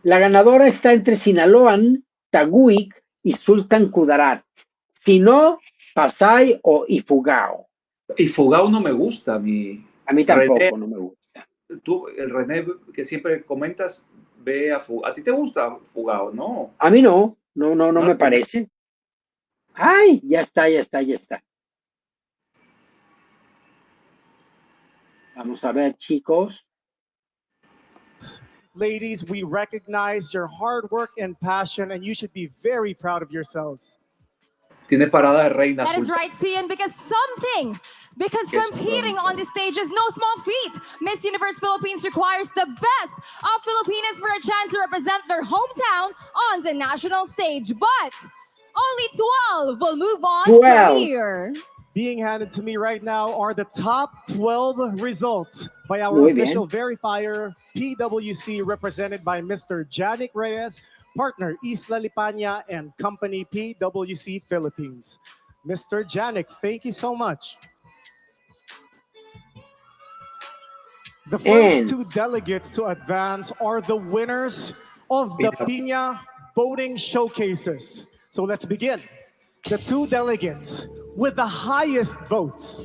La ganadora está entre Sinaloan, Taguig y Sultan Kudarat. Si no, Pasay o Ifugao. Ifugao no me gusta. A mí tampoco, René, no me gusta. Tú, el René, que siempre comentas, ve a Fugao. ¿A ti te gusta Fugao? No. A mí no me parece. Ay, ya está. Vamos a ver, chicos. Ladies, we recognize your hard work and passion, and you should be very proud of yourselves. Tiene parada de reina. That is right, Cian, because competing on this stage is no small feat. Miss Universe Philippines requires the best of Filipinas for a chance to represent their hometown on the national stage. But only 12 will move on from here. Being handed to me right now are the top 12 results by our official verifier, PwC, represented by Mr. Janik Reyes, partner Isla Lipanya, and company PwC Philippines. Mr. Janik, thank you so much. The first 2 delegates to advance are the winners of the Piña voting showcases. So let's begin. The 2 delegates with the highest votes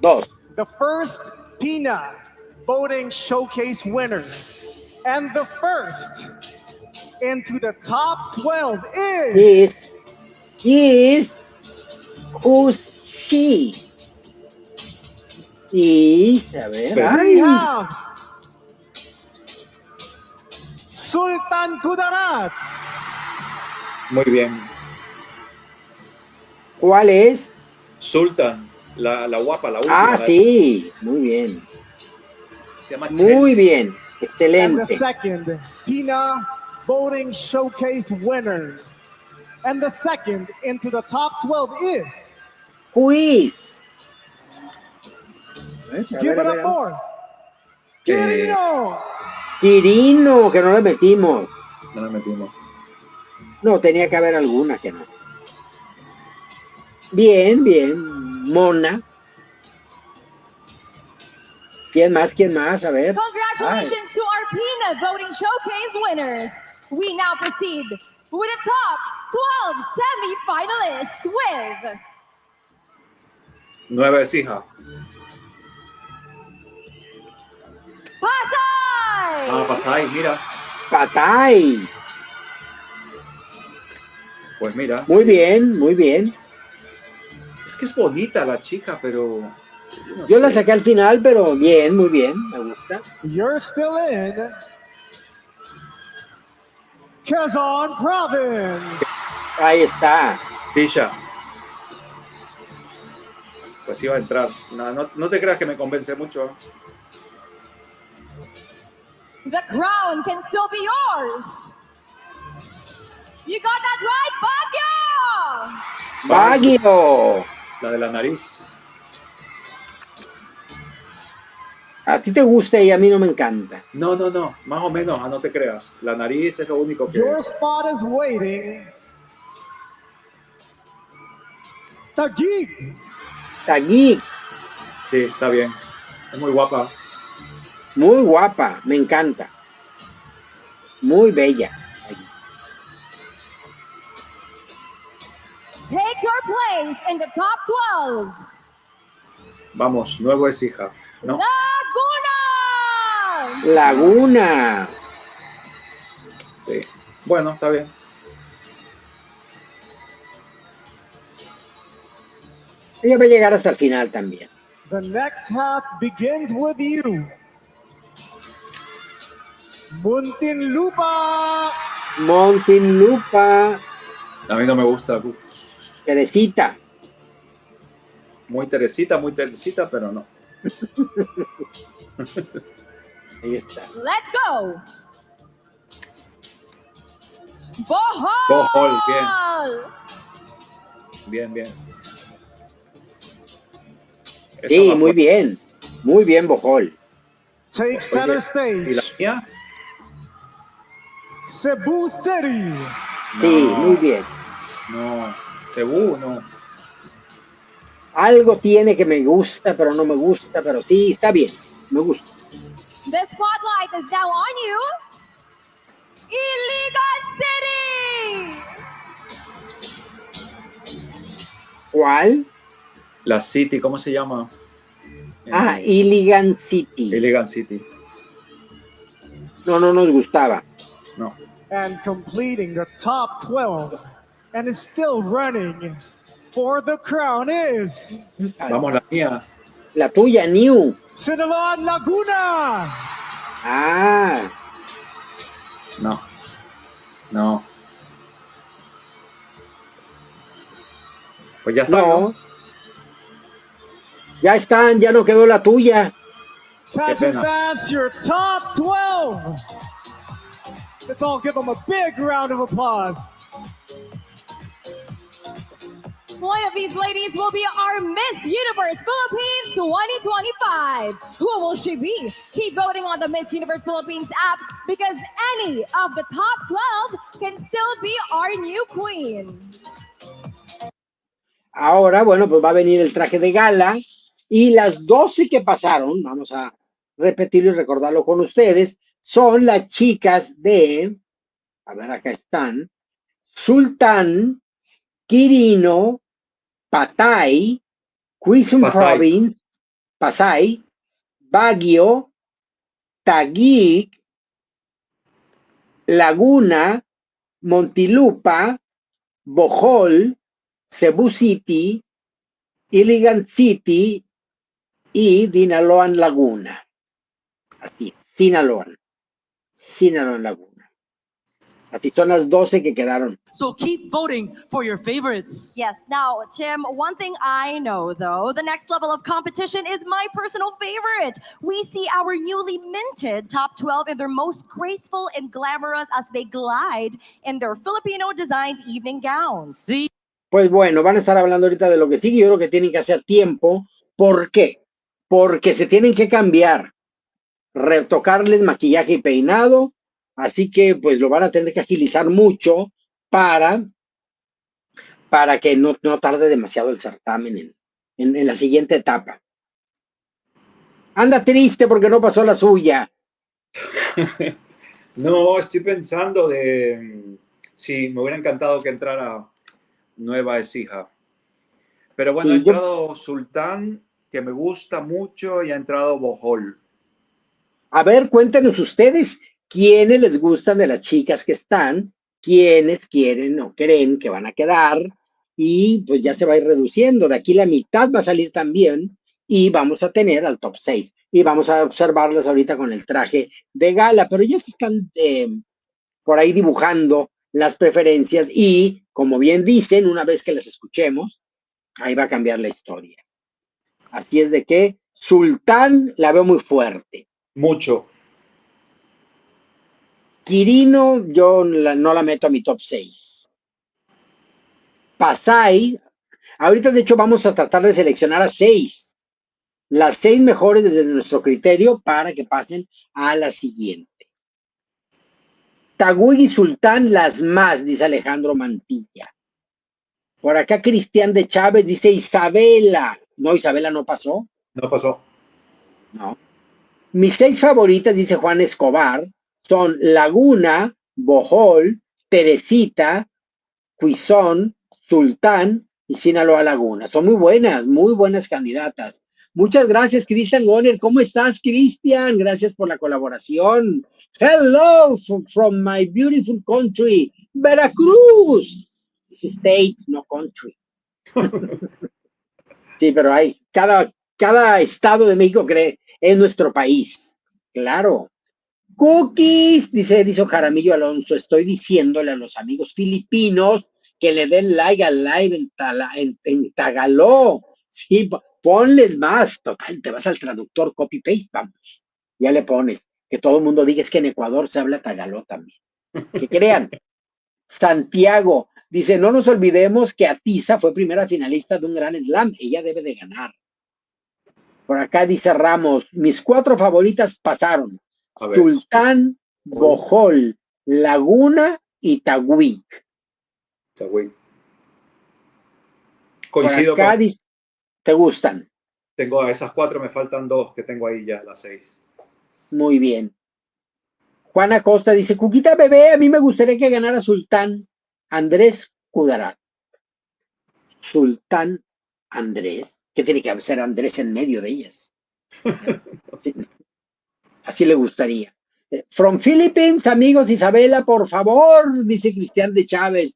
Dos. The first PINA voting showcase winner and the first into the top 12 Who's she? A ver, Pero- we ay, have Sultan Kudarat. Muy bien. ¿cuál es? Sultan, la guapa, la última. Ah, sí, muy bien. Se llama Muy Chelsea. bien, And the excelente. second PINA voting showcase winner and the second into the top 12 is, Quiz. give it up for Quirino. Quirino, que no le metimos. No la metimos. No, tenía que haber alguna que no. Bien, bien. Mona. ¿Quién más? ¿Quién más? A ver. Congratulations to our PINA voting showcase winners. We now proceed with the top 12 semi-finalists with 9 es hija. Pasay. Ah, Pasay, mira. Patay. Pues mira. Muy sí. bien, muy bien. Es que es bonita la chica, pero. no Yo la sé. saqué al final, pero bien, muy bien. Me gusta. You're still in Quezon Province. Ahí está. Tisha. Pues iba a entrar. No te creas que me convence mucho. ¿eh? The crown can still be yours. You got that right, Baguio! Baguio. La de la nariz. A ti te gusta y a mí no me encanta. No. Más o menos, no te creas. La nariz es lo único que. Your spot is waiting. Taguig. Taguig. Sí, está bien. Es muy guapa. Muy guapa. Me encanta. Muy bella. Take your place in the top 12. Vamos, nuevo es hija. ¿No? Laguna! Laguna. Sí. Bueno, está bien. Ella va a llegar hasta el final también. The next half begins with you. Muntinlupa. Montinlupa. A mí no me gusta. Teresita. Muy Teresita, pero no. Ahí está. Let's go! Bohol! Bohol, bien. Esa Sí, va muy fuerte. bien. Muy bien, Bohol. Take center ¿Y la stage. mía? Cebu City. Sí, No, muy bien. No. Cebú, no. Algo tiene que me gusta, pero no me gusta, pero sí, está bien. Me gusta. The spotlight is now on you. Iligan City! ¿Cuál? La City, ¿cómo se llama? Ah, Iligan City. Elegant City. No nos gustaba. No. And completing the top 12 and is still running for the crown is Vamos, la mía. La tuya, New. Sinaloa Laguna. Ah, No. Pues ya está. no. Ya están, ya no quedó la tuya. Qué Pageant pena. fans, your top 12. Let's all give them a big round of applause. One of these ladies will be our Miss Universe Philippines 2025. Who will she be? Keep voting on the Miss Universe Philippines app because any of the top 12 can still be our new queen. Ahora, bueno, pues va a venir el traje de gala y las 12 que pasaron, vamos a repetirlo y recordarlo con ustedes, son las chicas de, a ver, acá están, Sultan, Quirino, Patay, Quezon Pasay. Province, Pasay, Baguio, Taguig, Laguna, Montilupa, Bohol, Cebu City, Iligan City y Dinaloan Laguna. Así es, Sinaloan Laguna. Así son las 12 que quedaron. So keep voting for your favorites. Yes. Now, Tim, one thing I know, though, the next level of competition is my personal favorite. We see our newly minted top 12 in their most graceful and glamorous as they glide in their Filipino-designed evening gowns. See? Pues bueno, van a estar hablando ahorita de lo que sigue. Yo creo que tienen que hacer tiempo. ¿Por qué? Porque se tienen que cambiar, retocarles maquillaje y peinado. Así que pues lo van a tener que agilizar mucho para que no tarde demasiado el certamen en la siguiente etapa. Anda triste porque no pasó la suya. No, estoy pensando sí, me hubiera encantado que entrara Nueva Ecija. Pero bueno, Sí, ha entrado Sultán, que me gusta mucho, y ha entrado Bohol. A ver, cuéntenos ustedes quiénes les gustan de las chicas que están, quiénes quieren o creen que van a quedar, y pues ya se va a ir reduciendo. De aquí la mitad va a salir también y vamos a tener al top 6. Y vamos a observarlas ahorita con el traje de gala, pero ya se están por ahí dibujando las preferencias y, como bien dicen, una vez que las escuchemos, ahí va a cambiar la historia. Así es de que Sultán la veo muy fuerte. Mucho. Quirino, yo no la meto a mi top 6. Pasay, ahorita de hecho vamos a tratar de seleccionar a 6. Las 6 mejores desde nuestro criterio para que pasen a la siguiente. Taguig y Sultán, las más, dice Alejandro Mantilla. Por acá Cristian de Chávez dice Isabela. No, Isabela no pasó. No pasó. No. Mis 6 favoritas, dice Juan Escobar, son Laguna, Bohol, Teresita, Quizón, Sultán y Sinaloa Laguna. Son muy buenas candidatas. Muchas gracias, Cristian Goner. ¿Cómo estás, Cristian? Gracias por la colaboración. Hello from my beautiful country, Veracruz. It's state, no country. Sí, pero hay cada estado de México cree es nuestro país. Claro. Cookies, dice Edison Jaramillo Alonso, estoy diciéndole a los amigos filipinos que le den like al live en Tagalog. Sí, ponles más. Total, te vas al traductor copy-paste, vamos. Ya le pones. Que todo el mundo diga es que en Ecuador se habla Tagalog también. Que crean. Santiago dice, no nos olvidemos que Atiza fue primera finalista de un gran slam. Ella debe de ganar. Por acá dice Ramos, mis 4 favoritas pasaron. Sultán, Bohol, Laguna y Taguig. Coincido por acá con... ¿Te gustan? Tengo a esas 4, me faltan 2 que tengo ahí ya, las 6. Muy bien. Juana Costa dice, Cuquita bebé, a mí me gustaría que ganara Sultán Andrés Cudarat. Sultán Andrés. ¿Qué tiene que ser Andrés en medio de ellas? Así le gustaría. From Philippines, amigos, Isabela, por favor, dice Cristian de Chávez.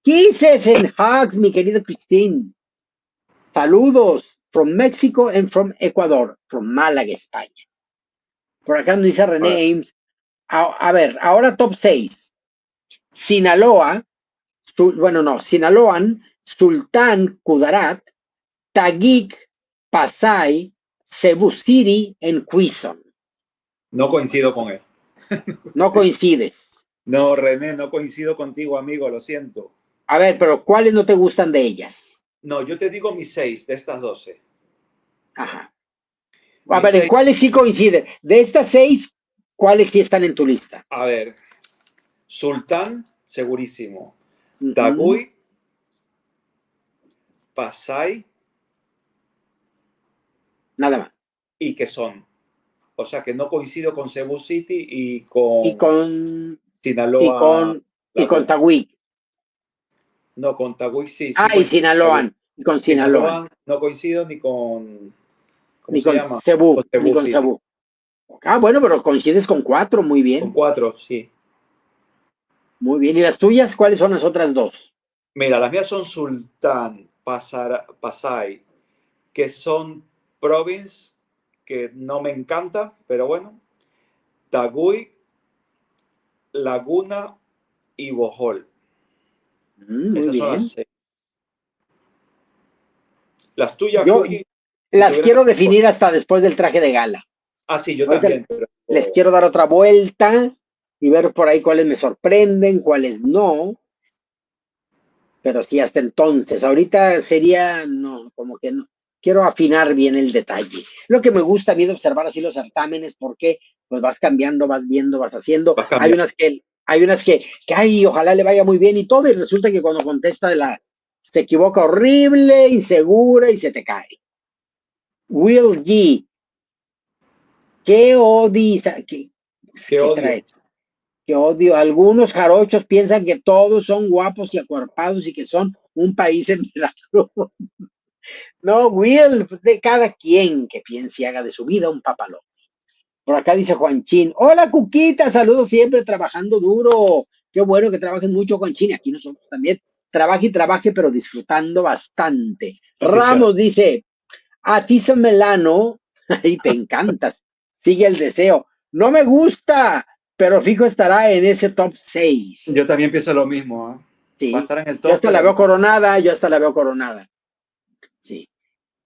Kisses and hugs, mi querido Cristín. Saludos from México and from Ecuador, from Málaga, España. Por acá nos dice René Ames. A ver, ahora top 6. Sinaloa, Sinaloan, Sultán Kudarat, Taguig, Pasay, Cebu City and Quezon. No coincido con él. No coincides. No, René, no coincido contigo, amigo, lo siento. A ver, pero ¿cuáles no te gustan de ellas? No, yo te digo mis 6 de estas 12. Ajá. A ver, ¿en cuáles sí coinciden? De estas 6, ¿cuáles sí están en tu lista? A ver, Sultán, segurísimo. Taguig, Pasay. Nada más. Y Quezón. O sea que no coincido con Cebu City y con Sinaloa. Y con Taguig. No, con Taguig sí. Y Sinaloan. Y con Sinaloa. No coincido ni con ¿cómo Ni se con llama? Cebú, Con Cebú, ni con sí, Cebú. Ah, bueno, pero coincides con 4, muy con bien, 4, sí. muy bien. ¿Y las tuyas? ¿Cuáles son las otras dos? Mira, las mías son Sultán, Pasay, que son province, que no me encanta, pero bueno. Taguy, Laguna y Bohol. Muy Esas son las bien. 6. Las tuyas, Yo Cookie, si las tuvieras que... quiero definir hasta después del traje de gala. Ah, sí, yo Ahorita también, pero les quiero dar otra vuelta y ver por ahí cuáles me sorprenden, cuáles no. Pero sí, hasta entonces. Ahorita sería, no, como que no. Quiero afinar bien el detalle. Lo que me gusta a mí de observar así los certámenes, porque pues vas cambiando, vas viendo, vas haciendo. vas Hay cambiando. unas que ay, ojalá le vaya muy bien y todo, y resulta que cuando contesta se equivoca horrible, insegura y se te cae. Will G, ¿qué odias? Qué ¿Qué será odio. eso? Que odio. Algunos jarochos piensan que todos son guapos y acuerpados y que son un país en Veracruz. No, Will, de cada quien que piense y haga de su vida un papalón. Por acá dice Juanchín, hola Cuquita, saludos siempre trabajando duro. Qué bueno que trabajen mucho Juanchín. Y aquí nosotros también. Trabaje y trabaje, pero disfrutando bastante. Aficionado. Ramos dice, a ti Melano, ahí te encantas. Sigue el deseo. No me gusta, pero fijo estará en ese top 6. Yo también pienso lo mismo, ¿eh? Va a Sí, estar en el yo top, hasta la pero veo no. coronada, yo hasta la veo coronada. Sí.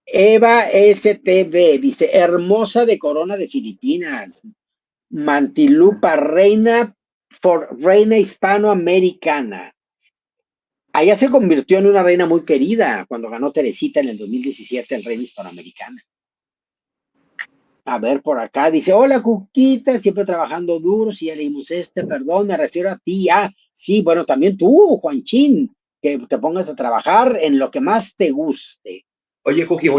Eva STV dice, hermosa de corona de Filipinas. Mantilupa, reina hispanoamericana. Allá se convirtió en una reina muy querida cuando ganó Teresita en el 2017 el reina hispanoamericana. A ver, por acá dice, hola Cuquita, siempre trabajando duro, si ya leímos perdón, me refiero a ti. Ah, sí, bueno, también tú, Juanchín, que te pongas a trabajar en lo que más te guste. Oye, Cookie, Dice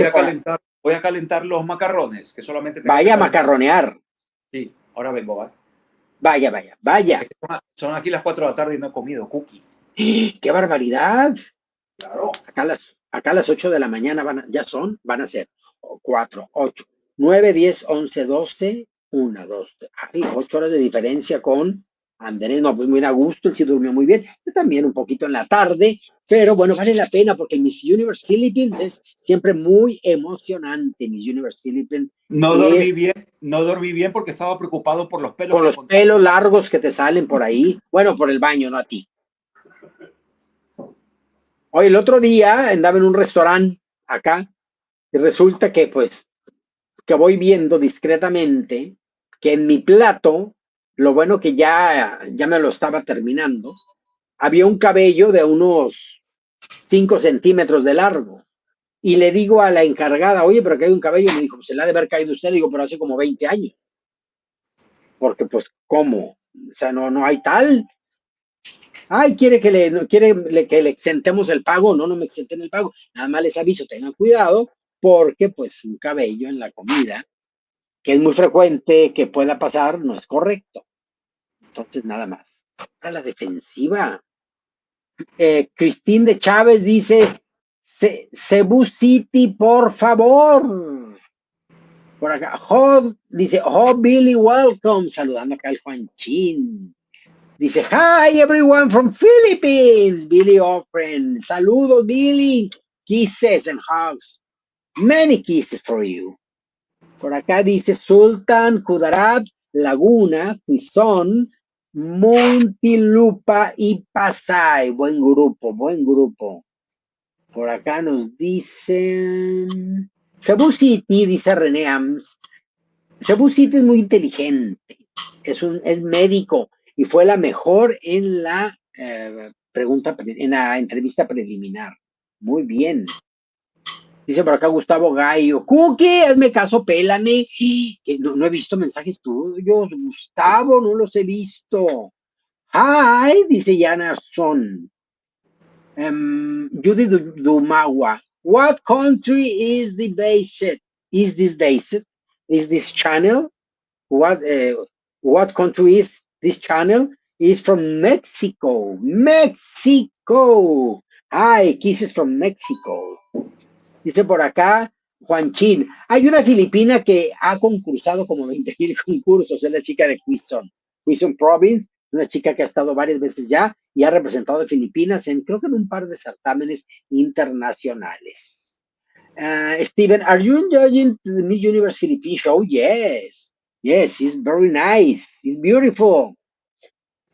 voy a calentar los macarrones, que solamente tengo que vaya a calentar. macarronear, Sí, ahora vengo, ¿vale? vaya, vaya, vaya. Son aquí las 4 de la tarde y no he comido, Cookie. ¡Qué barbaridad! Claro. Acá a las 8 de la mañana ya van a ser 4, 8, 9, 10, 11, 12, 1, 2, ay, 8 horas de diferencia con Andrés. No, pues muy a gusto, él sí durmió muy bien. Yo también un poquito en la tarde, pero bueno, vale la pena porque Miss Universe Philippines es siempre muy emocionante. Miss Universe Philippines es No dormí bien porque estaba preocupado por los pelos con que los encontraba. pelos largos que te salen por ahí, bueno, por el baño, no a ti. Hoy el otro día andaba en un restaurante acá y resulta que pues que voy viendo discretamente que en mi plato, lo bueno que ya me lo estaba terminando, había un cabello de unos 5 centímetros de largo. Y le digo a la encargada, oye, pero que hay un cabello. Me dijo, pues se le ha de haber caído usted. Le digo, pero hace como 20 años. Porque pues, ¿cómo? O sea, no hay tal. Ay, quiere que que le exentemos el pago. No, no me exenten el pago. Nada más les aviso, tengan cuidado, porque pues un cabello en la comida que es muy frecuente que pueda pasar, no es correcto. Entonces, nada más. A la defensiva. Christine de Chávez dice, Cebu City, por favor. Por acá, dice, Billy, welcome. Saludando acá al Juanchín. Dice, hi everyone from Philippines. Billy Offren. Saludos, Billy. Kisses and hugs. Many kisses for you. Por acá dice Sultan, Kudarat, Laguna, Quizón, Muntilupa y Pasay. Buen grupo, buen grupo. Por acá nos dicen Cebu City, dice René Ams. Cebu City es muy inteligente, es médico y fue la mejor en la en la entrevista preliminar. Muy bien. Dice por acá Gustavo Gallo, Cookie, hazme caso, pélame. Que no he visto mensajes tuyos, Gustavo, no los he visto. Hi, dice Yana Son. Judy Dumawa, what country is the based? Is this based? Is this channel? What country is this channel? Is from Mexico. Mexico. Hi, kisses from Mexico. Dice por acá Juanchín, hay una filipina que ha concursado como 20,000 concursos, es la chica de Quezon Province, una chica que ha estado varias veces ya y ha representado a Filipinas en, creo que en un par de certámenes internacionales. Steven, are you enjoying the Miss Universe Philippine show? Yes, yes, it's very nice, it's beautiful.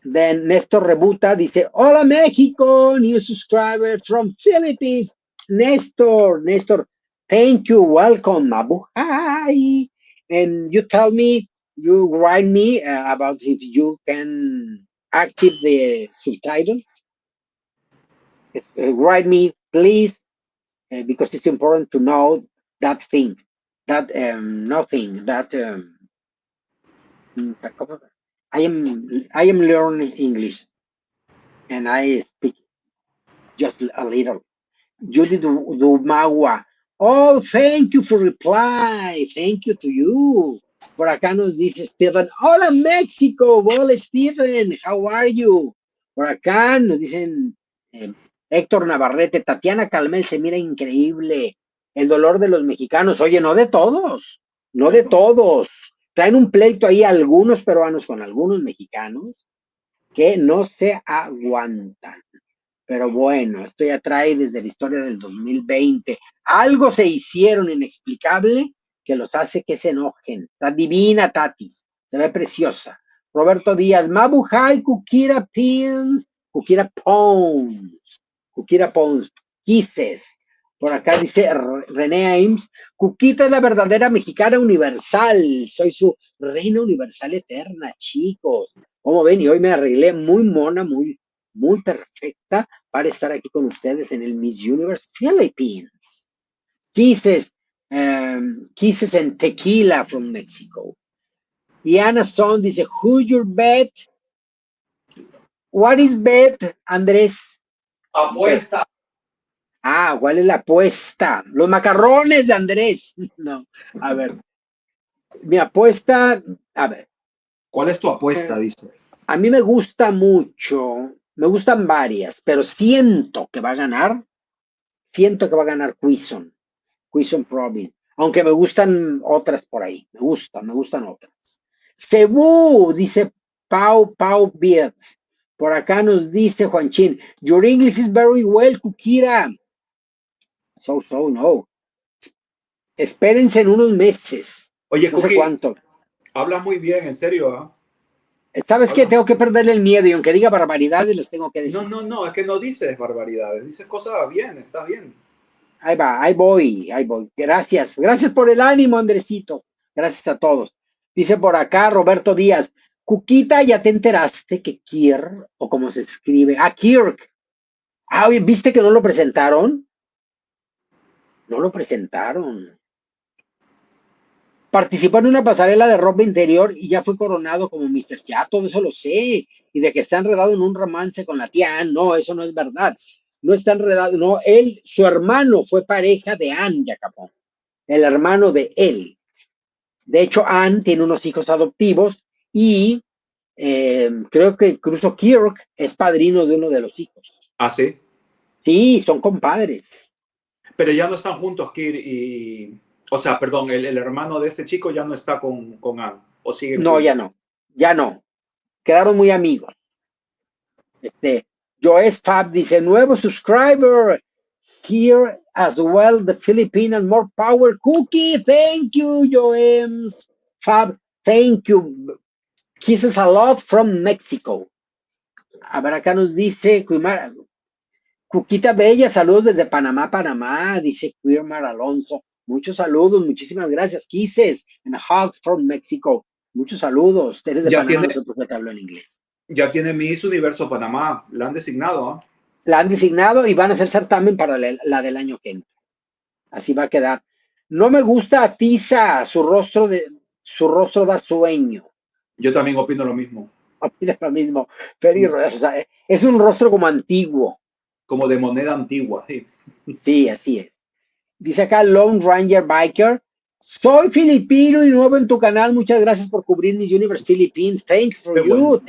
Then Néstor Rebuta dice, hola México, new subscriber from Philippines. Néstor, thank you, welcome, mabuhay. And you tell me, you write me about if you can active the subtitles. Write me, please, because it's important to know that thing, that nothing, that I am learning English and I speak just a little. Judith Dumagua. Oh, thank you for reply. Thank you to you. Por acá nos dice Stephen. Hola, México. Hola, Stephen. How are you? Por acá nos dicen Héctor Navarrete. Tatiana Calmel se mira increíble. El dolor de los mexicanos. Oye, no de todos. No de todos. Traen un pleito ahí algunos peruanos con algunos mexicanos que no se aguantan. Pero bueno, esto ya trae desde la historia del 2020. Algo se hicieron inexplicable que los hace que se enojen. Está divina, Tatis. Se ve preciosa. Roberto Díaz, Mabuhay, Kukira Pins, Kukira Pons, Kisses. Por acá dice René Ames, Cuquita es la verdadera mexicana universal. Soy su reina universal eterna, chicos. Como ven, y hoy me arreglé muy mona, muy perfecta para estar aquí con ustedes en el Miss Universe Philippines. Kisses and tequila from Mexico. Y Ana Son dice, who's your bet? What is bet, Andrés? Apuesta. ¿Cuál es la apuesta? Los macarrones de Andrés. No, a ver. Mi apuesta, a ver. ¿Cuál es tu apuesta? Dice. A mí me gusta mucho, me gustan varias, pero siento que va a ganar Quezon Province, aunque me gustan otras por ahí, me gustan otras. Cebu, dice Pau Beards. Por acá nos dice Juanchín, your English is very well, Kukira. So, no. Espérense en unos meses. Oye, no sé cuánto. Hablas muy bien, en serio, ¿Sabes qué? Tengo que perderle el miedo y aunque diga barbaridades les tengo que decir. No, es que no dices barbaridades, dices cosas bien, está bien. Ahí va, ahí voy. Gracias por el ánimo, Andresito. Gracias a todos. Dice por acá Roberto Díaz, Cuquita, ¿ya te enteraste que Kirk, o cómo se escribe? Kirk. Oye, ¿viste que no lo presentaron? No lo presentaron. Participó en una pasarela de ropa interior y ya fue coronado como Mr. Ya, todo eso lo sé. Y de que está enredado en un romance con la tía Ann, no, eso no es verdad. No está enredado, no, su hermano fue pareja de Ann Yacapón, el hermano de él. De hecho, Ann tiene unos hijos adoptivos y creo que incluso Kirk es padrino de uno de los hijos. ¿Ah, sí? Sí, son compadres. Pero ya no están juntos, Kirk y... O sea, perdón, el hermano de este chico ya no está con Ann, ¿o sigue? No, ya no. Quedaron muy amigos. Joes Fab dice, nuevo subscriber. Here as well, the Filipinas, more power cookie. Thank you, Joems. Fab, thank you. Kisses a lot from Mexico. A ver, acá nos dice Cuquita Bella, saludos desde Panamá, dice Queermar Alonso. Muchos saludos, muchísimas gracias. Kisses and hugs from Mexico. Muchos saludos. Eres de Panamá, no sé por qué te hablo en inglés. Ya tiene Miss Universo Panamá, la han designado, La han designado y van a hacer certamen para la del año que entra. Así va a quedar. No me gusta a Tisa, su rostro da sueño. Yo también opino lo mismo. Opino lo mismo. Pero, o sea, es un rostro como antiguo. Como de moneda antigua, sí. Sí, así es. Dice acá Lone Ranger Biker. Soy filipino y nuevo en tu canal. Muchas gracias por cubrir Miss Universe Philippines. Thank you for you. Bueno.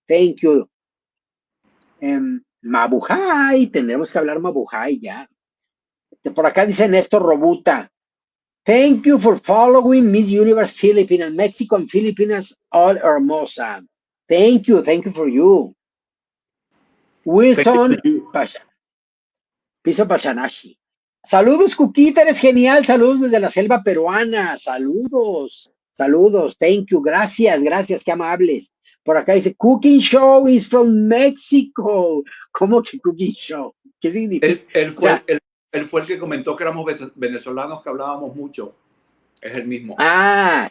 Thank you. Mabuhay. Tendremos que hablar Mabuhay ya. Por acá dice Néstor Robuta. Thank you for following Miss Universe Philippines, Mexico and Filipinas, all hermosa. Thank you for you. Thank you to Wilson you. Piso Pachanashi. Saludos, Cuquita, eres genial. Saludos desde la selva peruana. Saludos, saludos. Thank you. Gracias, gracias, qué amables. Por acá dice, Cooking Show is from Mexico. ¿Cómo que Cooking Show? ¿Qué significa? Él O sea, él fue el que comentó que éramos venezolanos, que hablábamos mucho. Es el mismo.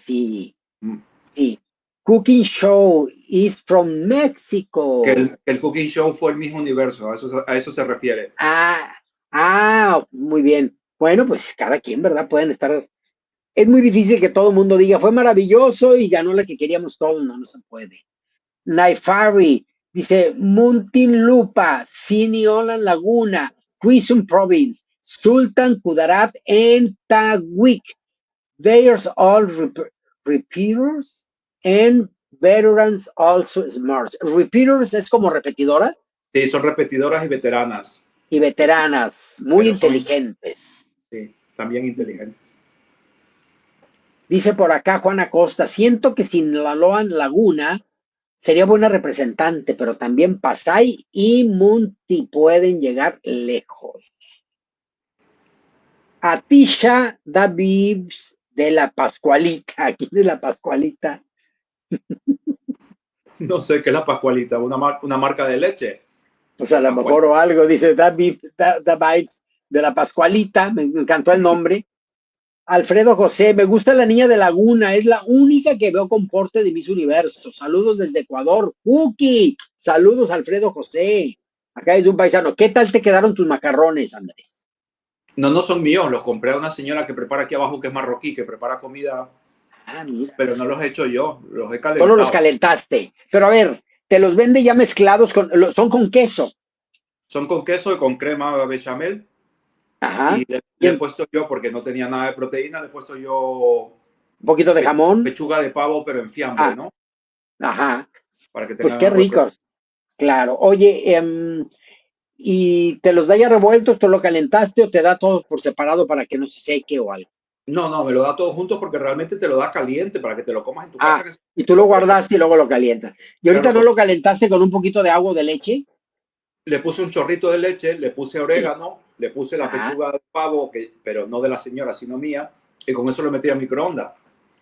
sí, Mm. sí. Cooking Show is from Mexico. Que el Cooking Show fue el mismo universo, a eso se refiere. Muy bien. Bueno, pues cada quien, ¿verdad? Pueden estar. Es muy difícil que todo el mundo diga, fue maravilloso y ganó la que queríamos todos. No, no se puede. Naifari dice, Muntinlupa, Siniolan Laguna, Quezon Province, Sultan Kudarat, and Taguig. There's all repeaters and veterans also smart. Repeaters es como repetidoras Sí, son repetidoras y veteranas. y veteranas, muy Pero son- inteligentes. Sí, también inteligentes. Dice por acá Juan Acosta, siento que Sinaloa Laguna sería buena representante, pero también Pasay y Munti pueden llegar lejos. Atisha David de la Pascualita. ¿Quién es la Pascualita? No sé qué es la Pascualita, una marca de leche. Pues a lo mejor o algo, dice David de la Pascualita, me encantó el nombre. Alfredo José, me gusta la niña de Laguna, es la única que veo con porte de Miss Universo. Saludos desde Ecuador. Cookie, saludos Alfredo José. Acá es de un paisano. ¿Qué tal te quedaron tus macarrones, Andrés? No son míos, los compré a una señora que prepara aquí abajo, que es marroquí, que prepara comida, Mira. pero no los he hecho yo, los he calentado. Solo los calentaste. Pero a ver, te los vende ya mezclados son con queso. Son con queso y con crema bechamel. Ajá. Y le he puesto yo, porque no tenía nada de proteína, le he puesto yo un poquito de jamón. Pechuga de pavo, pero en fiambre, ¿no? Ajá. Para que pues qué ricos. Claro. Oye, ¿y te los da ya revueltos, tú lo calentaste o te da todo por separado para que no se seque o algo? No, me lo da todo junto porque realmente te lo da caliente para que te lo comas en tu casa. Y tú lo guardaste y luego lo calientas. ¿Y ahorita no lo calentaste con un poquito de agua o de leche? Le puse un chorrito de leche, le puse orégano, le puse la pechuga de pavo, pero no de la señora, sino mía, y con eso lo metí a microondas.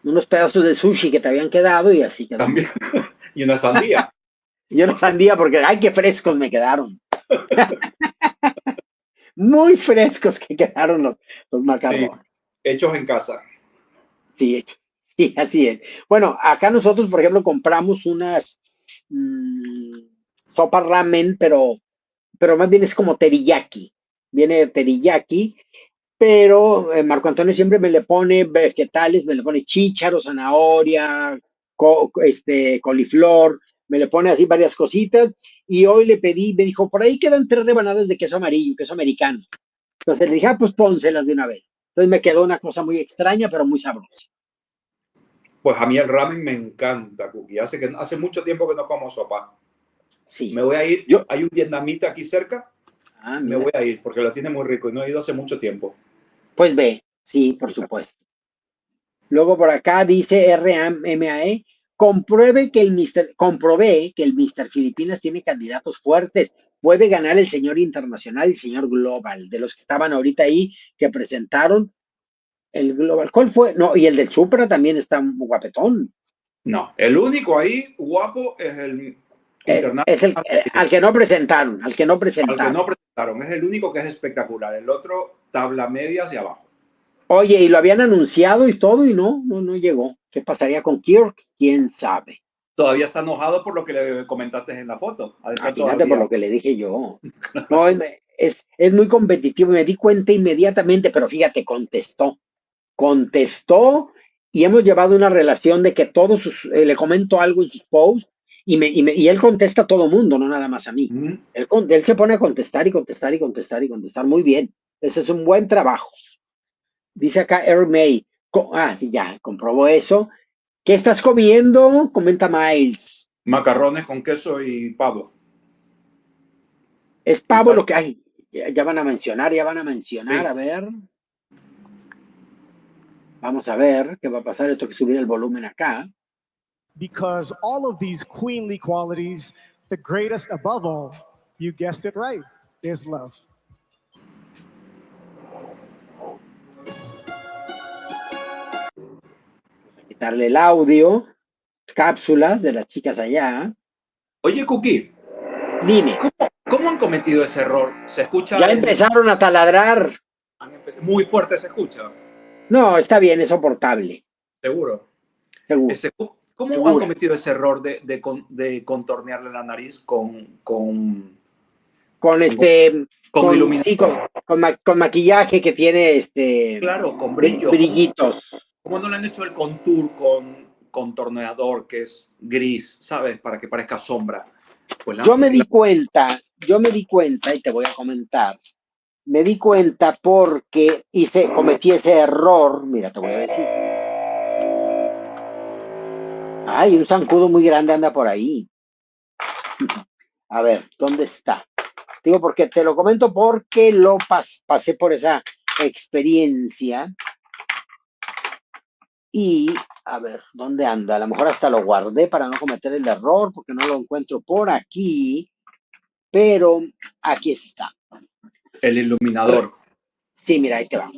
Unos pedazos de sushi que te habían quedado y así quedó. También. Y una sandía. Y una sandía porque, ¡ay, qué frescos me quedaron! Muy frescos que quedaron los macarrones. Sí, hechos en casa. Sí, así es. Bueno, acá nosotros, por ejemplo, compramos unas sopa ramen, pero más bien es como teriyaki. Viene de teriyaki, pero Marco Antonio siempre me le pone vegetales, me le pone chícharo, zanahoria, coliflor, me le pone así varias cositas. Y hoy le pedí, me dijo, por ahí quedan 3 rebanadas de queso amarillo, queso americano. Entonces le dije, pues pónselas de una vez. Entonces me quedó una cosa muy extraña, pero muy sabrosa. Pues a mí el ramen me encanta, Cookie. Hace mucho tiempo que no como sopa. Sí. Me voy a ir. Hay un vietnamita aquí cerca. Me voy a ir porque lo tiene muy rico y no he ido hace mucho tiempo. Pues ve, sí, por supuesto. Luego por acá dice RMAE, comprobé que el Mr. Filipinas tiene candidatos fuertes. Puede ganar el señor internacional y el señor global, de los que estaban ahorita ahí, que presentaron el global. ¿Cuál fue? No, y el del Supra también está guapetón. No, el único ahí guapo es el internacional. Es al que no presentaron, Al que no presentaron, es el único que es espectacular. El otro, tabla media hacia abajo. Oye, y lo habían anunciado y todo y no llegó. ¿Qué pasaría con Kirk? ¿Quién sabe? Todavía está enojado por lo que le comentaste en la foto. Imagínate por lo que le dije yo. No, es muy competitivo. Me di cuenta inmediatamente, pero fíjate, contestó y hemos llevado una relación de que todos le comento algo en sus posts y él contesta a todo mundo, no nada más a mí. Él se pone a contestar y contestar y contestar y contestar muy bien. Ese es un buen trabajo. Dice acá Air May. Sí, ya, comprobó eso. ¿Qué estás comiendo? Comenta Miles. Macarrones con queso y pavo. Es pavo lo que hay. Ya van a mencionar, sí. A ver. Vamos a ver qué va a pasar. Yo tengo que subir el volumen acá. Because all of these queenly qualities, the greatest above all, you guessed it right, is love. Quitarle el audio, cápsulas de las chicas allá. Oye, Cookie, Dime, ¿cómo han cometido ese error? Se ya escucha empezaron a taladrar. muy fuerte, se escucha, No, está bien, es soportable. seguro. Seguro, ¿Cómo han segura. cometido ese error de contornearle la nariz con Con iluminación? con maquillaje que tiene Claro, con brillo. brillitos. ¿Cómo no le han hecho el contour con contorneador que es gris, ¿sabes? Para que parezca sombra. Pues Yo me di cuenta, y te voy a comentar, me di cuenta porque cometí ese error, mira, te voy a decir. Ay, un zancudo muy grande anda por ahí. A ver, ¿dónde está? Digo, porque te lo comento porque lo pasé por esa experiencia. Y, a ver, ¿dónde anda? A lo mejor hasta lo guardé para no cometer el error, porque no lo encuentro por aquí. Pero aquí está. el iluminador. Sí, mira, ahí te va.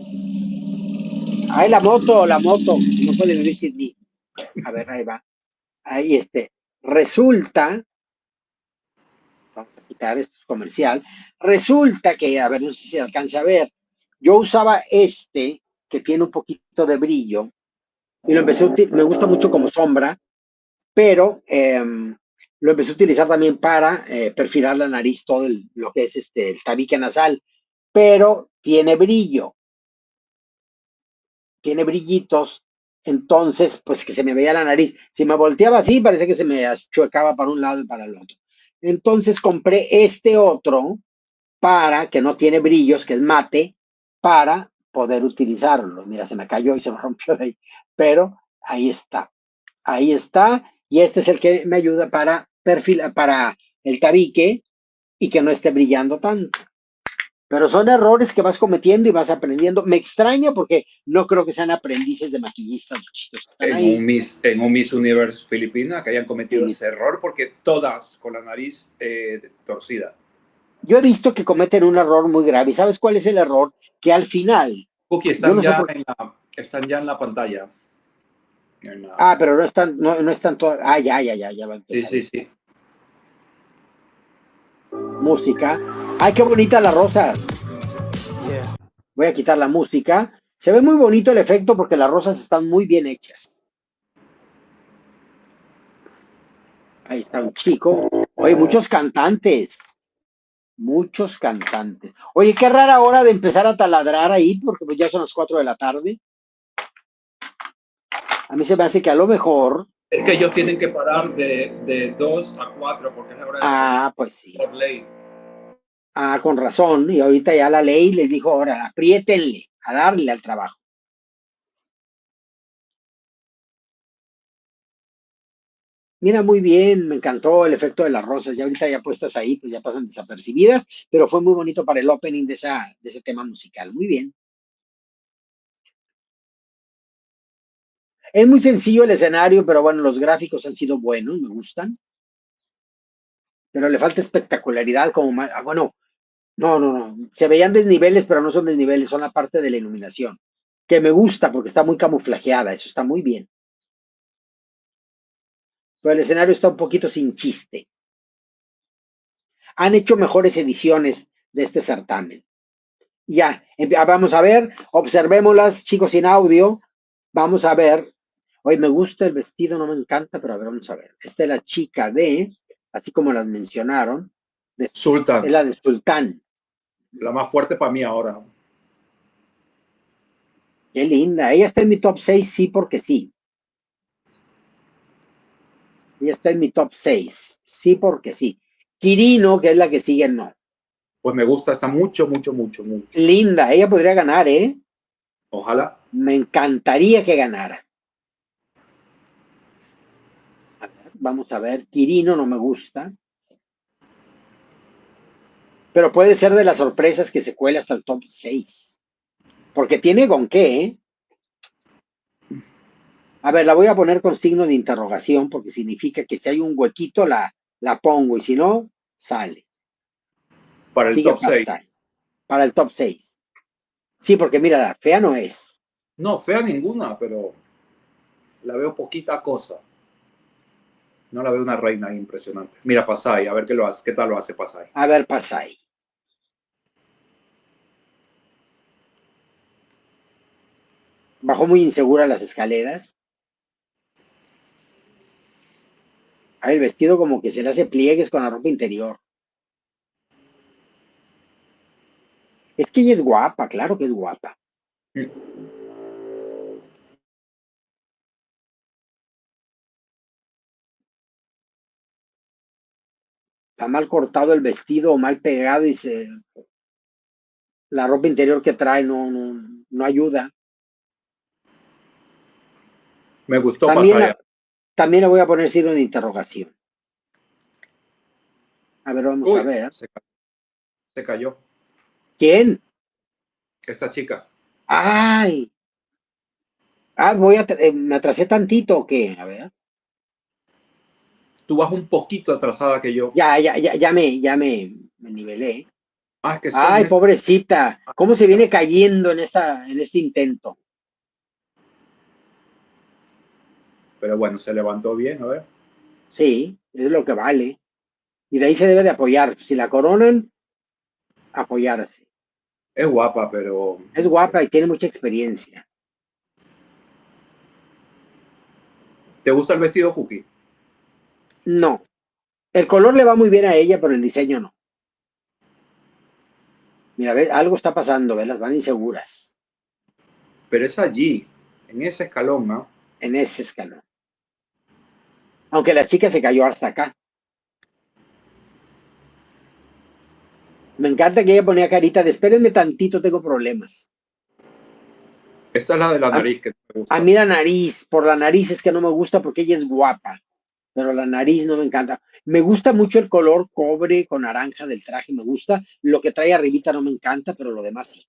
Ay, la moto. No puede vivir sin mí. A ver, ahí va. Ahí resulta, vamos a quitar esto es comercial, resulta que, a ver, no sé si se alcance a ver, yo usaba que tiene un poquito de brillo y lo empecé a me gusta mucho como sombra, pero lo empecé a utilizar también para perfilar la nariz, todo lo que es el tabique nasal, pero tiene brillo, tiene brillitos, entonces, pues que se me veía la nariz. Si me volteaba así, parece que se me chuecaba para un lado y para el otro. Entonces compré este otro para, que no tiene brillos, que es mate, para poder utilizarlo. Mira, se me cayó y se me rompió de ahí, pero ahí está, y este es el que me ayuda para para el tabique y que no esté brillando tanto. Pero son errores que vas cometiendo y vas aprendiendo. Me extraña porque no creo que sean aprendices de maquillistas los chicos que están ahí. En un Miss Universe Filipina que hayan cometido Y ese error, porque todas con la nariz torcida. yo he visto que cometen un error muy grave. ¿Y sabes cuál es el error? Que al final, Cookie, yo no sé por están ya en la pantalla. pero no están todas. Ya va a Sí, empezar sí, sí. música. Ay, qué bonita las rosas. Yeah. Voy a quitar la música. Se ve muy bonito el efecto porque las rosas están muy bien hechas. Ahí está un chico. Oye, muchos cantantes. Muchos cantantes. Oye, qué rara hora de empezar a taladrar ahí, porque pues ya son las 4 de la tarde. A mí se me hace que a lo mejor. Es que ellos tienen que parar de 2 a 4 porque es la hora de la Pues sí. por ley. Con razón. Y ahorita ya la ley les dijo, ahora, apriétenle a darle al trabajo. Mira, muy bien, me encantó el efecto de las rosas. Ya ahorita ya puestas ahí, pues ya pasan desapercibidas, pero fue muy bonito para el opening de ese tema musical. Muy bien. Es muy sencillo el escenario, pero bueno, los gráficos han sido buenos, me gustan. Pero le falta espectacularidad como bueno, no. Se veían desniveles, pero no son desniveles, son la parte de la iluminación. Que me gusta porque está muy camuflajeada, eso está muy bien. Pero el escenario está un poquito sin chiste. Han hecho mejores ediciones de este certamen. Ya, vamos a ver, observémoslas, chicos sin audio. Vamos a ver. Hoy me gusta el vestido, no me encanta, pero a ver, vamos a ver. Esta es la chica así como las mencionaron, es Sultan, la de Sultán. la más fuerte para mí ahora. Qué linda. Ella está en mi top 6, sí, porque sí. Ella está en mi top 6, sí, porque sí. Quirino, que es la que sigue, no. Pues me gusta, está mucho. Linda, ella podría ganar, ¿eh? Ojalá. Me encantaría que ganara. A ver, vamos a ver. Quirino no me gusta. Pero puede ser de las sorpresas que se cuele hasta el top 6. Porque tiene con qué, ¿eh? A ver, la voy a poner con signo de interrogación porque significa que si hay un huequito la pongo y si no, sale. Para el Sigue top 6. pasar. Para el top 6. Sí, porque mira, la fea no es. No, fea ninguna, pero la veo poquita cosa. No la veo una reina impresionante. Mira, Pasay, a ver qué tal lo hace Pasay. A ver, pasa ahí. Bajó muy insegura las escaleras. Ah, el vestido como que se le hace pliegues con la ropa interior. Es que ella es guapa, claro que es guapa. Está mal cortado el vestido o mal pegado y la ropa interior que trae no ayuda. Me gustó También, Pasay. también le voy a poner signo de interrogación. A ver, vamos a Uy, ver. se cayó. ¿Quién? Esta chica. ¡Ay! ¿Me atrasé tantito o qué? A ver. Tú vas un poquito atrasada que yo. Ya me nivelé. Ah, es que son Ay, pobrecita. ¿Cómo se viene cayendo en este intento? Pero bueno, se levantó bien, a ver. Sí, es lo que vale. Y de ahí se debe de apoyar. Si la coronan, apoyarse. Es guapa, pero Es no sé. guapa y tiene mucha experiencia. ¿Te gusta el vestido, Cookie? No. El color le va muy bien a ella, pero el diseño no. Mira, ¿ves? Algo está pasando, ¿ves? Las van inseguras. Pero es allí, en ese escalón, ¿no? En ese escalón. Aunque la chica se cayó hasta acá. Me encanta que ella ponía carita de espérenme tantito, tengo problemas. Esta es la de la A, nariz que te gusta. a mí la nariz, por la nariz es que no me gusta porque ella es guapa, pero la nariz no me encanta. Me gusta mucho el color cobre con naranja del traje, me gusta. Lo que trae arribita no me encanta, pero lo demás sí.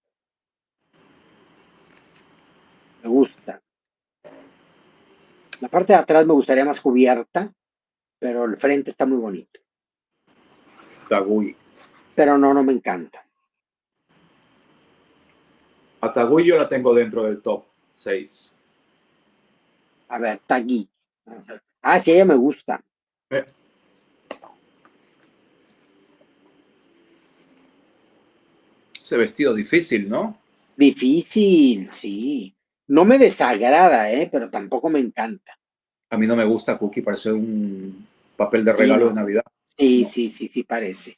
Me gusta. La parte de atrás me gustaría más cubierta, pero el frente está muy bonito. Tagui. Pero no me encanta. A Tagui yo la tengo dentro del top 6. A ver, Tagui. Ah, sí, ella me gusta. Ese vestido difícil, ¿no? Difícil, sí. No me desagrada, pero tampoco me encanta. A mí no me gusta Cookie, parece un papel de Sí, regalo no. de Navidad. Sí, No. sí, parece.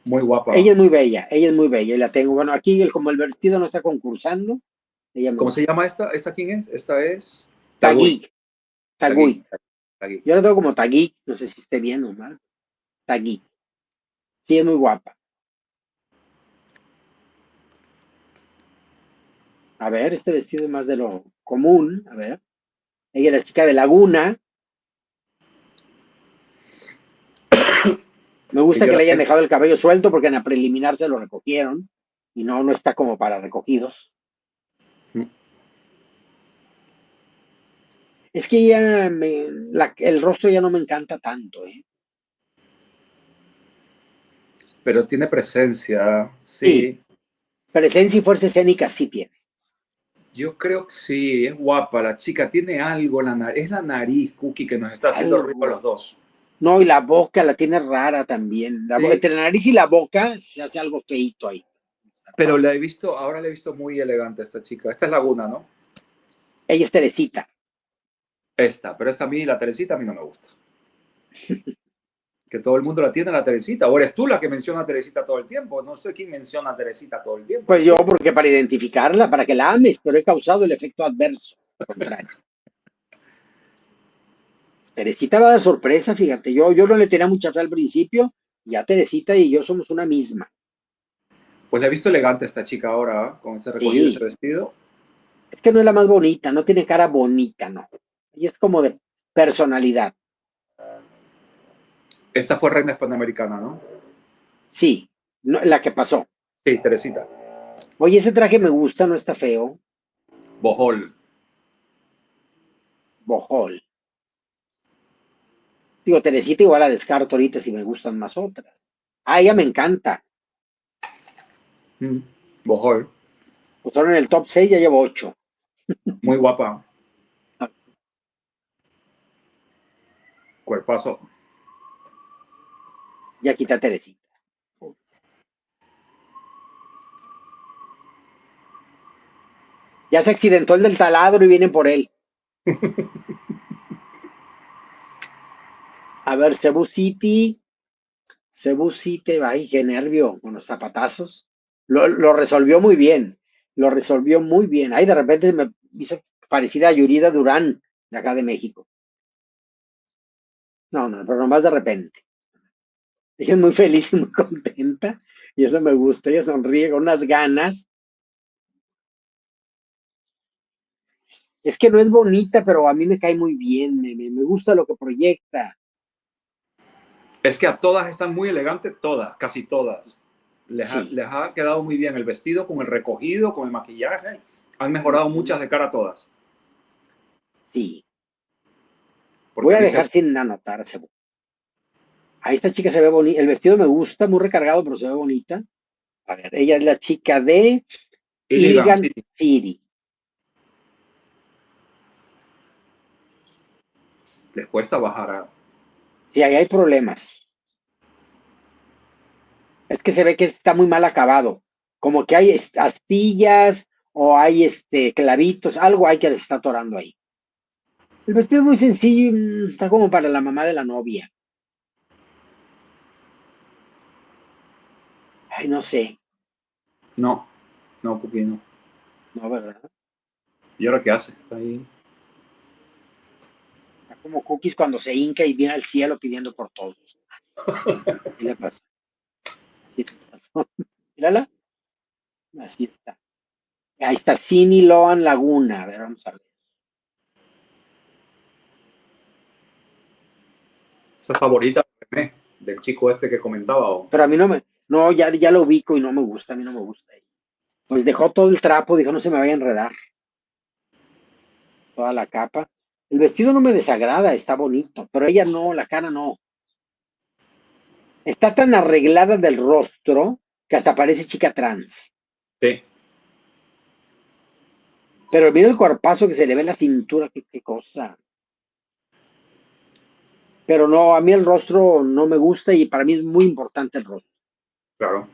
Muy guapa. Ella es muy bella, y la tengo. Bueno, aquí como el vestido no está concursando, ella me ¿Cómo gusta. se llama esta? ¿Esta quién es? Esta es Tagui. Tagui. Yo la tengo como Tagui, no sé si esté bien o mal. Tagui. Sí, es muy guapa. A ver, este vestido es más de lo común. A ver. Ella es la chica de Laguna. Me gusta yo que la le hayan tengo- dejado el cabello suelto porque en la preliminar se lo recogieron. Y no está como para recogidos. Es que ya el rostro ya no me encanta tanto, ¿eh? Pero tiene presencia, Sí, sí. presencia y fuerza escénica sí tiene. Yo creo que sí, es guapa la chica, tiene algo, es la nariz, Cookie, que nos está haciendo ruido a los dos. No, y la boca la tiene rara también. Sí. Entre la nariz y la boca se hace algo feito ahí. Pero ahora la he visto muy elegante a esta chica. Esta es Laguna, ¿no? Ella es Teresita. Pero esta a mí, la Teresita, a mí no me gusta. Que todo el mundo la tiene, la Teresita. O eres tú la que menciona a Teresita todo el tiempo. No sé quién menciona a Teresita todo el tiempo. Pues yo, porque para identificarla, para que la ames, pero he causado el efecto adverso, al contrario. Teresita va a dar sorpresa, fíjate. Yo no le tenía mucha fe al principio, ya Teresita y yo somos una misma. Pues la he visto elegante esta chica ahora, ¿eh? Con ese recogido, Sí. ese vestido. Es que no es la más bonita, no tiene cara bonita, no. Y es como de personalidad. Esta fue reina panamericana, ¿no? Sí, la que pasó. Sí, Teresita. Oye, ese traje me gusta, no está feo. Bohol. Bohol. Digo, Teresita igual la descarto ahorita si me gustan más otras. Ah, ella me encanta. Bohol. Pues ahora en el top 6 ya llevo 8. Muy guapa. Cuerpazo. Ya quita a Teresita. Ya se accidentó el del taladro y vienen por él. A ver, Cebu City. Cebu City, ay, qué nervio con los zapatazos. Lo resolvió muy bien. Lo resolvió muy bien. Ay, de repente me hizo parecida a Yurida Durán, de acá de México. No, pero nomás de repente. Ella es muy feliz y muy contenta. Y eso me gusta. Ella sonríe con unas ganas. Es que no es bonita, pero a mí me cae muy bien. Me gusta lo que proyecta. Es que a todas están muy elegantes, todas, casi todas. Sí. Les ha quedado muy bien el vestido con el recogido, con el maquillaje. Han mejorado muchas de cara a todas. Sí. Porque Voy a dice, dejar sin anotarse. Ahí esta chica se ve bonita. El vestido me gusta, muy recargado, pero se ve bonita. A ver, ella es la chica de Iligan, Iligan sí. City. Les cuesta bajar a... Sí, ahí hay problemas. Es que se ve que está muy mal acabado. Como que hay astillas o hay clavitos, algo hay que les está atorando ahí. El vestido es muy sencillo y está como para la mamá de la novia. Ay, no sé. No, Cookie, no. No, ¿verdad? ¿Y ahora qué hace? Está ahí. Está como Cookies cuando se hinca y viene al cielo pidiendo por todos. ¿Qué le pasó? Así le pasó. Mírala. Así está. Ahí está Cini Loan Laguna. A ver, vamos a ver. Esa favorita del chico este que comentaba. ¿O? Pero a mí no me. No, ya lo ubico y no me gusta. A mí no me gusta. Pues dejó todo el trapo, dijo no se me vaya a enredar. Toda la capa. El vestido no me desagrada, está bonito, pero ella no, la cara no. Está tan arreglada del rostro que hasta parece chica trans. Sí. Pero mira el cuerpazo que se le ve en la cintura, qué cosa. Pero no, a mí el rostro no me gusta y para mí es muy importante el rostro. Claro.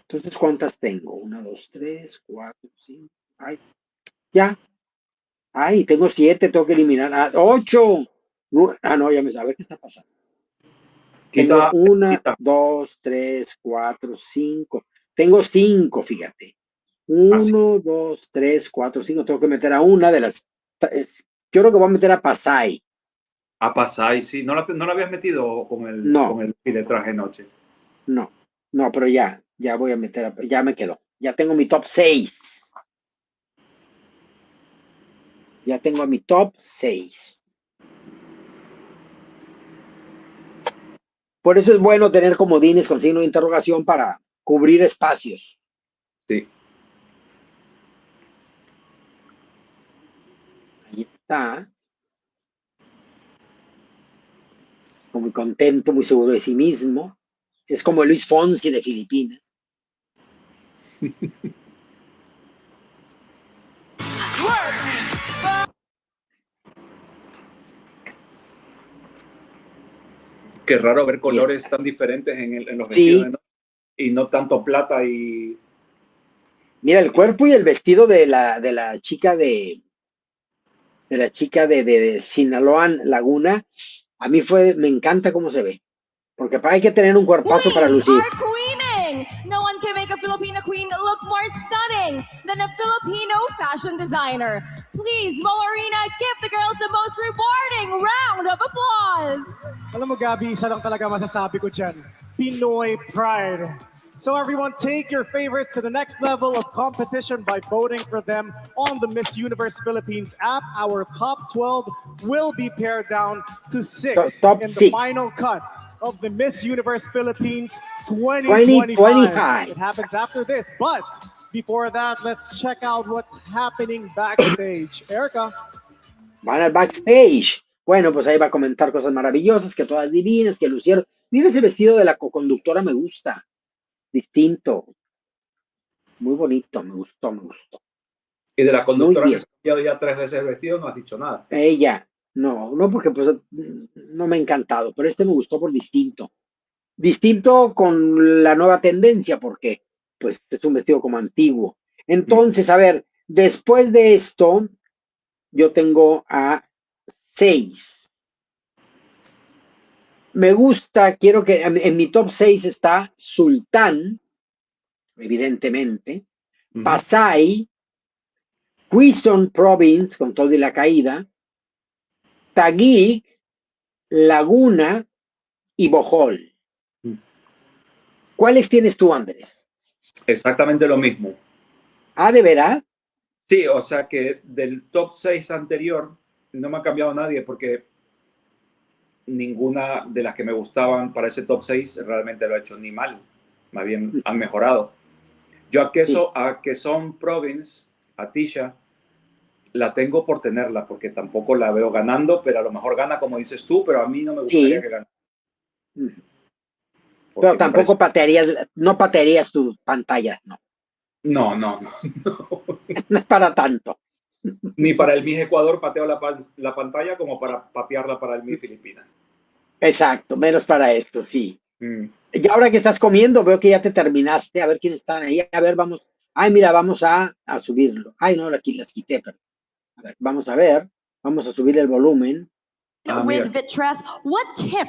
Entonces, ¿cuántas tengo? 1, 2, 3, 4, 5. Ay, ya. Ay, tengo 7, tengo que eliminar. 8. No, ya me a ver qué está pasando. Tengo Quita. 1, 2, 3, 4, 5. Tengo 5, fíjate. 1, 2, 3, 4, 5. Tengo que meter a una de las. Yo creo que voy a meter a Pasay. A Pasay, sí. ¿No la habías metido con el, No. con el de traje de noche? No, pero ya voy a meter, ya me quedó. Ya tengo mi top 6. Ya tengo a mi top 6. Por eso es bueno tener comodines con signo de interrogación para cubrir espacios. Sí. Ahí está. Muy contento, muy seguro de sí mismo. Es como Luis Fonsi de Filipinas. Qué raro ver colores tan diferentes en los vestidos de noche y no tanto plata y... Mira, el cuerpo y el vestido de la chica de Sinaloa Laguna, a mí me encanta cómo se ve. Porque hay que tener un cuerpazo para lucir. Are queening! No one can make a Filipino queen look more stunning than a Filipino fashion designer. Please, Mo Arena, give the girls the most rewarding round of applause. Alam mo, Gabby, isa lang talaga masasabi ko dyan. Pinoy pride. So everyone, take your favorites to the next level of competition by voting for them on the Miss Universe Philippines app. Our top 12 will be pared down to 6 top in 6. the final cut of the Miss Universe Philippines 2025. It happens after this, but Before that, let's check out what's happening backstage. Erica. Van al backstage. Bueno, pues ahí va a comentar cosas maravillosas, que todas divinas, que lucieron. Mira ese vestido de la coconductora, me gusta. Distinto. Muy bonito, me gustó, me gustó. Y de la Muy conductora que bien. se ha cambiado ya 3 veces el vestido, no has dicho nada. Ella, no, porque pues no me ha encantado, pero este me gustó por distinto. Distinto con la nueva tendencia, porque pues es un vestido como antiguo. Entonces, a ver, después de esto, yo tengo a 6. Me gusta, quiero que en mi top 6 está Sultán, evidentemente, Ujú. Pasay, Quezon Province, con todo y la caída, Taguig, Laguna y Bohol. Mm. ¿Cuáles tienes tú, Andrés? Exactamente lo mismo. Ah, ¿de veras? Sí, o sea que del top 6 anterior no me ha cambiado nadie porque ninguna de las que me gustaban para ese top 6 realmente lo ha hecho ni mal, más bien han mejorado. Yo Sí. a Quezon Province, a Tisha, la tengo por tenerla porque tampoco la veo ganando, pero a lo mejor gana como dices tú, pero a mí no me gustaría Sí. que gane. Ujú. Porque Pero me tampoco parece... no patearías tu pantalla, no. No, no, no. No es para tanto. Ni para el Miss Ecuador pateo la pantalla como para patearla para el Miss Filipinas. Exacto, menos para esto, sí. Mm. Y ahora que estás comiendo, veo que ya te terminaste. A ver quiénes están ahí. A ver, vamos. Ay, mira, vamos a subirlo. Ay, no, aquí las quité, pero. A ver, vamos a ver. Vamos a subir el volumen. Ah, With mira. Vitress, what tip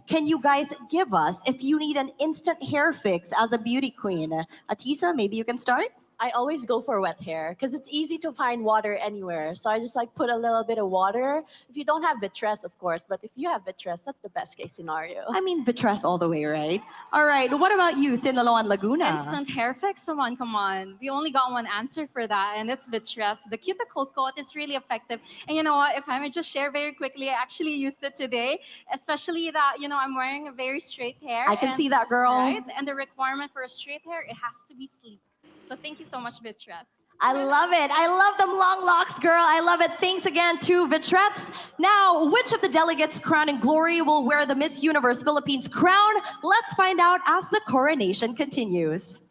can you guys give us if you need an instant hair fix as a beauty queen? Atisa, maybe you can start? I always go for wet hair because it's easy to find water anywhere. So I just like put a little bit of water. If you don't have Vitress, of course, but if you have Vitress, that's the best case scenario. I mean, Vitress all the way, right? All right, what about you, Sinaloa Laguna? Instant hair fix? Come on. We only got one answer for that, and it's Vitress. The cuticle coat is really effective. And you know what? If I may just share very quickly, I actually used it today, especially that, I'm wearing a very straight hair. I can see that, girl. Right? And the requirement for a straight hair, it has to be sleek. So thank you so much, Vitress. I love it. I love them long locks, girl. I love it. Thanks again to Vitress. Now, which of the delegates crowned in glory will wear the Miss Universe Philippines crown? Let's find out as the coronation continues.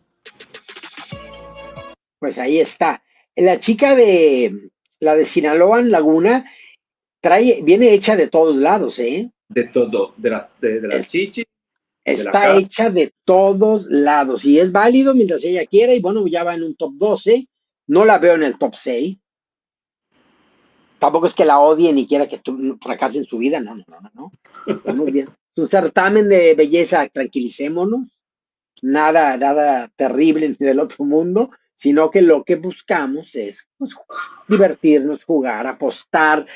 Pues ahí está. La chica la de Sinaloa Laguna viene hecha de todos lados, ¿eh? De todo, de las chichis, de la Está cara. hecha de todos lados y es válido mientras ella quiera y bueno, ya va en un top 12. No la veo en el top 6. Tampoco es que la odie ni quiera que fracase en su vida. No. Estamos bien. Es un certamen de belleza, tranquilicémonos. Nada terrible ni del otro mundo, sino que lo que buscamos es pues, divertirnos, jugar, apostar,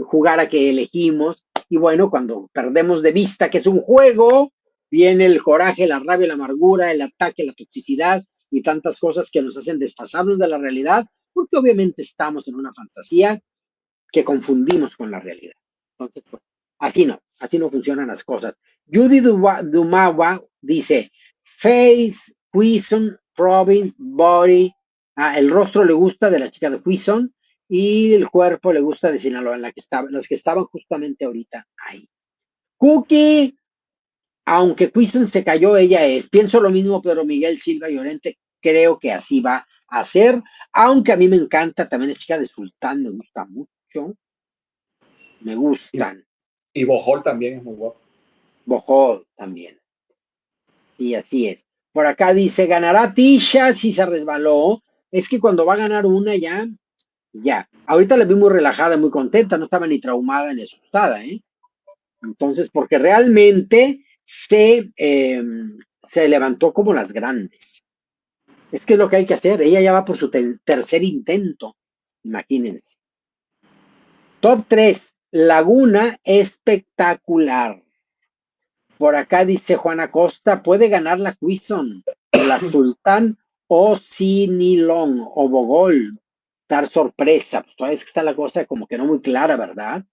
jugar a que elegimos. Y bueno, cuando perdemos de vista que es un juego, viene el coraje, la rabia, la amargura, el ataque, la toxicidad y tantas cosas que nos hacen desfasarnos de la realidad, porque obviamente estamos en una fantasía que confundimos con la realidad. Entonces, pues, así no funcionan las cosas. Judy Dumawa dice, face, Quezon, province, body, el rostro le gusta de la chica de Quezon y el cuerpo le gusta de Sinaloa, las que estaban justamente ahorita ahí. Cookie, aunque Quezon se cayó, ella es. Pienso lo mismo, pero Miguel Silva Llorente creo que así va a ser, aunque a mí me encanta, también la chica de Sultán me gusta mucho. Me gustan. Y Bohol también es muy guapo. Bohol también. Sí, así es. Por acá dice, ganará Tisha si se resbaló. Es que cuando va a ganar una ya. Ahorita la vi muy relajada, muy contenta, no estaba ni traumada ni asustada, ¿eh? Entonces, porque realmente se levantó como las grandes. Es que es lo que hay que hacer. Ella ya va por su tercer intento. Imagínense. Top 3. Laguna espectacular. Por acá dice Juana Costa, puede ganar la Quezon, la Sultán o Sinilong o Bogol. Dar sorpresa. Pues todavía es que está la cosa como que no muy clara, ¿verdad?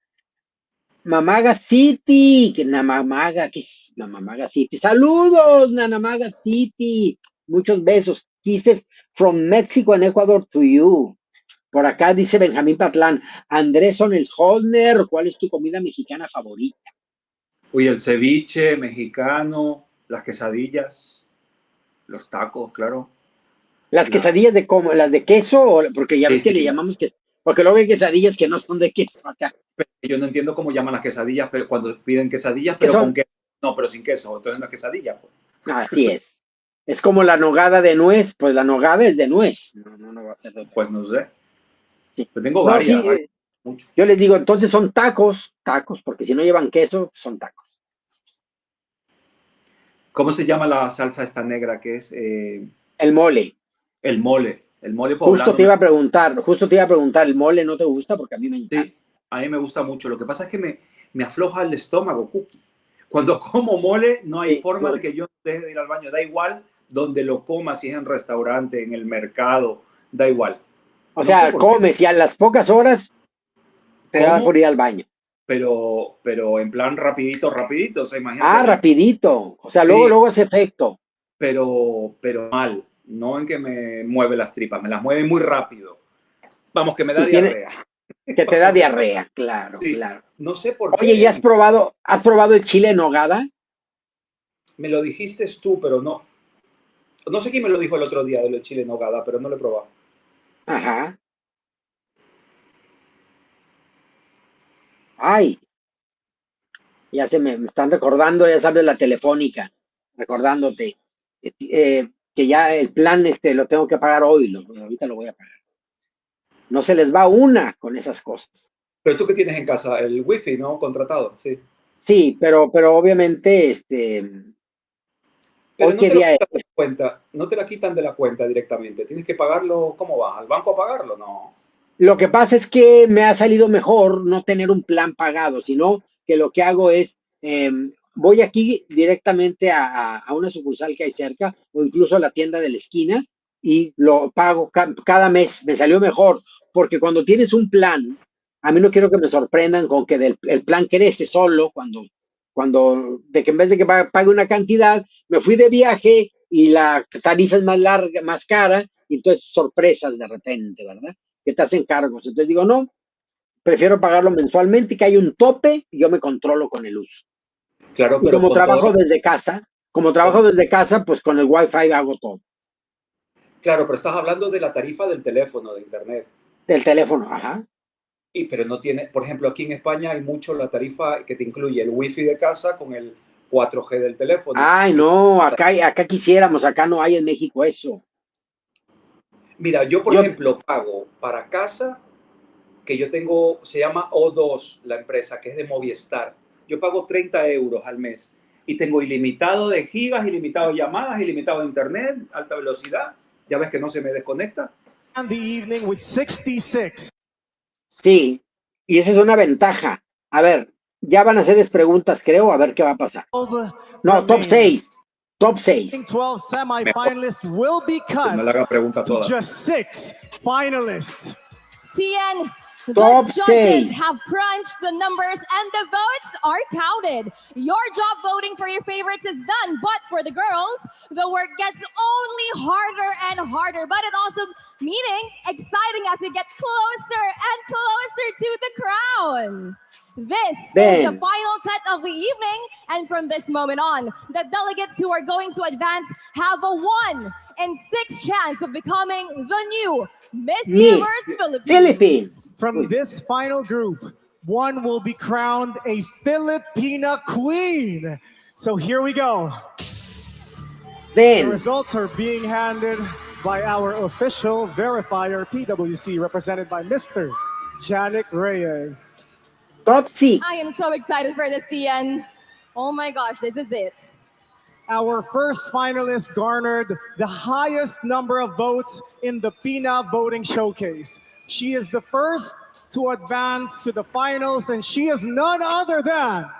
Mamaga City, Namamaga City. Saludos, Nanamaga City. Muchos besos. kisses from Mexico and Ecuador to you. Por acá dice Benjamín Patlán, Andrés Holner, ¿cuál es tu comida mexicana favorita? Uy, el ceviche mexicano, las quesadillas, los tacos, claro. Las quesadillas de cómo, las de queso, porque ya Sí, ves que sí. le llamamos que, porque luego hay quesadillas que no son de queso acá. Yo no entiendo cómo llaman las quesadillas, pero cuando piden quesadillas, Es que pero son- con queso. No, pero sin queso, entonces no es quesadilla. Pues. Así es. Es como la nogada de nuez, pues la nogada es de nuez. No va a ser de otra. Pues no sé. Sí. Yo tengo No, varias. sí, Hay mucho. yo les digo, entonces son tacos, porque si no llevan queso, son tacos. ¿Cómo se llama la salsa esta negra que es El mole. el mole? El mole poblano. Justo te iba a preguntar, ¿el mole no te gusta? Porque a mí me encanta. Sí, a mí me gusta mucho. Lo que pasa es que me afloja el estómago, Cookie. Cuando como mole, no hay Sí, forma no. de que yo deje de ir al baño. Da igual donde lo coma, si es en restaurante, en el mercado, da igual. O No sea, sé por qué, comes y a las pocas horas te da ¿Cómo? por ir al baño. pero en plan rapidito, o sea, imagínate. Rapidito. O sea, Sí. luego hace efecto. Pero mal, no en que me mueve las tripas, me las mueve muy rápido. Vamos, que me da Y tiene- diarrea. Que te da diarrea, claro, Sí. claro. No sé por qué. Oye, ¿y has probado el chile en nogada? Me lo dijiste tú, pero no. No sé quién me lo dijo el otro día de lo de chile en nogada, pero no lo he probado. Ajá. Ay, ya me están recordando, ya sabes, la telefónica, recordándote que ya el plan lo tengo que pagar hoy, ahorita lo voy a pagar. No se les va una con esas cosas. Pero tú qué tienes en casa, el wifi, ¿no? Contratado, sí. Sí, pero obviamente, Pero ¿hoy no qué te lo día quitan de es? la cuenta, no te la quitan de la cuenta directamente. Tienes que pagarlo, ¿cómo vas? ¿Al banco a pagarlo? No. Lo que pasa es que me ha salido mejor no tener un plan pagado, sino que lo que hago es, voy aquí directamente a una sucursal que hay cerca o incluso a la tienda de la esquina y lo pago cada mes. Me salió mejor, porque cuando tienes un plan, a mí no quiero que me sorprendan con que el plan crece solo de que en vez de que pague una cantidad, me fui de viaje y la tarifa es más larga, más cara, y entonces sorpresas de repente, ¿verdad? Que te hacen cargos. Entonces digo, no, prefiero pagarlo mensualmente y que haya un tope y yo me controlo con el uso. Claro, Y pero como con trabajo todo. desde casa, pues con el Wi-Fi hago todo. Claro, pero estás hablando de la tarifa del teléfono, de internet. Del teléfono, ajá. Pero no tiene, por ejemplo, aquí en España hay mucho la tarifa que te incluye el wifi de casa con el 4G del teléfono. Ay, no, acá quisiéramos, acá no hay en México eso. Mira, yo por ejemplo pago para casa, que yo tengo, se llama O2, la empresa, que es de Movistar. Yo pago 30 euros al mes y tengo ilimitado de gigas, ilimitado de llamadas, ilimitado de internet, alta velocidad. Ya ves que no se me desconecta. And the evening with 66. Sí, y esa es una ventaja. A ver, ya van a hacerles preguntas, creo, a ver qué va a pasar. No, top 6. Top 6. 12 semi-finalists will be cut No le haga pregunta a to todas. just 6 finalists. CN, the Top judges 6. have crunched the numbers and the votes are counted. Your job voting for your favorites is done, but for the girls, the work gets only harder and harder, but it also meaning exciting as they get closer and closer to the crown. This is the final cut of the evening, and from this moment on, the delegates who are going to advance have a 1 in 6 chance of becoming the new Miss Universe Philippines. From this final group, one will be crowned a Filipina queen. So here we go. The results are being handed by our official verifier, PWC, represented by Mr. Janik Reyes. Top 6. I am so excited for this, CN. Oh my gosh, this is it. Our first finalist garnered the highest number of votes in the PINA voting showcase. She is the first to advance to the finals, and she is none other than...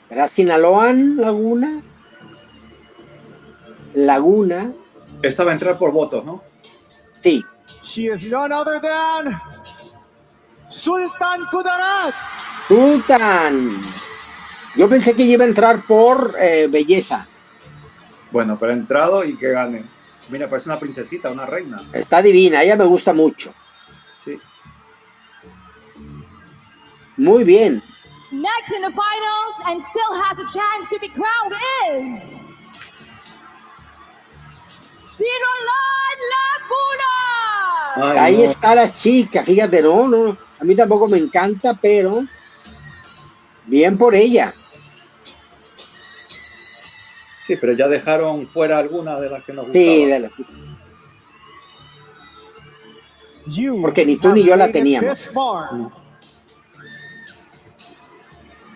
¿Era Sinaloan, Laguna? Esta va a entrar por votos, ¿no? Sí. She is none other than... Sultan Kudarat. Sultan. Yo pensé que iba a entrar por belleza. Bueno, pero ha entrado y que gane. Mira, parece una princesita, una reina. Está divina, ella me gusta mucho. Sí. Muy bien. Next in the finals and still has a chance to be crowned is Cirolan Laguna. Ay, Ahí no. está la chica, fíjate, no, a mí tampoco me encanta, pero bien por ella. Sí, pero ya dejaron fuera algunas de las que nos Sí, gustaban. You Porque ni tú have ni yo la made it teníamos. this far. No.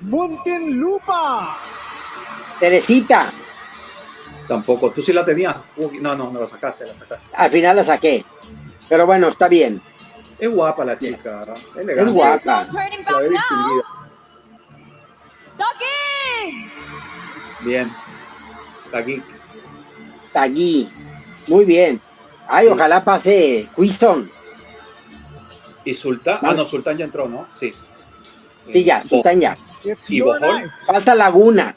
Muntinlupa. Teresita, Tampoco. ¿Tú sí la tenías? Uy, no, no la sacaste, la sacaste. al final la saqué. Pero bueno, está bien. Es guapa la chica, elegante. Es guapa. There's no turning Se la ve back distinguida. now. Doggy. Bien. Aquí. Allí. Muy bien. Ay, Sí. ojalá pase Quiston. ¿Y Sultán? Vale. Ah, no, Sultán ya entró, ¿no? Sí. Sí, ya, Sultán ya. It's ¿Y your Bohol? night. Falta Laguna.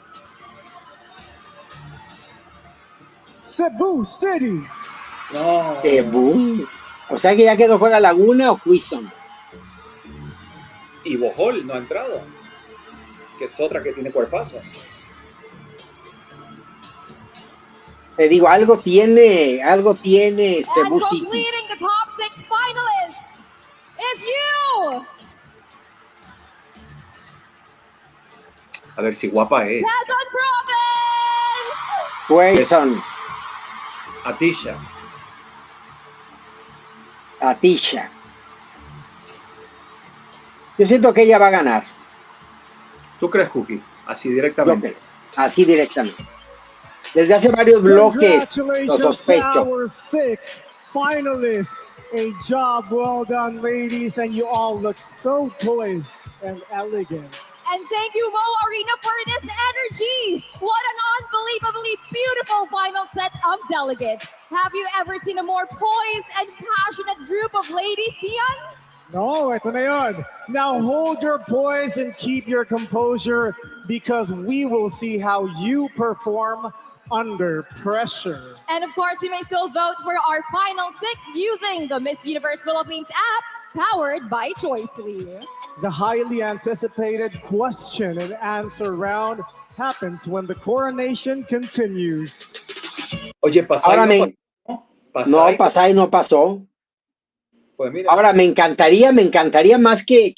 Cebu City. No. Boom. O sea que ya quedó fuera Laguna o Quiston. Y Bohol no ha entrado. Que es otra que tiene cuerpazo. Te digo, algo tiene And Cebu City. completing the top 6 finalists is you, A ver si guapa es. Quezon Province. Quiston, Atisha. Atisha. Yo siento que ella va a ganar. ¿Tú crees, Cookie? Así Yo directamente. creo. Así directamente. Desde hace varios bloques lo Congratulations to sospecho. our 6 finalists. A job well done, ladies, and you all look so poised and elegant. And thank you, Mo Arena, for this energy. What an unbelievably beautiful final set of delegates. Have you ever seen a more poised and passionate group of ladies, Tian? No, ito na yun. Now hold your poise and keep your composure because we will see how you perform under pressure. And of course, you may still vote for our final 6 using the Miss Universe Philippines app powered by Choicely. The highly anticipated question and answer round happens when the coronation continues. Oye, Pasay Ahora no me- pasó. No, Pasay no pasó. Pues mira. Ahora me encantaría más que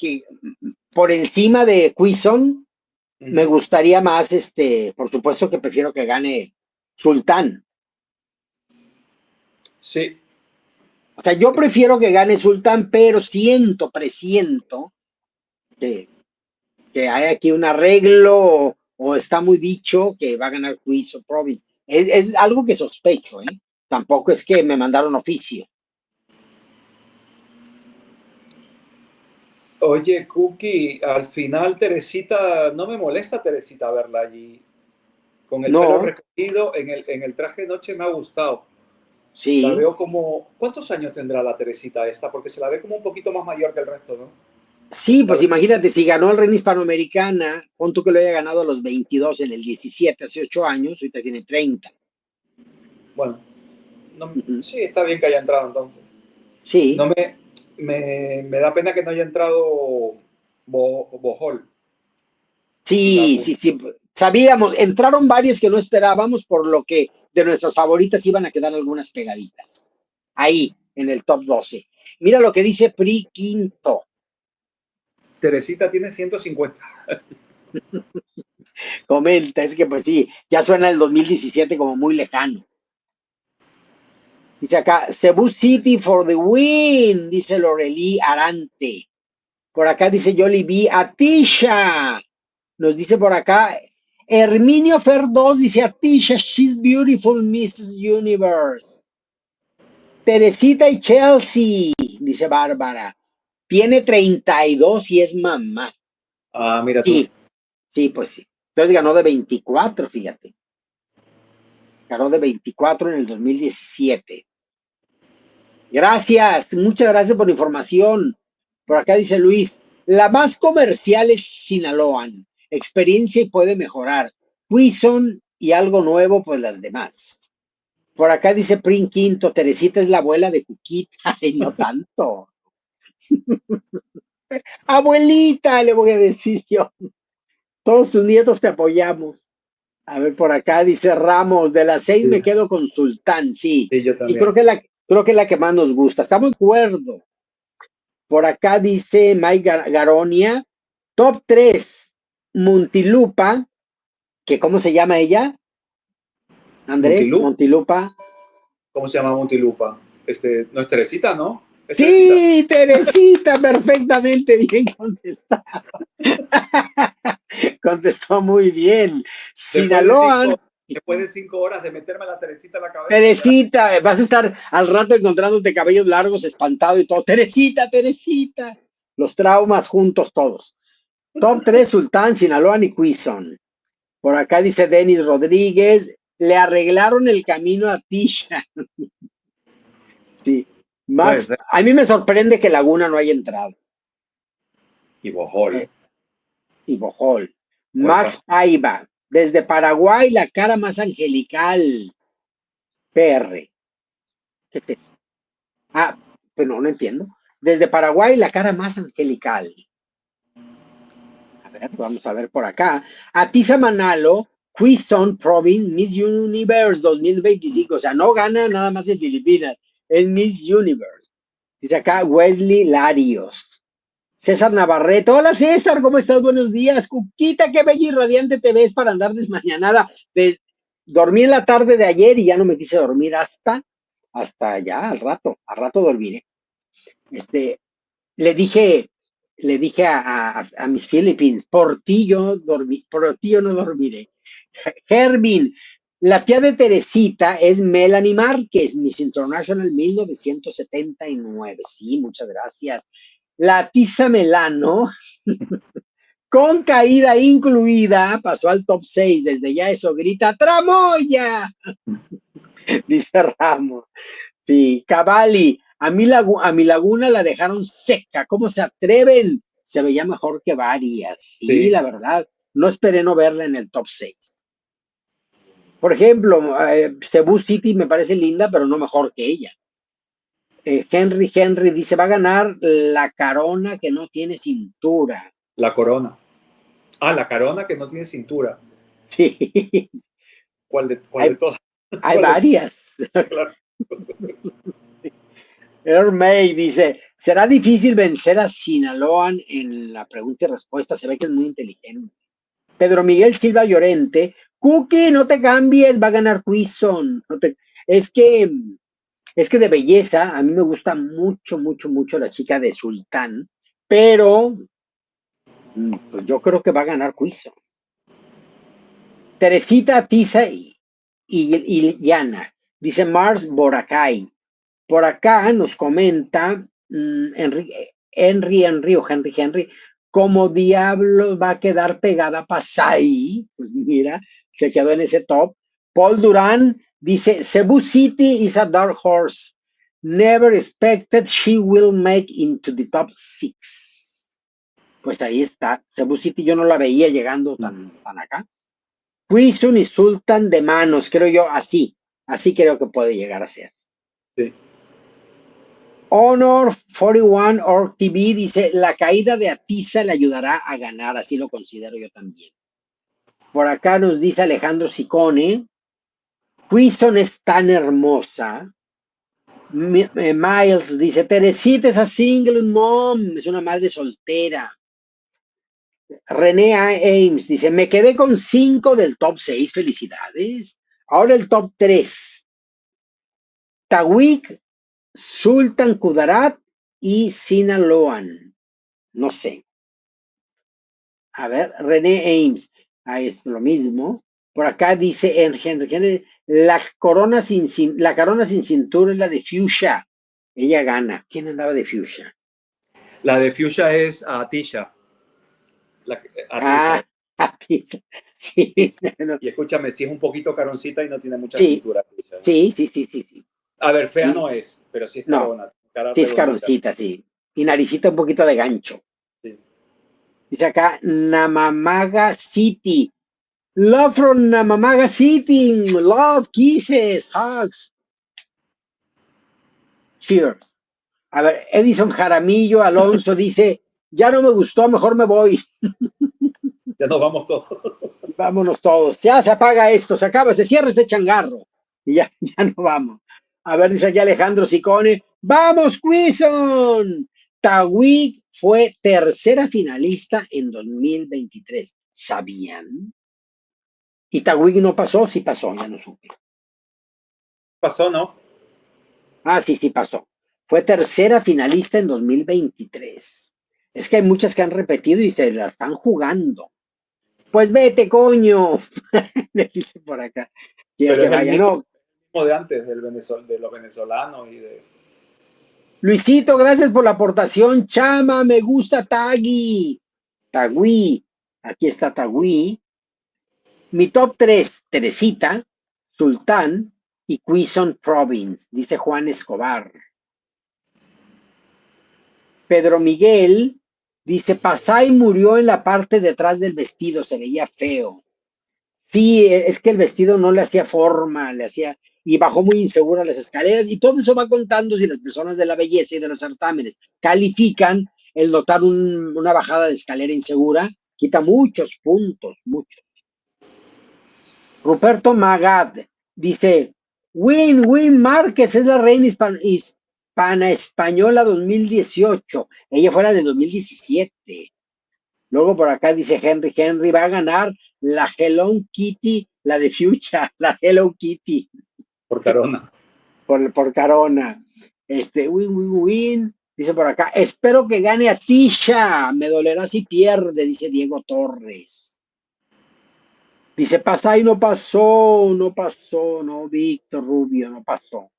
por encima de Quiston, me gustaría más, por supuesto que prefiero que gane Sultán. Sí. O sea, yo prefiero que gane Sultán, pero presiento que hay aquí un arreglo o está muy dicho que va a ganar Quiston Province. Es algo que sospecho, ¿eh? Tampoco es que me mandaron oficio. Oye, Cookie, al final Teresita, no me molesta Teresita verla allí. Con el No. pelo recogido, en el traje de noche me ha gustado. Sí. La veo como... ¿Cuántos años tendrá la Teresita esta? Porque se la ve como un poquito más mayor que el resto, ¿no? Sí, pues imagínate, si ganó el Reina Hispanoamericana, pon tú que lo haya ganado a los 22 en el 17, hace 8 años, ahorita tiene 30. Bueno, no- Ujú. sí, está bien que haya entrado entonces. Sí, No me da pena que no haya entrado Bohol. sí. Sabíamos, entraron varias que no esperábamos, por lo que de nuestras favoritas iban a quedar algunas pegaditas. Ahí, en el top 12. Mira lo que dice Pri Quinto. Teresita tiene 150. Comenta, es que pues sí, ya suena el 2017 como muy lejano. Dice acá, Cebu City for the win, dice Lorelí Arante. Por acá dice Jollibee Atisha. Nos dice por acá, Herminio Fer 2 dice Atisha, she's beautiful, Mrs. Universe. Teresita y Chelsea, dice Bárbara. Tiene 32 y es mamá. Ah, mira tú. Sí, pues sí. Entonces ganó de 24, fíjate. Ganó de 24 en el 2017. Gracias, muchas gracias por la información. Por acá dice Luis, la más comercial es Sinaloan. Experiencia y puede mejorar. Quiston y algo nuevo, pues las demás. Por acá dice Prin Quinto, Teresita es la abuela de Cuquita. Ay, no tanto. Abuelita, le voy a decir yo. Todos tus nietos te apoyamos. A ver, por acá dice Ramos, de las 6 Sí, me quedo con Sultán, sí. sí, yo Y creo también. que creo que es la que más nos gusta. Estamos de acuerdo. Por acá dice Mike Garonia, top 3 Muntilupa, que ¿cómo se llama ella? Andrés, Montilupa, Montilupa. ¿cómo se llama Montilupa? No es Teresita, ¿no? Es Teresita. Sí, Teresita, perfectamente bien contestado. Contestó muy bien. Después de Sinaloa, después de 5 horas de meterme la Teresita en la cabeza, ya. Teresita, vas a estar al rato encontrándote cabellos largos, espantado y todo. Teresita, Teresita. Los traumas juntos todos. Top 3, Sultán, Sinaloa y Quizon. Por acá dice Denis Rodríguez, le arreglaron el camino a Tisha. Sí. Puede Max, ser. a mí me sorprende que Laguna no haya entrado. Y Bohol. Y Bohol. ¿Cuál Max pasó? Paiva, desde Paraguay, la cara más angelical. PR. ¿Qué es eso? Ah, pues no entiendo. Desde Paraguay, la cara más angelical. A ver, vamos a ver por acá. Atisa Manalo, Quezon Province Miss Universe 2025. O sea, no gana nada más en Filipinas. Es Miss Universe. Dice acá Wesley Larios. César Navarrete. Hola César, ¿cómo estás? Buenos días. Cuquita, qué bella y radiante te ves para andar desmañanada. Dormí en la tarde de ayer y ya no me quise dormir hasta ya, al rato dormiré. Le dije, le dije a Miss Philippines, por ti yo no dormiré. Hervin, la tía de Teresita es Melanie Márquez, Miss International 1979. Sí, muchas gracias. La tiza Melano, con caída incluida, pasó al top 6. Desde ya eso grita, ¡Tramoya! Dice Ramos. Sí, Cavalli, a mi laguna la dejaron seca. ¿Cómo se atreven? Se veía mejor que varias. Sí, Sí. la verdad. No esperé no verla en el top 6. Por ejemplo, Cebu City me parece linda, pero no mejor que ella. Henry dice, va a ganar la Carona que no tiene cintura. La corona. Ah, la corona que no tiene cintura. Sí, ¿Cuál de hay, todas? hay ¿Cuál de todas? varias. Claro. May dice, ¿será difícil vencer a Sinaloa en la pregunta y respuesta? Se ve que es muy inteligente. Pedro Miguel Silva Llorente, Cookie, no te cambies, va a ganar Quizon. Es que, es que de belleza, a mí me gusta mucho, mucho, mucho la chica de Sultán, pero pues yo creo que va a ganar Quizon. Teresita, Tisa y Yana, dice Mars Boracay. Por acá nos comenta Henry, ¿cómo diablos va a quedar pegada Pasay? Pues mira, se quedó en ese top. Paul Durán dice, Cebu City is a dark horse. Never expected she will make into the top 6. Pues ahí está. Cebu City yo no la veía llegando tan acá. Quizon y Sultan de manos, creo yo, así creo que puede llegar a ser. Sí. Honor 41 Org TV dice, la caída de Atisa le ayudará a ganar, así lo considero yo también. Por acá nos dice Alejandro Sicone, Quizon es tan hermosa. Miles dice, Teresita es a single mom, es una madre soltera. René Ames dice, me quedé con 5 del top 6, felicidades. Ahora el top 3. Tawik, Sultan Kudarat y Sinaloan. No sé. A ver, René Ames. Ahí es lo mismo. Por acá dice Henry, la corona sin cintura es la de Fuchsia. Ella gana. ¿Quién andaba de Fuchsia? La de Fuchsia es Atisha. Ah, Atisha. Atisa. Sí, Y, no, y escúchame, si es un poquito caroncita y no tiene mucha sí, cintura. Atisha. sí. A ver, fea Y, no es, pero sí es no, carona. Cara sí es redondita. caroncita, sí. Y naricita un poquito de gancho. Sí. Dice acá, Namamaga City. Love from Namamaga City. Love, kisses, hugs. Cheers. A ver, Edison Jaramillo Alonso dice, ya no me gustó, mejor me voy. Ya nos vamos todos. Vámonos todos. Ya se apaga esto, se acaba, se cierra este changarro. Y ya, ya no vamos. A ver, dice aquí Alejandro Sicone. ¡Vamos, Quizon! Tawig fue tercera finalista en 2023. ¿Sabían? Y Tawig no pasó, sí pasó, ya no supe. Pasó, ¿no? Ah, sí, sí pasó. Fue tercera finalista en 2023. Es que hay muchas que han repetido y se la están jugando. Pues vete, coño. Le dice por acá. Que ya Pero se es el vaya. No, mismo de antes, de los venezolanos y de... Luisito, gracias por la aportación. Chama, me gusta Tagui. Tagui. Aquí está Tagui. Mi top 3, Teresita, Sultán y Quezon Province, dice Juan Escobar. Pedro Miguel dice, Pasay murió en la parte de atrás del vestido, se veía feo. Sí, es que el vestido no le hacía forma, le hacía, y bajó muy insegura las escaleras, y todo eso va contando si las personas de la belleza y de los certámenes califican el notar una bajada de escalera insegura, quita muchos puntos, muchos. Ruperto Magad dice, Win Márquez es la reina hispana española 2018, ella fuera del 2017. Luego por acá dice Henry va a ganar la Hello Kitty, la de Fuchsia, la Hello Kitty, por Carona. por Carona. Win. Dice por acá, espero que gane a Tisha, me dolerá si pierde, dice Diego Torres. Dice, pasa y no pasó, no, Víctor Rubio, no pasó.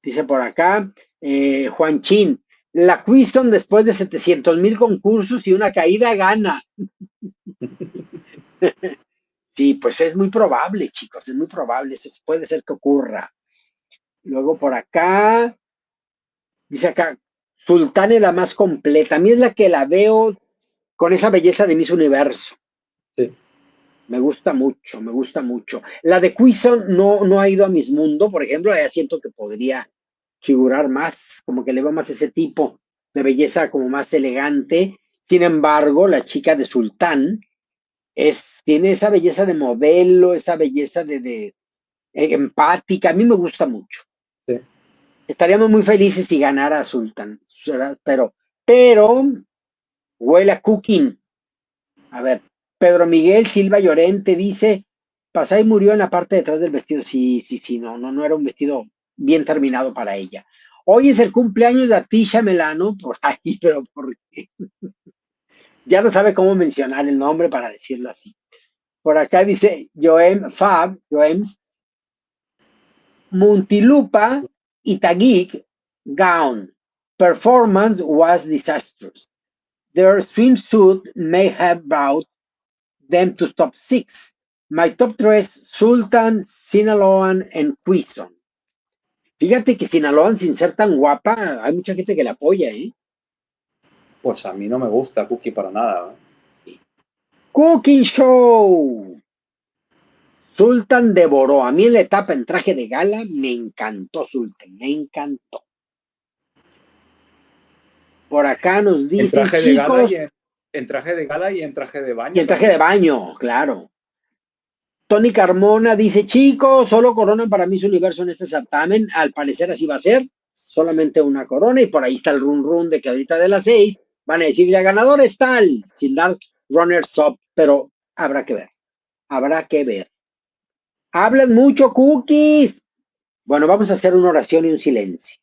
Dice por acá, Juan Chin, la Quizon después de 700,000 concursos y una caída gana. Sí, pues es muy probable, chicos, es muy probable, eso puede ser que ocurra. Luego por acá, dice acá, Sultán es la más completa. A mí es la que la veo con esa belleza de Miss Universo. Sí. Me gusta mucho, me gusta mucho. La de Quizon no ha ido a Miss Mundo, por ejemplo, ya siento que podría figurar más, como que le va más ese tipo de belleza como más elegante. Sin embargo, la chica de Sultán tiene esa belleza de modelo, esa belleza de empática. A mí me gusta mucho. Sí. Estaríamos muy felices si ganara Sultán, pero huele a cooking. A ver, Pedro Miguel Silva Llorente dice, Pasay murió en la parte de atrás del vestido. Sí, no era un vestido bien terminado para ella. Hoy es el cumpleaños de Atisha Melano, por ahí, pero porque ya no sabe cómo mencionar el nombre para decirlo así. Por acá dice Joems, Muntilupa y Taguig, Gown. Performance was disastrous. Their swimsuit may have brought them to top 6. My top 3, Sultan, Sinaloan and Quizon. Fíjate que Sinaloan, sin ser tan guapa, hay mucha gente que la apoya, ¿eh? Pues a mí no me gusta Cookie para nada. Sí. Cooking Show. Sultan devoró. A mí en la etapa en traje de gala me encantó Sultan, me encantó. Por acá nos En dicen, traje de gala chicos, en traje de gala y en traje de y baño en traje también. de baño, claro. Tony Carmona dice, chicos, solo coronan para Miss Universo en este certamen. Al parecer así va a ser. Solamente una corona. Y por ahí está el run de que ahorita de las 6 van a decir, la ganadora es tal, sin dar runners up. Pero habrá que ver. Habrá que ver. Hablan mucho, cookies. Bueno, vamos a hacer una oración y un silencio.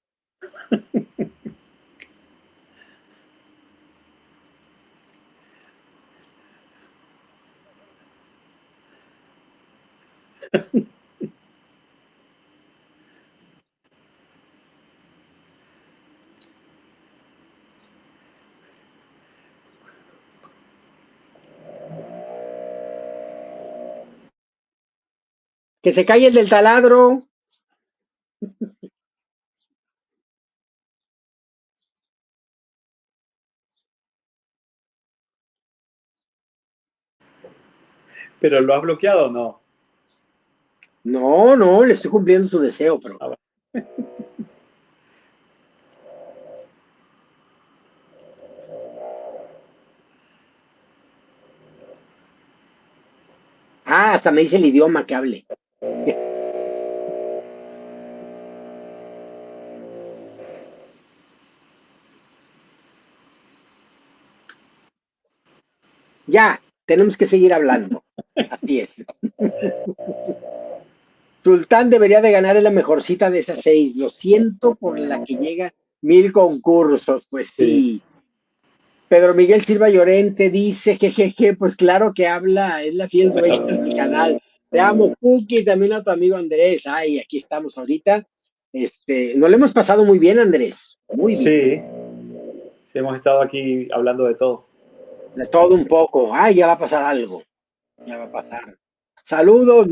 Que se calle el del taladro. ¿Pero lo has bloqueado o no? No, no, le estoy cumpliendo su deseo, pero. Ah, Ah, hasta me dice el idioma que hable. Ya, tenemos que seguir hablando. Así es. Sultán debería de ganar, es la mejor cita de esas 6. Lo siento por la que llega 1000 concursos. Pues sí. Pedro Miguel Silva Llorente dice, jejeje, pues claro que habla, es la fiel dueña del canal. Te amo, Cookie, también a tu amigo Andrés. Ay, aquí estamos ahorita. Nos lo hemos pasado muy bien, Andrés. Muy bien. Sí, sí, hemos estado aquí hablando de todo. De todo un poco. Ay, ya va a pasar algo. Ya va a pasar. Saludos.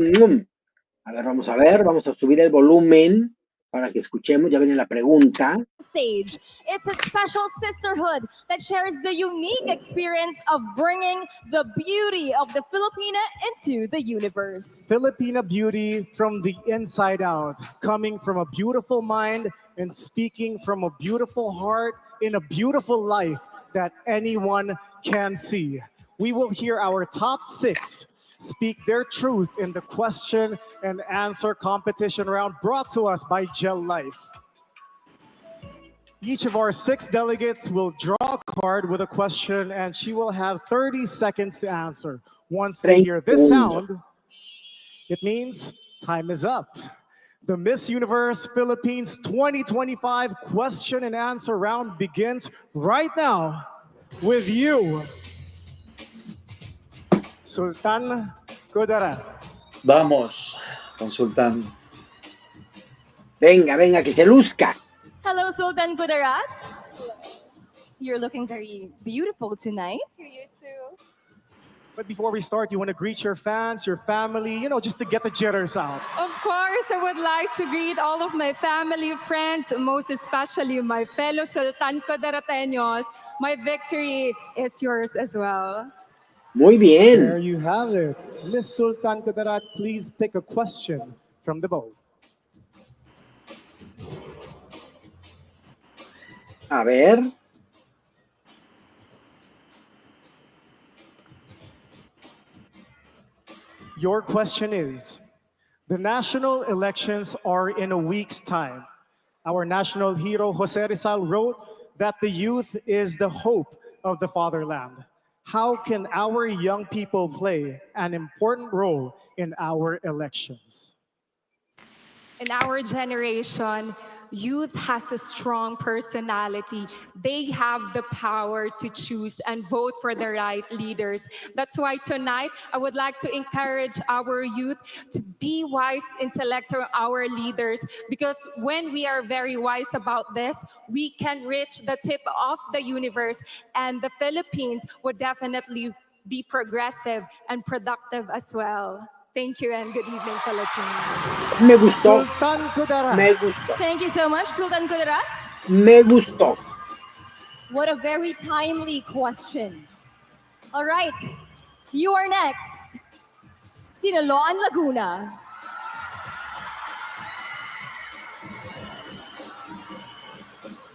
A ver, vamos a subir el volumen para que escuchemos. Ya viene la pregunta. Stage. It's a special sisterhood that shares the unique experience of bringing the beauty of the Filipina into the universe. Filipina beauty from the inside out, coming from a beautiful mind and speaking from a beautiful heart in a beautiful life that anyone can see. We will hear our top 6 speak their truth in the question and answer competition round brought to us by Gel Life. Each of our 6 delegates will draw a card with a question and she will have 30 seconds to answer. Once they hear this sound, it means time is up. The Miss Universe Philippines 2025 question and answer round begins right now with you, Sultan Kudarat. Vamos, con Sultán. Venga, venga, que se luzca. Hello, Sultan Kudarat. You're looking very beautiful tonight. You too. But before we start, you want to greet your fans, your family, just to get the jitters out. Of course, I would like to greet all of my family, friends, most especially my fellow Sultan Codarateños. My victory is yours as well. Muy bien. There you have it. Miss Sultan Kudarat, please pick a question from the bowl. A ver. Your question is, the national elections are in a week's time. Our national hero, Jose Rizal, wrote that the youth is the hope of the fatherland. How can our young people play an important role in our elections? In our generation, youth has a strong personality. They have the power to choose and vote for the right leaders. That's why tonight I would like to encourage our youth to be wise in selecting our leaders, because when we are very wise about this, we can reach the tip of the universe, and the Philippines would definitely be progressive and productive as well. Thank you and good evening, Philippines. Me gustó. Sultan Kudarat. Me gustó. Thank you so much, Sultan Kudarat. Me gustó. What a very timely question. All right, you are next. Sinaloan, Laguna.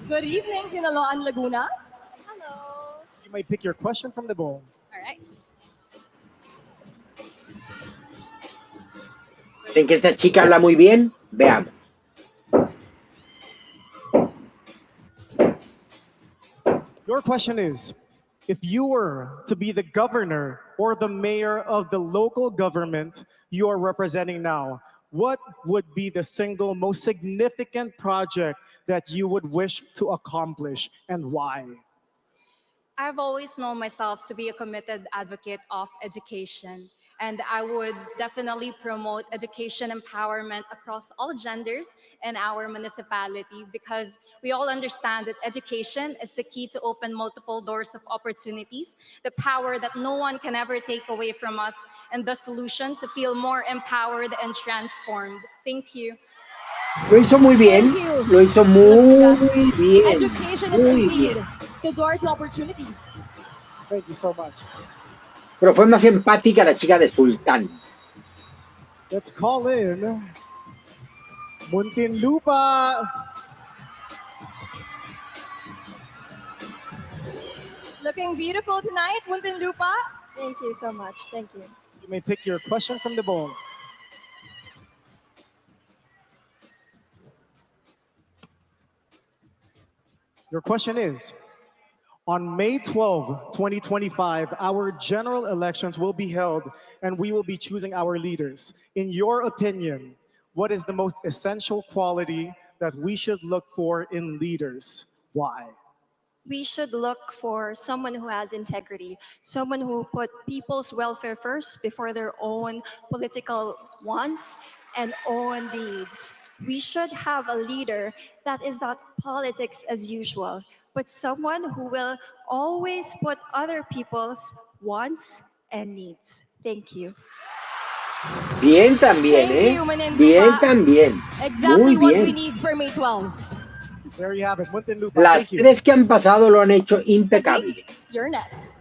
Good evening, Sinaloan, Laguna. Hello. You may pick your question from the bowl. All right. ¿En que esta chica habla muy bien? Veamos. Your question is, if you were to be the governor or the mayor of the local government you are representing now, what would be the single most significant project that you would wish to accomplish and why? I've always known myself to be a committed advocate of education, and I would definitely promote education empowerment across all genders in our municipality, because we all understand that education is the key to open multiple doors of opportunities, the power that no one can ever take away from us, and the solution to feel more empowered and transformed. Thank you. Lo hizo muy bien. Thank you. Lo hizo muy bien. Education is Muy indeed bien. the door to opportunities. Thank you so much. Pero fue más empática la chica de Sultán. Let's call in Muntinlupa. Looking beautiful tonight, Muntinlupa. Thank you so much. Thank you. You may pick your question from the bowl. Your question is, on May 12, 2025, our general elections will be held and we will be choosing our leaders. In your opinion, what is the most essential quality that we should look for in leaders? Why? We should look for someone who has integrity, someone who put people's welfare first before their own political wants and own needs. We should have a leader that is not politics as usual, but someone who will always put other people's wants and needs. Thank you. Bien también, Thank ¿eh? you, Muntinlupa. Bien también. Exactly Muy what we bien. need for May 12. There you have it, Muntinlupa. Las Thank you. tres que han pasado lo han hecho impecable. Taguig, you're next.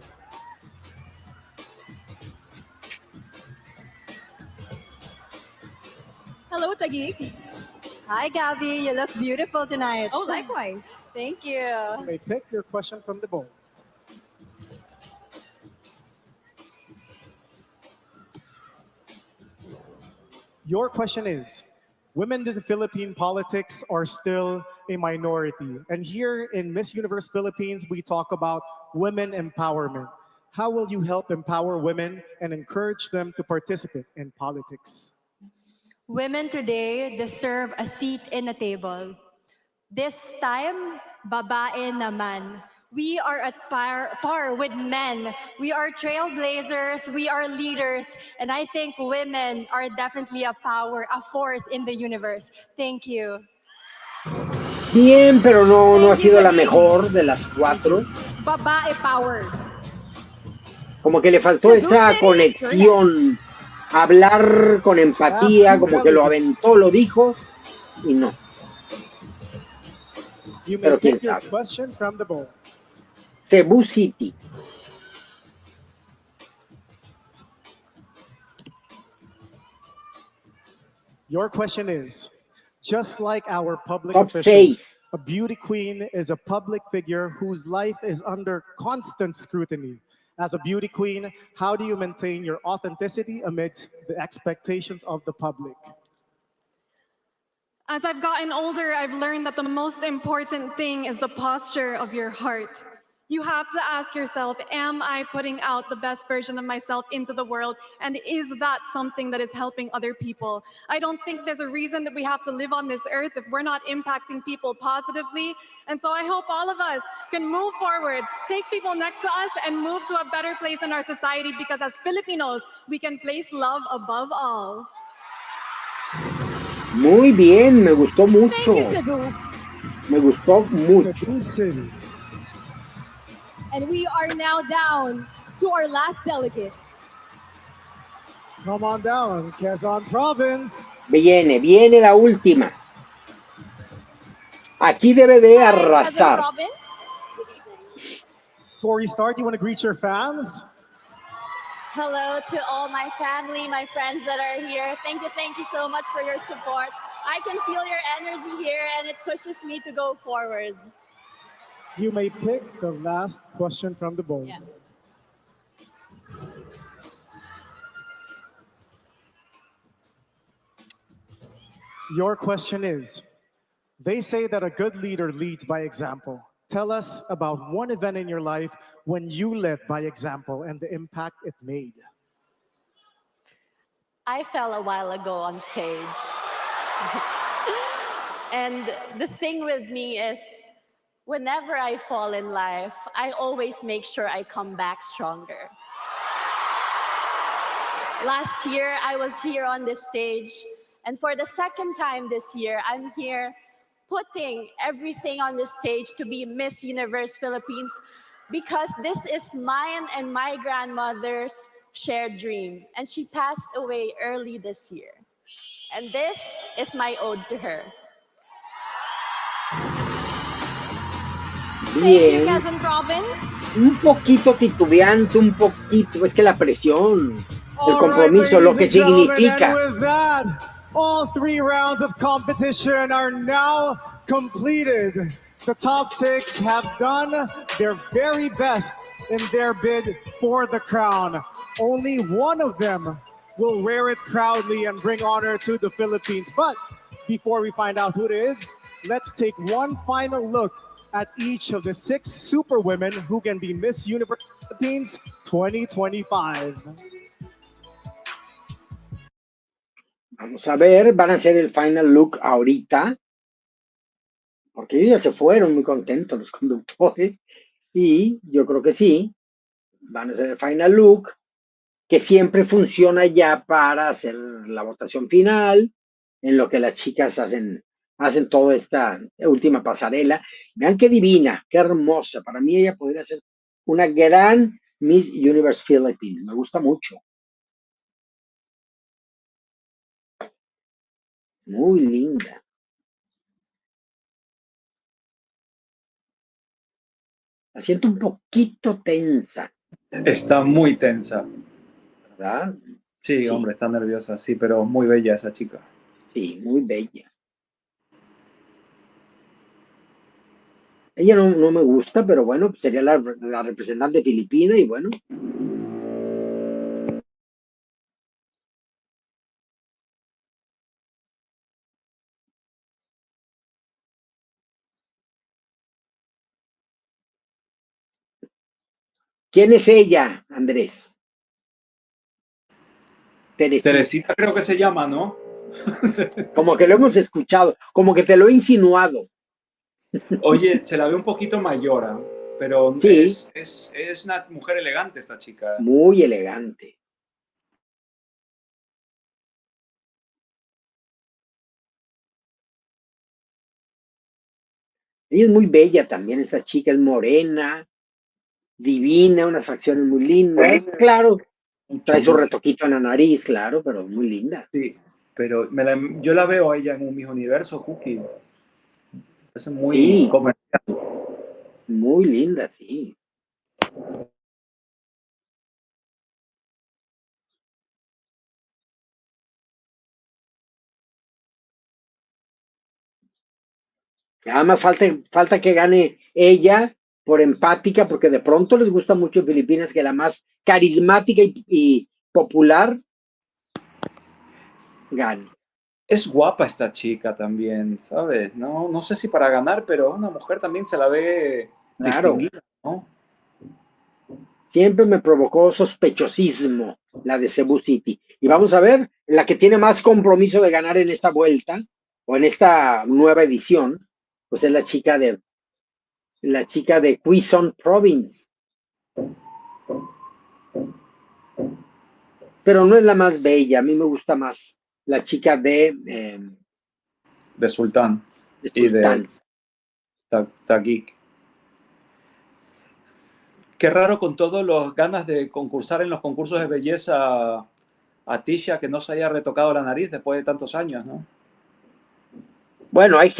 Hello, Taguig. Hi, Gabby. You look beautiful tonight. Oh, likewise. Thank you. You may pick your question from the bowl. Your question is, women in Philippine politics are still a minority. And here in Miss Universe Philippines, we talk about women empowerment. How will you help empower women and encourage them to participate in politics? Women today deserve a seat in a table. This time, babae naman. We are at par with men. We are trailblazers, we are leaders, and I think women are definitely a force in the universe. Thank you. Bien, pero no ha Thank you, sido la Taguig. mejor de las cuatro. Babae power. Como que le faltó Cebu esa City, conexión, hablar con empatía, como que lo aventó, lo dijo y no. You may Pero quién pick your sabe. question from the bowl. Cebu City. Your question is, just like our public Top officials, 6. a beauty queen is a public figure whose life is under constant scrutiny. As a beauty queen, how do you maintain your authenticity amidst the expectations of the public? As I've gotten older, I've learned that the most important thing is the posture of your heart. You have to ask yourself, am I putting out the best version of myself into the world? And is that something that is helping other people? I don't think there's a reason that we have to live on this earth if we're not impacting people positively. And so I hope all of us can move forward, take people next to us, and move to a better place in our society, because as Filipinos, we can place love above all. Muy bien, me gustó mucho. Thank you, Cebu. Me gustó mucho. Cebu City. And we are now down to our last delegate. Come on down, Quezon Province. Viene la última. Aquí debe de Hi, Quezon arrasar. Province. Before we start, you want to greet your fans? Hello to all my family, my friends that are here. Thank you so much for your support. I can feel your energy here and it pushes me to go forward. You may pick the last question from the bowl. Yeah. Your question is, they say that a good leader leads by example. Tell us about one event in your life when you led by example and the impact it made. I fell a while ago on stage. And the thing with me is, whenever I fall in life, I always make sure I come back stronger. Last year, I was here on this stage, and for the second time this year, I'm here putting everything on the stage to be Miss Universe Philippines, because this is mine and my grandmother's shared dream, and she passed away early this year. And this is my ode to her. Thank you, Bien. Quezon Province. un poquito titubeante, un poquito, es que la presión, el All right, compromiso, lo que ladies and gentlemen, significa. and with that, all 3 rounds of competition are now completed. The top 6 have done their very best in their bid for the crown. Only one of them will wear it proudly and bring honor to the Philippines. But before we find out who it is, let's take one final look at each of the 6 superwomen who can be Miss Universe Philippines 2025. Vamos a ver, van a hacer el final look ahorita, porque ellos ya se fueron muy contentos los conductores, y yo creo que sí, van a hacer el final look, que siempre funciona ya para hacer la votación final, en lo que las chicas hacen toda esta última pasarela. Vean qué divina, qué hermosa. Para mí ella podría ser una gran Miss Universe Philippines. Me gusta mucho. Muy linda. La siento un poquito tensa, Está muy tensa. ¿verdad? Sí, Sí. hombre, está nerviosa, sí, pero muy bella esa chica. Sí, muy bella. Ella no me gusta, pero bueno, sería la representante filipina y bueno. ¿Quién es ella, Andrés? Teresita creo que se llama, ¿no? Como que lo hemos escuchado, como que te lo he insinuado. Oye, se la ve un poquito mayor, ¿eh? Pero Sí. es una mujer elegante esta chica. Muy elegante. Ella es muy bella también, esta chica es morena, divina, unas facciones muy lindas. Claro, trae su retoquito en la nariz, claro, pero muy linda. Sí, pero yo la veo a ella en un Miss Universo, Cookie. Es muy Sí. comercial. Muy linda, sí. Nada más falta que gane ella por empática, porque de pronto les gusta mucho en Filipinas que la más carismática y popular gane. Es guapa esta chica también, ¿sabes? No sé si para ganar, pero una mujer también se la ve Claro. distinguida, ¿no? Siempre me provocó sospechosismo la de Cebu City. Y vamos a ver, la que tiene más compromiso de ganar en esta vuelta o en esta nueva edición, pues es la chica de Quezon Province. Pero no es la más bella, a mí me gusta más la chica de Sultán y de Taguig. Qué raro con todas las ganas de concursar en los concursos de belleza a Tisha que no se haya retocado la nariz después de tantos años, ¿no? Bueno, hay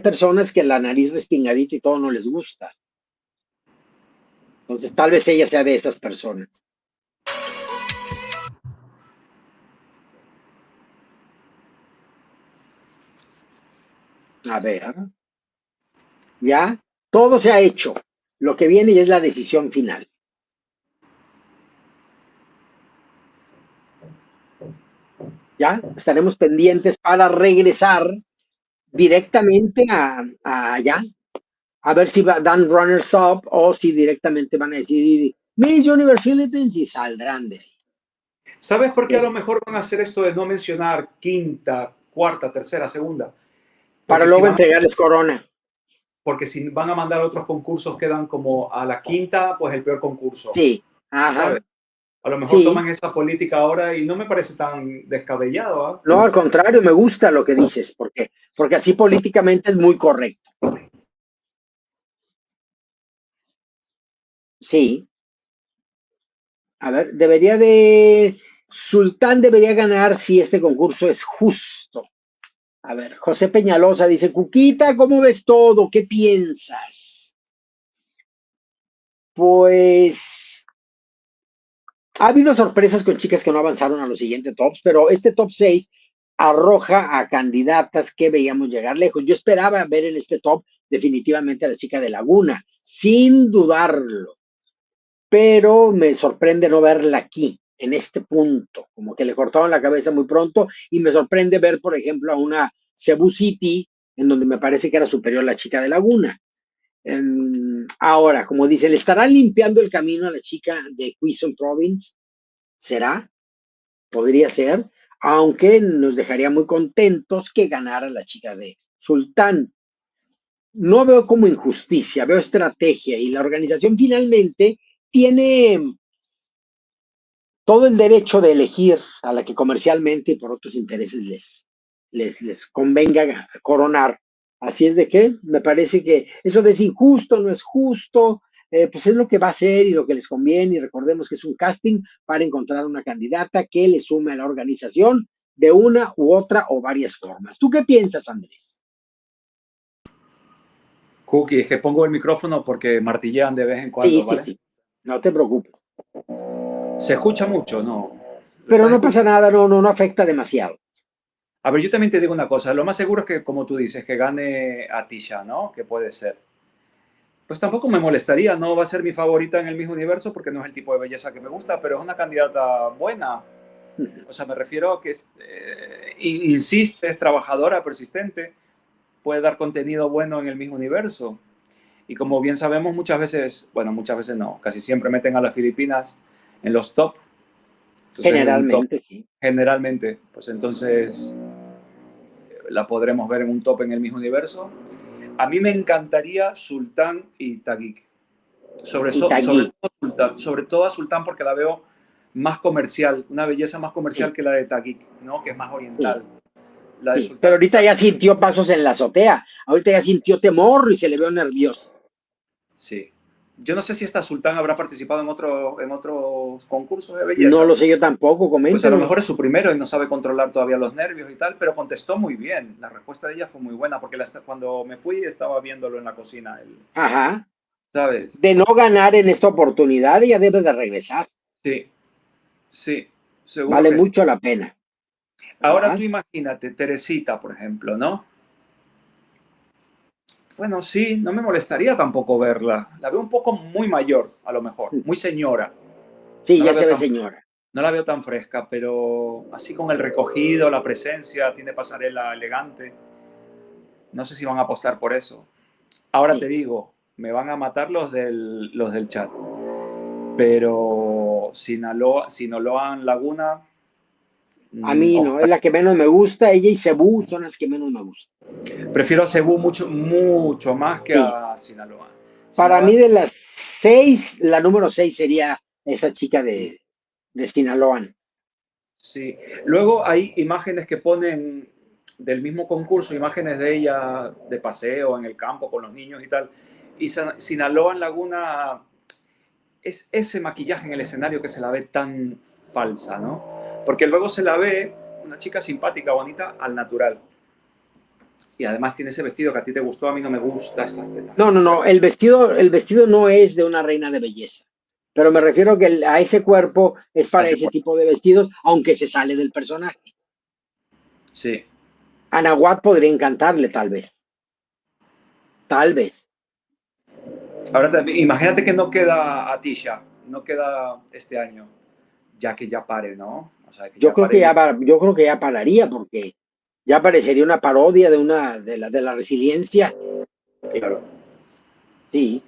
personas que la nariz respingadita y todo no les gusta. Entonces tal vez ella sea de esas personas. A ver. Ya, todo se ha hecho. Lo que viene ya es la decisión final. Ya, estaremos pendientes para regresar directamente a allá. A ver si dan runners up o si directamente van a decidir Miss Universe Philippines y saldrán de ahí. ¿Sabes por qué a lo mejor van a hacer esto de no mencionar quinta, cuarta, tercera, segunda? Para luego entregarles corona. Porque si van a mandar otros concursos quedan como a la quinta, pues el peor concurso. Sí, ajá. ¿Sabes? A lo mejor toman esa política ahora y no me parece tan descabellado. ¿eh? No, al contrario, me gusta lo que dices, porque así políticamente es muy correcto. Sí. A ver, Sultán debería ganar si este concurso es justo. A ver, José Peñalosa dice, Cuquita, ¿cómo ves todo? ¿Qué piensas? Pues ha habido sorpresas con chicas que no avanzaron a los siguientes tops, pero este top 6 arroja a candidatas que veíamos llegar lejos. Yo esperaba ver en este top definitivamente a la chica de Laguna, sin dudarlo, pero me sorprende no verla aquí, en este punto, como que le cortaron la cabeza muy pronto, y me sorprende ver, por ejemplo, a una Cebu City, en donde me parece que era superior la chica de Laguna. Ahora, como dice, ¿le estará limpiando el camino a la chica de Quezon Province? ¿Será? Podría ser, aunque nos dejaría muy contentos que ganara la chica de Sultán. No veo como injusticia, veo estrategia, y la organización finalmente tiene todo el derecho de elegir a la que comercialmente y por otros intereses les convenga coronar. Así es de que me parece que eso de es injusto, no es justo, pues es lo que va a ser y lo que les conviene. Y recordemos que es un casting para encontrar una candidata que le sume a la organización de una u otra o varias formas. ¿Tú qué piensas, Andrés? Cookie, es que pongo el micrófono porque martillean de vez en cuando, Sí, ¿vale? sí. No te preocupes. Se escucha mucho, ¿no? Pero no pasa nada, no afecta demasiado. A ver, yo también te digo una cosa. Lo más seguro es que, como tú dices, que gane Atisha, ¿no? Que puede ser. Pues tampoco me molestaría, no va a ser mi favorita en el mismo universo porque no es el tipo de belleza que me gusta, pero es una candidata buena. O sea, me refiero a que insiste, es trabajadora, persistente, puede dar contenido bueno en el mismo universo. Y como bien sabemos, muchas veces no, casi siempre meten a las Filipinas en los top. Entonces, generalmente, sí. Generalmente, pues entonces la podremos ver en un top en el mismo universo. A mí me encantaría Sultán y Taguik. Sobre todo a Sultán porque la veo más comercial, una belleza más comercial que la de Taguik, ¿no? Que es más oriental. La de Sultán. Pero ahorita ya sintió pasos en la azotea, ahorita ya sintió temor y se le veo nervioso. Sí. Yo no sé si esta Sultán habrá participado en otros concursos de belleza. No lo sé yo tampoco, coméntanos. Pues a lo mejor es su primero y no sabe controlar todavía los nervios y tal, pero contestó muy bien. La respuesta de ella fue muy buena porque cuando me fui estaba viéndolo en la cocina. Ajá. ¿Sabes? De no ganar en esta oportunidad, ella debe de regresar. Sí, sí, seguro. Vale que mucho sí. la pena. Ahora Ajá. tú imagínate, Teresita, por ejemplo, ¿no? Bueno, sí, no me molestaría tampoco verla. La veo un poco muy mayor, a lo mejor, muy señora. Sí, no ya se ve señora. No la veo tan fresca, pero así con el recogido, la presencia, tiene pasarela elegante. No sé si van a apostar por eso. Ahora te digo, me van a matar los del chat. Pero Sinaloa Laguna... A mí no, es la que menos me gusta. Ella y Cebu son las que menos me gustan. Prefiero a Cebu mucho más que a Sinaloa. Para mí de las 6, la número 6 sería esa chica de Sinaloa. Sí. Luego hay imágenes que ponen del mismo concurso, imágenes de ella de paseo en el campo con los niños y tal. Y Sinaloa Laguna es ese maquillaje en el escenario que se la ve tan falsa, ¿no? Porque luego se la ve una chica simpática, bonita, al natural. Y además tiene ese vestido que a ti te gustó, a mí no me gusta estas tetas. No, el vestido no es de una reina de belleza. Pero me refiero que a ese cuerpo es para ese tipo de vestidos, aunque se sale del personaje. Sí. A Nahuatl podría encantarle, tal vez. Tal vez. Ahora, imagínate que no queda Atisha, no queda este año, ya que ya pare, ¿no? O sea, que yo creo que ya pararía, porque ya parecería una parodia de la resiliencia. Claro. Sí.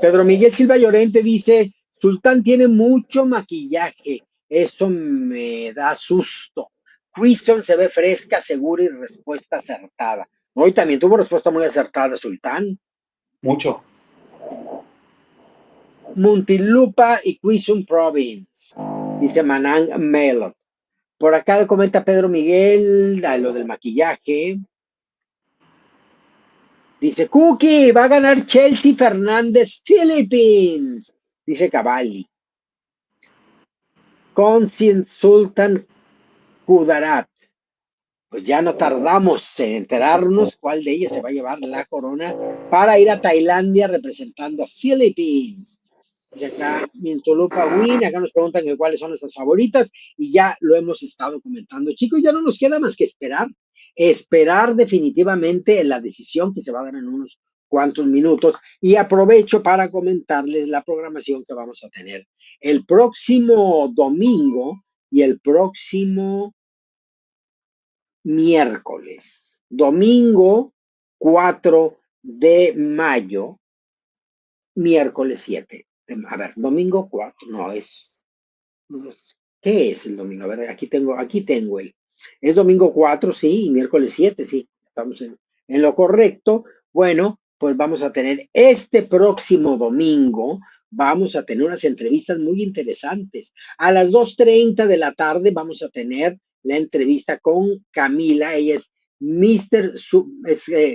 Pedro Miguel Silva Llorente dice, Sultán tiene mucho maquillaje, eso me da susto. Quezon se ve fresca, segura y respuesta acertada. Hoy también tuvo respuesta muy acertada, Sultán. Mucho. Muntinlupa y Quezon Province, dice Manang Melot. Por acá comenta Pedro Miguel lo del maquillaje. Dice Cookie, va a ganar Chelsea Fernández Philippines, dice Cavalli. Consin Sultan Kudarat. Pues ya no tardamos en enterarnos cuál de ellas se va a llevar la corona para ir a Tailandia representando a Philippines. Dice acá, Mintolupa Win, acá nos preguntan que cuáles son nuestras favoritas y ya lo hemos estado comentando. Chicos, ya no nos queda más que esperar definitivamente la decisión que se va a dar en unos cuantos minutos y aprovecho para comentarles la programación que vamos a tener el próximo domingo y el próximo miércoles. Domingo 4 de mayo, miércoles 7. A ver, domingo 4, no es. ¿Qué es el domingo? A ver, aquí tengo Es domingo 4, sí, y miércoles 7, sí. Estamos en lo correcto. Bueno, pues vamos a tener este próximo domingo, vamos a tener unas entrevistas muy interesantes. A las 2:30 de la tarde vamos a tener la entrevista con Camila. Ella es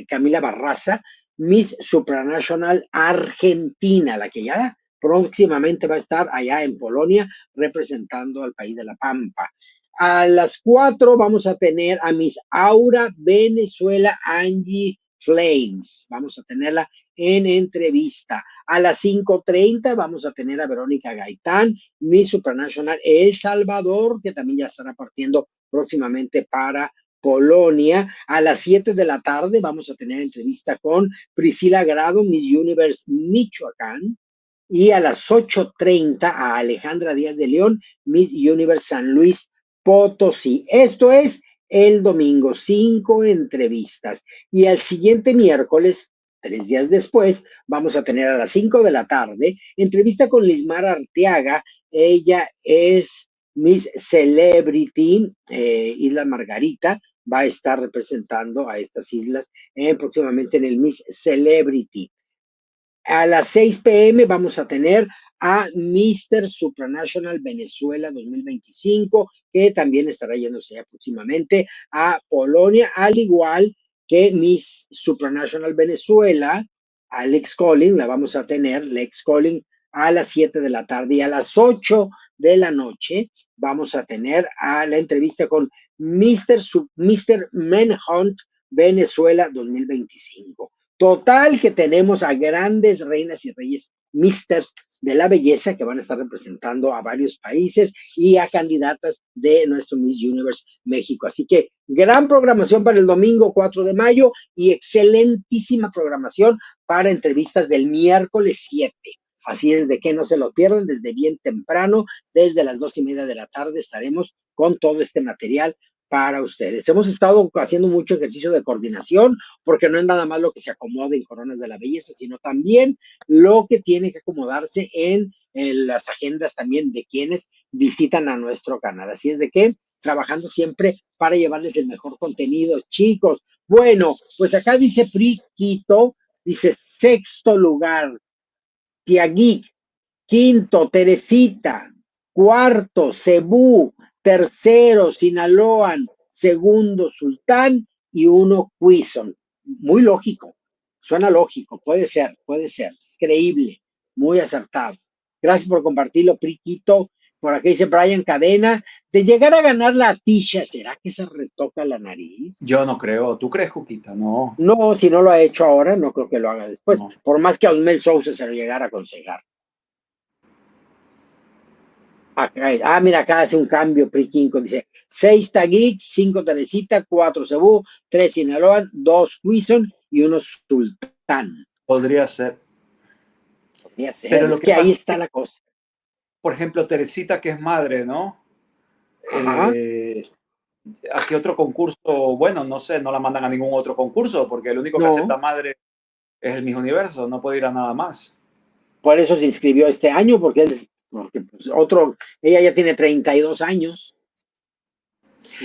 Camila Barraza, Miss Supranational Argentina, la que ya próximamente va a estar allá en Polonia representando al país de La Pampa. A las 4 vamos a tener a Miss Aura Venezuela Angie Flames. Vamos a tenerla en entrevista. A las 5:30 vamos a tener a Verónica Gaitán, Miss Supranational El Salvador, que también ya estará partiendo próximamente para Polonia. A las 7 de la tarde vamos a tener entrevista con Priscila Grado, Miss Universe Michoacán. Y a las 8:30 a Alejandra Díaz de León, Miss Universe San Luis Potosí. Esto es el domingo, 5 entrevistas. Y al siguiente miércoles, 3 días después, vamos a tener a las 5 de la tarde entrevista con Lismar Arteaga. Ella es Miss Celebrity, Isla Margarita. Va a estar representando a estas islas próximamente en el Miss Celebrity. A las 6 p.m. vamos a tener a Mr. Supranational Venezuela 2025, que también estará yéndose ya próximamente a Polonia, al igual que Miss Supranational Venezuela, Alex Collin, la vamos a tener, Lex Collin, a las 7 de la tarde. Y a las 8 de la noche vamos a tener a la entrevista con Mr. Manhunt Venezuela 2025. Total que tenemos a grandes reinas y reyes misters de la belleza que van a estar representando a varios países y a candidatas de nuestro Miss Universe México. Así que gran programación para el domingo 4 de mayo y excelentísima programación para entrevistas del miércoles 7. Así es de que no se lo pierdan desde bien temprano, desde las 2:30 de la tarde estaremos con todo este material para ustedes. Hemos estado haciendo mucho ejercicio de coordinación porque no es nada más lo que se acomode en Coronas de la Belleza, sino también lo que tiene que acomodarse en las agendas también de quienes visitan a nuestro canal. Así es de que trabajando siempre para llevarles el mejor contenido, chicos. Bueno, pues acá dice Priquito, dice 6º lugar, Tiaguic, 5º, Teresita, 4º, Cebú, 3º, Sinaloan, 2º, Sultán y 1, Quison. Muy lógico, suena lógico, puede ser, es creíble, muy acertado. Gracias por compartirlo, Priquito. Por aquí dice Brian Cadena, de llegar a ganar la Tisha, ¿será que se retoca la nariz? Yo no creo. ¿Tú crees, Juquita? No. No, si no lo ha hecho ahora, no creo que lo haga después. No. Por más que a Osmel Sousa se lo llegara a aconsejar. Acá, mira, acá hace un cambio, Priquinco, dice 6 Taguic, 5 Teresita, 4 Cebú, 3 Sinaloa, 2 Quison y 1 Sultán. Podría ser. Podría ser, pero es que ahí está la cosa. Por ejemplo, Teresita, que es madre, ¿no? ¿A qué otro concurso? Bueno, no sé, no la mandan a ningún otro concurso, porque el único que acepta madre es el Miss Universo, no puede ir a nada más. Por eso se inscribió este año, porque pues, ella ya tiene 32 años.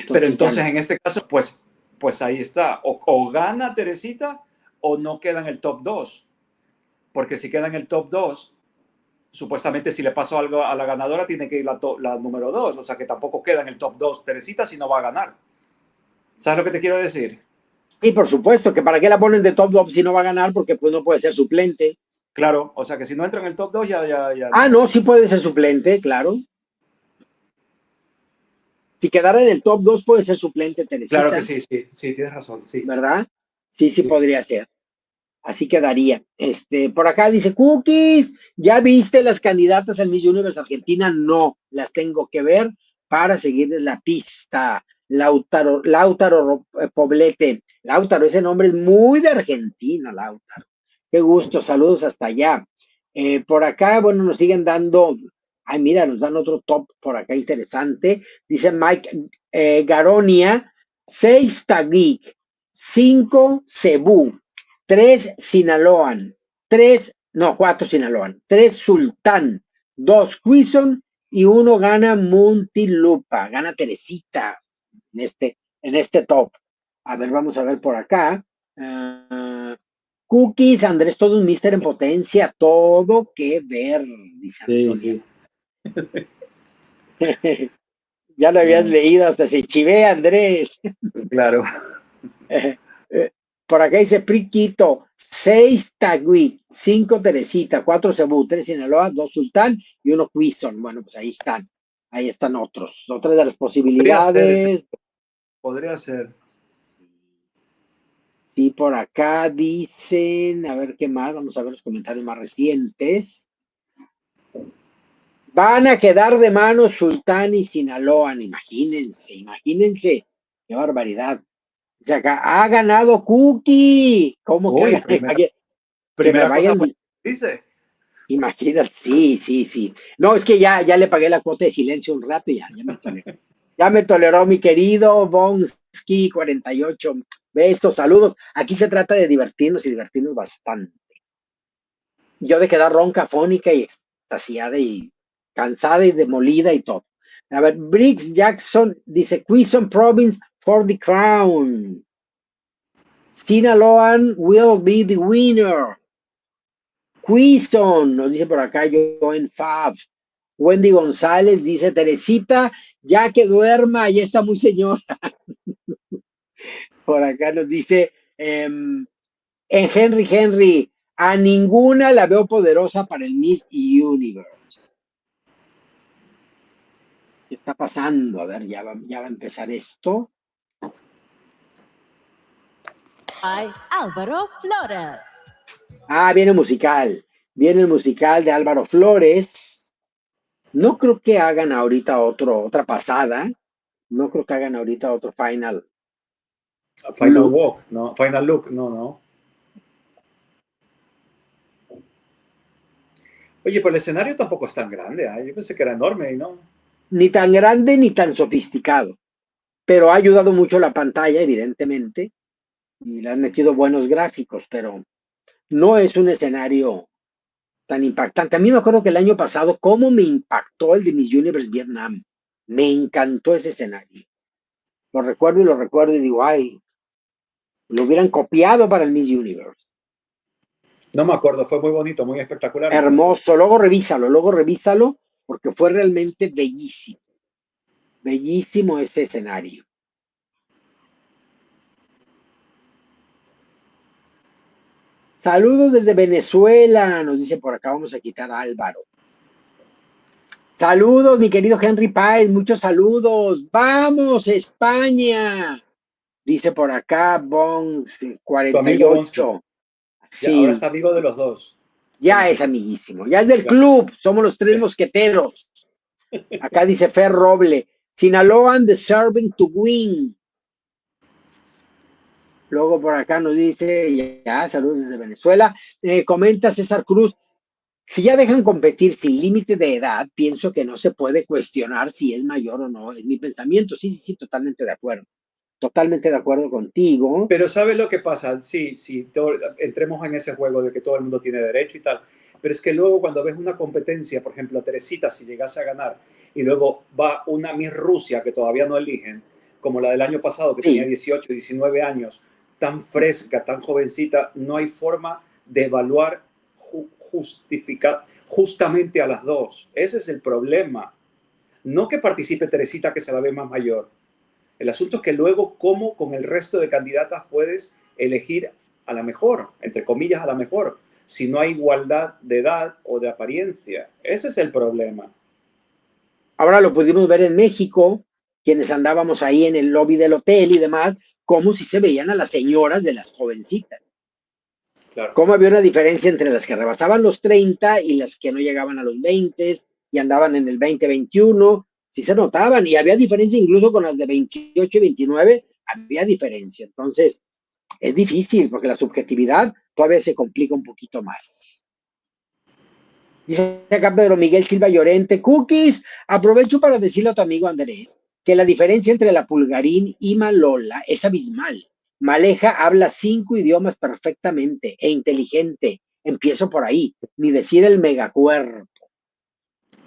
Pero entonces en este caso, pues ahí está, o gana Teresita o no queda en el top 2, porque si queda en el top 2, supuestamente si le pasó algo a la ganadora tiene que ir la número 2, o sea que tampoco queda en el top 2 Teresita si no va a ganar. ¿Sabes lo que te quiero decir? Sí, por supuesto, que para qué la ponen de top 2 si no va a ganar, porque pues no puede ser suplente. Claro, o sea que si no entra en el top 2 ya. Ah, no, sí puede ser suplente, claro. Si quedara en el top 2 puede ser suplente Teresita. Claro que sí, tienes razón. Sí. ¿Verdad? Sí, podría ser. Así quedaría. Por acá dice, Cookies, ¿ya viste las candidatas al Miss Universe Argentina? No, las tengo que ver para seguirles la pista. Lautaro Poblete. Lautaro, ese nombre es muy de Argentina, Lautaro. Qué gusto, saludos hasta allá. Por acá, bueno, nos siguen dando, ay, mira, nos dan otro top por acá interesante. Dice Mike Garonia, 6 Taguig, 5 Cebú, 3 Sinaloan, 4 Sinaloan, 3 Sultán, 2 Quison y 1 gana Muntinlupa, gana Teresita en este top. A ver, vamos a ver por acá. Cookies, Andrés, todo un mister en potencia, todo que ver, dice Antonio. Sí. Ya lo habías leído, hasta se chivea, Andrés. Claro. Por acá dice Priquito, 6 Tagui, 5 Teresita, 4 Cebú, 3 Sinaloa, 2 Sultán y 1 Quison. Bueno, pues ahí están otras de las posibilidades. Podría ser. Sí, por acá dicen, a ver qué más, vamos a ver los comentarios más recientes. Van a quedar de mano Sultán y Sinaloa, imagínense, qué barbaridad. O sea, acá, ha ganado Cookie. ¿Cómo que primera vayan? Cosa dice. Imagínate, sí. No, es que ya le pagué la cuota de silencio un rato y ya me toleró. Ya me toleró mi querido Bonsky 48. Besos, saludos. Aquí se trata de divertirnos y divertirnos bastante. Yo de quedar ronca, fónica y extasiada y cansada y demolida y todo. A ver, Briggs Jackson dice, Quezon Province for the crown. Sinaloan will be the winner. Quezon, nos dice por acá yo en Fab. Wendy González dice, Teresita, ya que duerma, ya está muy señora. Por acá nos dice, en Henry, a ninguna la veo poderosa para el Miss Universe. ¿Qué está pasando? A ver, ya va a empezar esto. Ay, Álvaro Flores. Viene el musical de Álvaro Flores. No creo que hagan ahorita otra pasada. No creo que hagan ahorita otro final. Final Walk, no. Final Look, no. Oye, pero el escenario tampoco es tan grande. Yo pensé que era enorme y no. Ni tan grande ni tan sofisticado. Pero ha ayudado mucho la pantalla, evidentemente. Y le han metido buenos gráficos, pero no es un escenario tan impactante. A mí me acuerdo que el año pasado, cómo me impactó el de Miss Universe Vietnam. Me encantó ese escenario. Lo recuerdo y digo, ay, lo hubieran copiado para el Miss Universe. No me acuerdo, fue muy bonito, muy espectacular. Hermoso, luego revísalo, porque fue realmente bellísimo. Bellísimo ese escenario. Saludos desde Venezuela, nos dice por acá, vamos a quitar a Álvaro. Saludos, mi querido Henry Páez, muchos saludos. ¡Vamos, España! Dice por acá, Bons 48. Sí. Ahora está amigo de los dos. Ya es amiguísimo, ya es del club, somos los 3 mosqueteros. Acá dice Fer Roble, Sinaloan deserving to win. Luego por acá nos dice, ya, saludos desde Venezuela. Comenta César Cruz, si ya dejan competir sin límite de edad, pienso que no se puede cuestionar si es mayor o no. Es mi pensamiento. Sí, totalmente de acuerdo. Totalmente de acuerdo contigo. Pero ¿sabes lo que pasa? Sí, entremos en ese juego de que todo el mundo tiene derecho y tal. Pero es que luego cuando ves una competencia, por ejemplo, a Teresita, si llegase a ganar, y luego va una Miss Rusia que todavía no eligen, como la del año pasado, que tenía 18, 19 años, tan fresca, tan jovencita, no hay forma de evaluar justamente a las dos. Ese es el problema. No que participe Teresita, que se la ve más mayor. El asunto es que luego, ¿cómo con el resto de candidatas puedes elegir a la mejor, entre comillas, a la mejor, si no hay igualdad de edad o de apariencia? Ese es el problema. Ahora lo pudimos ver en México, quienes andábamos ahí en el lobby del hotel y demás, como si se veían a las señoras de las jovencitas. Claro. Cómo había una diferencia entre las que rebasaban los 30 y las que no llegaban a los 20 y andaban en el 20, 21. Sí se notaban, y había diferencia incluso con las de 28 y 29, había diferencia. Entonces, es difícil porque la subjetividad todavía se complica un poquito más. Dice acá Pedro Miguel Silva Llorente, Cookies, aprovecho para decirle a tu amigo Andrés que la diferencia entre la Pulgarín y Malola es abismal. Maleja habla 5 idiomas perfectamente e inteligente. Empiezo por ahí, ni decir el megacuerpo.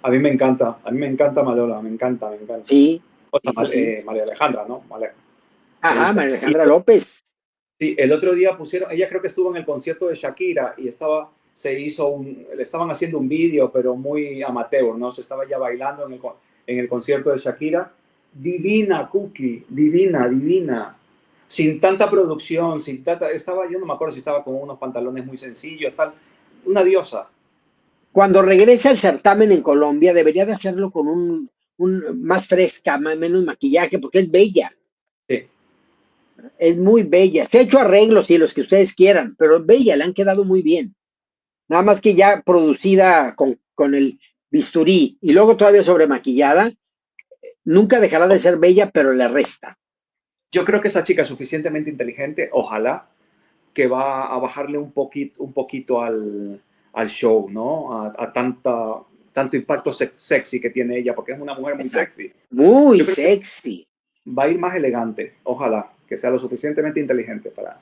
A mí me encanta Malola, me encanta. Sí, O sea, sí. María Alejandra, ¿no? Ajá, María Alejandra López. Sí, el otro día pusieron, ella creo que estuvo en el concierto de Shakira y le estaban haciendo un vídeo, pero muy amateur, ¿no? Se estaba ya bailando en el concierto de Shakira. Divina, Cookie, divina. Sin tanta producción, yo no me acuerdo si estaba con unos pantalones muy sencillos, tal. Una diosa. Cuando regrese al certamen en Colombia, debería de hacerlo con un más fresca, menos maquillaje, porque es bella. Sí. Es muy bella. Se ha hecho arreglos, sí, los que ustedes quieran, pero es bella, le han quedado muy bien. Nada más que ya producida con el bisturí y luego todavía sobremaquillada, nunca dejará de ser bella, pero le resta. Yo creo que esa chica es suficientemente inteligente, ojalá, que va a bajarle un poquito al show, ¿no? A tanto impacto sexy que tiene ella, porque es una mujer muy sexy. Muy sexy. Va a ir más elegante, ojalá, que sea lo suficientemente inteligente para...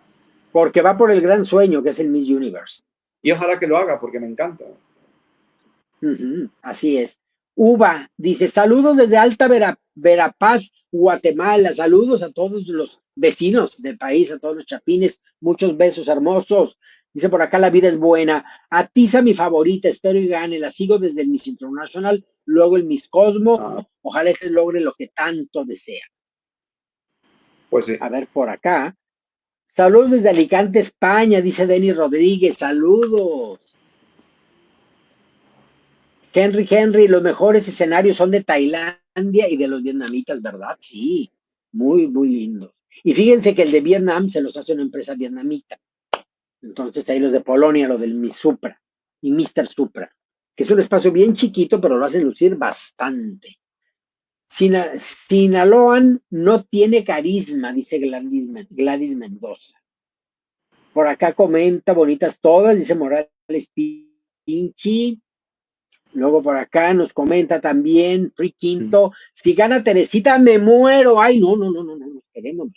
Porque va por el gran sueño, que es el Miss Universe. Y ojalá que lo haga, porque me encanta. Así es. Uva dice, saludos desde Alta Verapaz, Guatemala. Saludos a todos los vecinos del país, a todos los chapines. Muchos besos hermosos. Dice por acá, la vida es buena. Atiza mi favorita, espero y gane. La sigo desde el Miss International, luego el Miss Cosmo. Ojalá este logre lo que tanto desea. Pues sí. A ver, por acá. Saludos desde Alicante, España, dice Denis Rodríguez. Saludos. Henry, los mejores escenarios son de Tailandia y de los vietnamitas, ¿verdad? Sí, muy lindos. Y fíjense que el de Vietnam se los hace una empresa vietnamita. Entonces ahí los de Polonia, lo del Miss Supra y Mr. Supra, que es un espacio bien chiquito, pero lo hacen lucir bastante. Sinaloan no tiene carisma, dice Gladys Mendoza. Por acá comenta, bonitas todas, dice Morales Pinchi. Luego por acá nos comenta también Free Quinto, si gana Teresita me muero. Ay, no, queremos.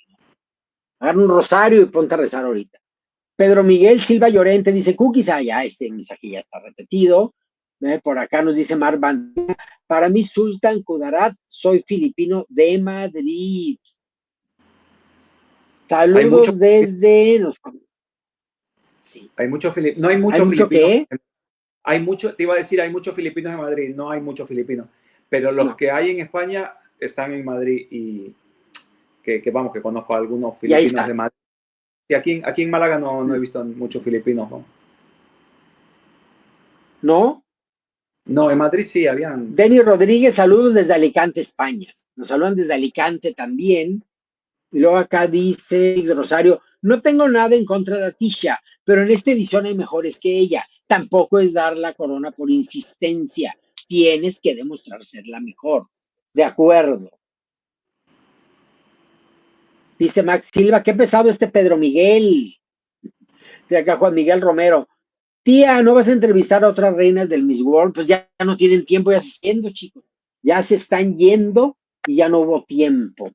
Agarra un rosario y ponte a rezar ahorita. Pedro Miguel Silva Llorente dice, Cookies, ya este mensaje ya está repetido. Por acá nos dice Marvan, para mí Sultan Kudarat, soy filipino de Madrid. Saludos desde... Sí. Hay mucho no hay mucho filipino. ¿Qué? Te iba a decir, hay muchos filipinos en Madrid, no hay muchos filipinos, pero los que hay en España están en Madrid y que conozco a algunos filipinos de Madrid. Y aquí en Málaga no he visto muchos filipinos, ¿no? ¿No? No, en Madrid sí habían. Denis Rodríguez, saludos desde Alicante, España. Nos saludan desde Alicante también. Y luego acá dice Rosario, no tengo nada en contra de Atisha, pero en esta edición hay mejores que ella. Tampoco es dar la corona por insistencia. Tienes que demostrar ser la mejor. De acuerdo. Dice Max Silva, qué pesado este Pedro Miguel. De acá Juan Miguel Romero. Tía, ¿no vas a entrevistar a otras reinas del Miss World? Pues ya no tienen tiempo, ya se están yendo, chicos. Ya se están yendo y ya no hubo tiempo.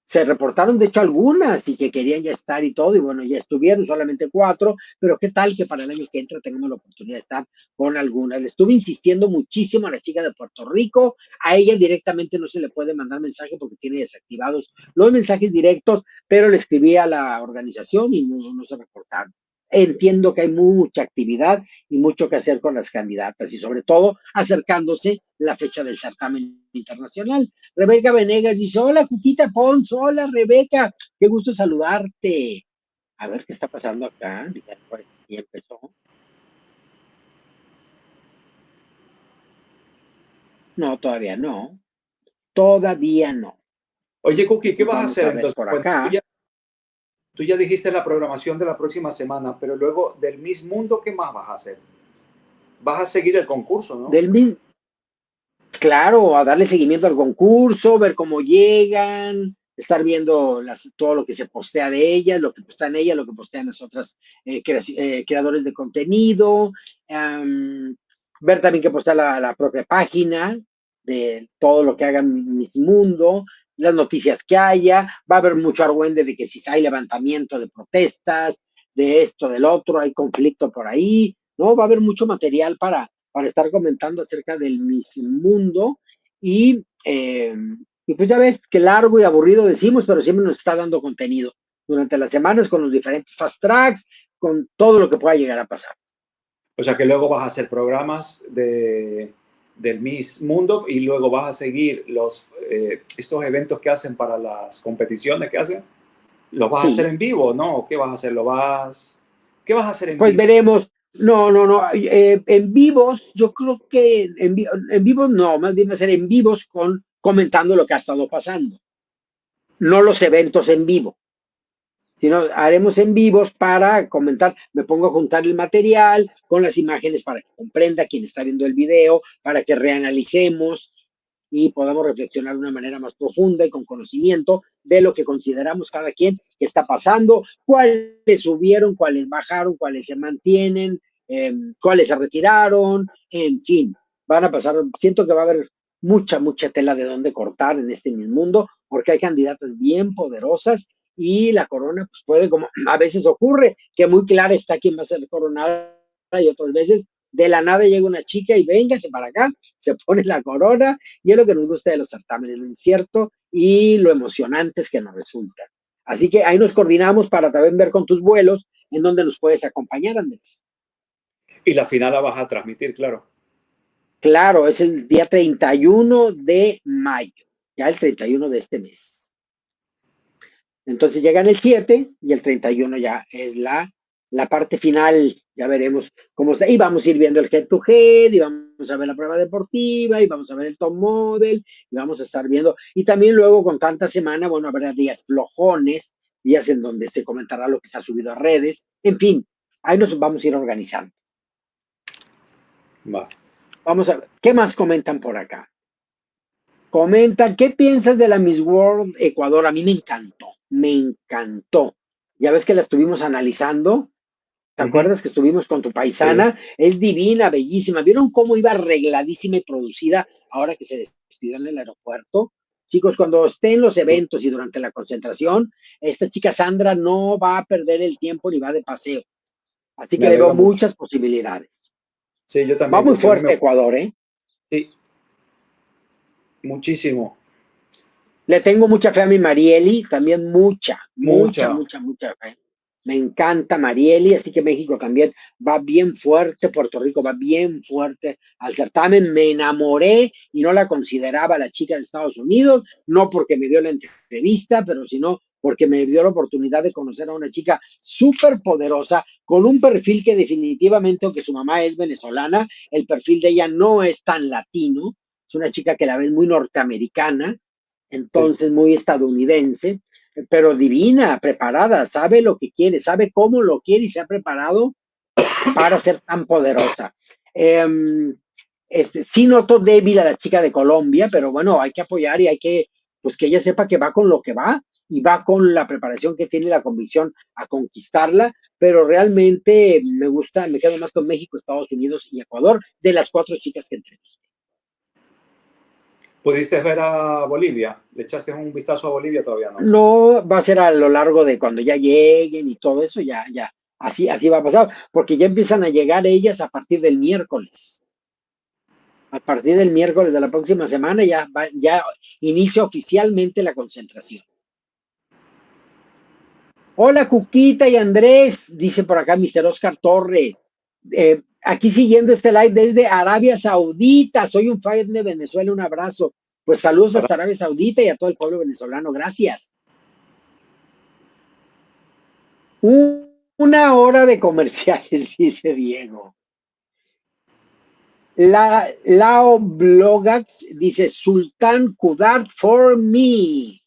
Se reportaron, de hecho, algunas y que querían ya estar y todo, y bueno, ya estuvieron, solamente 4, pero qué tal que para el año que entra tengamos la oportunidad de estar con algunas. Le estuve insistiendo muchísimo a la chica de Puerto Rico, a ella directamente no se le puede mandar mensaje porque tiene desactivados los mensajes directos, pero le escribí a la organización y no se reportaron. Entiendo que hay mucha actividad y mucho que hacer con las candidatas y sobre todo acercándose la fecha del certamen internacional. Rebeca Venegas dice, hola Cuquita Pons, hola Rebeca, qué gusto saludarte. A ver qué está pasando acá. Ya empezó. No, todavía no. Todavía no. Oye, Cookie, ¿qué vas a hacer entonces? Por acá. tú ya dijiste la programación de la próxima semana, pero luego del Miss Mundo, ¿qué más vas a hacer? Vas a seguir el concurso, ¿no? Claro, a darle seguimiento al concurso, ver cómo llegan, estar viendo todo lo que se postea de ellas, lo que postean ellas, lo que postean las otras creadores de contenido, ver también qué postea la propia página de todo lo que hagan Miss Mundo, las noticias que haya, va a haber mucho argüende de que si hay levantamiento de protestas, de esto, del otro, hay conflicto por ahí, ¿no? Va a haber mucho material para estar comentando acerca del Miss Mundo y pues ya ves que largo y aburrido decimos, pero siempre nos está dando contenido durante las semanas con los diferentes fast tracks, con todo lo que pueda llegar a pasar. O sea que luego vas a hacer programas del Miss Mundo y luego vas a seguir estos eventos que hacen para las competiciones que hacen. ¿Los vas a hacer en vivo, no? ¿Qué vas a hacer? ¿Qué vas a hacer en vivo? Pues veremos. No. En vivos, yo creo que en vivos no, más bien va a ser en vivos comentando lo que ha estado pasando. No los eventos en vivo, sino haremos en vivos para comentar. Me pongo a juntar el material con las imágenes para que comprenda quien está viendo el video, para que reanalicemos y podamos reflexionar de una manera más profunda y con conocimiento de lo que consideramos cada quien que está pasando, cuáles subieron, cuáles bajaron, cuáles se mantienen, cuáles se retiraron, en fin, van a pasar, siento que va a haber mucha tela de dónde cortar en este mismo mundo, porque hay candidatas bien poderosas y la corona pues puede, como a veces ocurre, que muy clara está quién va a ser coronada y otras veces de la nada llega una chica y véngase para acá, se pone la corona y es lo que nos gusta de los certámenes, lo incierto y lo emocionantes que nos resultan. Así que ahí nos coordinamos para también ver con tus vuelos en dónde nos puedes acompañar, Andrés. Y la final la vas a transmitir, claro. Claro, es el día 31 de mayo, ya el 31 de este mes. Entonces llegan el 7 y el 31 ya es la parte final, ya veremos cómo está. Y vamos a ir viendo el head to head, y vamos a ver la prueba deportiva, y vamos a ver el top model, y vamos a estar viendo. Y también luego con tanta semana, bueno, habrá días flojones, días en donde se comentará lo que se ha subido a redes. En fin, ahí nos vamos a ir organizando. Va. Vamos a ver, ¿qué más comentan por acá? Comentan, ¿qué piensas de la Miss World Ecuador? A mí me encantó. Ya ves que la estuvimos analizando. ¿Te acuerdas que estuvimos con tu paisana? Sí. Es divina, bellísima. ¿Vieron cómo iba arregladísima y producida ahora que se despidió en el aeropuerto? Chicos, cuando esté en los eventos y durante la concentración, esta chica Sandra no va a perder el tiempo ni va de paseo. Así que le veo muchas posibilidades. Sí, yo también. Va muy fuerte Ecuador, ¿eh? Sí. Muchísimo. Le tengo mucha fe a mi Marieli, también mucha fe. Me encanta Marieli, así que México también va bien fuerte, Puerto Rico va bien fuerte al certamen. Me enamoré y no la consideraba la chica de Estados Unidos, no porque me dio la entrevista, pero sino porque me dio la oportunidad de conocer a una chica súper poderosa, con un perfil que definitivamente, aunque su mamá es venezolana, el perfil de ella no es tan latino, es una chica que la ves muy norteamericana, entonces muy estadounidense, pero divina, preparada, sabe lo que quiere, sabe cómo lo quiere y se ha preparado para ser tan poderosa. Sí noto débil a la chica de Colombia, pero bueno, hay que apoyar y hay que, pues que ella sepa que va con lo que va y va con la preparación que tiene, la convicción a conquistarla, pero realmente me gusta, me quedo más con México, Estados Unidos y Ecuador, de las 4 chicas que entrevisté. ¿Pudiste ver a Bolivia? ¿Le echaste un vistazo a Bolivia todavía no? No, va a ser a lo largo de cuando ya lleguen y todo eso, ya. Así va a pasar, porque ya empiezan a llegar ellas a partir del miércoles. A partir del miércoles de la próxima semana ya inicia oficialmente la concentración. Hola, Cuquita y Andrés, dice por acá Mr. Oscar Torres. Aquí siguiendo este live desde Arabia Saudita. Soy un fan de Venezuela, un abrazo. Pues saludos hasta Arabia Saudita y a todo el pueblo venezolano. Gracias. Una hora de comerciales, dice Diego. Lao Blogax dice Sultán Kudart for me.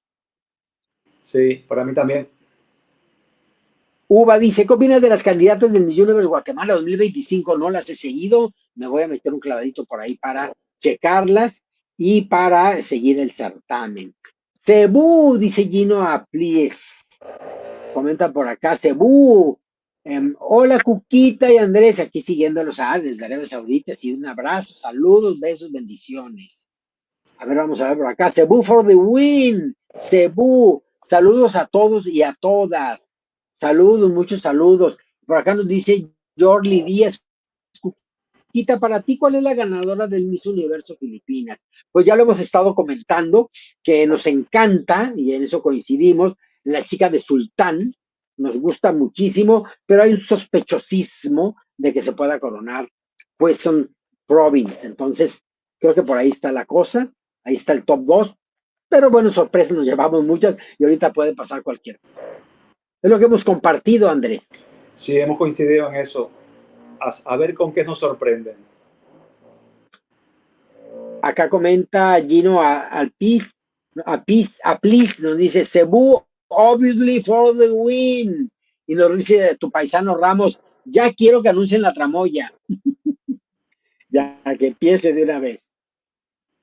Sí, para mí también. Uva dice, ¿qué opinas de las candidatas del Miss Universe Guatemala 2025? No las he seguido, me voy a meter un clavadito por ahí para checarlas y para seguir el certamen. Cebú, dice Gino Aplis. Comenta por acá, Cebú. Hola, Cuquita y Andrés, aquí siguiéndolos desde Arabia Saudita. Y un abrazo, saludos, besos, bendiciones. A ver, vamos a ver por acá. Cebú for the win. Cebú. Saludos a todos y a todas. Saludos, muchos saludos. Por acá nos dice Jorli Díaz. Quita, para ti, ¿cuál es la ganadora del Miss Universo Filipinas? Pues ya lo hemos estado comentando, que nos encanta, y en eso coincidimos, la chica de Sultán, nos gusta muchísimo, pero hay un sospechosismo de que se pueda coronar Quezon Province. Entonces, creo que por ahí está la cosa, ahí está el top 2, pero bueno, sorpresas nos llevamos muchas y ahorita puede pasar cualquier cosa. Es lo que hemos compartido, Andrés. Sí, hemos coincidido en eso. A ver con qué nos sorprenden. Acá comenta Gino Aplis, nos dice Cebú, obviously for the win. Y nos dice tu paisano Ramos, ya quiero que anuncien la tramoya. Ya que empiece de una vez.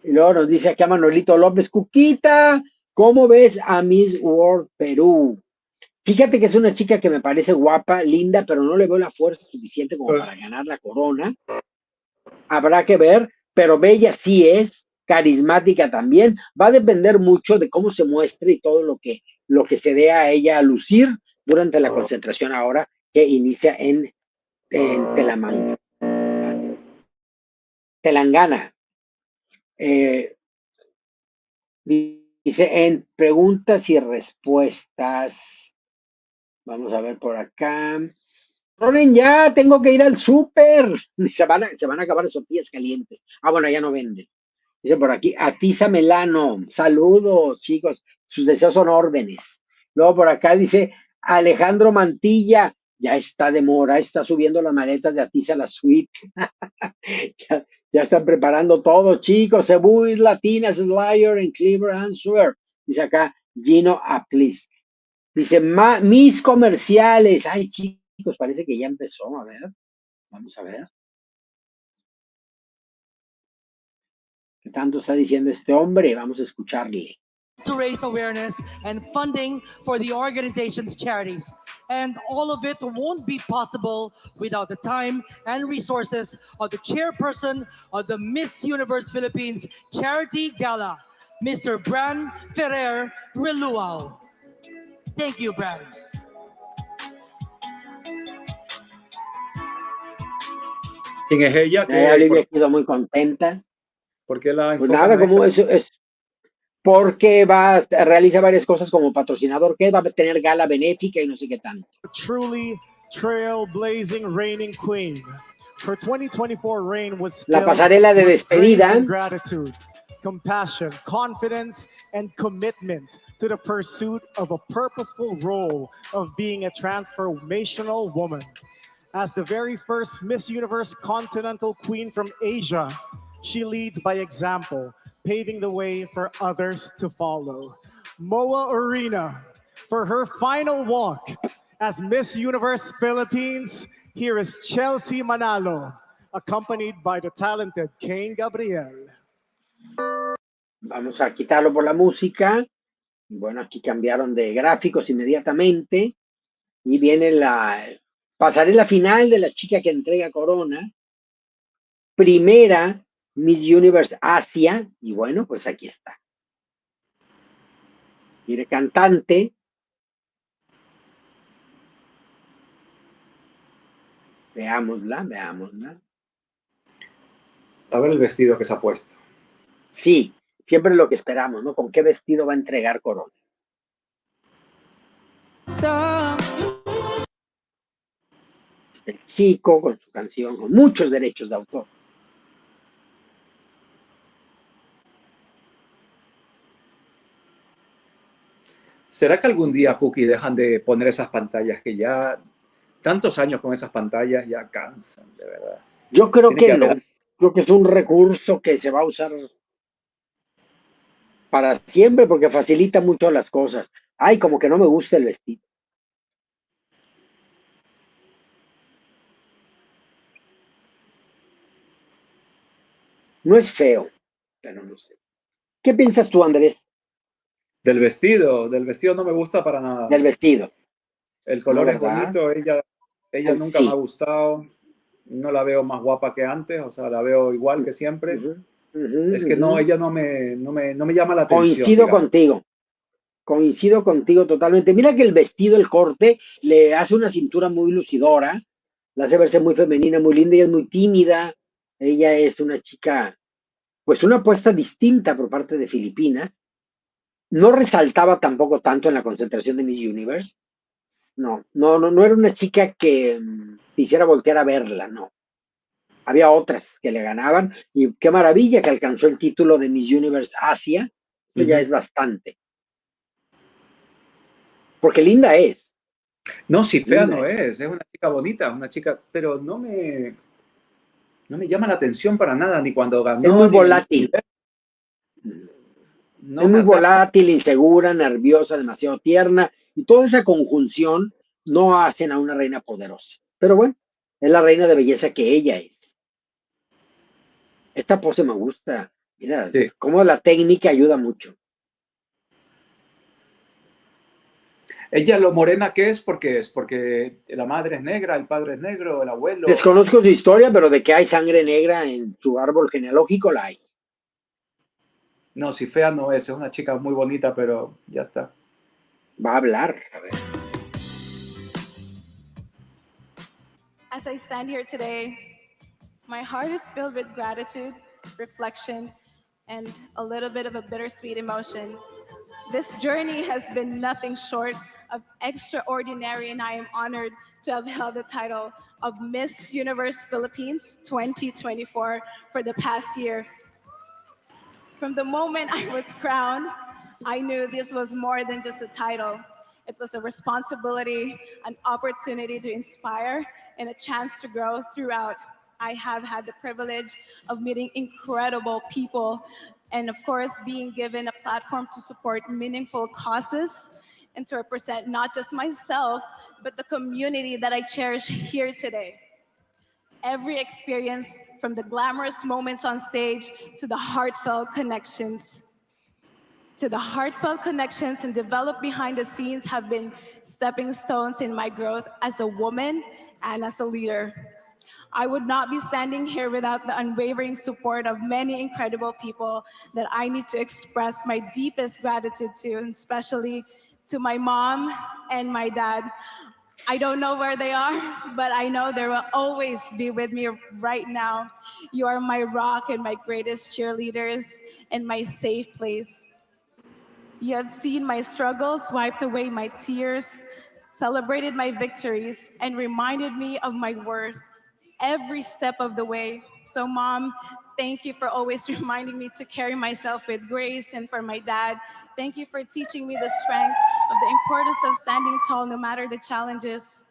Y luego nos dice acá Manuelito López, Cuquita, ¿cómo ves a Miss World Perú? Fíjate que es una chica que me parece guapa, linda, pero no le veo la fuerza suficiente como para ganar la corona. Habrá que ver, pero bella sí es, carismática también. Va a depender mucho de cómo se muestre y todo lo que se dé a ella a lucir durante la concentración ahora que inicia en Telangana. Dice en preguntas y respuestas. Vamos a ver por acá. Ronen, ya tengo que ir al súper. Se van a acabar las tortillas calientes. Bueno, ya no venden. Dice por aquí, Atiza Melano. Saludos, chicos. Sus deseos son órdenes. Luego por acá dice Alejandro Mantilla. Ya está de mora, está subiendo las maletas de Atiza a la suite. ya están preparando todo, chicos. Cebu is Latinas, Liar and Clever Answer. Dice acá Gino Aplis. Dice, mis comerciales. Ay, chicos, parece que ya empezó. A ver, vamos a ver. ¿Qué tanto está diciendo este hombre? Vamos a escucharle. To raise awareness and funding for the organization's charities. And all of it won't be possible without the time and resources of the chairperson of the Miss Universe Philippines Charity Gala, Mr. Bran Ferrer Reluao. Thank you, Bran. ¿Quién es ella? Olivia quedó muy contenta. ¿Por qué la pues nada, como eso es porque realiza varias cosas como patrocinador, que va a tener gala benéfica y no sé qué tanto. Truly trailblazing reigning queen. Her 2024 reign was la pasarela de despedida. Gratitude, compassion, confidence, and commitment to the pursuit of a purposeful role of being a transformational woman. As the very first Miss Universe Continental Queen from Asia, she leads by example, paving the way for others to follow. Moa Arena, for her final walk as Miss Universe Philippines, here is Chelsea Manalo, accompanied by the talented Kane Gabriel. Vamos a quitarlo por la música. Bueno, aquí cambiaron de gráficos inmediatamente. Y viene la pasarela final de la chica que entrega corona. Primera Miss Universe Asia. Y bueno, pues aquí está. Mire, cantante. Veámosla. A ver el vestido que se ha puesto. Sí, siempre lo que esperamos, ¿no? ¿Con qué vestido va a entregar corona? El chico con su canción, con muchos derechos de autor. ¿Será que algún día, Cookie, dejan de poner esas pantallas que ya tantos años con esas pantallas ya cansan, de verdad? Yo creo que no. Creo que es un recurso que se va a usar para siempre porque facilita mucho las cosas. Ay, como que no me gusta el vestido. No es feo, pero no sé. ¿Qué piensas tú, Andrés, Del vestido no me gusta para nada. del vestido? El ¿No, color es verdad? bonito, ella nunca me ha Sí. gustado, no la veo más guapa que antes, o sea, la veo igual que siempre. Ujú, ujú, Es que no, ujú. ella no me llama la atención, Coincido digamos. contigo. Coincido contigo totalmente. Mira que el vestido, el corte, le hace una cintura muy lucidora, la hace verse muy femenina, muy linda, ella es muy tímida. Ella es una chica, pues una apuesta distinta por parte de Filipinas. No resaltaba tampoco tanto en la concentración de Miss Universe. No, no, no, no era una chica que quisiera voltear a verla, no. Había otras que le ganaban y qué maravilla que alcanzó el título de Miss Universe Asia. Eso ya Ujú. es bastante, porque linda es, No, si fea linda no es. es una chica bonita, una chica, pero no me llama la atención para nada, ni cuando Es muy ganó, ni me ni volátil, es no me muy atrae. volátil, insegura, nerviosa, demasiado tierna, y toda esa conjunción no hacen a una reina poderosa. Pero bueno, es la reina de belleza que ella es. Esta pose me gusta. Mira, Sí. cómo la técnica ayuda mucho. Ella lo morena que es porque la madre es negra, el padre es negro, el abuelo. Desconozco su historia, pero de que hay sangre negra en su árbol genealógico, la hay. No, si fea no es una chica muy bonita, pero ya está. Va a hablar, a ver. As I stand here today, my heart is filled with gratitude, reflection, and a little bit of a bittersweet emotion. This journey has been nothing short of extraordinary, and I am honored to have held the title of Miss Universe Philippines 2024 for the past year. From the moment I was crowned, I knew this was more than just a title. It was a responsibility, an opportunity to inspire, and a chance to grow throughout. I have had the privilege of meeting incredible people and, of course, being given a platform to support meaningful causes and to represent not just myself, but the community that I cherish here today. Every experience, from the glamorous moments on stage to the heartfelt connections, and developed behind the scenes have been stepping stones in my growth as a woman and as a leader. I would not be standing here without the unwavering support of many incredible people that I need to express my deepest gratitude to, and especially to my mom and my dad. I don't know where they are, but I know they will always be with me right now. You are my rock and my greatest cheerleaders and my safe place. You have seen my struggles, wiped away my tears, celebrated my victories, and reminded me of my worth every step of the way. So, Mom, thank you for always reminding me to carry myself with grace. And for my dad, thank you for teaching me the strength of the importance of standing tall no matter the challenges.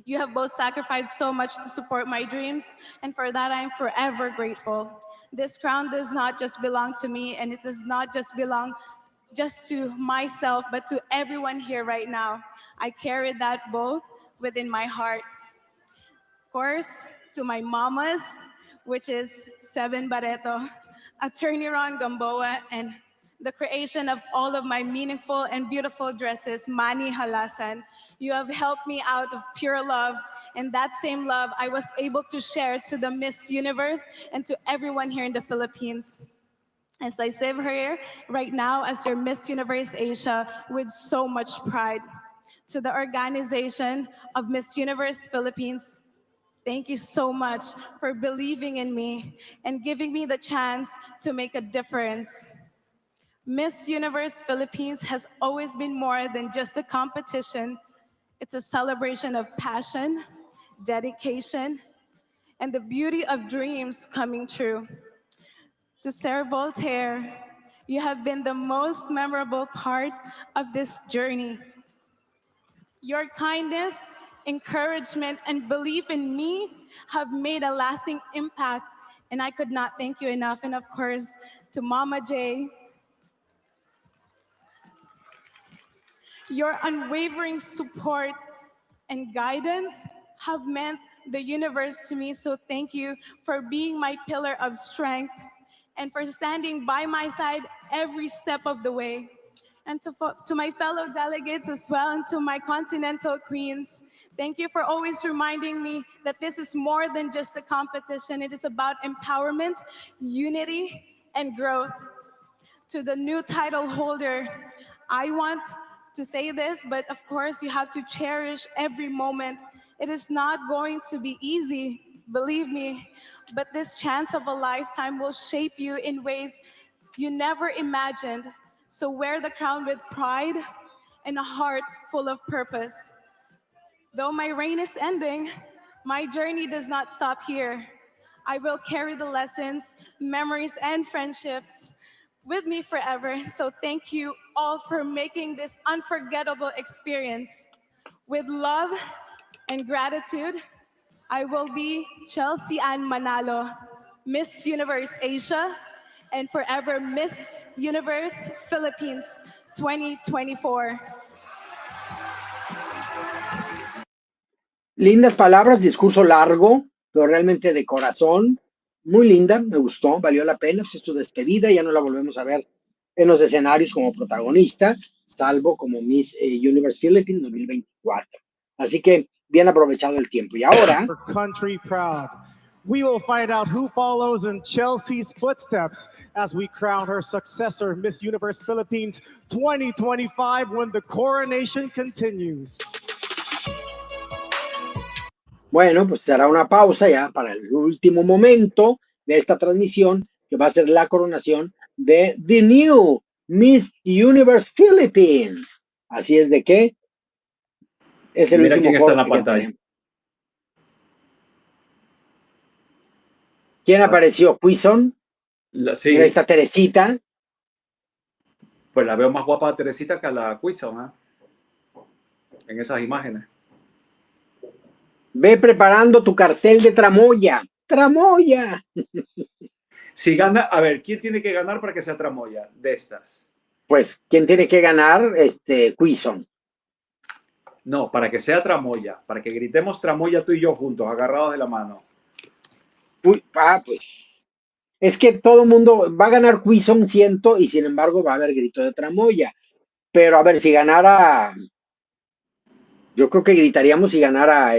You have both sacrificed so much to support my dreams, and for that I am forever grateful. This crown does not just belong to me, and it does not just belong just to myself, but to everyone here right now. I carry that both within my heart. Of course, to my mamas, which is Seven Barreto, Attorney Ron Gamboa, and the creation of all of my meaningful and beautiful dresses, Mani Halasan. You have helped me out of pure love, and that same love I was able to share to the Miss Universe and to everyone here in the Philippines. As I sit here right now as your Miss Universe Asia with so much pride. To the organization of Miss Universe Philippines, thank you so much for believing in me and giving me the chance to make a difference. Miss Universe Philippines has always been more than just a competition. It's a celebration of passion, dedication, and the beauty of dreams coming true. To Sarah Voltaire, you have been the most memorable part of this journey. Your kindness, encouragement, and belief in me have made a lasting impact, and I could not thank you enough. And of course, to Mama J, your unwavering support and guidance have meant the universe to me. So thank you for being my pillar of strength and for standing by my side every step of the way. And to my fellow delegates as well, and to my continental queens, thank you for always reminding me that this is more than just a competition. It is about empowerment, unity, and growth. To the new title holder, I want to say this, but of course you have to cherish every moment. It is not going to be easy, believe me, but this chance of a lifetime will shape you in ways you never imagined. So wear the crown with pride and a heart full of purpose. Though my reign is ending, my journey does not stop here. I will carry the lessons, memories, and friendships with me forever. So thank you all for making this unforgettable experience. With love and gratitude, I will be Chelsea Ann Manalo, Miss Universe Asia, and forever Miss Universe Philippines 2024. Lindas palabras, discurso largo, pero realmente de corazón. Muy linda, me gustó, valió la pena. Pues es tu despedida, ya no la volvemos a ver en los escenarios como protagonista, salvo como Miss Universe Philippines 2024. Así que bien aprovechado el tiempo. Y ahora, Country proud. We will find out who follows in Chelsea's footsteps as we crown her successor, Miss Universe Philippines 2025, when the coronation continues. bueno, pues será una pausa ya para el último momento de esta transmisión, que va a ser la coronación de The New Miss Universe Philippines. Así es de que es el Mira último quién está en la corte que pantalla. tenemos. ¿Quién apareció? ¿Quizon? Sí, Mira, ahí está Teresita. pues la veo más guapa a Teresita que a la Quizon, en esas imágenes. Ve preparando tu cartel de tramoya. ¡Tramoya! Si gana, a ver, ¿quién tiene que ganar para que sea tramoya de estas? Pues, ¿quién tiene que ganar? Quizon. No, para que sea tramoya, para que gritemos tramoya tú y yo juntos, agarrados de la mano. Pues es que todo el mundo va a ganar Quizon, siento, y sin embargo va a haber grito de tramoya. Pero a ver, si ganara, yo creo que gritaríamos si ganara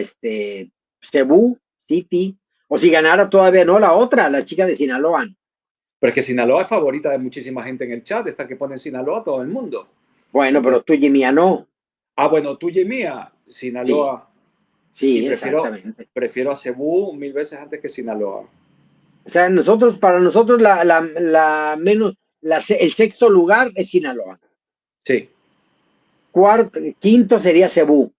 Cebu City, o si ganara todavía no la otra, la chica de Sinaloa. Pero es que Sinaloa es favorita de muchísima gente en el chat, esta que pone Sinaloa todo el mundo. Bueno, pero tú y mía no. Ah, bueno, tuya y mía, Sinaloa. Sí, exactamente. Prefiero a Cebu 1000 veces antes que Sinaloa. O sea, para nosotros el sexto lugar es Sinaloa. Sí. Quinto sería Cebu.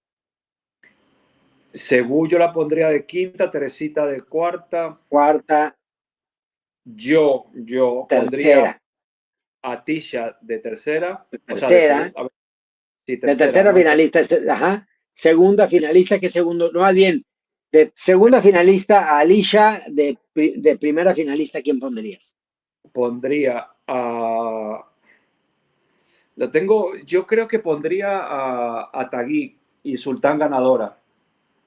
Cebu yo la pondría de quinta, Teresita de cuarta. Cuarta. Yo tercera. Pondría a Tisha de tercera. Tercera. O sea, sí, tercera, de tercera, ¿no? Finalista. Ajá. Segunda finalista, ¿qué segundo? No, más bien. De segunda finalista a Alicia, de primera finalista, ¿quién pondrías? Pondría a... yo creo que pondría a Taguí y Sultán ganadora.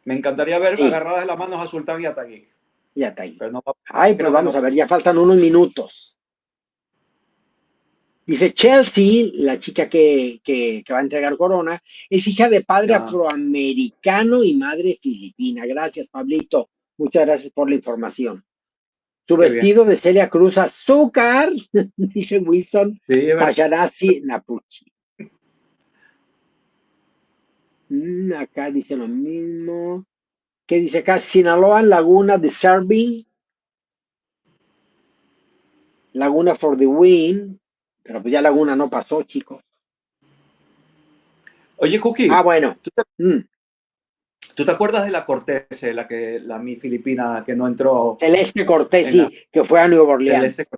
Me encantaría ver agarradas de las manos a Sultán y a Taguí. Y a Taguí. No, pues vamos a ver, ya faltan unos minutos. Dice Chelsea, la chica que va a entregar corona, es hija de padre afroamericano y madre filipina. Gracias, Pablito. Muchas gracias por la información. Su vestido de Celia Cruz azúcar, dice Wilson, Pacharasi Napuchi. Acá dice lo mismo. ¿Qué dice acá? Sinaloa, Laguna de Serving. Laguna for the win. Pero pues ya Laguna no pasó, chicos. Oye, Cookie. Bueno. ¿Tú te acuerdas de la Cortés, la mi filipina que no entró? Celeste Cortés, sí, que fue a Nueva Orleans.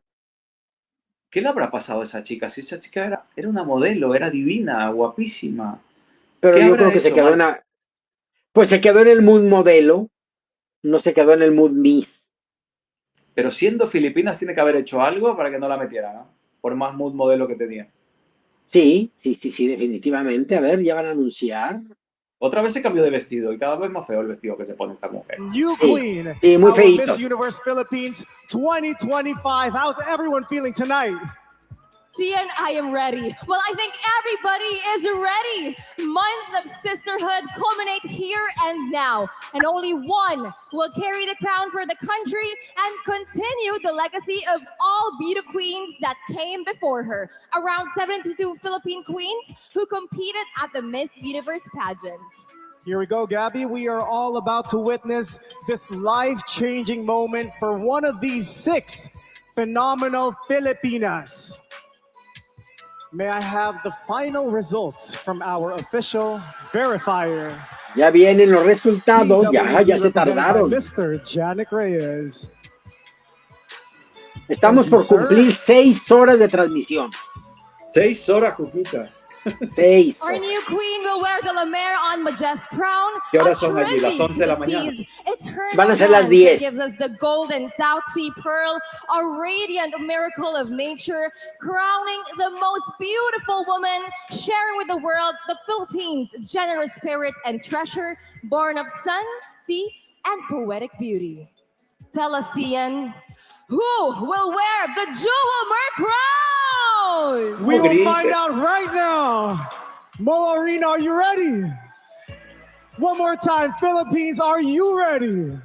¿Qué le habrá pasado a esa chica? Si esa chica era una modelo, era divina, guapísima. Pero yo creo que se quedó pues se quedó en el mood modelo, no se quedó en el mood Miss. Pero siendo filipina tiene que haber hecho algo para que no la metieran, ¿no? Por más mood modelo que tenía. Sí, definitivamente. A ver, ya van a anunciar. Otra vez se cambió de vestido y cada vez más feo el vestido que se pone esta mujer. New Queen, Sí, muy our feíto. Miss Universe Philippines 2025. How's everyone feeling tonight? Cian, I am ready. Well, I think everybody is ready. Months of sisterhood culminate here and now, and only one will carry the crown for the country and continue the legacy of all beauty queens that came before her. Around 72 Philippine queens who competed at the Miss Universe pageant. Here we go, Gabby. We are all about to witness this life-changing moment for one of these 6 phenomenal Filipinas. May I have the final results from our official verifier? Ya vienen los resultados, ya PWC se represented by tardaron. Mr. Janik Reyes. Estamos por cumplir 6 horas de transmisión. 6 horas, Juquita. 6 Our horas. new queen will wear the La Mer on Majest crown. ¿Qué horas a son allí? Las tribute 11 de la to the mañana. sea's eternal Van a ser las hand 10. that gives us the golden South Sea pearl, a radiant miracle of nature, crowning the most beautiful woman, sharing with the world the Philippines' generous spirit and treasure, born of sun, sea, and poetic beauty. Tell us, Cian, who will wear the Jewel Mer crown? We will grite. find out right now. Mo Arena, are you ready? One more time, Philippines, are you ready?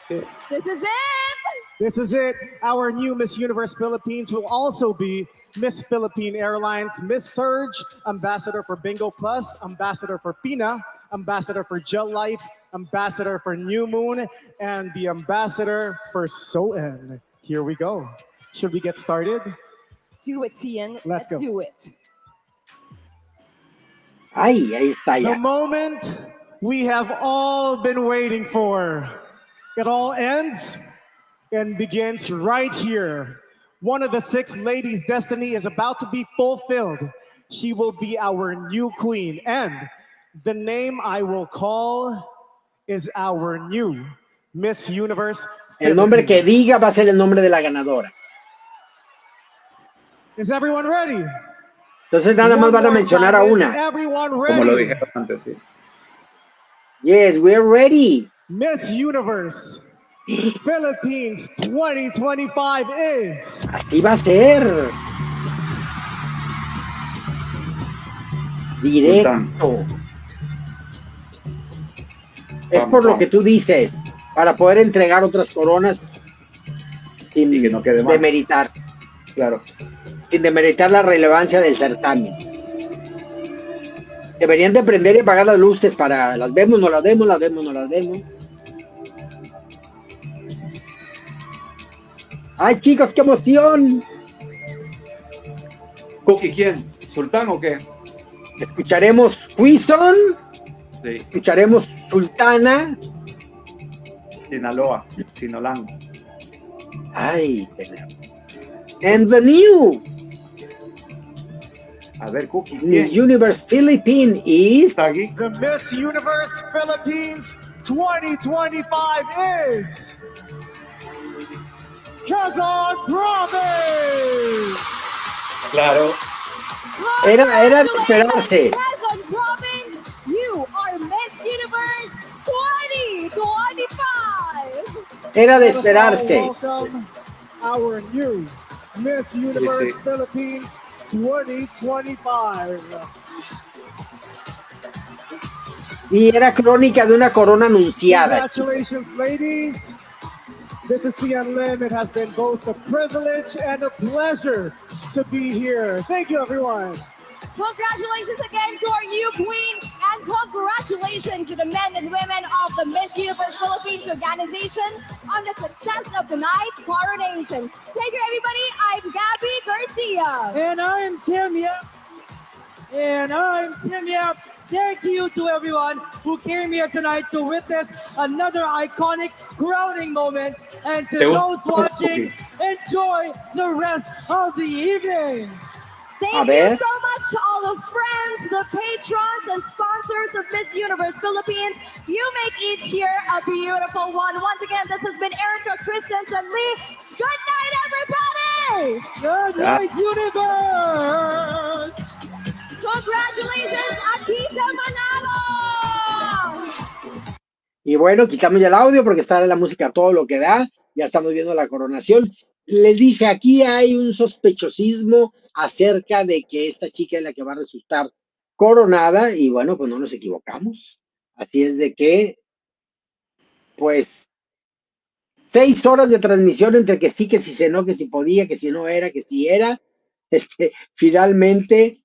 This is it. This is it. Our new Miss Universe Philippines will also be Miss Philippine Airlines, Miss Surge, Ambassador for Bingo Plus, Ambassador for Pina, Ambassador for Gel Life, Ambassador for New Moon, and the Ambassador for SON. Here we go. Should we get started? Do it, Cian. Let's go. Do it. Ay, ahí está The ya. moment we have all been waiting for. It all ends and begins right here. One of the 6 ladies' destiny is about to be fulfilled. She will be our new queen, and the name I will call is our new Miss Universe. El nombre que Philippines. diga va a ser el nombre de la ganadora. Is everyone ready? Entonces nada más One van a more mencionar time. a Is una. everyone Como lo ready? dije antes, sí. Yes, we're ready. Miss Universe Philippines 2025 is Así va a ser. Directo. Es por lo que tú dices, para poder entregar otras coronas sin Y que no quede mal. demeritar, Claro. sin demeritar la relevancia del certamen. Deberían de prender y apagar las luces para las vemos, no las vemos, las vemos, no las vemos. Ay, chicos, qué emoción. Cookie, ¿quién? ¿Sultán o qué? Escucharemos Quizon, Sí. escucharemos Sultana. Sinaloa. Sinolán. Ay, and the new A ver, Cookie, Miss ¿quién? Universe Philippines is ¿Está aquí? the Miss Universe Philippines 2025 is Quezon Province. Claro. era de esperarse. Quezon Province, you are Miss Universe 2025. Era de Let us all esperarse. welcome our new Miss Universe sí. Philippines 2025. Y era crónica de una corona anunciada. Congratulations, ladies. This is Cian Lim. It has been both a privilege and a pleasure to be here. Thank you, everyone. Congratulations again to our new queen, and congratulations to the men and women of the Miss Universe Philippines organization on the success of tonight's coronation. Take care, everybody. I'm Gabby Garcia. And I'm Tim Yap. Thank you to everyone who came here tonight to witness another iconic crowning moment. And to Te those gusta, watching, Cookie? enjoy the rest of the evening. Thank you so much to all the friends, the patrons, and sponsors of Miss Universe Philippines. You make each year a beautiful one. Once again, this has been Erica Christensen Lee. Good night, everybody! Good night, Universe! Congratulations, Akisa Manalo! Y bueno, quitamos ya el audio porque está la música a todo lo que da. Ya estamos viendo la coronación. Les dije, aquí hay un sospechosismo acerca de que esta chica es la que va a resultar coronada. Y bueno, pues no nos equivocamos. Así es de que, pues, 6 horas de transmisión entre que si no, que si podía, que si no era, que si era. Finalmente,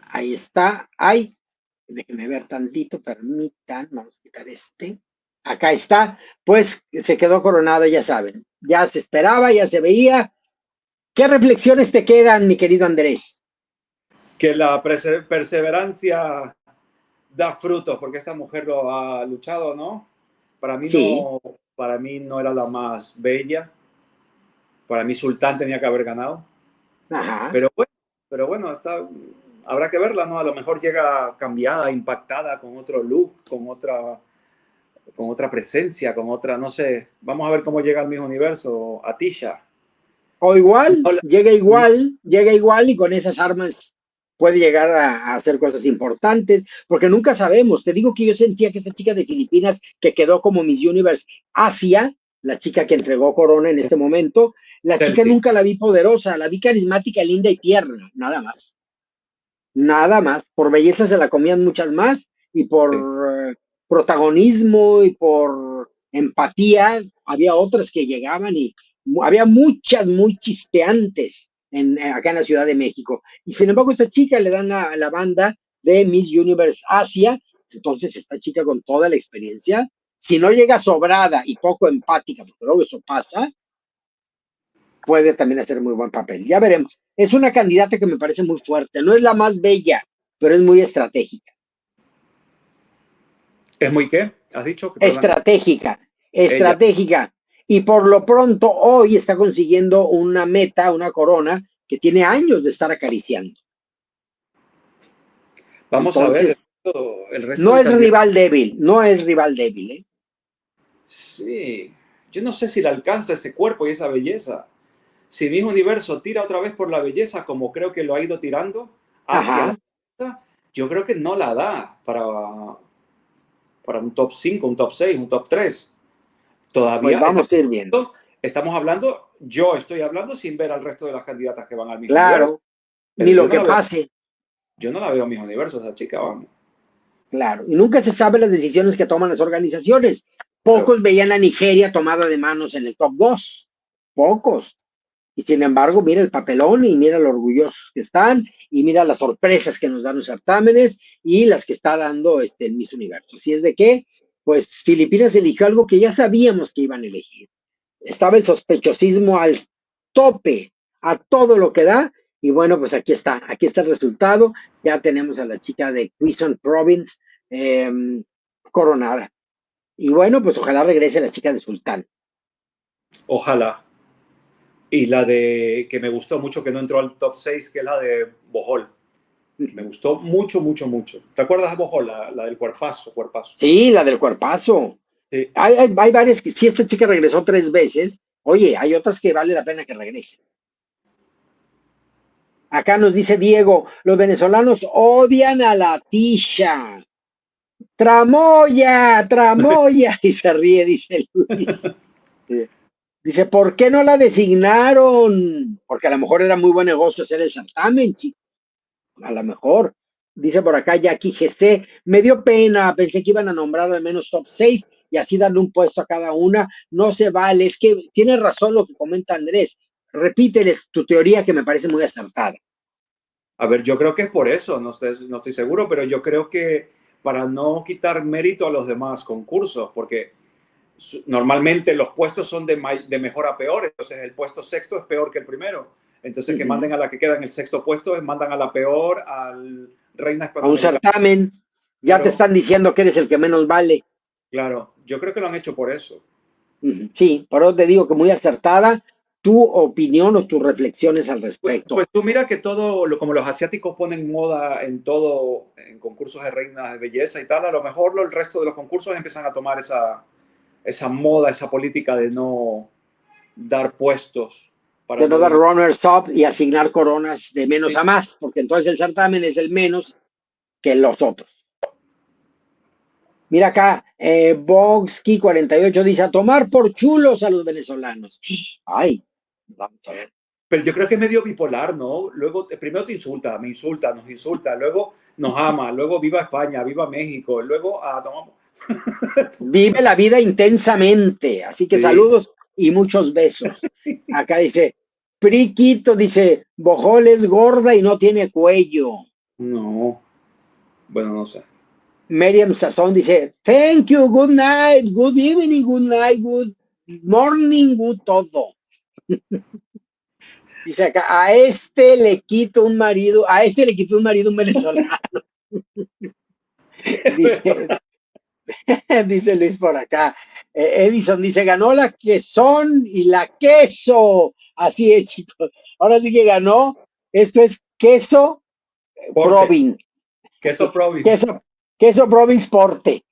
ahí está. Ay, déjenme ver tantito, permitan, vamos a quitar este. Acá está, pues se quedó coronado, ya saben. Ya se esperaba, ya se veía. ¿Qué reflexiones te quedan, mi querido Andrés? Que la perseverancia da frutos, porque esta mujer lo ha luchado, ¿no? Para mí Sí. para mí no era la más bella. Para mí Sultán tenía que haber ganado. Ajá. Pero bueno, habrá que verla, ¿no? A lo mejor llega cambiada, impactada, con otro look, con otra presencia, con otra, no sé. Vamos a ver cómo llega al mismo universo, a Tisha. O igual, No, llega igual y con esas armas puede llegar a hacer cosas importantes, porque nunca sabemos. Te digo que yo sentía que esta chica de Filipinas que quedó como Miss Universe Asia, la chica que entregó corona en este momento, la chica nunca la vi poderosa, la vi carismática, linda y tierna, nada más. Nada más. Por belleza se la comían muchas más y por protagonismo y por empatía había otras que llegaban y había muchas muy chispeantes acá en la Ciudad de México. Y sin embargo, esta chica le dan la banda de Miss Universe Asia. Entonces, esta chica con toda la experiencia, si no llega sobrada y poco empática, porque luego eso pasa, puede también hacer muy buen papel. Ya veremos. Es una candidata que me parece muy fuerte. No es la más bella, pero es muy estratégica. ¿Es muy qué? ¿Has dicho? Estratégica. Y por lo pronto hoy está consiguiendo una meta, una corona, que tiene años de estar acariciando. Vamos Entonces, a ver. El resto no de es rival débil, no es rival débil. ¿Eh? Sí. Yo no sé si le alcanza ese cuerpo y esa belleza. Si Miss Universo tira otra vez por la belleza, como creo que lo ha ido tirando, hacia la belleza, yo creo que no la da para un top 5, un top 6, un top 3. Todavía pues vamos a ir viendo. Yo estoy hablando sin ver al resto de las candidatas que van al Miss Claro, Universo. ni lo que pase. Yo no la veo Miss Universo, esa chica, vamos. Claro, y nunca se sabe las decisiones que toman las organizaciones. Pocos veían a Nigeria tomada de manos en el top 2. Pocos. Y sin embargo, mira el papelón y mira lo orgullosos que están y mira las sorpresas que nos dan los certámenes y las que está dando el Miss Universo. Así es de que, pues, Filipinas eligió algo que ya sabíamos que iban a elegir. Estaba el sospechosismo al tope, a todo lo que da. Y bueno, pues aquí está el resultado. Ya tenemos a la chica de Quezon Province coronada. Y bueno, pues ojalá regrese la chica de Sultán. Ojalá. Y la de que me gustó mucho, que no entró al top 6, que es la de Bohol. Me gustó mucho, mucho, mucho. ¿Te acuerdas de Bohol? La del cuerpazo. Sí, la del cuerpazo. Sí. Hay varias que, si esta chica regresó 3 veces, oye, hay otras que vale la pena que regresen. Acá nos dice Diego, los venezolanos odian a la Tisha. Tramoya, y se ríe, dice Luis. Dice, ¿por qué no la designaron? Porque a lo mejor era muy buen negocio hacer el certamen, chicos. A lo mejor. Dice por acá Jackie GC, me dio pena, pensé que iban a nombrar al menos top 6 y así darle un puesto a cada una. No se vale, es que tiene razón lo que comenta Andrés. Repíteles tu teoría que me parece muy acertada. A ver, yo creo que es por eso, no estoy seguro, pero yo creo que para no quitar mérito a los demás concursos, porque normalmente los puestos son de mejor a peor, entonces el puesto sexto es peor que el primero. Entonces que manden a la que queda en el sexto puesto, mandan a la peor, al Reina a un certamen, ya claro. Te están diciendo que eres el que menos vale. Claro, yo creo que lo han hecho por eso. Sí, por eso te digo que muy acertada tu opinión o tus reflexiones al respecto. Pues tú mira que todo, como los asiáticos ponen moda en todo, en concursos de reinas de belleza y tal, a lo mejor el resto de los concursos empiezan a tomar esa moda, esa política de no dar puestos. De no dar runners-up y asignar coronas de menos a más, porque entonces el certamen es el menos que los otros. Mira acá, Boxky48 dice, a tomar por chulos a los venezolanos. Ay, vamos a ver. Pero yo creo que es medio bipolar, ¿no? Luego, primero te insulta, me insulta, nos insulta, luego nos ama, luego viva España, viva México, luego tomamos. Vive la vida intensamente, así que Sí. saludos y muchos besos. Acá dice, Priquito dice, Bojol es gorda y no tiene cuello. No, bueno, no sé. Miriam Sazón dice, thank you, good night, good evening, good night, good morning, good todo. Dice acá, a este le quito un marido un venezolano. Dice, dice Luis por acá. Edison dice, ganó la quesón y la queso. Así es, chicos. Ahora sí que ganó. Esto es queso Province. Queso Province. Queso Province Porte.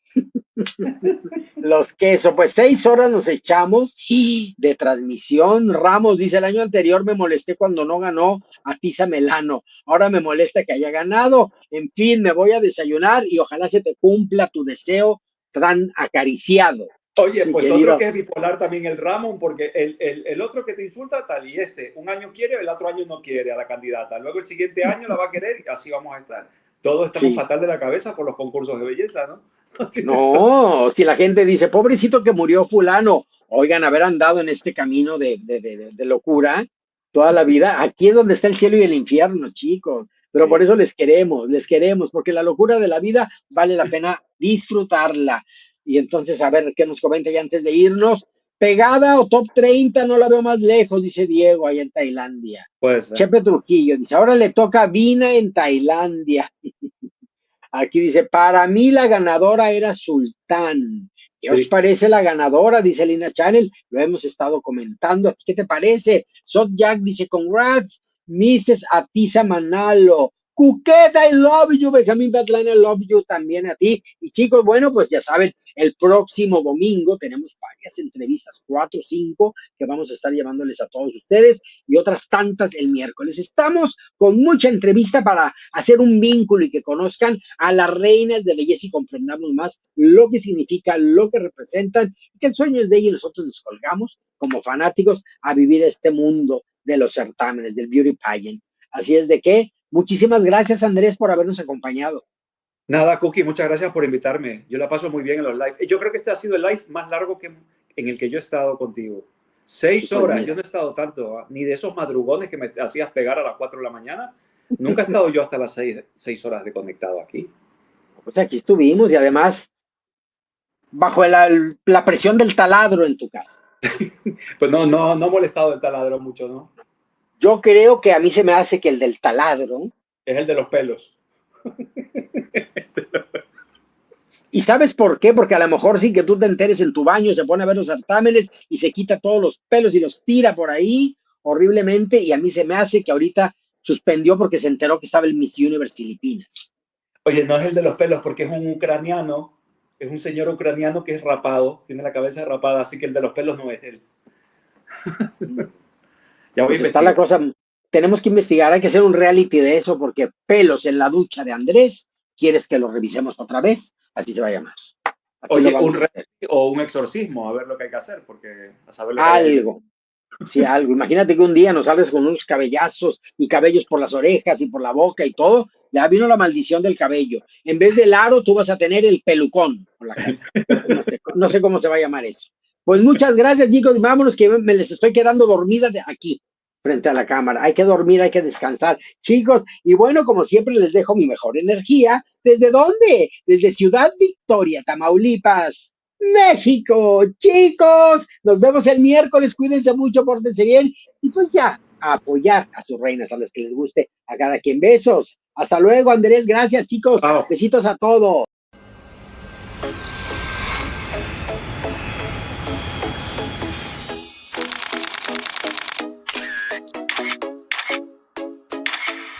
Los quesos, pues 6 horas nos echamos de transmisión. Ramos dice, el año anterior me molesté cuando no ganó Atiza Melano, ahora me molesta que haya ganado. En fin, me voy a desayunar y ojalá se te cumpla tu deseo tan acariciado. Oye, mi pues querido. otro que es bipolar también el Ramón, porque el otro que te insulta tal y un año quiere, el otro año no quiere a la candidata, luego el siguiente año la va a querer y así vamos a estar. Todos estamos Sí. fatal de la cabeza por los concursos de belleza, ¿no? No, si la gente dice, pobrecito que murió fulano, oigan, haber andado en este camino de locura toda la vida, aquí es donde está el cielo y el infierno, chicos, pero Sí. por eso les queremos, porque la locura de la vida vale la pena disfrutarla. Y entonces, a ver, ¿qué nos comenta ya antes de irnos? Pegada o top 30, no la veo más lejos, dice Diego, allá en Tailandia. Puede ser. Chepe Trujillo dice, ahora le toca a Vina en Tailandia. Aquí dice, para mí la ganadora era Sultán. ¿Qué os Sí. parece la ganadora? Dice Lina Channel. Lo hemos estado comentando. ¿Qué te parece? Sot Jack dice, congrats, Mrs. Atiza Manalo. Cuqueta, I love you. Benjamín Batlana, I love you también a ti. Y chicos, bueno, pues ya saben, el próximo domingo tenemos varias entrevistas, 4 o 5, que vamos a estar llevándoles a todos ustedes y otras tantas el miércoles. Estamos con mucha entrevista para hacer un vínculo y que conozcan a las reinas de belleza y comprendamos más lo que significa, lo que representan, y que el sueño es de ellos y nosotros nos colgamos como fanáticos a vivir este mundo de los certámenes, del beauty pageant. Así es de que, muchísimas gracias, Andrés, por habernos acompañado. Nada, Cookie, muchas gracias por invitarme. Yo la paso muy bien en los lives. Yo creo que este ha sido el live más largo en el que yo he estado contigo. 6 Pues horas, mira. yo no he estado tanto, ni de esos madrugones que me hacías pegar a las 4 de la mañana. Nunca he estado yo hasta las 6 horas de conectado aquí. Pues aquí estuvimos y además bajo la presión del taladro en tu casa. Pues no he molestado el taladro mucho, ¿no? Yo creo que a mí se me hace que el del taladro, Es el de los pelos. ¿y sabes por qué? Porque a lo mejor sí que tú te enteres en tu baño, se pone a ver los certámenes y se quita todos los pelos y los tira por ahí horriblemente, y a mí se me hace que ahorita suspendió porque se enteró que estaba el Miss Universe Filipinas. Oye, no es el de los pelos porque es un ucraniano, es un señor ucraniano que es rapado, tiene la cabeza rapada, así que el de los pelos no es él. Ya voy a Pues está la investigar. cosa, tenemos que investigar, hay que hacer un reality de eso, porque pelos en la ducha de Andrés, ¿quieres que lo revisemos otra vez? Así se va a llamar. Así Oye, lo vamos un a hacer. o un exorcismo, a ver lo que hay que hacer, porque a saber lo que hay ahí. Algo. Sí, algo. Imagínate que un día nos sales con unos cabellazos y cabellos por las orejas y por la boca y todo. Ya vino la maldición del cabello. En vez del aro, tú vas a tener el pelucón por la cara. No sé cómo se va a llamar eso. Pues muchas gracias, chicos. Vámonos, que me les estoy quedando dormida de aquí, frente a la cámara. Hay que dormir, hay que descansar, chicos. Y bueno, como siempre, les dejo mi mejor energía. ¿Desde dónde? Desde Ciudad Victoria, Tamaulipas, México. Chicos, nos vemos el miércoles. Cuídense mucho, pórtense bien. Y pues ya, a apoyar a sus reinas, a las que les guste, a cada quien. Besos. Hasta luego, Andrés. Gracias, chicos. Chao. Besitos a todos.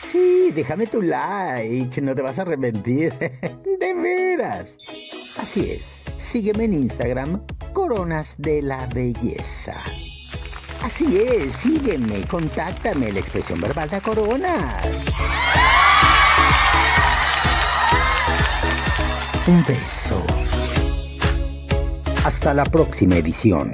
Sí, déjame tu like, no te vas a arrepentir. De veras. Así es, sígueme en Instagram, Coronas de la Belleza. Así es, sígueme, contáctame, la expresión verbal de Coronas. Un beso. Hasta la próxima edición.